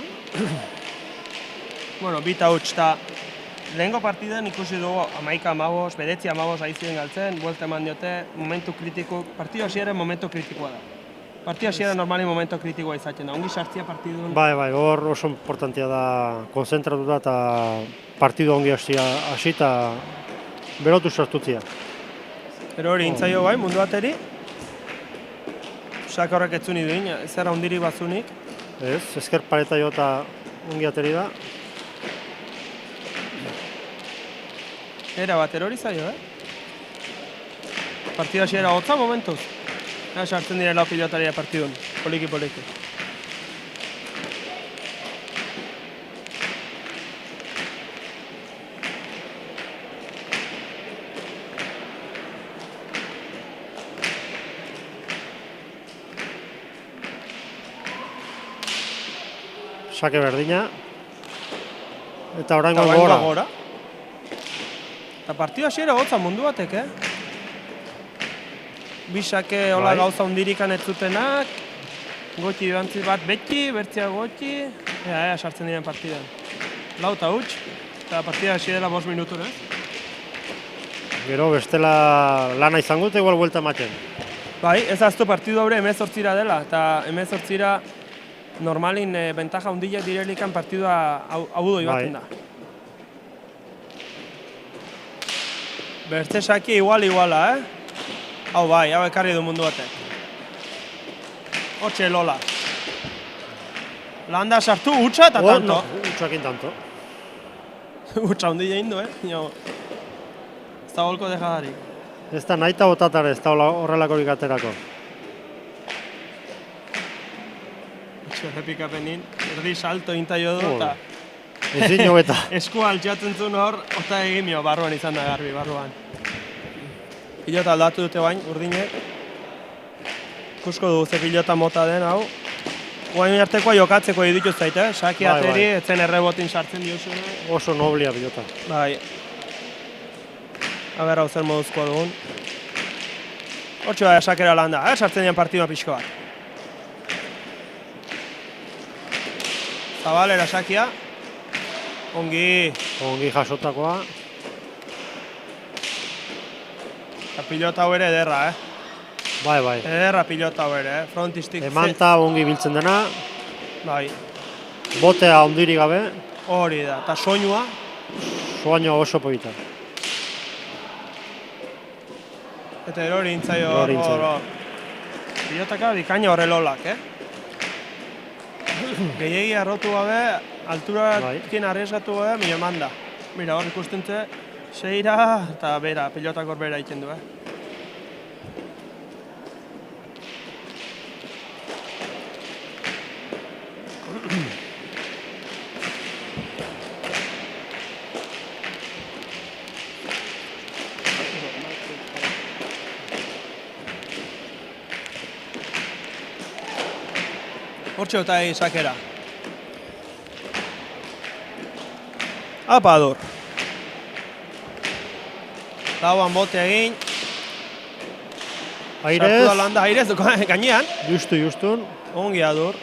Bueno, bita huts, eta lehenko partidan ikusi dugu 11-15, 9-15 aizien galtzen, buelta eman diote, momentu kritiko, partidu hasieren momentu kritikoa da. Partidu hasiera normali momentu kritikoa izaten da, ongi sartzia partidun. Bai, hor oso importantia da konzentratuta eta partidu ongi hasi eta berotu sartutzia. Pero hori intzaio bai, mundu bateri, Saka horrek etzuni duin, zera hondirik batzunik. Ez, ezker pareta jota ongi ateri da. Era bat erori zaio, Partidu hasiera hotza momentuz. Sartzen direla pilotaria partidun, poliki. Sake berdina. Eta oraingo gora. Eta partidu hasiera hotza mundu batek, Bisake hola gauza hundirikan ez zutenak, gotxi bantzi bat beti, bertzia gotxi, sartzen diren partidan. Lauta huts, eta partida hasiera 5 minutur, Gero bestela lana izango dute igual buelta ematen. Bai, ez aztu partidu haure 18 dela, eta 18 normalin bentaja hundilek direlikan partidua abudo ibaten da. Bertze saki iguala, Hau bai, hau ekarri du mundu batek. Hortxe Lola. Landa sartu, utxa eta tanto. Utxakin tanto. Utxa hundi egin du, da holko dejadarik. Ez da nahi eta botatare, ez da horrelakorik aterako. Errepikapenin, erdi salto intaio du, eta ezin hobeta. eskua altxatzen zuen hor, ota egimio, barruan izan da garbi, barruan. Pilota aldatu dute bain, urdinek. Ikusko dugu ze pilota mota den, hau. Guain artekoa jokatzeko editu zait, Saki ateri, etzen errebotin sartzen diosune. Oso noblia pilota. Bai. Aber, hau zer moduzkoa dugun. Hortxe bai, sakera landa, sartzen dian partidua pixko bat. Zabalera Sakia. Ongi. Ongi jasotakoa. Eta pilota hau ere ederra, Bai. Ederra pilota hau ere, frontistik. Emanta ongi biltzen dena. Bai. Botea ondiri gabe. Hori da, eta soinua. Soinua oso polita. Eta erori intzaio hor. Pilotaka bikaina horrelolak, Gehiegi arrotu gabe, alturakin arriesgatu gabe, mila manda. Mira, hor ikusten ze, seira eta bera, pilotak hor bera egiten du, Hortxe eta Sakera. Apa, Adur. Lauan bote egin. Airez. Sartu da landa, airez, gainean. Justun. Ongi, Adur.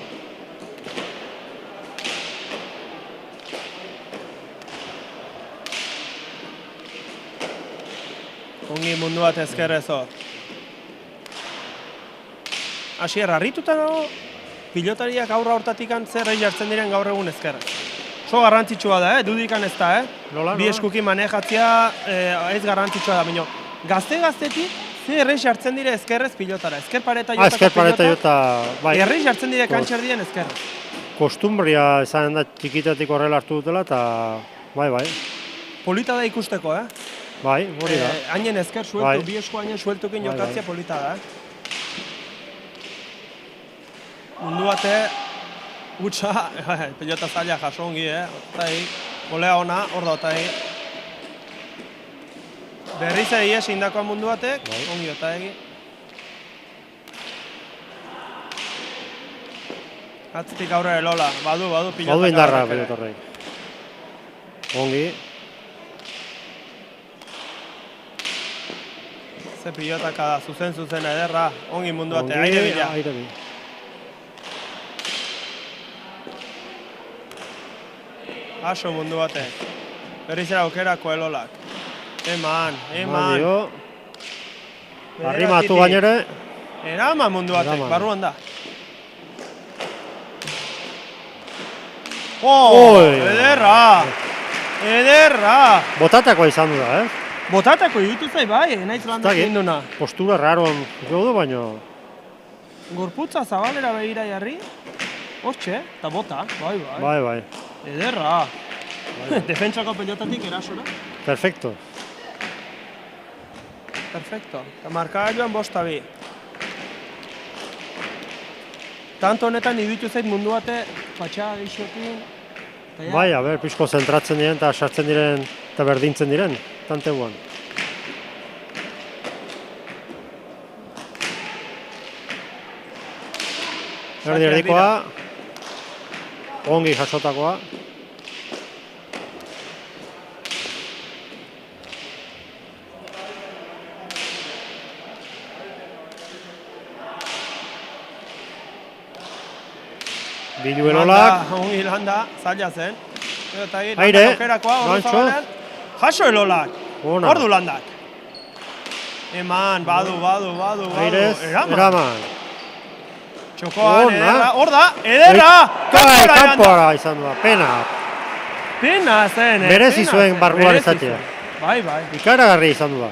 Ongi mundu bat ezkerrez hor. Asier, harrituta nago, pilotariak aurra hortatik zer jartzen diren gaur egun ezkerrez. Oso garrantzitsua da, dudikan ez da, Bi eskukin manejatzea ez garrantzitsua da, baina gazte-gaztetik ze errez jartzen dire ezkerrez pilotara. Ezker pareta jota, bai. Errez jartzen dire kantxerdien ezkerrez. Kostumbria esan da txikitatik horrela hartu dutela, eta bai. Polita da ikusteko, Bai, hori da. Hainen ezker sueltu, bi esku hainen sueltukin jokatzea polita da, Mundu bate, gutxa, pilota zaila jaso ongi, Otai, olea ona, hor da Otai. Berriz egies indakoa mundu batek, ongi Otai. Atzitik aurre Lola, badu pilota. Badu indarra pilotorrei. Ongi. Ze pilotaka da, zuzen ederra, ongi mundu bate, aire bila. Aso mundu batek. Berriz aukerako Elolak. Eman. Arrimatu gainere. Eraman mundu batek, barruan da. Ederra! Botatakoa izan du da, Botatako egitu zai bai, naiz landak egin duna. Postura raroan du, baina... Gorputza zabalera begira jarri. Hortxe, eta bota, bai. Bai. Ederra! Defentsako pelotatik erasora. Perfecto. Eta markagailuan 5-2. Tanto honetan iditu zait mundu bate patxaga geixokin. Bai, pixko zentratzen diren eta sartzen diren eta berdintzen diren, tanteguan. Erdikoa, ongi jasotakoa. Biluelolak. Ongi landa, zaila zen. Aire, Noantxo. Jaso Elolak, hor du landak. Eman, badu. Airez, eraman. Txokoan, hor da, ederra! Kanpora izan da, pena. Pena zen, Merezi zuen barruan izatea. Bai. Ikaragarri izan du da.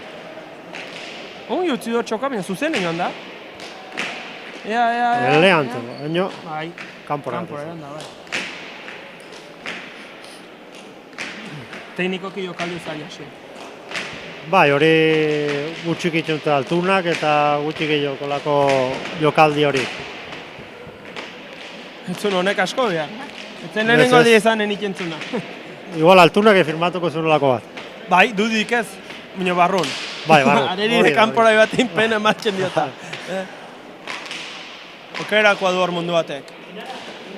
Ongi utzi dut txokamen, zuzen egin da. Eleante, baino, kanpora. Bai. Teknikoki jokaldu zaila zuen. Bai, hori gutxik itxuntu altunak eta gutxik gehiago jokaldi hori. Entzun honek asko behar. Etzen lehenengo aldi ezanen ikentzuna. Igual altunak firmatuko zuelako bat. Bai, dudik ez, baina barrun. Bai, barrun. Areri kanpora batein pena ematzen diota. Okerakoa du hor mundu batek.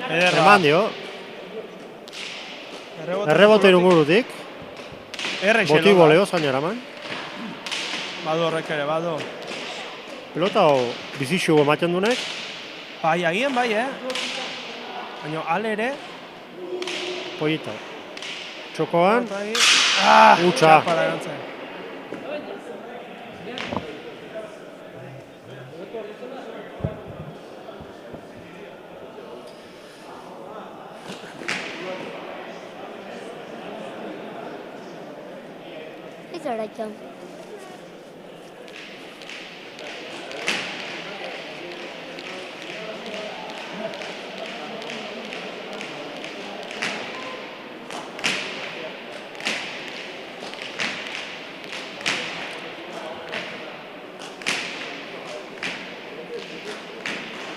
Eman dio. Errebote irungurutik. Boti boleo zain eraman. Badu horrek ere, badu. Pelota bizixugo ematen dunek. Bai, agian bai, baina ale ere. Pollita. Txokoan. Utsa. Ez horaitxo.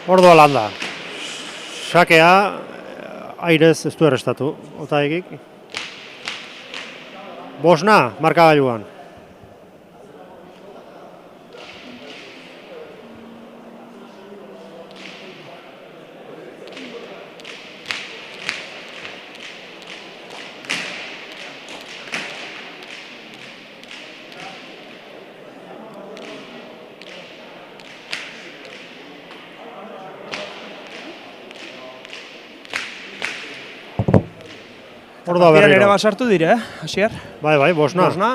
Ordu alanda. Sakea, airez ez du errestatu, Otaegik. Bosna, markagailuan. Ordua berriro. Ere basartu dire, Asier? Bai, Bosna. Bosna.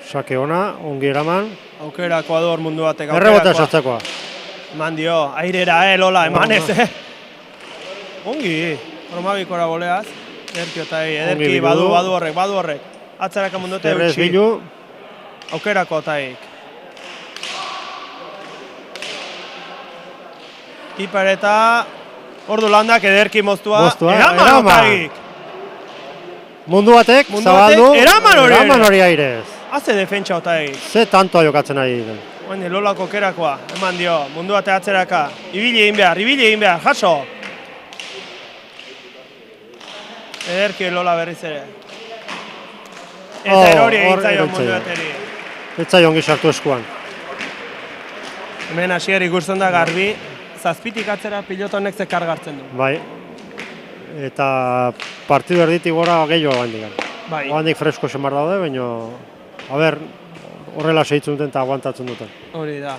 Sake ona, ongi eraman. Aukerakoa du hor mundu batek. Errebota sartzekoa. Eman dio, airera, Lola, emanez, Ongi, Romabikora boleaz. Ederki otai, ederki, badu horrek. Atzaraka mundu eta utxi. Aukerako otaik. Ipareta... Ordu landak ederki moztua. Eraman Otaegik! Mundu batek, zabaldu. Eraman hori airez. Haze defentsa Otaegik. Ze tantoa jokatzen ari diren. Oine, Lolako okerakoa, eman dio, mundu bate atzeraka. Ibili egin behar, jaso! Ederki Lola berriz ere. Eta erori egin zaio mundu bateri. Ez zaio ongi sartu eskuan. Hemen Asier ikusten da garbi. Zazpitik atzera pilota honek ze kargartzen du. Bai. Eta partidu erditik gora gehiago gandik. Bai. Gandik fresko semar daude, baina... horrela segitzen duten eta aguantatzen duten. Hori da.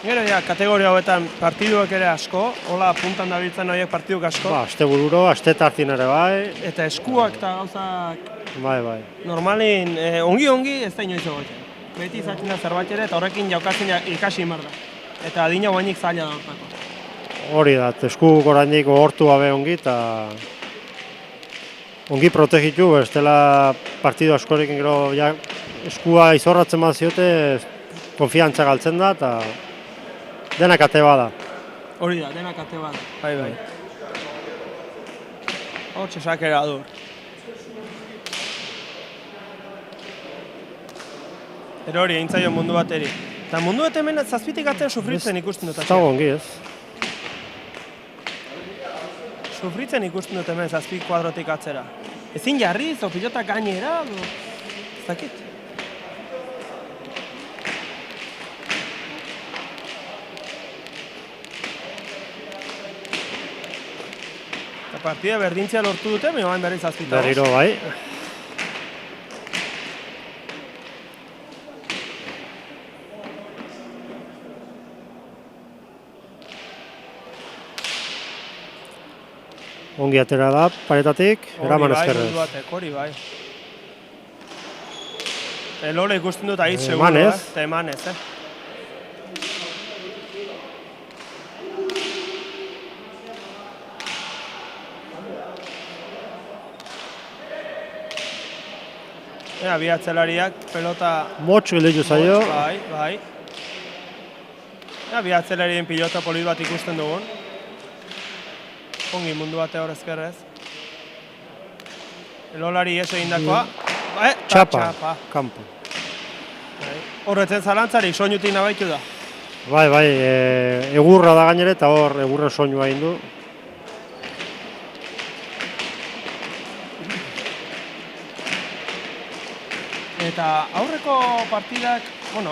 Gero ja, kategoria hauetan partiduak ere asko, hola puntan dabiltzen horiek partiduk asko. Aste bururo, aste tartin ere bai. Eta eskuak eta gauzak... Bai. Normalin, ongi ez da inoiz egoten. Beti izatzen da zerbait ere eta horrekin jaukatzen ikasi imar da. Eta adina guainik zaila da hortako. Hori da, esku gorandik ohortu gabe ongi eta... Ongi protegitu, ez dela partidu askorekin gero eskua izorratzen bat ziote, konfiantza galtzen da eta... Denak ate bada. Hori da, denak ate bada. Bai. Hortxe sakera dur. Erori, egin zaio mundu bateri. Eta mundu bat hemen zazpitik atzen sufritzen ikusten dut. Ez dago ongi ez. Sufritzen ikusten dut hemen zazpik kuadrotik atzera. Ezin jarriz, o pilotak gainera, ez dakit. Eta partida berdintzia lortu dute, baina bain berriz zazpita. Berriro bai. Ongi atera da, paretatik, eraman ezkerrez. Hori bai. Lola ikusten dut ahit seguro, eta emanez, Bi atzelariak pelota... Motx gilditu zaio. Bai. Bi atzelarien pilota polit bat ikusten dugun. Ongi mundu bate hor ezkerrez. Elolari eso egindakoa. Txapa, kanpo. Horretzen zalantzarik, soinutik nabaitu da. Bai, egurra da gainera eta hor egurren soinua egin du. Eta aurreko partidak,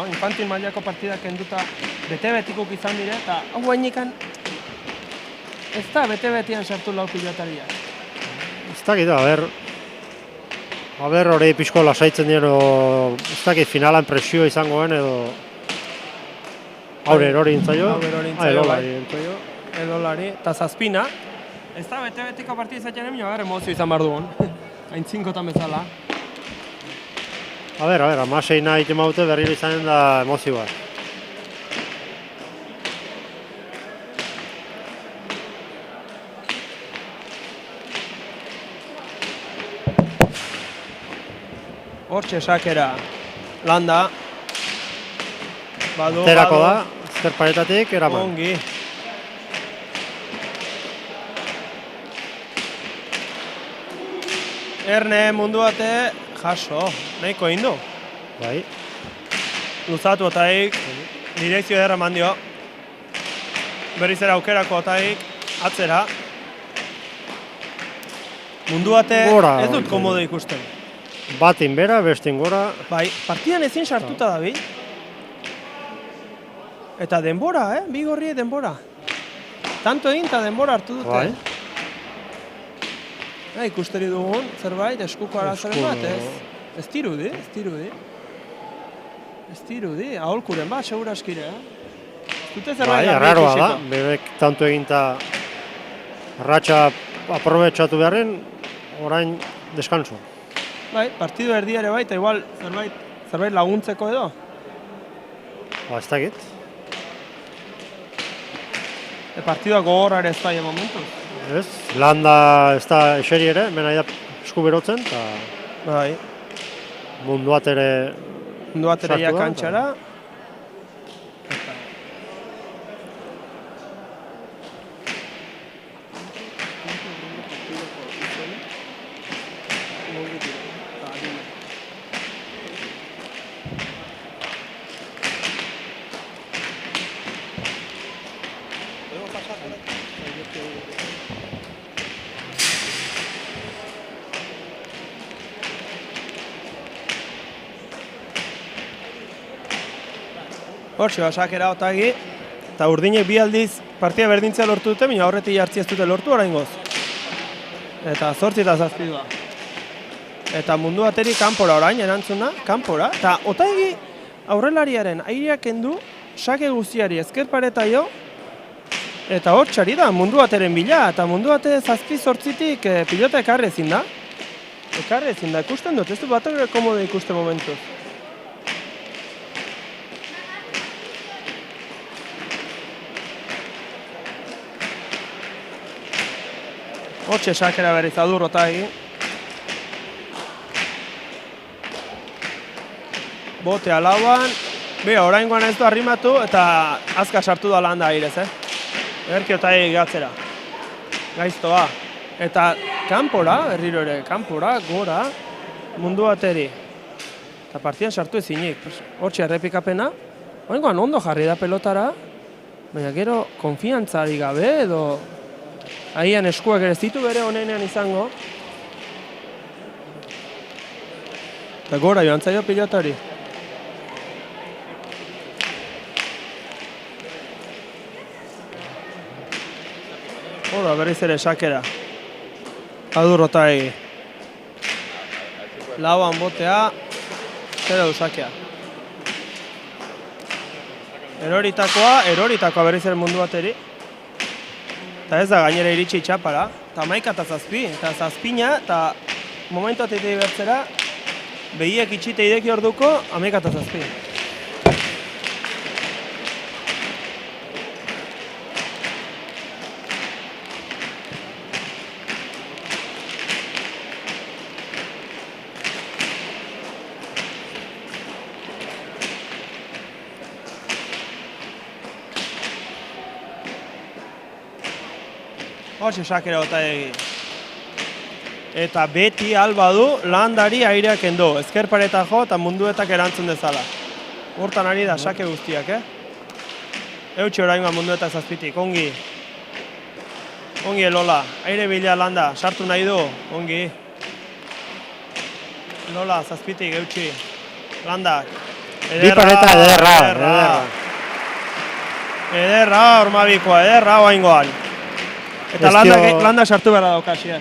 infantil mailako partidak kenduta bete-betikuk izan dire, eta hau hainikan ez da bete-betian sartu lau pilotariak. Ez dakit, hori pixko lasaitzen dien, ez dakit finalan presio izangoen edo aurre erori intzaio. Elolari, eta zazpina. Ez da bete-betiko partida izaten emio, emozio izan behar dugun. Haintzinkotan bezala. Amaseina egiten baute berriro izanen da emozio bat. Hortxe sakera landa. Aterako da, ezker paretatik, eraman. Ongi. Erne mundu bate jaso, nahiko egin du. Bai. Luzatu otaik, direkzio ederra mandio. Berrizera aukerako otaik, atzera. Mundu bate ez dut komodo ikusten. Batin bera, bestin gora. Bai, partidan ezin sartuta da bi. Eta denbora, bi gorri denbora. Tanto egin eta denbora hartu dute. Bai. Ikusteri dugun, zerbait, eskuko arazaren bat, ez dirudi. Ez dirudi, aholkuren bat, seguraskire, Dute zerbait garbi ikusiko. Bai, da, bebek tanto eginta arratxa aprobetxatu beharren, orain deskanso. Bai, partidu erdiare bai, eta igual zerbait laguntzeko edo. Ez dakit. Partidua gogorra ere ez da momentuz. Ez, landa ez da eseri ere, mena da esku berotzen, eta bai. Munduat ere ja kantxara. Hortxe, sakera otagi, eta urdinek bi aldiz partia berdintzea lortu dute, baina horretik jartzi ez dute lortu oraingoz. Eta 8 eta 7 da. Eta mundu bateri kanpora orain, erantzuna, kanpora. Eta otagi aurrelariaren aireak kendu, sake guztiari ezker pareta jo, eta hortxari da, mundu bateren bila, eta mundu bate 7-8tik pilota ekarri ezin da. Ikusten dut, ez du bat ere komodo ikusten momentuz. Hortxe sakera berriz adur otagi. Botea lauan. Oraingoan ez du arrimatu eta azka sartu da landa airez, Erki otagi gatzera. Gaiztoa. Eta kanpora, berriro ere, kanpora, gora, mundu bateri. Eta partidan sartu ezinik. Hortxe errepikapena. Oraingoan ondo jarri da pelotara. Baina gero konfiantzari gabe edo ahian eskuak ere ez ditu bere honenean izango. Eta gora joan zaio pilotari. Hora, berriz ere sakera. Adur otagi. Lauan botea, zera du sakea. Eroritakoa berriz ere mundu bateri. Eta ez da gainera iritsi txapara, eta 11 eta 7, eta 7 eta momentu ateitea bertzera, behiek itxite ideki orduko, 11 eta 7. Hortxe sakera otagi. eta beti albadu landari aireak endo. Ezkerpareta jo eta munduetak erantzun dezala. Hortan ari da sake guztiak, Eutxe oraingoan munduetak zazpitik, ongi. Ongi Lola, aire bila landa, sartu nahi du, ongi. Lola, zazpitik, eutxi. Landak. Bi pareta ederra. Ederra, ormabikoa, ederra oaingoan. Eta landa sartu behar dauka, xier.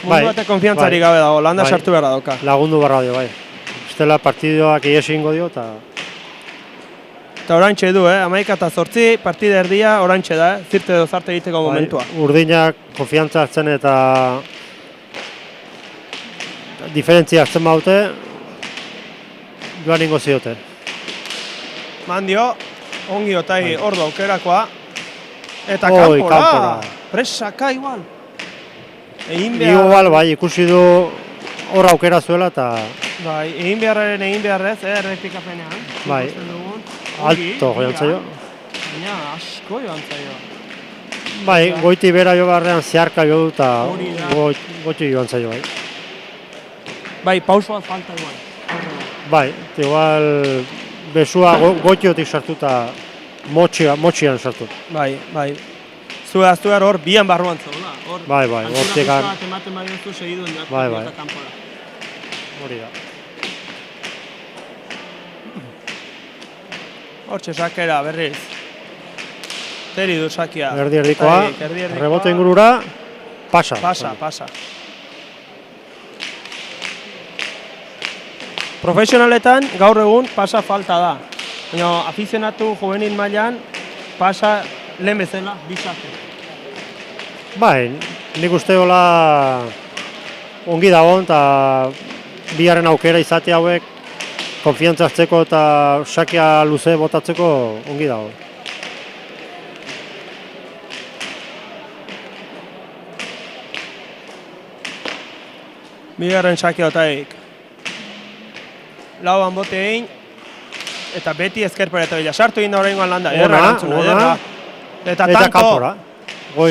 Munduate konfiantzari gabe dago, landa sartu behar dauka. Lagundu barra dio, bai. Estela partidoak iesi ingo dio, eta... Eta orantxe du, 11:08, partida erdia orantxe da, zirte dozarte egiteko momentua. Urdinak konfiantza hartzen eta diferentzia hartzen baute, joan ingo ziote. Mandio, ongi otai ordu aukerakoa. Eta kanpora. Presaka igual. Igual, bai, ikusi du hor aukera zuela eta... Bai, egin beharrez, errepikapenean. Bai, alto joan zaio. Baina, asko joan zaio. Bai, goiti bera jo barrean zeharka jo du eta goiti joan zaio, bai. Bai, pauso bat falta igual. Bai, igual besua goitiotik sartu eta motxian sartu. Bai. Zuera hor bian barruan zaula. Bai, hortiekan. Ematen bai duzu segiduen dut. Bai. Hori da. Hortxe sakera, berriz. Teri du sakia. Erdi-erdikoa, rebote ingurura, pasa. Pasa. Profesionaletan gaur egun pasa falta da. Baina afizionatu juvenil mailan pasa lehen bezala, bisate. Bai, nik uste hola ongi dago eta biaren aukera izate hauek konfiantza hartzeko eta sakia luze botatzeko ongi dago. Bigarren sakia otaik. Lauan bote egin, eta beti ezkerpareta bila. Sartu egin da horrengoan landa, ederra erantzuna. Eta tanto,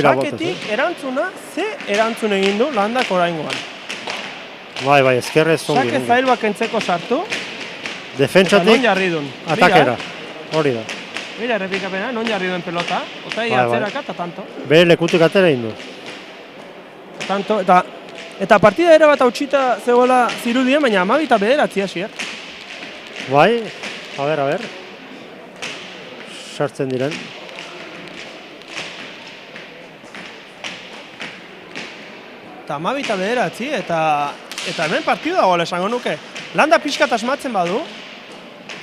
saketik erantzuna, ze erantzun egin du landak horrengoan. Bai, ezkerrez ongi. Sake zail bakentzeko sartu, defentsatik, eta non jarri duen. atakera, hori da. Mira, errepikapena, non jarri duen pelota, otai atzeraka eta tanto. Bere lekutik atera egin du. Tanto, eta partida erabat hautsita zegoela zirudien, baina 12:09 hasier. Bai, a ber. Sartzen diren. Eta 12:09 eta hemen partidu dagoela esango nuke. Landa pixka asmatzen badu.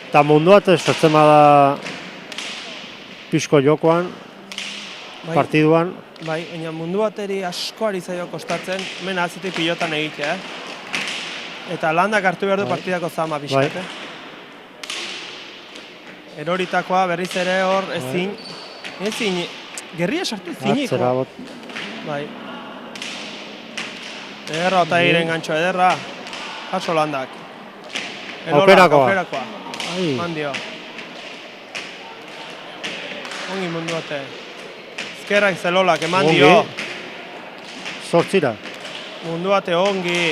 Eta munduat sartzen bada pixko jokoan, partiduan. Bai, baina mundu bateri asko ari zaio kostatzen, hemen azitik pilotan egitea, Eta landak hartu behar du partidako zama pixkat, Eroritakoa berriz ere hor ezin, gerria sartu ezinik. Bai. Ederra eta eiren gantxo, ederra. Jaso landak. Aukerakoa. Mandio. Ongi mundu bate. Ezkerrak zelolak, eman dio. Zortzira. Mundu bate ongi.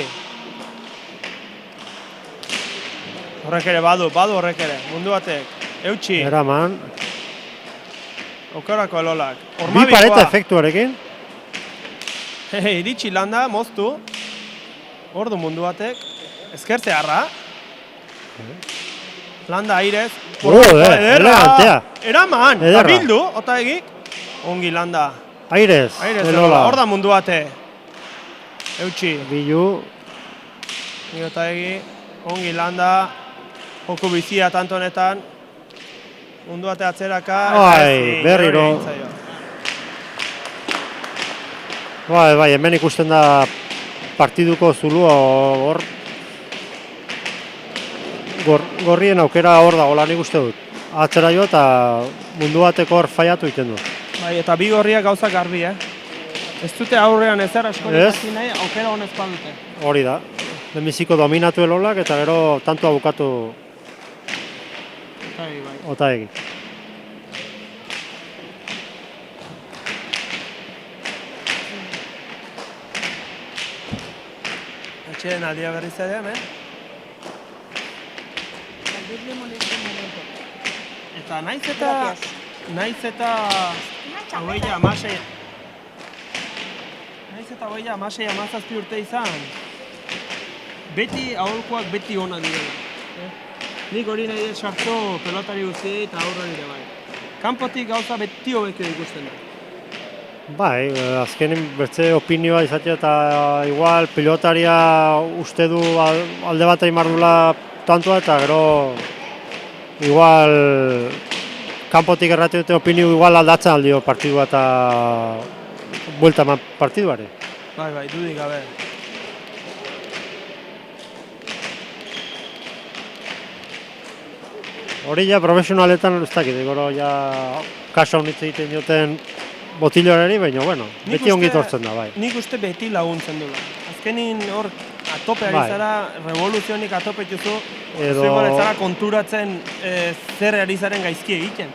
Horrek ere badu horrek ere. Mundu batek. Eutxi. Eraman. Aukerako elolak. Bi pareta efektuarekin. Iritsi landa, moztu. Ordu mundu batek. Ezkertze harra. Landa airez. Elegantea. Eraman, abildu, ota egik. Ongi landa. Airez, elola. Hor da mundu bate. Eutxi. Bilu. Ota egi. Ongi landa. Joku bizia tanto honetan. Mundu bate atzeraka. Berriro. Bai, hemen ikusten da partiduko zulua hor. Gorrien aukera hor dagoela nik uste dut. Atzera jo eta mundu bateko hor faiatu egiten du. Bai, eta bi gorriak gauzak garbi, Ez dute aurrean ezer asko ditazi nahi, aukera honez badute. Hori da. Lehenbiziko dominatu elolak eta gero tantua bukatu Otaegi. Atxeen aldia berriz ere, hemen. Eta naiz eta haueia amasei... Naiz eta haueia amasei amazazpi urte izan, beti aholkoak beti ona direla. Nik hori nahi dut sartu pelotari guztiei eta aurrari ere bai. Kanpotik gauza beti hobekio ikusten da. Bai, azkenin bertze opinioa izatea eta igual pilotaria uste du alde bat egin behar duela tantua eta gero igual kanpotik errate dute opinio igual aldatzen aldio partidua eta buelta eman partiduare. Bai, dudik gabe. Hori ja profesionaletan ez dakit, gero ja kasa honitz egiten dioten botiloari, baina bueno, beti ongi tortzen da, bai. Nik uste beti laguntzen dula. Azkenin hor atope ari zara, revoluzionik atope juzu, zuegoan ez zara konturatzen zer ari zaren gaizki egiten.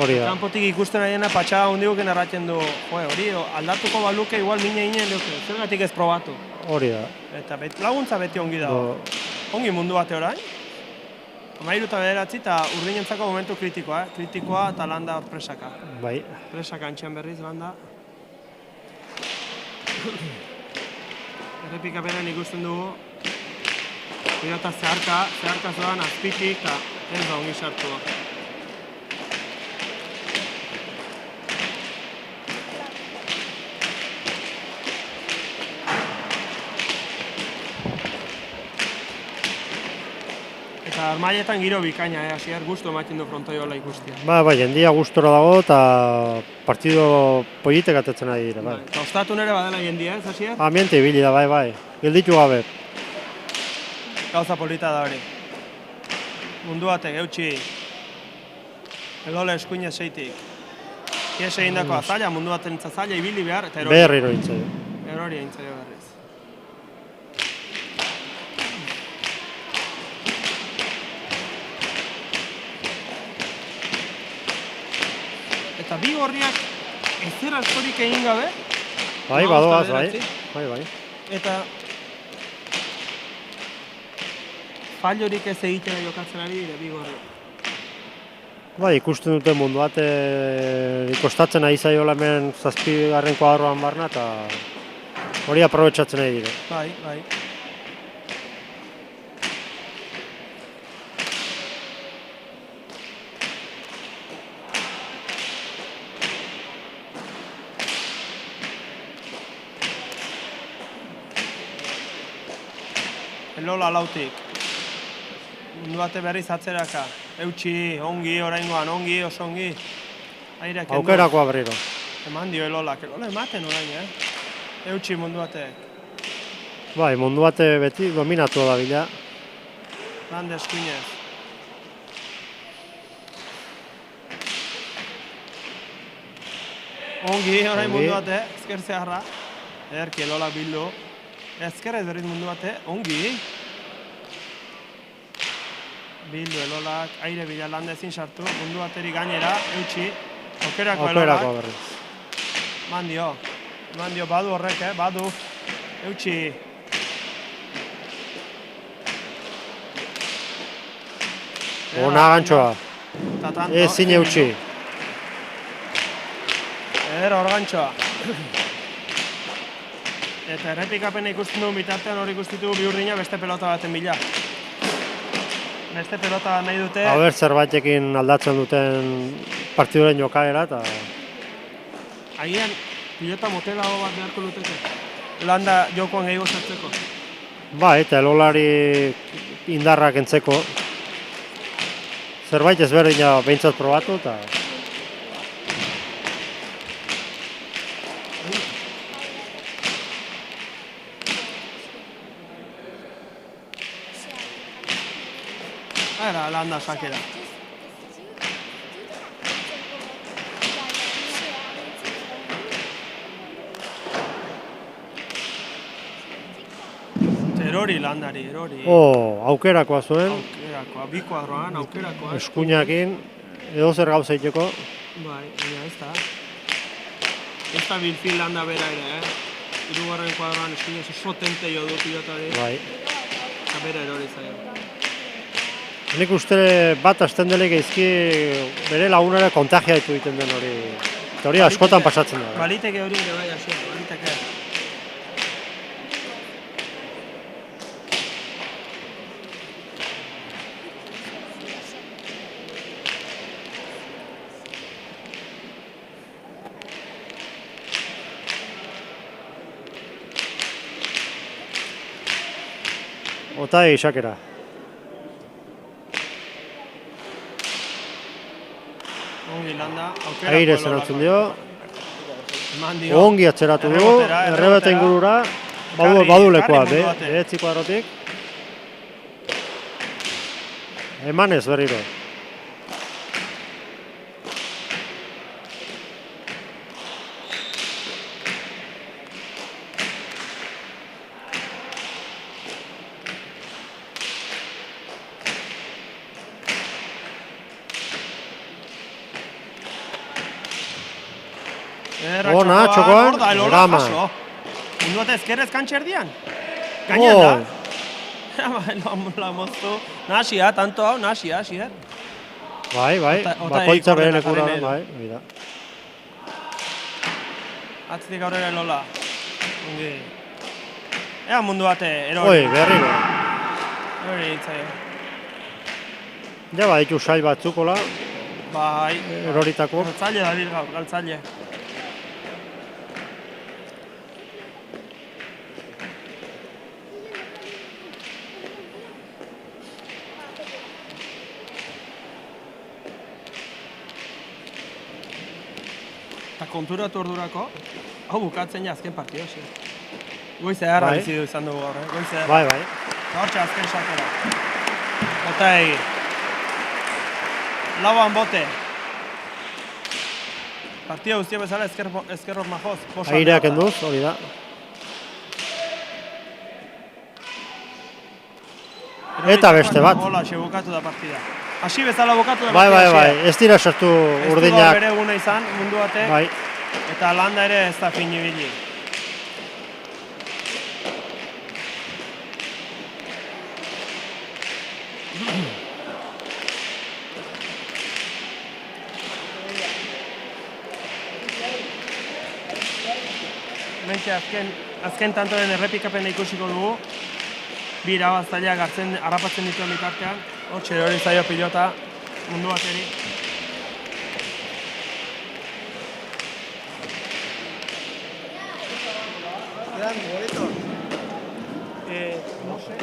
Hori da. Kanpotik ikusten ariena patxaga hundiguken erratzen du, hori aldatuko baluke igual mine inen duke, zergatik ez probatu. Hori da. Eta laguntza beti ongi dago. Ongi mundu bate orain. 13 eta urdinentzako momentu kritikoa, kritikoa eta landa hor presaka. Bai. Presaka antxean berriz landa. Errepikapenean ikusten dugu, pilota zeharka zoan azpitik eta ez da ongi sartu. Eta armailetan giro bikaina, hasier gustu ematen du frontoiola ikustia. Bai, jendia gustora dago eta partido politek atetzen ari dira, bai. Eta ostatu nere badela jendia, ez hasier? Ambiente ibili da, bai. Gelditu gabe. Gauza polita da hori. Mundu batek, eutxi, edola eskuinez zeitik. Kies egindako azaila, mundu baten zaila ibili behar, eta erori. Berri erointzaio. Erori egintzaio berriz. Eta bi gorriak ezer askorik egin gabe. Bai, badoaz, bai. Eta fallorik ez egiten jokatzen ari dire bi gorriak. Bai, ikusten dute mundu bat kostatzen ari zaiola hemen 7. kuadroan barna eta hori aprobetxatzen ari dire. Bai. Lola lautik. Mundu bate berriz atzeraka. Eutxi, ongi, oraingoan, ongi, oso ongi. Aukerakoa berriro. Eman dio Elolak. Elola ematen orain, Eutxi mundu batek. Bai, mundu bate beti dominatu da bila. Lande eskuinez. Ongi, orain mundu bate, ezker zeharra. Ederki Elolak bildu. Ezker ez berriz mundu bate, ongi. Bildu Elolak, aire bila landa ezin sartu, mundu bateri gainera, eutxi, aukerako Elolak. berriz. Mandio, badu horrek, badu, eutxi. Ona gantxoa, ezin eutxi. Hor gantxoa. Eta errepikapena ikusten dugun bitartean hori ikustitu bi urdina beste pelota baten bila. Beste pelota nahi dute. Haber zerbaitekin aldatzen duten partiduren jokaera eta... Agian pilota motelago bat beharko luteke. Landa jokoan gehiago sartzeko. Bai, eta Elolari indarrak entzeko. Zerbait ezberdina behintzat probatu eta... Era landa sakera. Erori landari, erori. Aukerakoa zuen. Aukerakoa, bi kuadroan, aukerakoa. Eskuinakin, edo zer gauza egiteko. Bai, baina ez da. Ez da bilfil landa bera ere, Hirugarren kuadroan eskinez sotente jo du pilotari. Bai. Eta bere erori zaio. Nik uste bat hasten dele geizki bere lagunara kontagiatu egiten den hori. Eta hori askotan pasatzen da. Baliteke hori ere bai hasi, baliteke. Ota isakera. Ongi landa, aukera. Aire zeratzen dio. Eman dio. Ongi atzeratu du, errebeta ingurura. Badu lekoa, behetzi kuadrotik. Emanez berriro. Ona, txokoan, drama. Mundu bat ezkerrez kantxerdian. Gainan da. La moztu. Nasia, tanto hau, nasia. Bai, bakoitza bere lekura, bai, mira. Atzitik aurrera Lola. Ongi. Ea mundu bate, erori. Oi, berriro. Erori hitzaio. Ja, baditu sail batzukola. Bai. Eroritako. Galtzaile da gaur, galtzaile. Eta konturatu ordurako, hau bukatzen ja azken partio, xe. Goize harra bizidu izan dugu gaur, goize harra. Bai. Hortxe azken xatera. Bota egi. Lauan bote. Partida guztia bezala ezkerrok majoz. Aireak enduz, hori da. Eta beste bat. Hola, xe bukatu da partida. Hasi bezala bukatu da partida. Bai, ez dira sartu urdinak. Ez du bere eguna izan, mundu batek. Bai. Eta landa ere ez da fin ibili. Mentxe azken tantoren errepikapena ikusiko dugu. Bi irabaztaileak harrapatzen dituen bitartean. Hortxe hori zaio pilota mundu bateri. ¿Quedan boletos? No sé.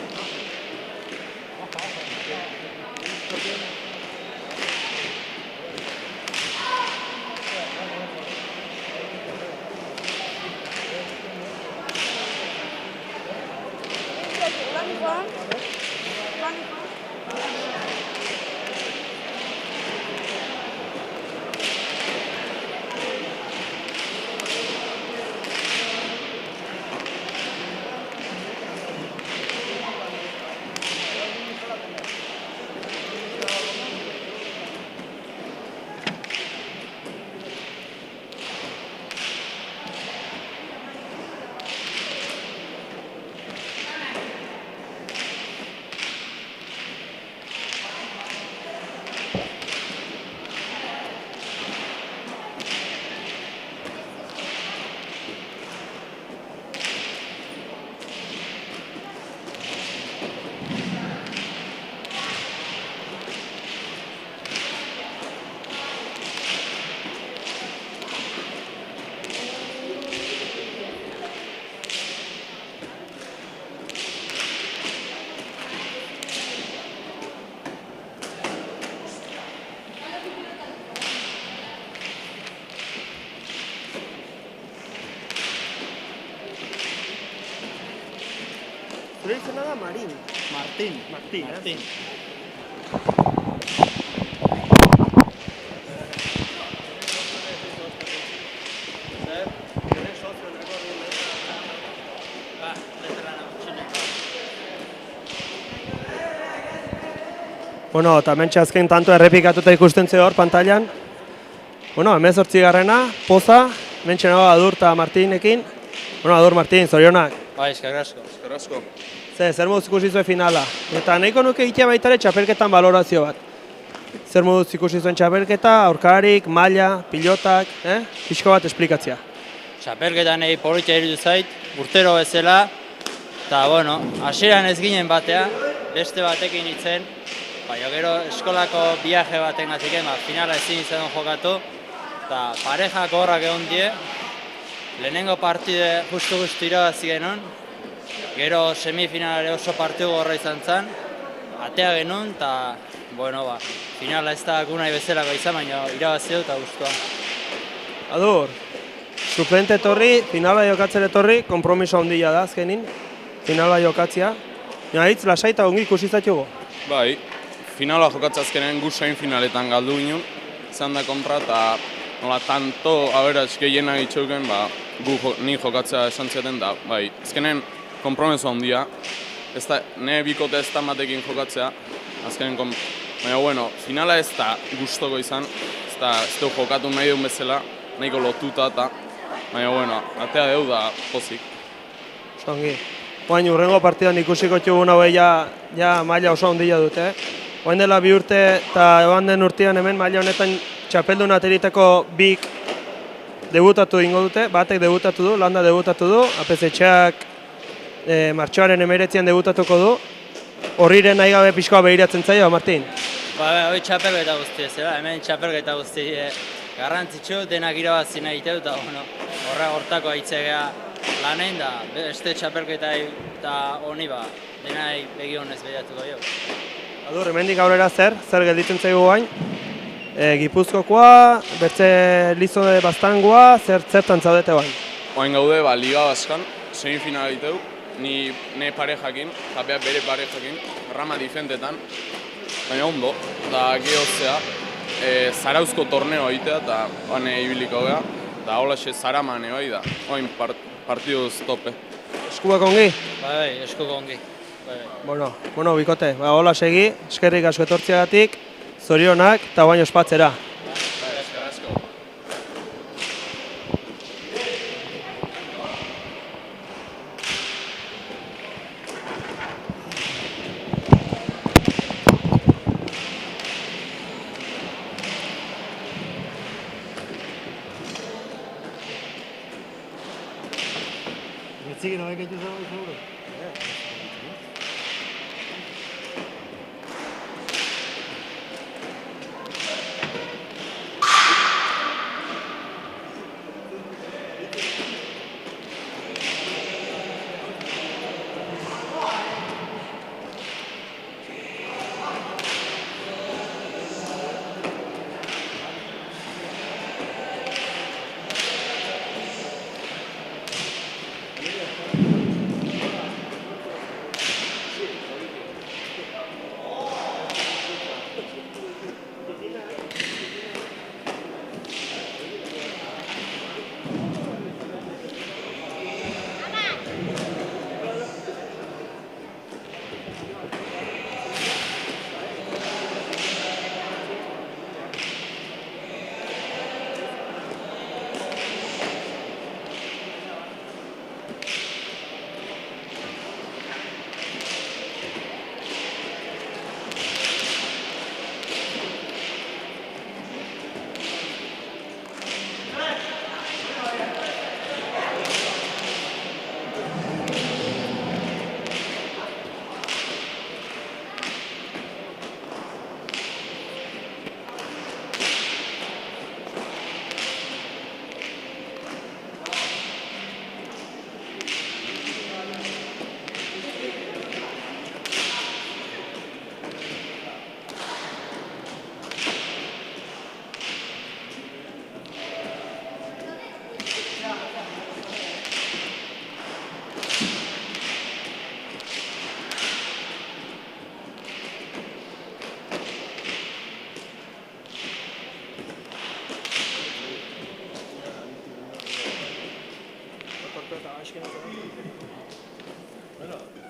Zure izena da Marin. Martín. Bueno, eta mentxe azken tanto errepikatuta ikusten ze hor pantailan. Bueno, 18garrena, Poza, mentxe nago Adur eta Martinekin. Bueno, Adur Martin, zorionak. Bai, eskerrik asko. Eskerrik asko. Zer moduz ikusi zuen finala? Eta nahiko nuke egitea baita ere txapelketan balorazio bat. Zer moduz ikusi zuen txapelketa, aurkarik, maila, pilotak, pixko bat esplikatzea. Txapelketan nahi politia irudu zait, urtero bezala, eta, bueno, hasieran ez ginen batea, beste batekin itzen, baina gero eskolako viaje baten gatiken, finala ezin izan jokatu, eta parejak horrak egon die, lehenengo partide justu irabazi genuen, gero semifinalare oso partidu gorra izan zen, atea genuen, eta, bueno, finala ez da gunai bezalako izan, baina irabazi dut eta guztua. Adur, suplente etorri, finala jokatzen etorri, kompromiso handia da azkenin, finala jokatzea. Hitz lasaita ongi ikusi zatugu. Bai, finala jokatzea azkenen gusain finaletan galdu ginen, izan da kontra eta nola tanto aberats gehienak itxeuken, ni jokatzea esan ziaten da, bai, azkenen kompromiso handia, ez da, ne bikote ez da batekin jokatzea, azkenen baina, bueno, finala ez da gustoko izan, ez du jokatu nahi duen bezala, nahiko lotuta eta, baina, bueno, atea deu da pozik. Zongi. Oain, urrengo partidan ikusiko txugun hau ja maila oso handia dute. Oain dela 2 urte eta eban den urtean hemen maila honetan txapeldun ateriteko bik debutatu ingo dute, batek debutatu du, Landa debutatu du, APZ-txak martxoaren 19an debutatuko du. Horriren nahi gabe pixkoa behiratzen zaio, Martin? Hoi txapelketa guzti ez, hemen txapelketa guzti garrantzitsu, denak irabazi nahi ditu, eta hortako aitzegea lanen da, beste txapelketa eta honi denai begionez behiratuko jo. Adur, hemendik aurrera zer gelditzen zaigu guain? Gipuzkokoa, bertze Lizode Baztangoa, zertan zaudete bain? Oain gaude, Liga Baskan, semifinala ditu, ne parejakin, japeak bere parejakin, Rama difentetan, baina ondo, eta gehozea, Zarauzko torneo egitea eta bane ibiliko geha, eta holaxe Zaraman ebai da, oain partiduz tope. Eskuak ongi? Bai, eskuak ongi. Bueno, bikote, hola segi, eskerrik asko etortziagatik, zorionak eta baino ospatzera. Sí, que no hay que ayudar seguro.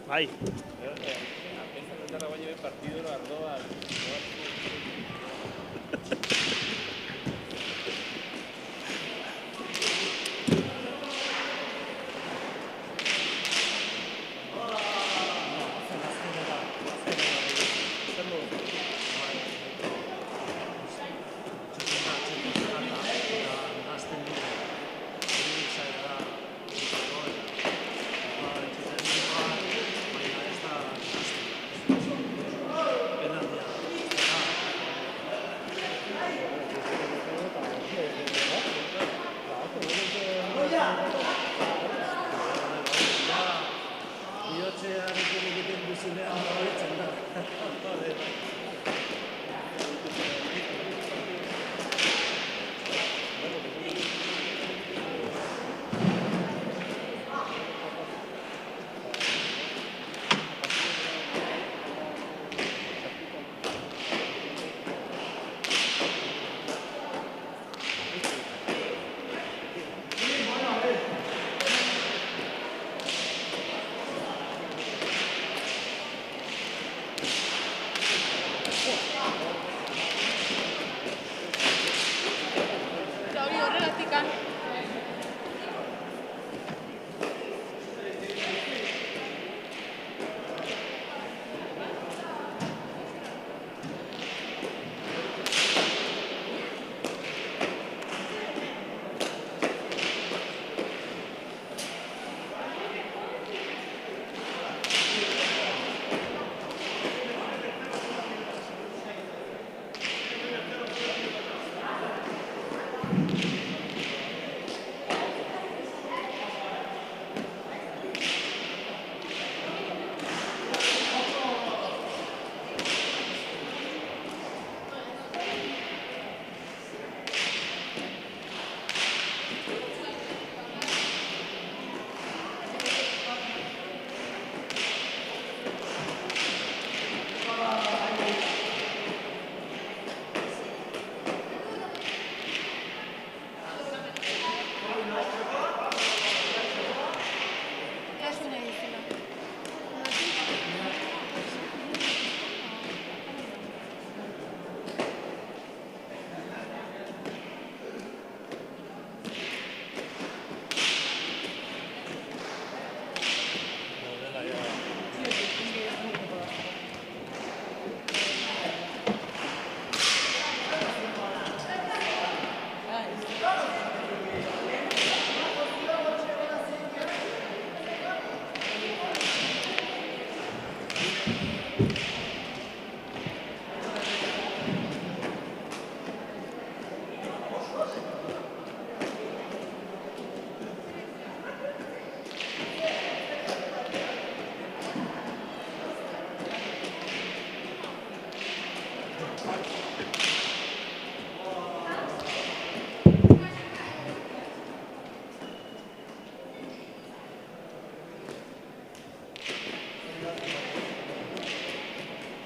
Bai.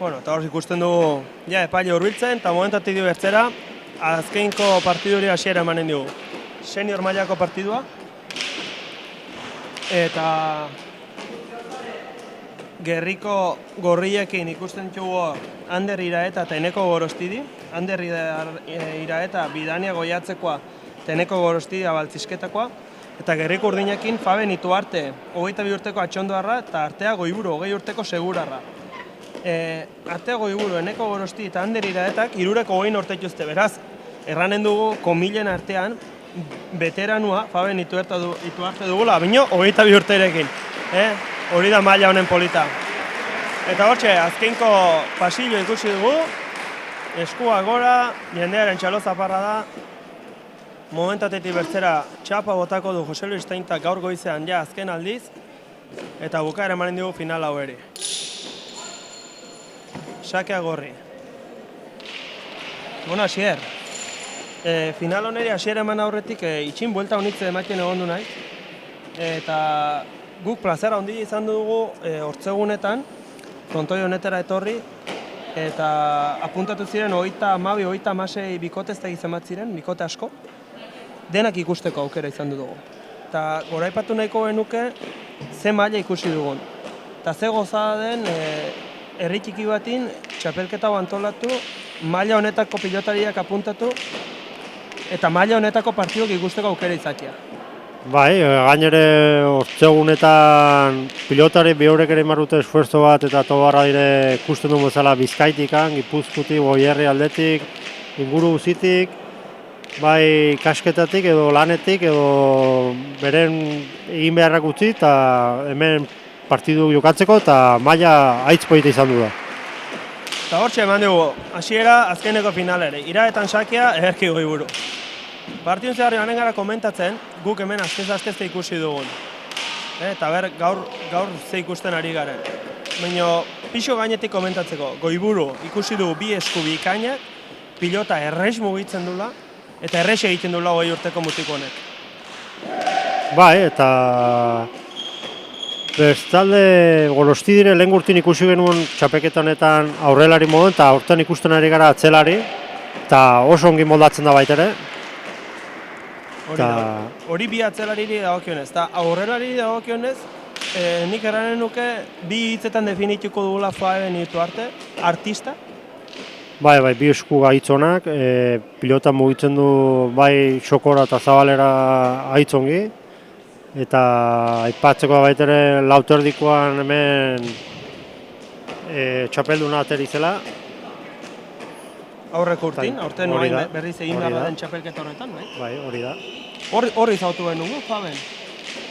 Bueno, eta hor ikusten dugu epaile hurbiltzen, eta momentatik dio bertzera, azkenko partiduri hasiera emanen dugu. Senior mailako partidua, eta Gerriko gorriekin ikusten dugu Ander Iraeta eta Eneko Gorostidi. Ander Iraeta Bidania Goiatzekoa eta Eneko Gorostidi Abaltzizketakoa. Eta Gerriko urdinekin Faben Ituarte 22 urteko atxondoarra eta Artea Goiburu 20 urteko segurarra. Artea Goiburu, Eneko Gorosti eta Ander Iraetak 320 urte dituzte, beraz, erranen dugu komilen artean veteranua Faben Ituarte dugula, baino 22 urterekin. Hori da maila honen polita. Eta hortxe, azkenko pasillo ikusi dugu, eskua gora, jendearen txalozaparra da, momentatetik bertzera txapa botako du Jose Luis Taintak gaur goizean ja azken aldiz, eta bukaera emanen dugu final hau ere. Sakea gorri. Bueno, Asier, final honeri Asier eman aurretik itxin buelta honitze ematen egondu nahi, eta guk plazera handi izan dugu hortzegunetan, frontoi honetara etorri, eta apuntatu ziren 32-36 bikotezta izemat ziren, bikote asko, denak ikusteko aukera izan dugu. Eta goraipatu nahiko genuke ze maila ikusi dugun. Eta ze gozada den herri txiki batin txapelketa antolatu, maila honetako pilotariak apuntatu, eta maila honetako partidok ikusteko aukera izatea. Bai, gainere hortzegunetan pilotari bihorek ere marrute esfuerzo bat eta tobarra dire ikusten du bezala Bizkaitikan, Gipuzkoatik, Goierri aldetik, inguru guzitik, bai kasketatik edo lanetik edo beren egin beharrak utzi eta hemen partidu jokatzeko eta maila aitz polita izan du da. Eta hortxe eman dugu, hasiera azkeneko finalere, Iraetan Sakea, Ederki Goiburu. Partidun zeharri banen gara komentatzen, guk hemen aztez-aztezte ikusi dugun. Eta gaur ze ikusten ari garen. Baina pixo gainetik komentatzeko, Goiburu ikusi dugu bi esku bikainak, pilota errex mugitzen dula, eta errex egiten dula 20 urteko mutiko honek. Bai, eta bestalde Gorosti dire lehen urtin ikusi genuen txapeketanetan aurrelari modu, eta aurten ikusten ari gara atzelari, eta oso ongi moldatzen da baita ere. Hori bi atzelariri dagokionez, eta aurrelari dagokionez, nik erranen nuke bi hitzetan definituko dugula Faben Ituarte, artista. Bai, bi esku gaitzonak, pilota mugitzen du bai xokora eta zabalera aitzongi, eta aipatzeko da baita ere lauterdikoan hemen txapelduna aterizela. Aurreko urtin, aurten berriz egin behar den txapelketa horretan, bai? Bai, hori da. Horri izautu genuen, Faben?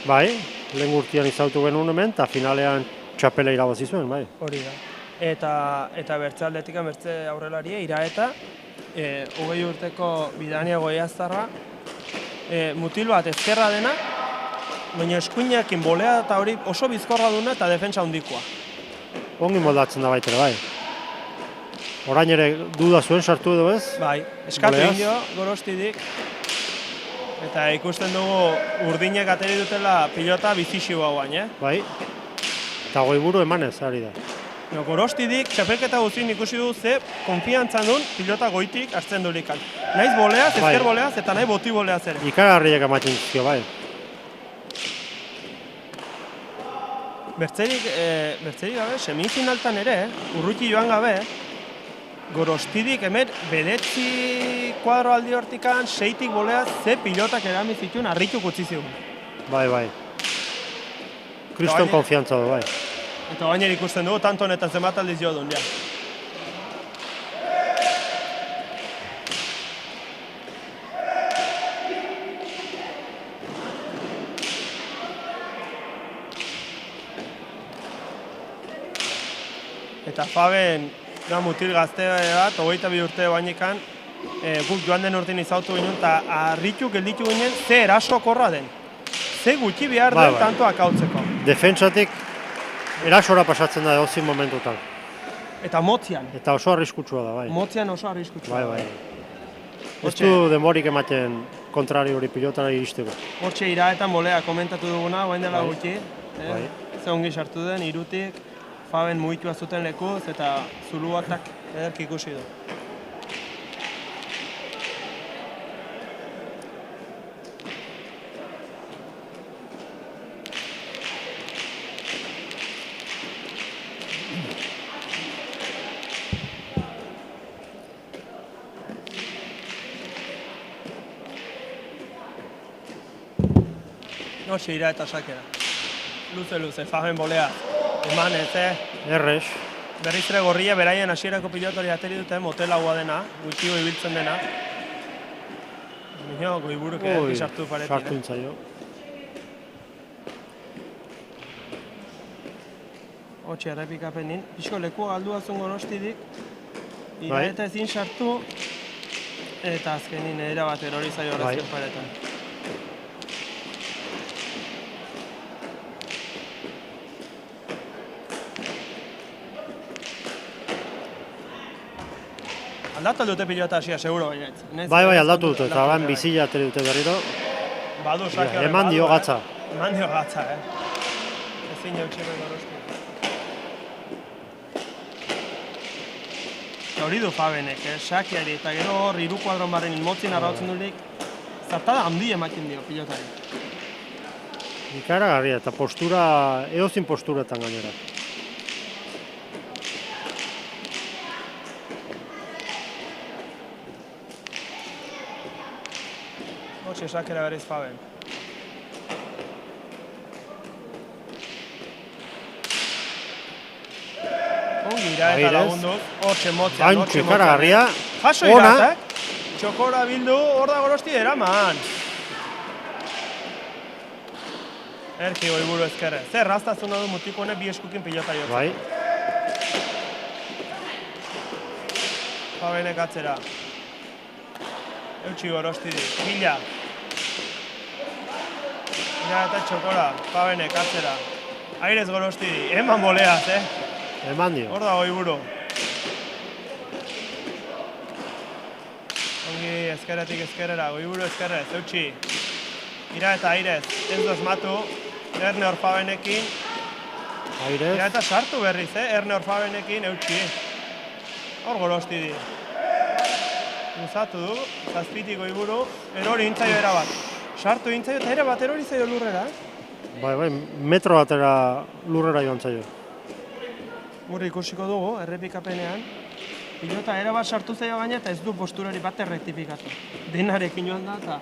Bai, lehen urtean izautu genuen hemen, eta finalean txapela irabazi zuen, bai. Hori da. Eta bertze aldetik, bertze aurrelaria, Iraeta, 20 urteko Bidania Goiaztarra, mutil bat ezkerra dena, baina eskuinakin bolea eta hori oso bizkorra duna eta defentsa handikoa. Ongi moldatzen da baita, bai. Orain ere duda zuen sartu edo ez? Bai, eskatu indio, Gorostidik. Eta ikusten dugu urdinek ateri dutela pilota bizixi guauan, Bai, eta Goiburu emanez, ari da. Gorostidik, txapelketa guztien ikusi du ze konfiantzan duen pilota goitik hartzen dulikan. Naiz boleaz, ezker boleaz, eta nahi boti boleaz ere. Ikaragarriak ematen zizkio, bai. Bertzerik gabe, semifinaltan ere, urruti joan gabe, Gorostidik hemen bedetzi kuadro aldi hortikan, 6tik boleaz, ze pilotak eramiz zituen harrituk utzi zigun. Bai. Kriston konfiantza du, bai. Eta baina ikusten dugu, tanto honetan zenbat aldiz jo duen, ja. Eta Faben mutil gazte bat, 22 urte bainekan, guk joan den urtean izautu ginen, eta harritu gelditu ginen, ze erasokorra den. Ze gutxi behar den tanto akautzeko. Defentsatik erasora pasatzen da dozin momentutan. Eta motzian. Eta oso arriskutsua da, bai. Motzian oso arriskutsua da. Bai. Ez du denborik ematen kontrari hori pilotara iristeko. Hortxe Iraetan bolea komentatu duguna, guain dela gutxi. Ze ongi sartu den, irutik. Faben mugitua zuten lekuz eta zuluatak ederki ikusi du. Hoxe ira eta sakera. Luze, Faben bolea. Eman ez, Erres. Berriz ere gorria beraien hasierako pilotori ateri dute motelagoa dena, gutxio ibiltzen dena. Nio, goiburuk ere sartu paretin. Sartu intzaio. Hotxe errepikapenin. Pixko lekua galdua zuen Gonostidik. Ira eta ezin sartu. Eta azkenin erabat erori zaio horrezken paretan. Aldatu dute pilota hasia, seguro baina. Bai, aldatu dute, eta ban bizila ateri dute berriro. Badu, sake horre. Eman dio gatza. Eman dio gatza, Ezin jau txerre Gorosti. Hori du Fabenek, sakeari, eta gero hor hiru kuadron barren motzien arrautzen dulik, zartada handi ematen dio pilotari. Ikaragarria, eta postura, eozin posturetan gainera. Hotxe sakera berriz Faben. Ongi ira eta lagunduz, hortxe motzean, Antxu ikaragarria, jaso iratak, txokora bildu, hor da Gorosti eraman. Erki goiburu ezkerre. Zer rastazuna du mutiko honek bi eskukin pilota jotzen. Bai. Fabenek atzera. Eutxi Gorosti di, mila. Ira eta txokora, Fabenek atzera. Airez Gorosti di, eman boleaz, Eman dio. Hor da goiburu. Ongi ezkerretik ezkerrera, goiburu ezkerrez, eutxi. Ira eta Airez, ez dozmatu. Erne hor Fabenekin. Airez. Ira eta sartu berriz, Erne hor Fabenekin, eutxi. Hor Gorosti di. Luzatu du, zazpitik goiburu, erori intzaio erabat. Sartu intzaio eta erabat erori zaio lurrera. Bai, metro batera lurrera joan zaio. Gurri ikusiko dugu, errepikapenean. Pilota erabat sartu zaio gaina eta ez du posturari bat errektifikatu. Denarekin joan da eta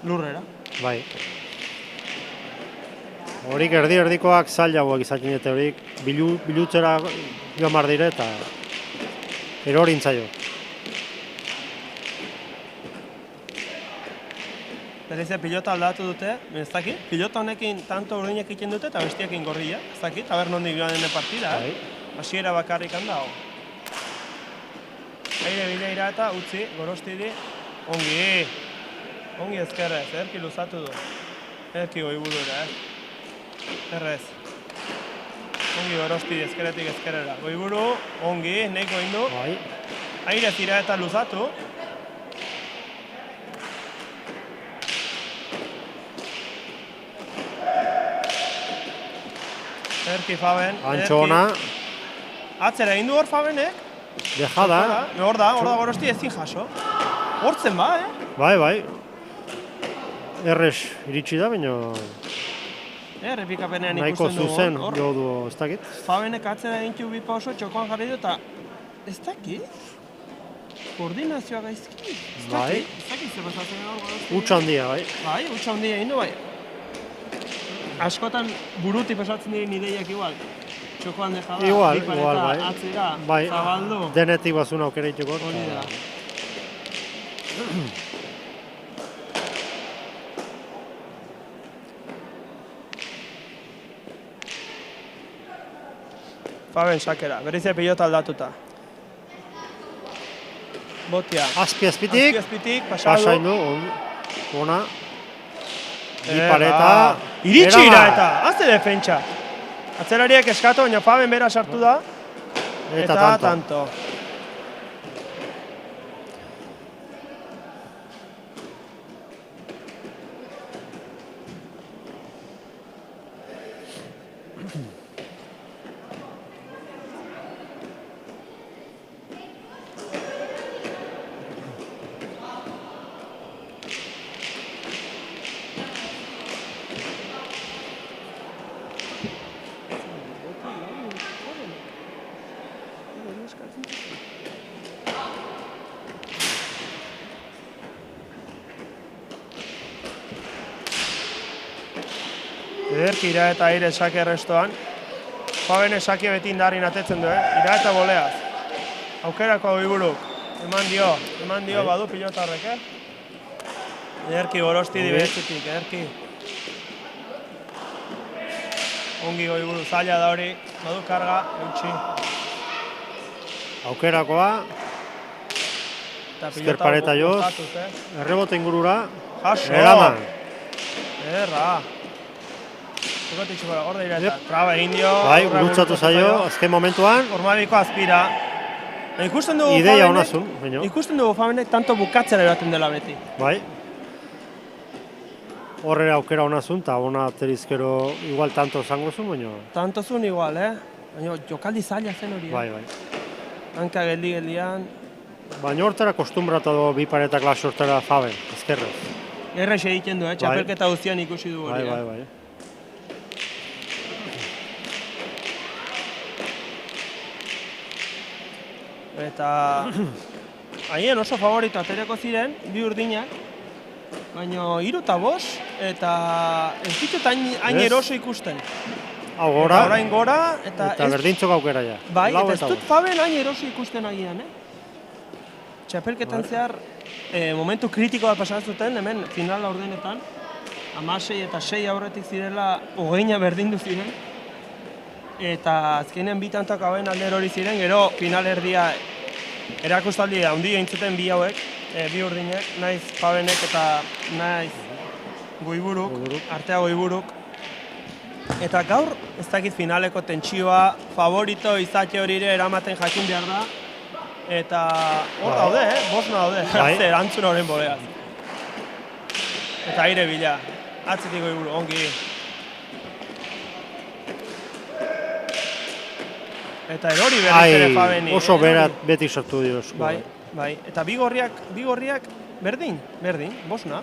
lurrera. Bai. Horik erdikoak zailagoak izaten dute horik, bilutzera joan bar dire eta erori intzaio. Berezia pilota aldatu dute, ez dakit, pilota honekin tanto urdinek egiten dute eta bestiakin gorria, ez dakit, aber nondik joan dene partida, hasiera bakarrik handa hau. Aire bideira eta utzi, Gorosti di, ongi ezkerrez, erki luzatu du, erki goiburura, errez. Ongi Gorosti di ezkerretik ezkerrera, goiburu, ongi, nahiko indu, aire zira eta luzatu, Erki Faben. Antxo ona. Atzera egin du hor Fabenek. Dejada. Hor da Gorosti ezin jaso. Hortzen ba, Bai. Errez iritsi da, baina... Errepikapenean nahiko ikusten dugu. zuzen jo du, ez dakit. Fabenek atzera egin du bipa oso txokoan jarri du eta... Ez dakit? Koordinazioa gaizki. Bai. Ez dakit zer pasatzen hor Gorosti. Utsa handia, bai. Bai, utsa handia egin du, bai. Askotan buruti pasatzen diren ideiak igual. Txokoan dejada, Igual, bai. Atzera, zabaldu. Denetik bazuna aukera itxoko. Hori da. Faben sakera, berrizia pilota aldatuta. Botia. Azpitik, pasadu. Pasaindu, ona. Ipareta. Iritsi ira eta, azte defentsa. Atzerariak eskatu, baina Faben bera sartu da. Eta tanto. Ederki Iraeta aire sake errestoan. Fabene sake beti indarrin atetzen du, Iraeta boleaz. Aukerako Goiburuk. Eman dio badu pilota horrek, Ederki Gorostidi behetzetik, ederki. Ongi Goiburu, zaila da hori, badu karga, eutxi. Aukerakoa. Ezker pareta joz. Errebote ingurura. Jaso! Eraman. Erra. Zukotik txukora, hor da Iraeta. Traba egin dio. Bai, gurutzatu zaio, azken momentuan. Ormabiko azpira. Ikusten dugu Ideia Famenek, honazun, baina. Ikusten dugu Famenek tanto bukatzera eraten dela beti. Bai. Horre aukera honazun, eta hona aterizkero igual tanto zango zuen, baina. Tanto zuen igual, Baina jokaldi zaila zen hori, Bai. Hanka geldi-geldian. Baina hortara kostumbratu do bi paretak laso hortara Faben, ezkerrez. Errex egiten du, txapelketa guztian ikusi du hori. Bai. Eta haien oso favorito aterako ziren, bi urdinak, baina 3 eta 5, eta ez ditut hain eroso ikusten. Hau gora. Eta orain gora, eta berdintzok aukera ja. Bai, eta ez dut Faben hain eroso ikusten agian, Txapelketan zehar, momentu kritiko bat pasatzen zuten, hemen final laurdenetan, 16 eta 6 aurretik zirela, 20 berdindu ziren, eta azkenean bi tantak hauen alder hori ziren, gero final erdia erakustaldi handi eintzuten bi hauek, bi urdinek, naiz Fabenek eta naiz Goiburuk, artea Goiburuk. Eta gaur, ez dakit finaleko tentsioa, favorito izate hori ere eramaten jakin behar da. Eta hor daude, bosna daude, erantzun horren boleaz. Eta aire bila, atzetik Goiburu, ongi. Eta erori berriz ere Fabeni. Oso berat beti sartu dio esku. Bai. Eta bi gorriak berdin, bosna.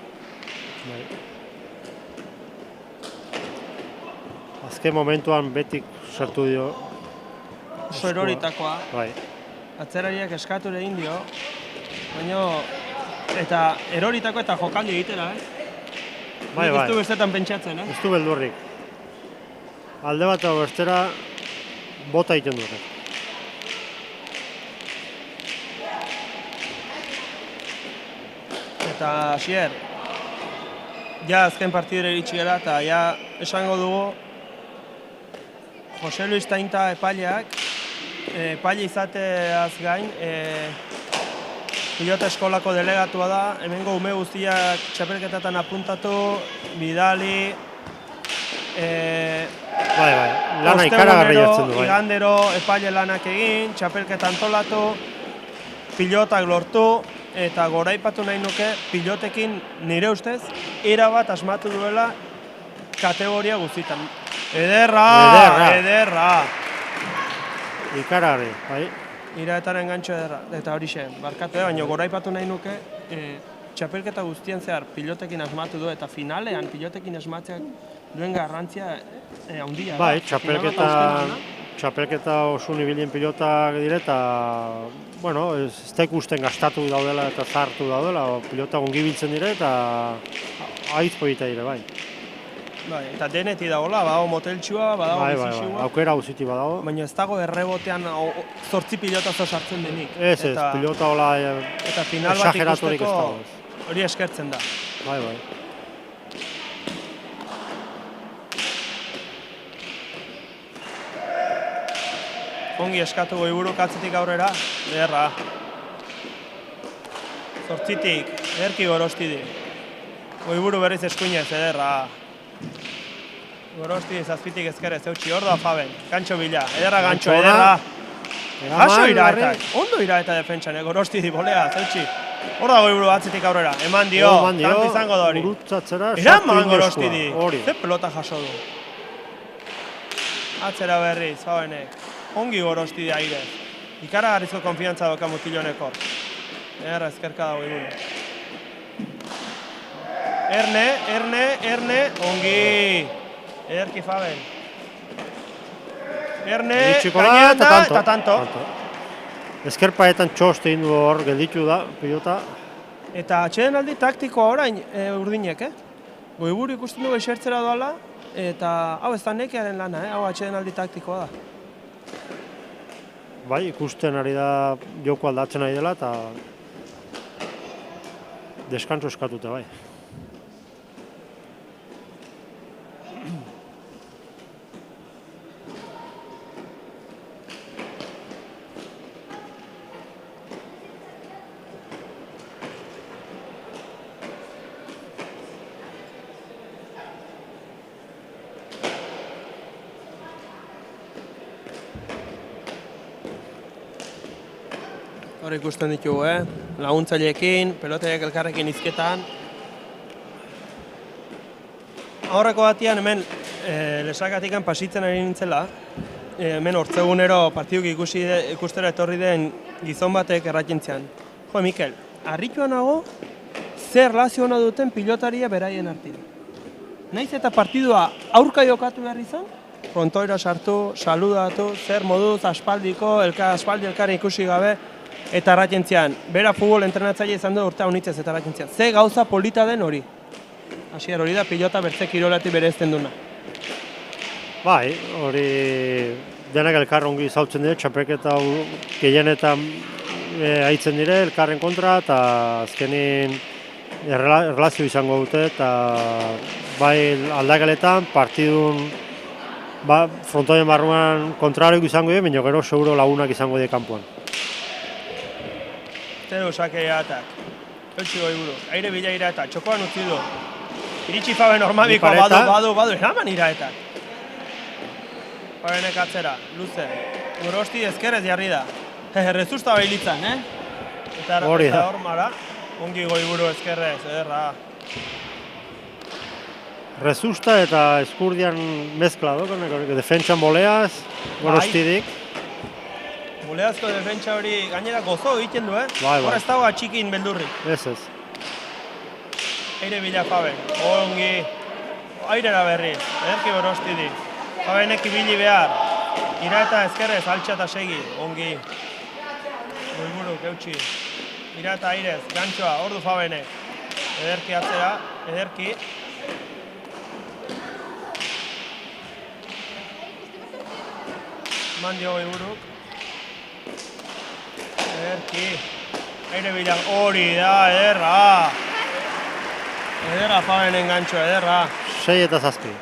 Azken momentuan betik sartu dio. Oso eroritakoa. Bai. Atzerariak eskatu egin dio, baina eta eroritako eta jokaldi egitera, Bai. Ez du bestetan pentsatzen, Ez du beldurrik. Alde bat eta bestera bota egiten dute. Eta Asier, ja azken partidera iritsi gara eta ja esango dugu Jose Luis Tainta epaileak, epaile izateaz gain, pilota eskolako delegatua da, hemengo ume guztiak txapelketatan apuntatu, bidali, lana ikaragarri jartzen du. Igandero epaile lanak egin, txapelketa antolatu, pilotak lortu, eta goraipatu nahi nuke, pilotekin nire ustez, erabat asmatu duela kategoria guztietan. Ederra! Ikaragarri, bai. Iraetaren gantxo ederra, eta horixe, barkatu baina goraipatu nahi nuke, txapelketa guztien zehar pilotekin asmatu du, eta finalean pilotekin asmatzeak duen garrantzia handia. Bai, txapelketa oso nibilien pilotak dire, eta, bueno, ez da ikusten gastatu daudela eta zartu daudela, pilota ongi biltzen dire, eta haitz polita dire, bai. Bai, eta deneti dagoela, badago moteltxua, badago bizixua. Bai, aukera guziti badago. Baina ez dago errebotean 8 pilotazo sartzen denik. Ez, pilota hola eta final bat ikusteko dago. Hori eskertzen da. Bai. Ongi eskatu Goiburuk atzetik aurrera, ederra. 8tik, ederki Gorostidi. Goiburu berriz eskuinez, ederra. Gorostidi zazpitik ezkerrez, eutxi, hor da Faben, gantxo bila, ederra gantxo, ederra. Jaso Iraetak, ondo Iraeta defentsan, Gorostidi bolea, eutxi. Hor da Goiburu atzetik aurrera, eman dio, tanto izango da hori. Eraman Gorostidi, ze pelota jaso du. Atzera berriz, Fabenek. Ongi Gorostidi aire. Ikaragarrizko konfiantza doka mutiloneko. Erra ezkerka dago Goiburu. Erne, ongi. Ederki Faben. Erne, gainera eta tanto. Ezkerpaetan txoste indu hor gelditu da, pilota. Eta atxeden aldi taktikoa orain urdinek, Goiburu ikusten dugu esertzera doala, eta hau ez da nekearen lana, hau atsedenaldi taktikoa da. Bai, ikusten ari da joko aldatzen ari dela eta deskanso eskatuta bai. Hor ikusten ditugu, laguntzaileekin, pelotariak elkarrekin hizketan. Aurreko batean hemen lesakatikan pasitzen ari nintzela, hemen hortzegunero partiduk ikustera etorri den gizon batek erratentzian. Jo, Mikel, harritua nago zer erlazio ona duten pilotaria beraien artean. Naiz eta partidua aurka jokatu behar izan, frontoira sartu, saludatu, zer moduz aspaldi elkar ikusi gabe, eta erratentzian, bera futbol entrenatzaile izan du urtea unitzez eta erratentzian. Ze gauza polita den hori. Hasier hori da pilota bertze kirolati bereizten duna. Bai, hori denak elkar ongi zautzen dire, txapelketa gehienetan haitzen dire elkarren kontra eta azkenin erlazio izango dute eta bai aldageletan partidun frontoien barruan kontrarioak izango dira, baina gero seguro lagunak izango dira kanpoan. Zero sakea atak. Eutxi Goiburu, aire bila iraetak, txokoan utzi du. Iritsi Faben ormabikoa badu, eraman iraetak. Fabenek atzera, luze. Gorosti ezkerrez jarri da. Rezusta bailitzan, Eta hormara, ongi Goiburu ezkerrez, ederra. Rezusta eta eskurdian mezkla defentsan boleaz, Gorostidik. Boleazko defentsa hori gainera gozo egiten du, Hor ez dago atxikin beldurrik. Ez. Aire bila Faben, ongi. Airera berriz, ederki Gorostidik. Fabenek ibili behar. Iraeta ezkerrez, altxa eta segi, ongi. Goiburu, keutxi. Iraeta airez, gantxoa, ordu Fabenek. Ederki atzera, ederki. Mandio Goiburuk. Ederki. Aire bilan hori da, ederra. Ederra Fabenen gantxo, ederra. 6 eta 7.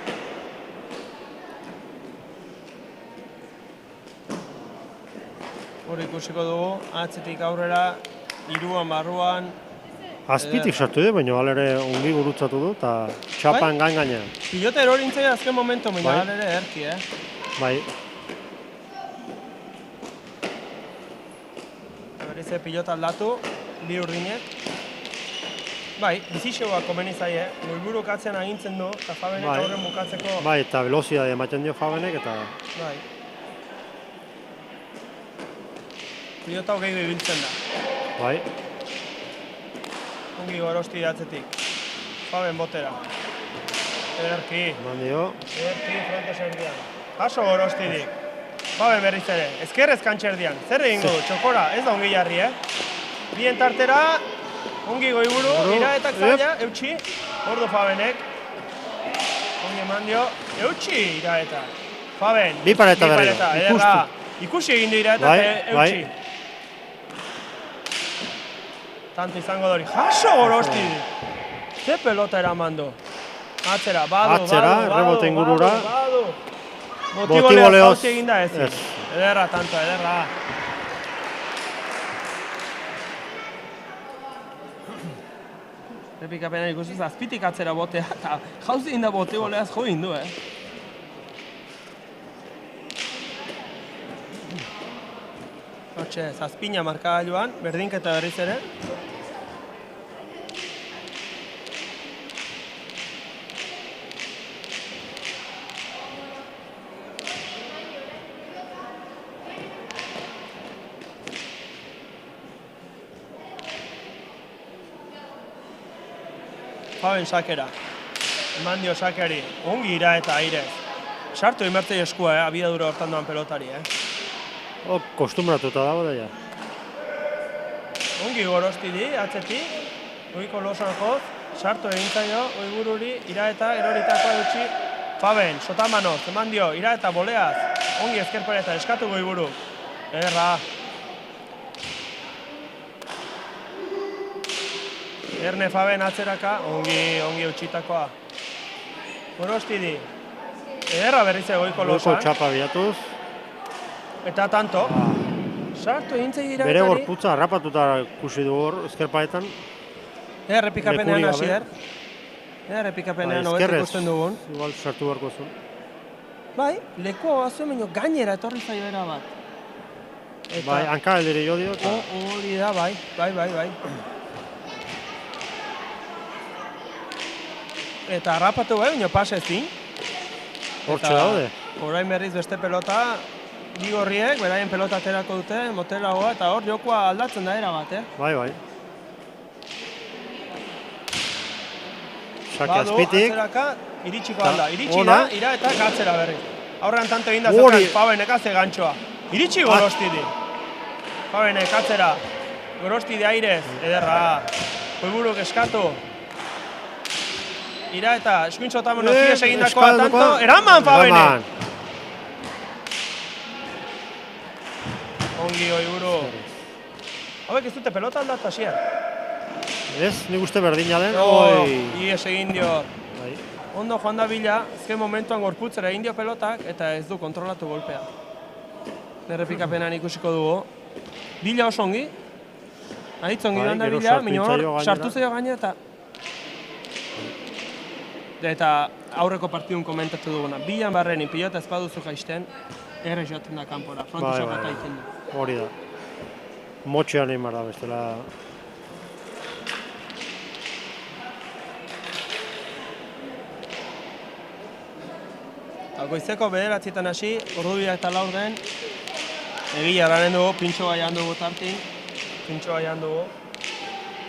Hori ikusiko dugu, atzetik aurrera, iruan barruan. Azpitik sartu du, baina alere ongi gurutzatu du eta txapan gainean. Pilota erorintzea azken momentu, baina alere ederki, Bai. Berrize pilota aldatu, bi urdinek. Bai, bizixegoa komeni zaie, Goiburuk atzean agintzen du, eta Fabenek aurren bukatzeko... Bai, eta velozidade ematen dio Fabenek, eta... Bai. Pilota hogei ibiltzen da. Bai. Ongi Gorosti atzetik. Faben botera. Ederki. Mandio. Ederki fronte zerdian. Paso Gorostidik. Faben berriz ere, ezkerrez kantxerdian. Zer egingo du, txokora, ez da ongi jarri, Bien tartera, ongi Goiburu, iraetak zaila, eutxi. Ordu Fabenek. Ongi Mandio, eutxi iraeta. Faben. Bi pareta berriro, ederra. Ikusi egin du iraeta, eutxi. Tanto izango dori, jaso Gorosti! Ze pelota eramandu. Atzera, badu. Rebote ingurura. Motiboleaz pausi eginda ezin. Ederra, tanto, ederra. Repikapena ikusiz, azpitik atzera botea, eta jauzi egin da motiboleaz jo egin du, Hortxe, zazpina markagailuan, berdinketa berriz ere. Faben sakera, Mandio sakeari, ongi iraeta airez. Sartu imertzei eskua, abiadura hortan doan pelotari, Kostumbratuta dago da, Ongi Gorosti di, atzetik, goiko losan joz, Sartu egin zaio, Oibururi, Iraeta, eroritakoa dutxi, Faben, Sotamano, eman dio, Iraeta, boleaz, ongi ezkerpareta, eskatu Oiburu. Ederra. Erne Faben atzeraka, ongi utxitakoa. Gorostidi. Ederra berriz goiko losan. Goiko txapa bilatuz. Eta tanto. Sartu egin zei Iraetari. Bere gorputza harrapatuta ikusi du hor, ezkerpaetan. Errepikapenean hasi der. Errepikapenean hobeto ikusten dugun. Igual sartu beharko zuen. Bai, lekua bazuen, baino gainera etorri zaio era bat. Bai, hanka aldere jo dio. Hori da, bai. Eta harrapatu bai, baina pase ezin. Hortxe daude. Orain berriz beste pelota, bi gorriek, beraien pelota aterako dute, motelagoa, eta hor jokoa aldatzen da era bat, Bai. Sake azpitik. Atzeraka, iritsiko alda. Iritsi da, eta gatzera berriz. Aurrean tanto egin da zokan, Fabenek azte gantxoa. Iritsi Gorostidi. Fabenek atzera. Gorostidi airez, ederra. Oiburuk eskatu. Iraeta, eskuintzo tamen ozies egindakoa tanto. Eraman Fabenek! Ongi Oiburu. Hauek ez dute pelota aldatu hasier. Ez, nik uste berdina den. Ies egin dio. Ondo joan da Bila, azken momentuan gorputzera egin dio pelotak, eta ez du kontrolatu golpea. Errepikapenan ikusiko dugu. Bila oso ongi. Ahitz ongi da Bila, minio hor sartu zaio gainera eta aurreko partidun komentatu duguna. Bilan barrenin pilota ez baduzu jaisten, erre joaten da kanpora, frontu bat egiten du. Hori da. Motxean egin behar da bestela. Goizeko 9:00 hasi, ordubiak eta 4 egia eranen dugu, pintxo gaian dugu tartin,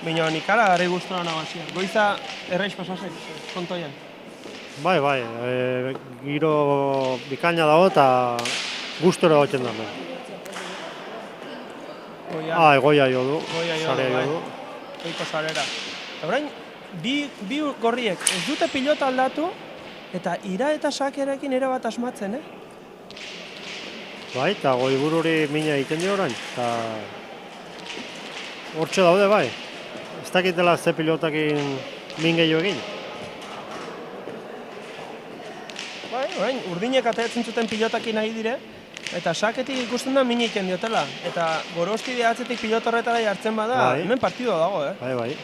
Bino, nikara gari guztora nabazian. Goiza erraiz pasasek, kontoian. Bai, giro bikaina dago eta gustora gotzen da. Goia jo du, sarea jo du. Goiko sarera. Orain, bi gorriek ez dute pilota aldatu, eta Iraeta Sakerekin ere bat asmatzen, Bai, eta Goibururi mina egiten dio orain, eta hortxe daude, bai. Ez dakitela ze pilotakin min gehiago egin. Bai, orain, urdinek ateatzen zuten pilotakin nahi dire, eta Saketik ikusten da min egiten diotela. Eta Gorostidi atzetik pilota horretara jartzen bada, hemen partidua dago, Bai.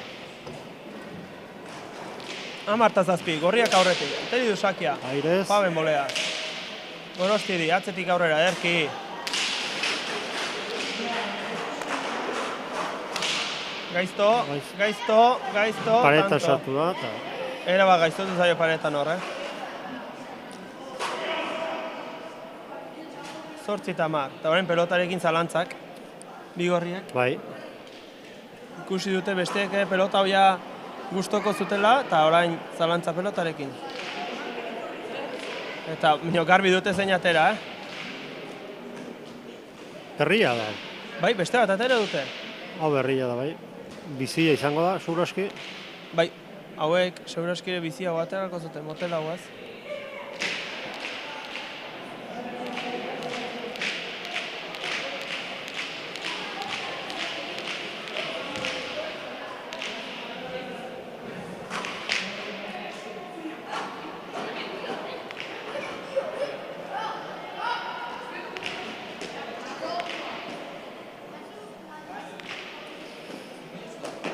10-7, gorriak aurretik. Teri du Sakia. Airez. Faben bolea. Gorostidi, atzetik aurrera, ederki. Gaizto. Pareta sartu da. Era bat gaiztotu zaio paretan hor, 8 eta 10. Eta horren pelotarekin zalantzak, bi gorriak. Bai. Ikusi dute besteek pelota hoia gustoko zutela, eta orain zalantza pelotarekin. Eta garbi dute zein atera, Berria da. Bai, beste bat atera dute. Hau berria da, bai. Bizia izango da, seguraski. Bai, hauek seguraski ere bizia aterako zuten, motela guaz.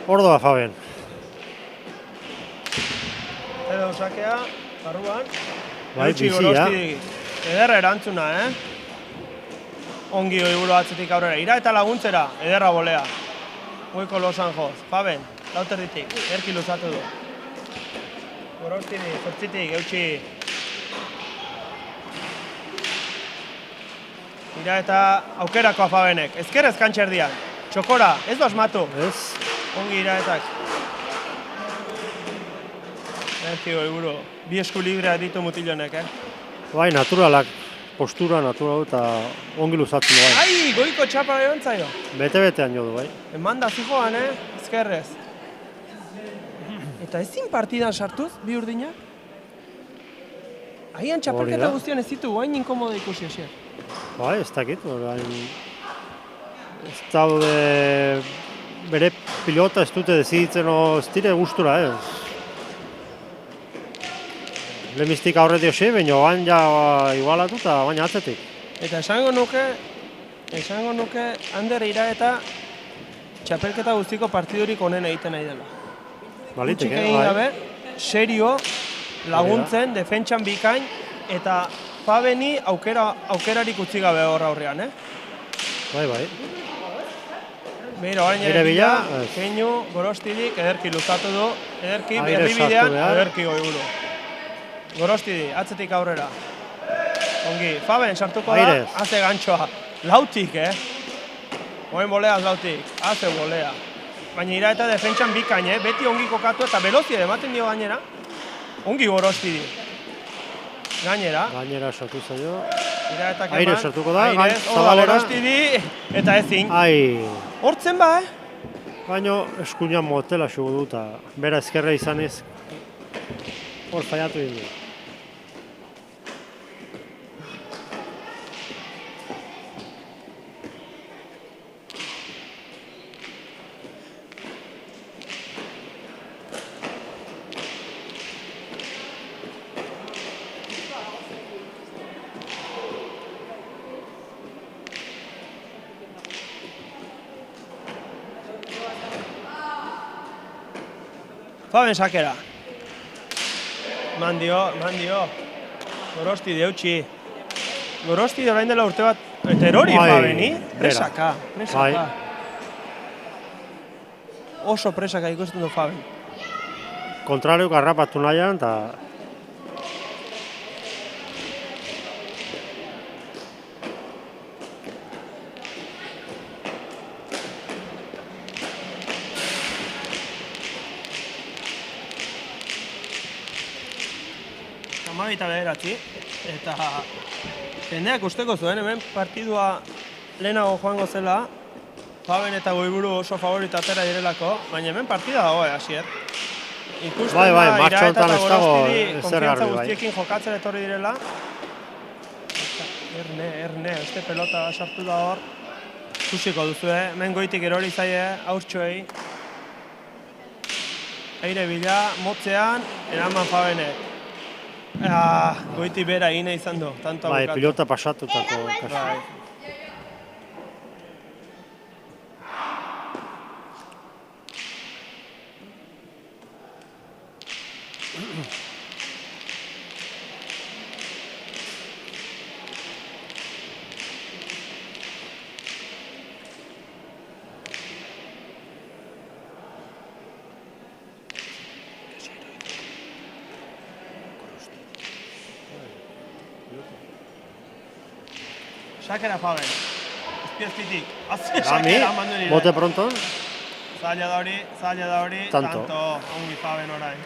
Ordoa Faben. Edo Sakea, barruan. Bai, bizia. Ederra erantzuna, Ongi Oiburu atzetik aurrera. Iraeta laguntzera, ederra bolea. Goiko Los Anjos. Faben, lauterditik, erki luzatu du. Gorostidi, zortzitik, eutxi. Iraeta aukerakoa Fabenek. Ezkerrez kantxerdian. Txokora, ez du asmatu. Ez. Ongi Iraetak. Erki Oiburu, bi esku librea ditu mutilonek, Bai, naturalak, postura natural eta ongi luzatzen du, bai. Ai, goiko txapa egon zaio. Bete-betean jo du, bai. Eman da zijoan, ezkerrez. Eta ezin partidan sartuz, bi urdinak? Agian Hori txapelketa da. guztian ez ditu, hain inkomodo ikusi hasier. Bai, ez dakit, orain... Ez daude... Bere pilota ez dute deziditzen ez dire gustura, ez. Lehenbiztik aurretik hoxe, baina bain ja igualatu eta baina atzetik. Eta esango nuke, Ander Iraeta txapelketa guztiko partidurik onen egiten nahi dela. Baliteke, Hutsik egin gabe, serio, laguntzen, defentsan bikain, eta Fabeni aukerarik utzi gabe horra aurrean, Bai. Beira, orain ere bila, Keinu, Gorostidik, ederki luzatu du, ederki berribidean, ederki goiburu. Gorostidi, atzetik aurrera. Ongi, Faben sartuko da, haze gantxoa. Lautik, Oen boleaz lautik, haze bolea. Baina Iraeta defentsan bikain, beti ongi kokatu eta velozie ematen dio gainera. Ongi Gorostidi. Gainera sartu zaio. Iraetak Aire sartuko da, zabalera. Gorostidi eta ezin. Hortzen ba, Baina eskuinan motela xugu du eta bera ezkerra izanez hor faiatu egin du. Faben sakera. Mandio. Gorostidi eutxi. Gorostidi orain dela urte bat, eta erori Fabeni, presaka. Oso presaka ikusten du Faben. Kontrariok harrapatu nahian eta... Eta bederatzi, eta jendeak usteko zuen, hemen partidua lehenago joango zela, Faben eta Goiburu oso favorito atera direlako, baina hemen partida dago, hasier. Ikusten da, Iraeta eta Gorostidi konfiantza guztiekin jokatzen etorri direla. Erne, beste pelota sartu da hor. Ikusiko duzu, hemen goitik erori zaie, haurtxoei. Aire bila, motzean, eraman Fabenek. Goiti bera egine izan du, tanto abukatu. Pilota pasatutako kasu. Sakera Faben, ezpiazpitik, azte sakera mandu nire. Bote pronto? Zaila da hori, tanto ongi Faben orain.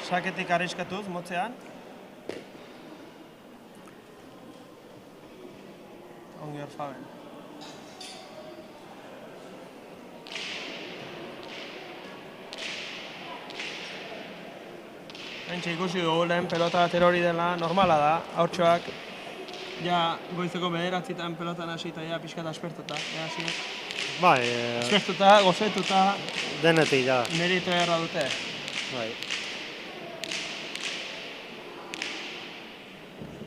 Saketik arriskatuz, motzean. Ongi hor Faben. Hentxe ikusi dugu lehen pelota bat erori dela, normala da, haurtxoak. Ja, goizeko bederatzitan pelotan hasita, ja, pixkat aspertuta, aspertuta, gozetuta. Denetik, ja. Meritu erra dute.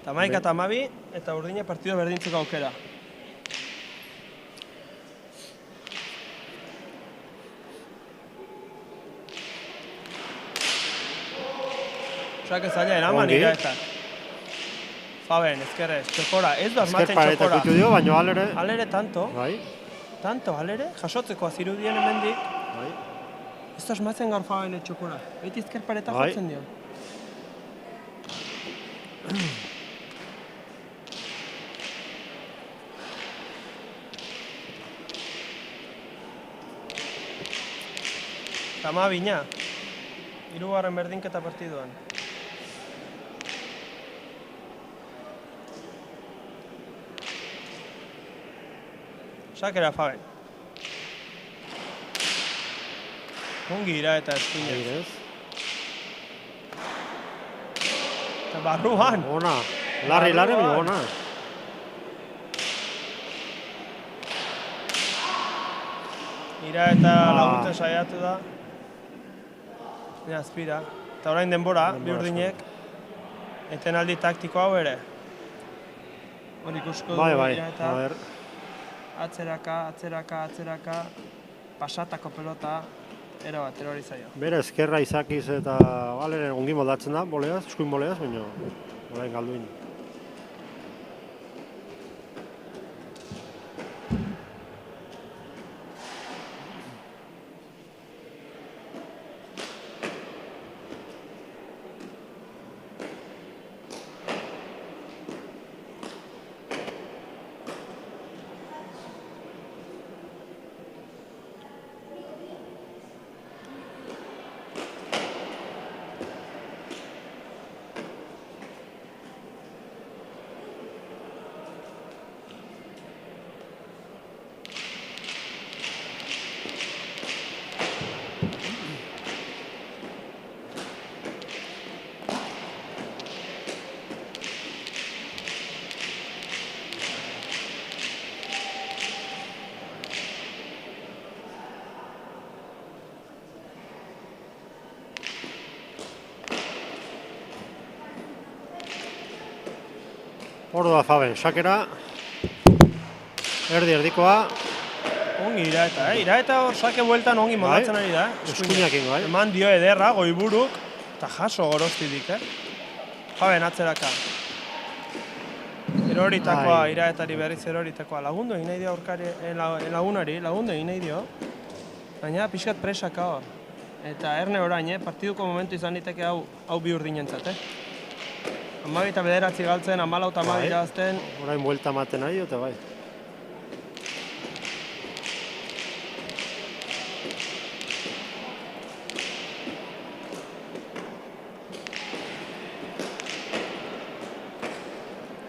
Eta Maika eta Mabi, eta Urdine partido berdintzeko aukera. Osake zaila eraman Iraetak. Faben, ezkerrez, txokora, ez du asmatzen txokora. Ezker pareta kutu dio, baina alere... Alere tanto. Tanto, alere, jasotzeko azirudien hemendik. Ez du asmatzen gaur Faben txokora. Beti ezker pareta jotzen dio. Tama bina. Hirugarren berdinketa partiduan. Sakera Faben. Ongi Iraeta eskuinez. Barruan. Ona, larri, baina ona. Ira eta laguntzen saiatu da. Azpira. Eta orain denbora, bi urdinek. Etenaldi taktiko hau ere. Hor ikusko du Ira eta atzeraka, pasatako pelota, erabat, erori zaio. Bere ezkerra izakiz eta baleren ongi moldatzen da, boleaz, eskuin boleaz, baina orain galduin. Hor da Faben, sakera, erdikoa. Ongi Iraeta hor sake bueltan ongi moldatzen ari da. Eskuinakin, bai. Eman dio ederra, goiburuk, eta jaso goroztidik, Faben atzeraka. Eroritakoa, Iraetari berriz eroritakoa. Lagundu egin nahi dio aurkari, lagunari, lagundu egin nahi dio. Baina pixkat presaka hor. Eta erne orain, partiduko momentu izan diteke hau bi urdinentzat, 12 galtzen, 14 eta 12 irabazten. Orain buelta ematen ari, eta bai.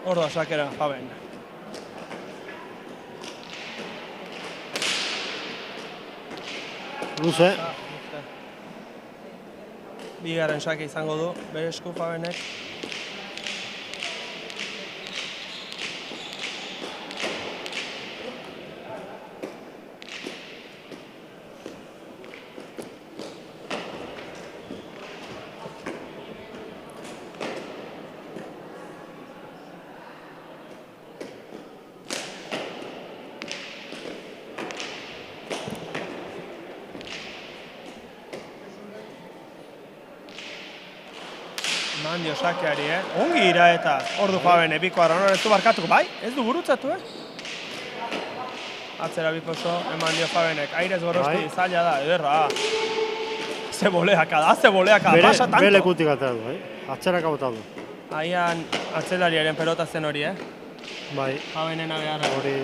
Hor da sakera, Faben. Luze. Bigarren sake izango du, bere esku Fabenek. Mandio sakeari, Ongi Iraeta, hor du Faben, epiko arran ez du barkatuko, bai? Ez du gurutzatu, Atzera bikoso, eman dio Fabenek, airez gorosti, zaila da, ederra. Ze boleaka da, pasa tanto. Bere lekutik atera du, atzeraka bota du. Aian atzelariaren pelota zen hori, Bai. Fabenena beharra. Hori,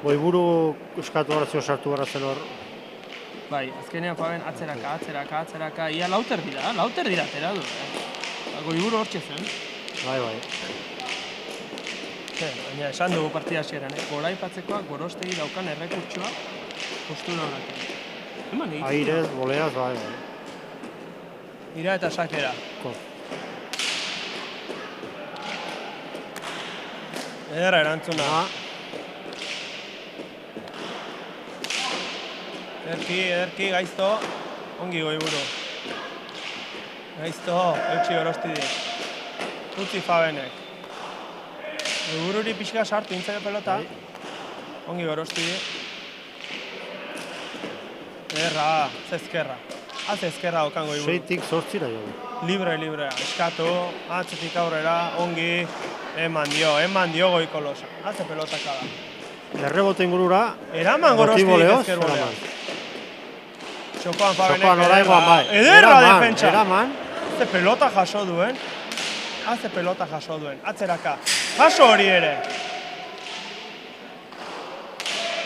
goiburu eskatu horazio sartu gara zen hor. Bai, azkenean Faben atzeraka, ia lauter dira atera du, Goiburu hortxe zen. Bai. Baina esan dugu partida hasieran, goraipatzekoak gorostegi daukan errekurtsoa postura horrekin. Airez, boleaz, bai. Ira eta sakera. Ederra erantzuna. Ederki, gaizto, ongi goiburu. Gaizto, eutxi gorostidik. Utzi Fabenek. Goibururi pixka sartu intzake pelota. Ongi gorostidik. Ederra, zezkerra. Ezkerra okan goiburu. 6tik 8 jo. Libre, eskatu, atzetik aurrera, ongi, eman dio goikolosa. Atze pelotaka da. Errebote ingurura. Eraman gorostidik ezker bolea. Txokoan Fabenek ederra defentsa. Eraman. Haze pelota jaso duen. Atzeraka. Jaso hori ere.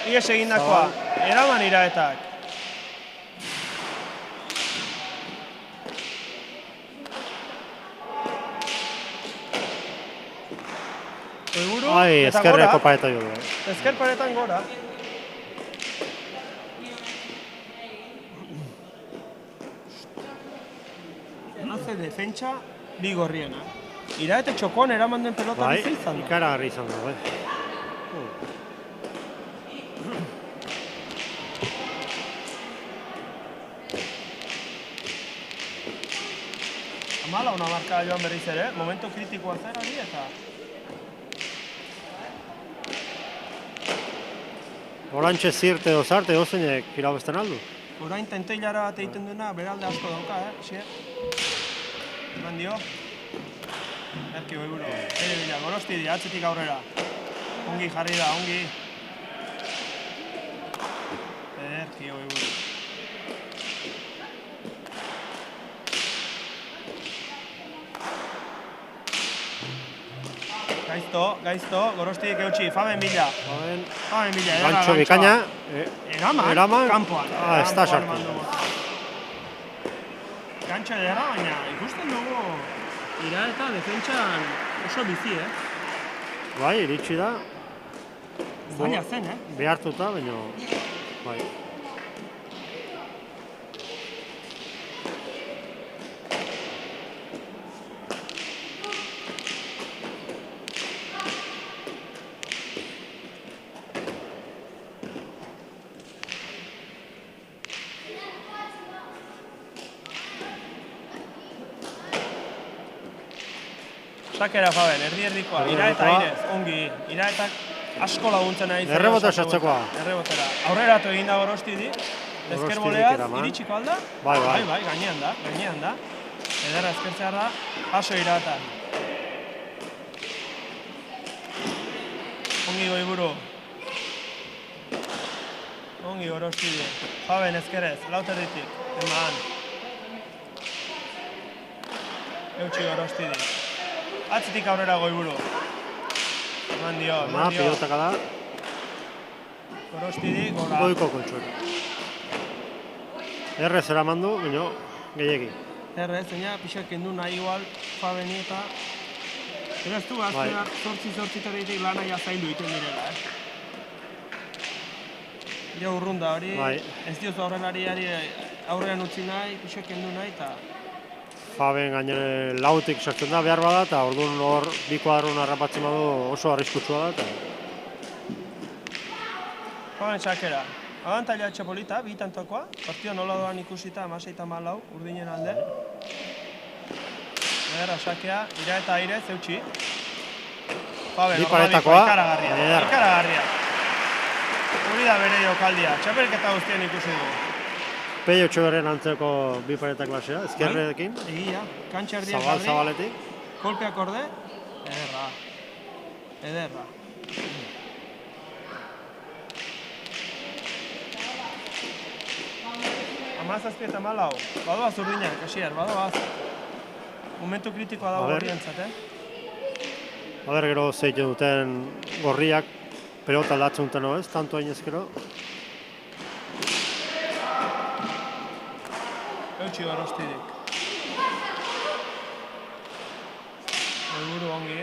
Ies egindakoa. Eraman Iraetak. Ezkerreko pareta jo du. Ezker paretan gora. Hace defentsa bi gorriena. Iraete txokoan eraman den pelota Bai, bizi izan da. ikaragarri izan da, bai. Amala una marka joan berriz ere, momento kritikoa zer hori eta... Orantxe zirte edo zarte dozeinek irabesten aldu. Orain tenteilara bat egiten duena, beralde asko dauka, Xier? Eman dio. Erki goiburu. Bila, Gorosti di, atzetik aurrera. Ongi jarri da, ongi. Erki goiburu. Gaizto, Gorostidik eutxi, Faben bila. Faben bila, edera Gantxo bikaina. Eraman, kanpoan. Ez da sartu. Gantxo edera, baina ikusten dugu Iraeta defentsan oso bizi, Bai, iritsi da. Zaila zen, Behartuta, baina... Bai. Sakera Faben, erdi-erdikoa, Iraeta airez, ongi, Iraetak asko laguntzen ari zen. Errebota sartzekoa. Errebotera. Aurreratu egin da Gorosti di, ezker boleaz, iritsiko alda? Bai, gainean da. Ederra ezkertzea da, aso Iraeta. Ongi goiburu. Ongi Gorosti di. Faben ezkerez, lauterditik, eman. Eutxi Gorosti di. Atzitik aurrera goiburu. Eman dio. Pilotaka da. Gorostidi, gora. Goiko kontsuera. Errez eraman du, baina gehiegi. Errez, baina pixak kendu nahi igual Fabeni eta... Eraz du, azkera zortzi-zortzitaritik lana jazaildu iten direla, Ja urrunda hori, ez diozu aurrelariari aurrean utzi nahi, pixak kendu nahi eta... Faben gainere lautik sartzen da behar bada, eta orduan hor bi kuadron harrapatzen badu oso arriskutsua da. Faben txakera. Abantaila txapolita, bi tantokoa. Partio nola doan ikusita, 16-14, urdinen alde. Ederra sakea, Iraeta airez, eutxi. Faben, paretakoa. Ikaragarria. Hori da bere jokaldia, txapelketa guztien ikusi dugu. Peio Txoberren antzeko bi paretak basea, ezkerrekin. Egia, kantxardiak jarri. Zabaletik. Kolpeak orde, ederra. Amazazpi eta malau, badoaz urdinak, Asier, badoaz. Momentu kritikoa dago gorrientzat, Aber gero zeiten duten gorriak, pelota aldatzen duten ez, tanto hain ezkero. Eutxi Gorostidik. Goiburu ongi.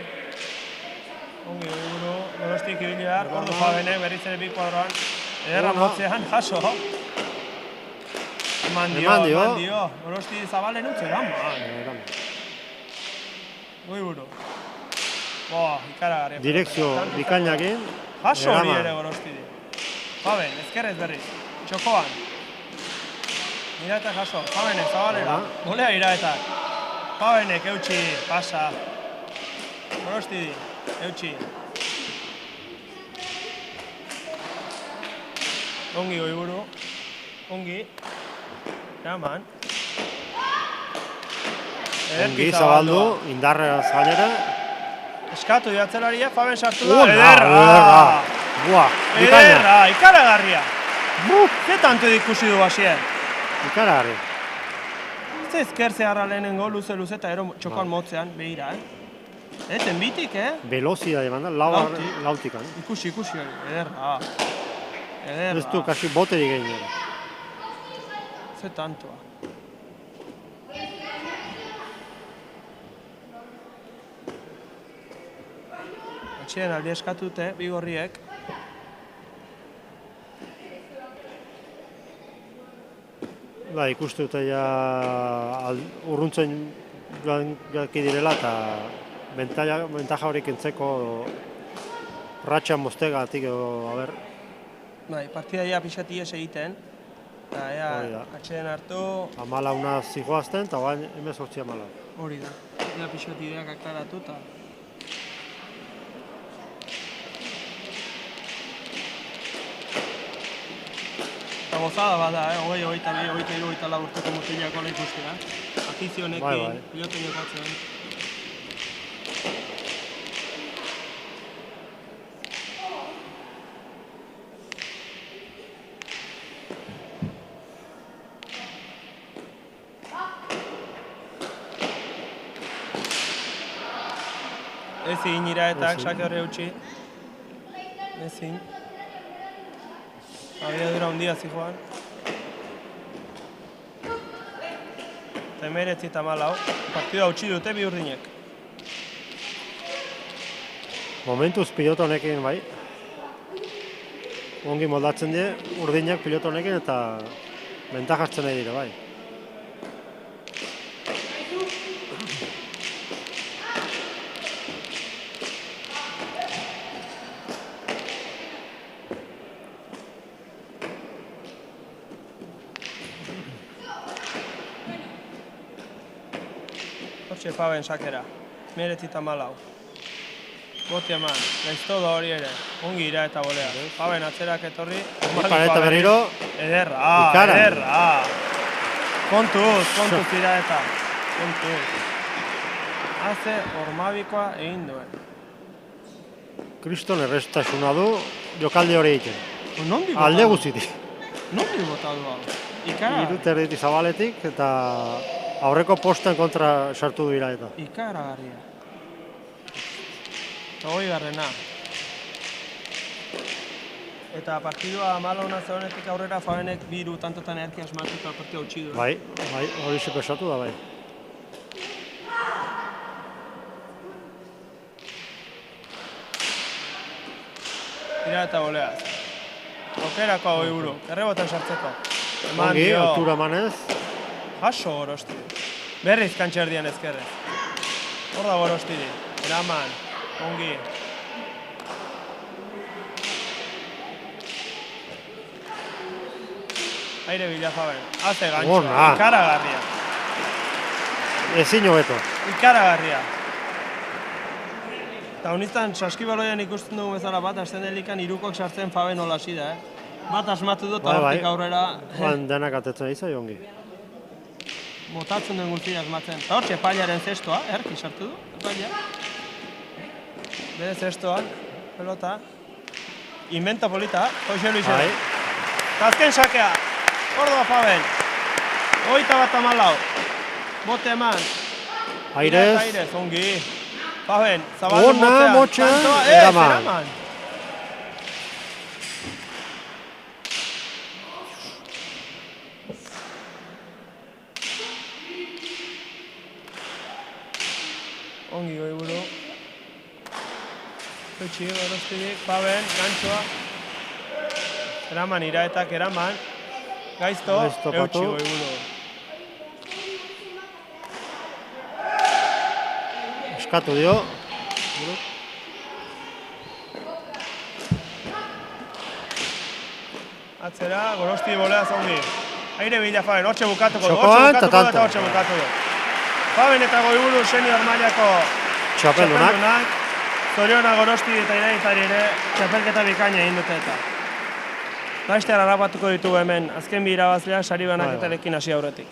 Gorostik ibili behar, ordu Fabenek berriz ere bi kuadroan. Ederra motzean, jaso. Eman dio. Gorosti Zabalen utze, eraman. Goiburu. Ikaragarri. Direkzio bikainakin. Jaso hori ere Gorostidik. Faben, ezkerrez berriz. Txokoan. Iraeta jaso, Fabenek, Zabalera. Golea Iraetak. Fabenek, eutxi, pasa. Gorostidi, eutxi. Ongi goiburu. Ongi. Eraman. Ongi zabaldu, indarreaz gainera. Eskatu diatzelaria, Faben sartu da. Ederra! Ederra, ikaragarria. Ze tanto ikusi du Asier? Ikaragarri. Ze ezker zeharra lehenengo, luze eta ero txokoan motzean, behira, Ezen bitik, Velozia eman da, lautik. Ikusi hori, ederra. Ez du, kasi boterik egin dira. Ze tantoa. Atxien aldi eskatute, bi gorriek. Ikuste dute ja urruntzen joan direla eta bentaja hori kentzeko ratxa moztegatik edo, a ber. Bai, partida ja pixat ies egiten, eta ea atxeden hartu... 14 zigoazten, eta bain 18-14. Hori da, ea pixat ideak aklaratu, eta... Eta gozada bada, hogeita hiru, hogeita lau urteko mutilak hola ikustea. Afizionekin, piloten jokatzen. Ezin iraetak, sake horre utzi. Ezin. Abiadura hundia zijoan. Eta 19-14, partida utzi dute bi urdinek. Momentuz pilota honekin, bai. Ongi moldatzen die, urdinak pilota honekin eta bentajartzen nahi dira, bai. Hortxe Faben sakera, 19-14. Bote eman, gaizto da hori ere, ongi ira eta bolea. Faben atzerak etorri. Pareta berriro. Ederra, ederra. Kontuz ira eta. Kontuz. Haze ormabikoa egin duen. Kriston errestasuna du jokalde hori egiten. Nondi bota alde guztitik. Nondi bota du hau? Ikara. Irut zabaletik eta aurreko posten kontra sartu du ira eta. Ikaragarria. Eta hoi garrena. Eta partidua malo hona zegoenetik aurrera Fabenek biru tantotan erki asmatu eta partida utzi du. Bai, hori sepesatu da bai. Ira eta bolea. Aukerako hau euro, errebotan sartzeko. Ongi, altura emanez. Jaso Gorosti. Berriz kantxerdian ezkerrez. Hor da Gorostiri. Eraman, ongi. Aire bila Faben. Haze gantxoa, ikaragarria. Ezin hobeto. Ikaragarria. Eta honistan saskibaloian ikusten dugu bezala bat, azten delikan irukok sartzen Faben hola hasi da, Bat asmatu dut, eta hortik aurrera... Denak atetzen izai ongi. Botatzen duen guztia asmatzen. Eta hortxe Epailaren zestoa, erki sartu du, Epaila. Bere zestoan, pelota. Invento polita, hoxe Luisera. Eta azken sakea, Ordoa Faben. 21-14. Bote eman. Airez. Ongi. Faben, zabaldu motzean. Motxean, eraman. Ongi goi buru. Petxi, Gorostirik, Faben, gantxoa. Eraman, iraetak eraman. Gaizto, eutxi goi buru. Eskatu dio. Atzera, Gorosti bolea zongi. Aire bila Faben, hortxe bukatuko du. Hortxe bukatu du. Faben eta Goiburu senior mailako txapeldunak. Zoriona Gorosti eta Iraizari ere txapelketa bikaina egin dute eta. Laiztean harrapatuko ditugu hemen, azken bi irabazlea sari banaketarekin hasi aurretik.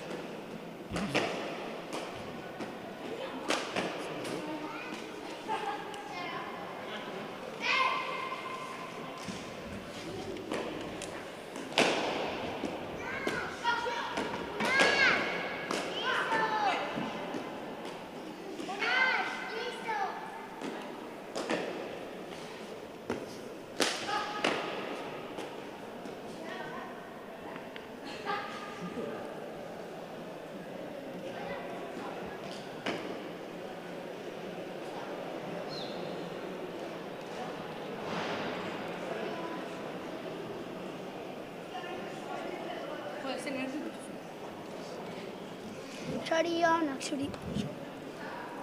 Sari onak zuri.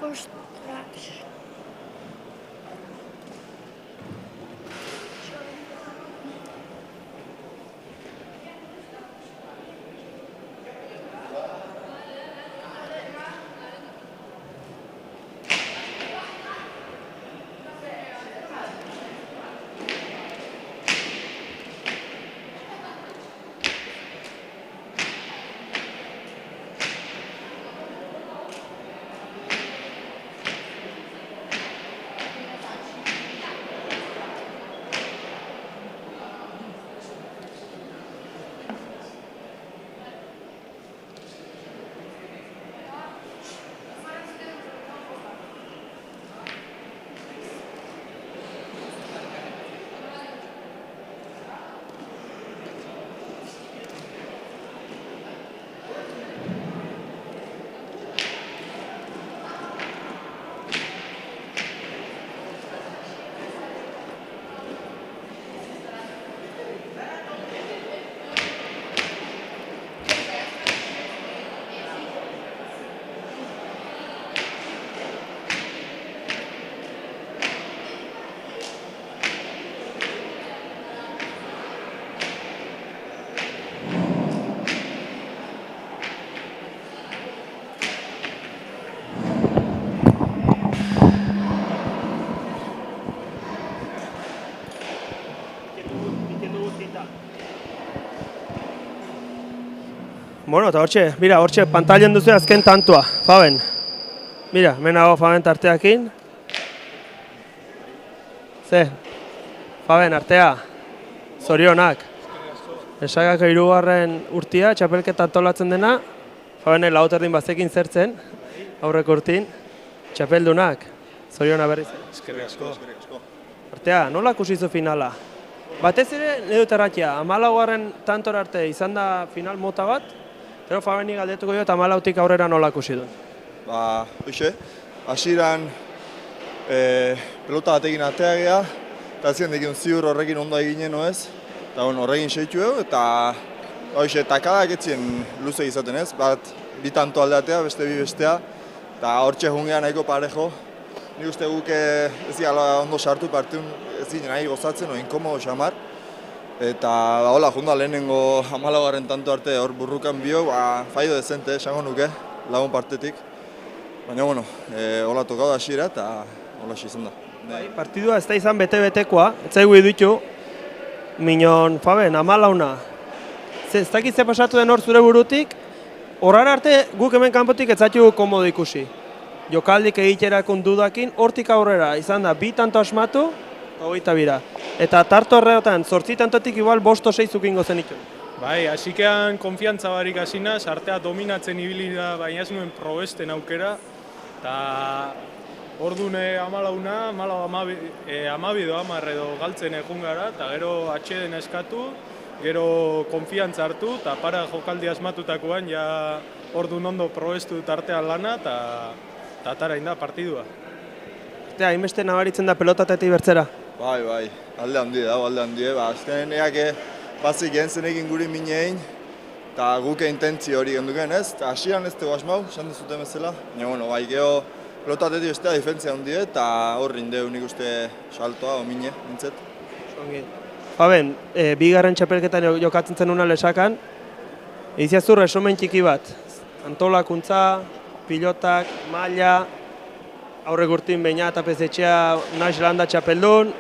Ostras. Bueno, eta hortxe pantailan duzu azken tantua, Faben. Mira, menago Faben tarteakin. Faben artea, zorionak. Lesakako 3. urtia, txapelketa antolatzen dena. Fabenek lauterdin bazekin zertzen, aurreko urtin. Txapeldunak, zoriona berriz. Eskerrik asko. Artea, nola ikusizu finala? Batez ere, nedut erratia, 14. tantor arte izan da final mota bat, pero Fabeni galdetuko jo eta 14tik aurrera nola ikusi du. Hasieran pelota batekin atea geha, eta azien dekin ziur horrekin ondo eginen ez, eta horrekin seitu egu, eta takadak etzien luze izaten ez, bat bi tanto aldatea, beste bi bestea, eta hortxe jungea nahiko parejo. Nik uste guk ez gala ondo sartu partidun ez ginen nahi gozatzen, inkomodo xamar. Eta hola, junda lehenengo 14. tanto arte hor burrukan bio, faido dezente, esango nuke, lagun partetik. Baina, hola tokau da xira eta hola izan da. Partidua ez da izan bete-betekoa, ez zaigu idutu, minon, Faben, 14. Ez dakit ze pasatu den hor zure burutik, horrar arte guk hemen kanpotik ez zaitu komodo ikusi. Jokaldik egiterakun dudakin, hortik aurrera izan da, 2 tanto asmatu, 22. Eta tarto horretan, 8 tantotik igual 5-6 zukingo zen itun. Bai, hasikean konfiantza barik hasinaz, artea dominatzen ibili da, baina ez nuen probesten aukera. Eta orduan 12 edo galtzen egun gara, eta gero atxeden eskatu, gero konfiantza hartu, eta para jokaldi asmatutakoan, ja orduan ondo probestu dut artean lana, eta atara inda partidua. Eta hainbeste nabaritzen da pelotatetik bertzera? Bai, alde handi dago, alde handi. Azkenen eake bazik jentzenekin guri minein, eta guke intentzi hori genduken ez, eta hasieran ez dugu asmau, esan dizuten bezala. Baina, geho pelotatetik bestea difentzia handi, eta horri indeu nik uste saltoa, omine, nintzet. Faben, 2. txapelketan jokatzen zen una Lesakan, egiziazu resumen txiki bat. Antolakuntza, pilotak, maila, aurrek urtin beina eta pezetxea Naix Landa txapeldun,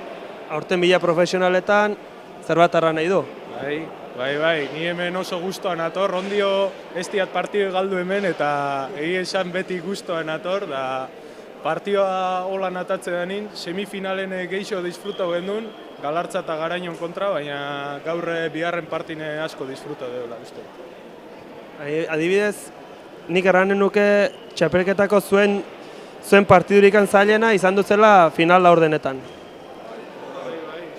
aurten bila profesionaletan, zerbat arra nahi du? Bai, ni hemen oso guztuan ator, ondio ez diat partidu galdu hemen eta egi esan beti guztuan ator, da partioa hola natatzen denin, semifinalen geixo disfrutau gendun, Galartza eta Garainon kontra, baina gaur bigarren partine asko disfrutau deula, uste. Adibidez, nik erranen nuke txapelketako zuen partidurikan zailena izan dutzela final laurdenetan.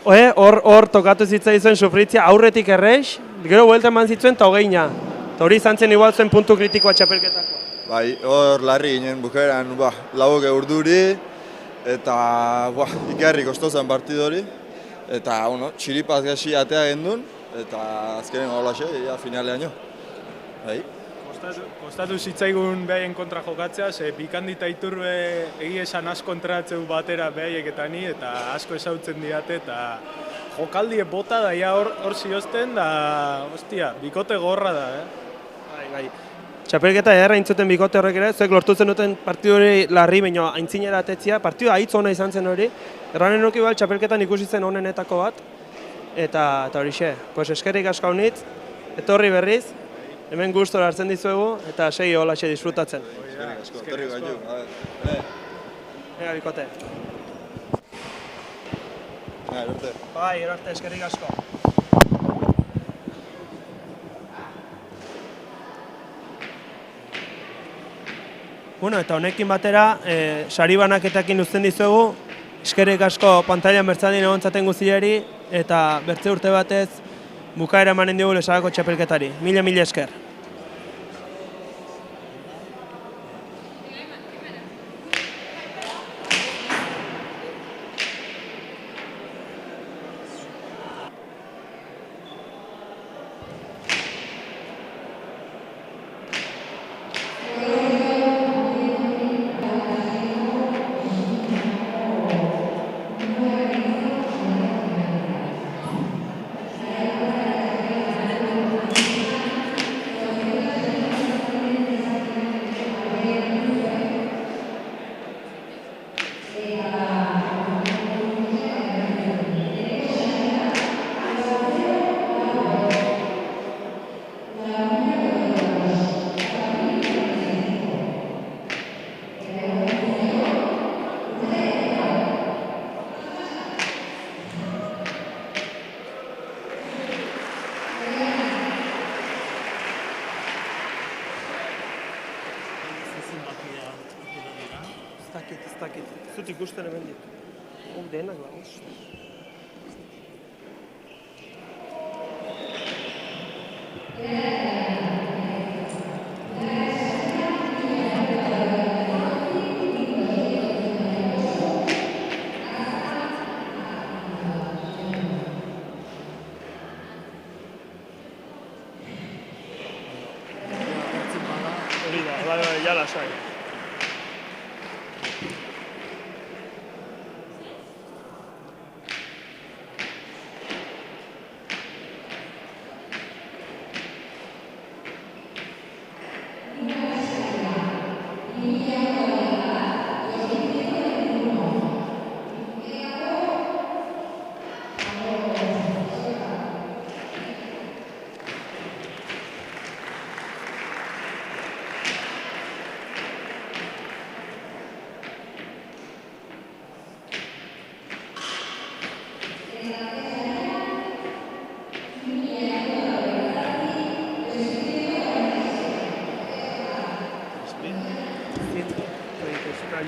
Hor tokatu zitzaizuen sufritzia aurretik erreix, gero buelta eman zitzuen eta hogeina. Eta hori izan zen igual zuen puntu kritikoa txapelketako. Bai, hor larri ginen bukaeran lauke urduri eta ikarri kostozan partidu hori. Eta txiripaz gaxi atea gendun eta azkenen holaxe, finalean jo. Kostatu zitzaigun behaien kontra jokatzea, ze Bikandita Iturbe egia esan asko entrenatzen batera behaiek eta ni, eta asko ezautzen diate, eta jokaldie bota da, hor ziozten, da, bikote gorra da, Bai. Txapelketa edarra intzuten bikote horrek ere, zuek lortutzen duten partidu hori larri, baina aintzinera atetzia, partidu ahitz ona izan zen hori, erranen nuki bal txapelketan ikusi zen honenetako bat, eta horixe, eskerrik asko honitz, etorri berriz, hemen gustora hartzen dizuegu eta segi holaxe disfrutatzen. Eskerrik asko, etorri gaitu. Ega, bikote. Bai, erarte, eskerrik asko. Eta honekin batera, sari banaketakin uzten dizuegu, eskerrik asko pantailan bertzadin egontzaten guztiari, eta bertze urte batez, bukaera emanen dugu Lesakako txapelketari. Mila esker. dakit. Zut ikusten hemen dit. Denak da, Hori da, bai, ja lasai.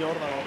Hor dago.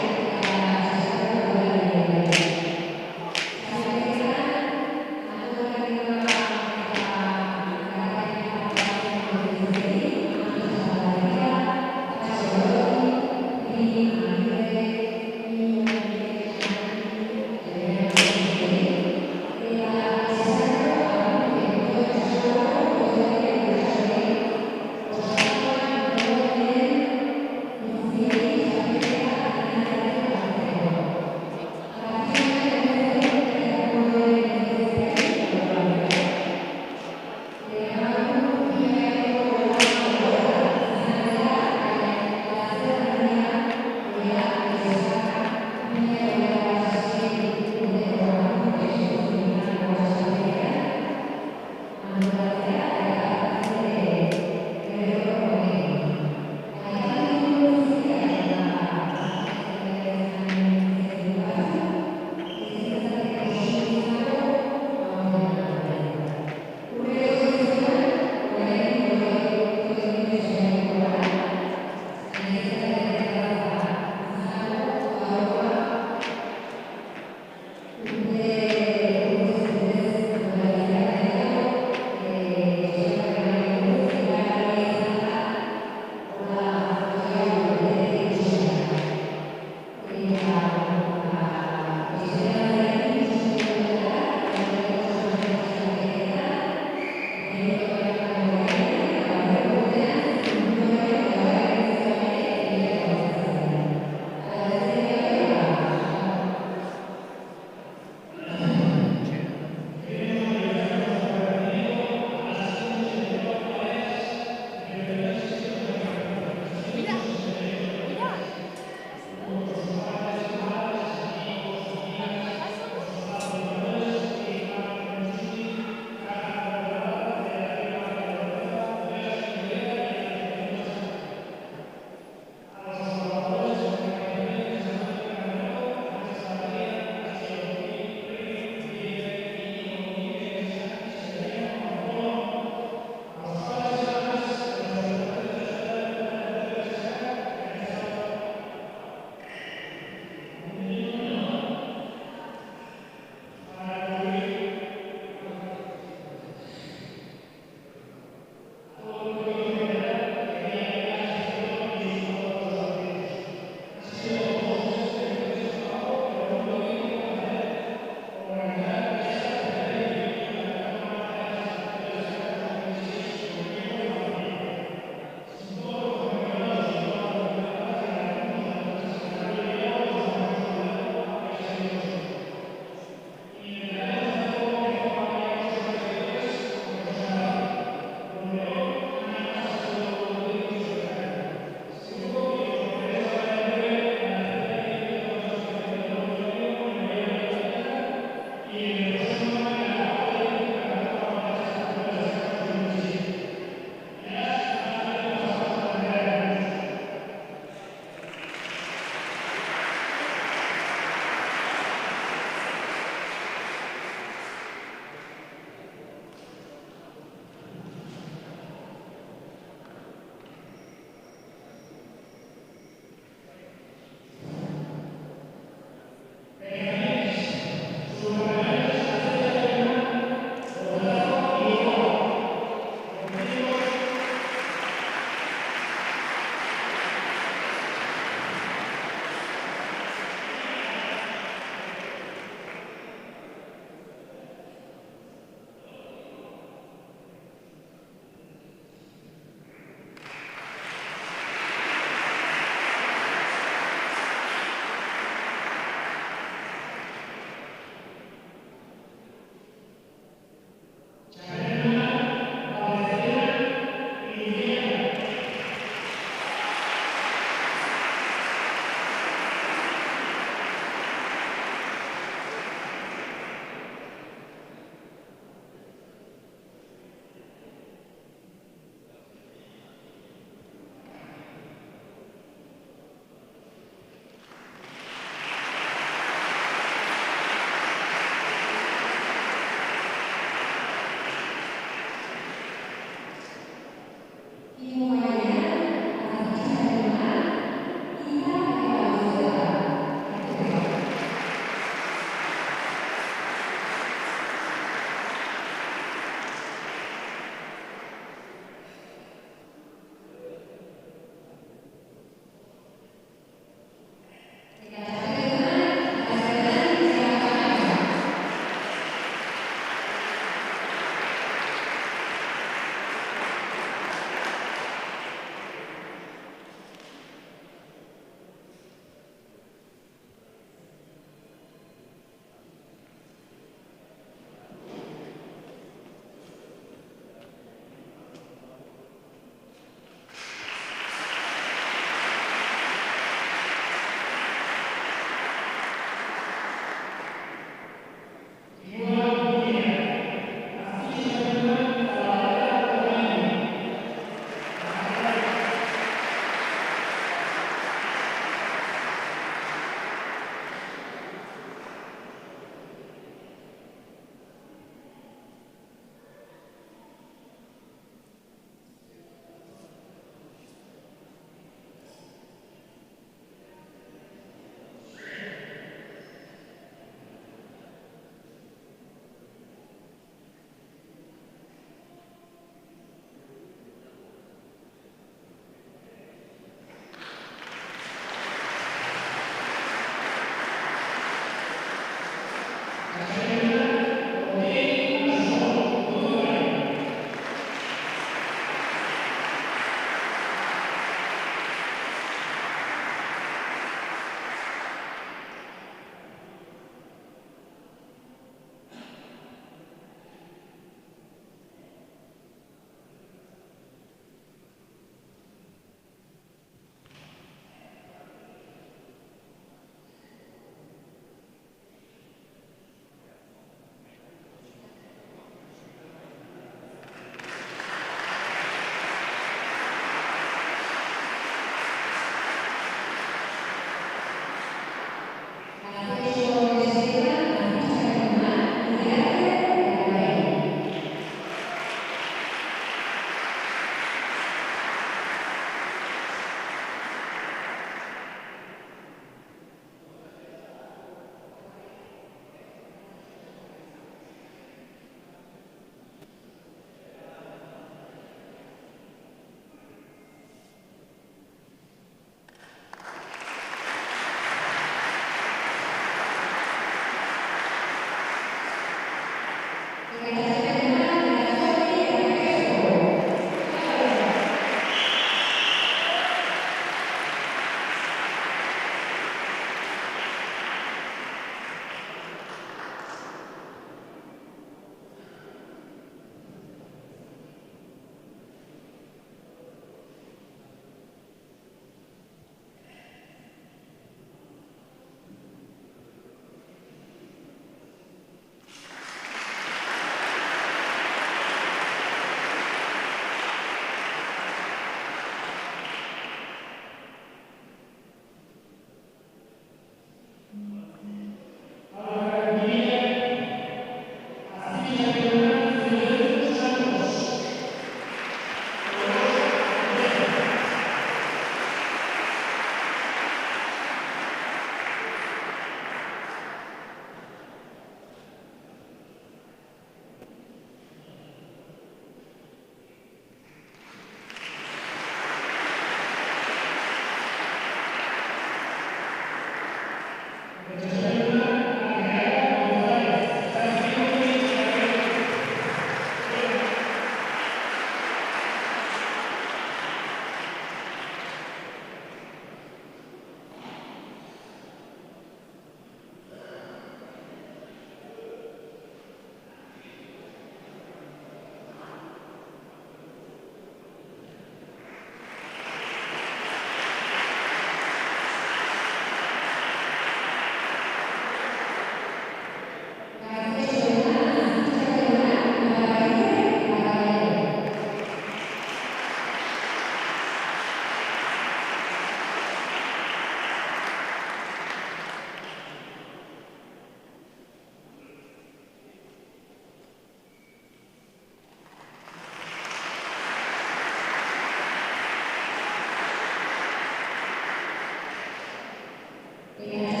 Gracias.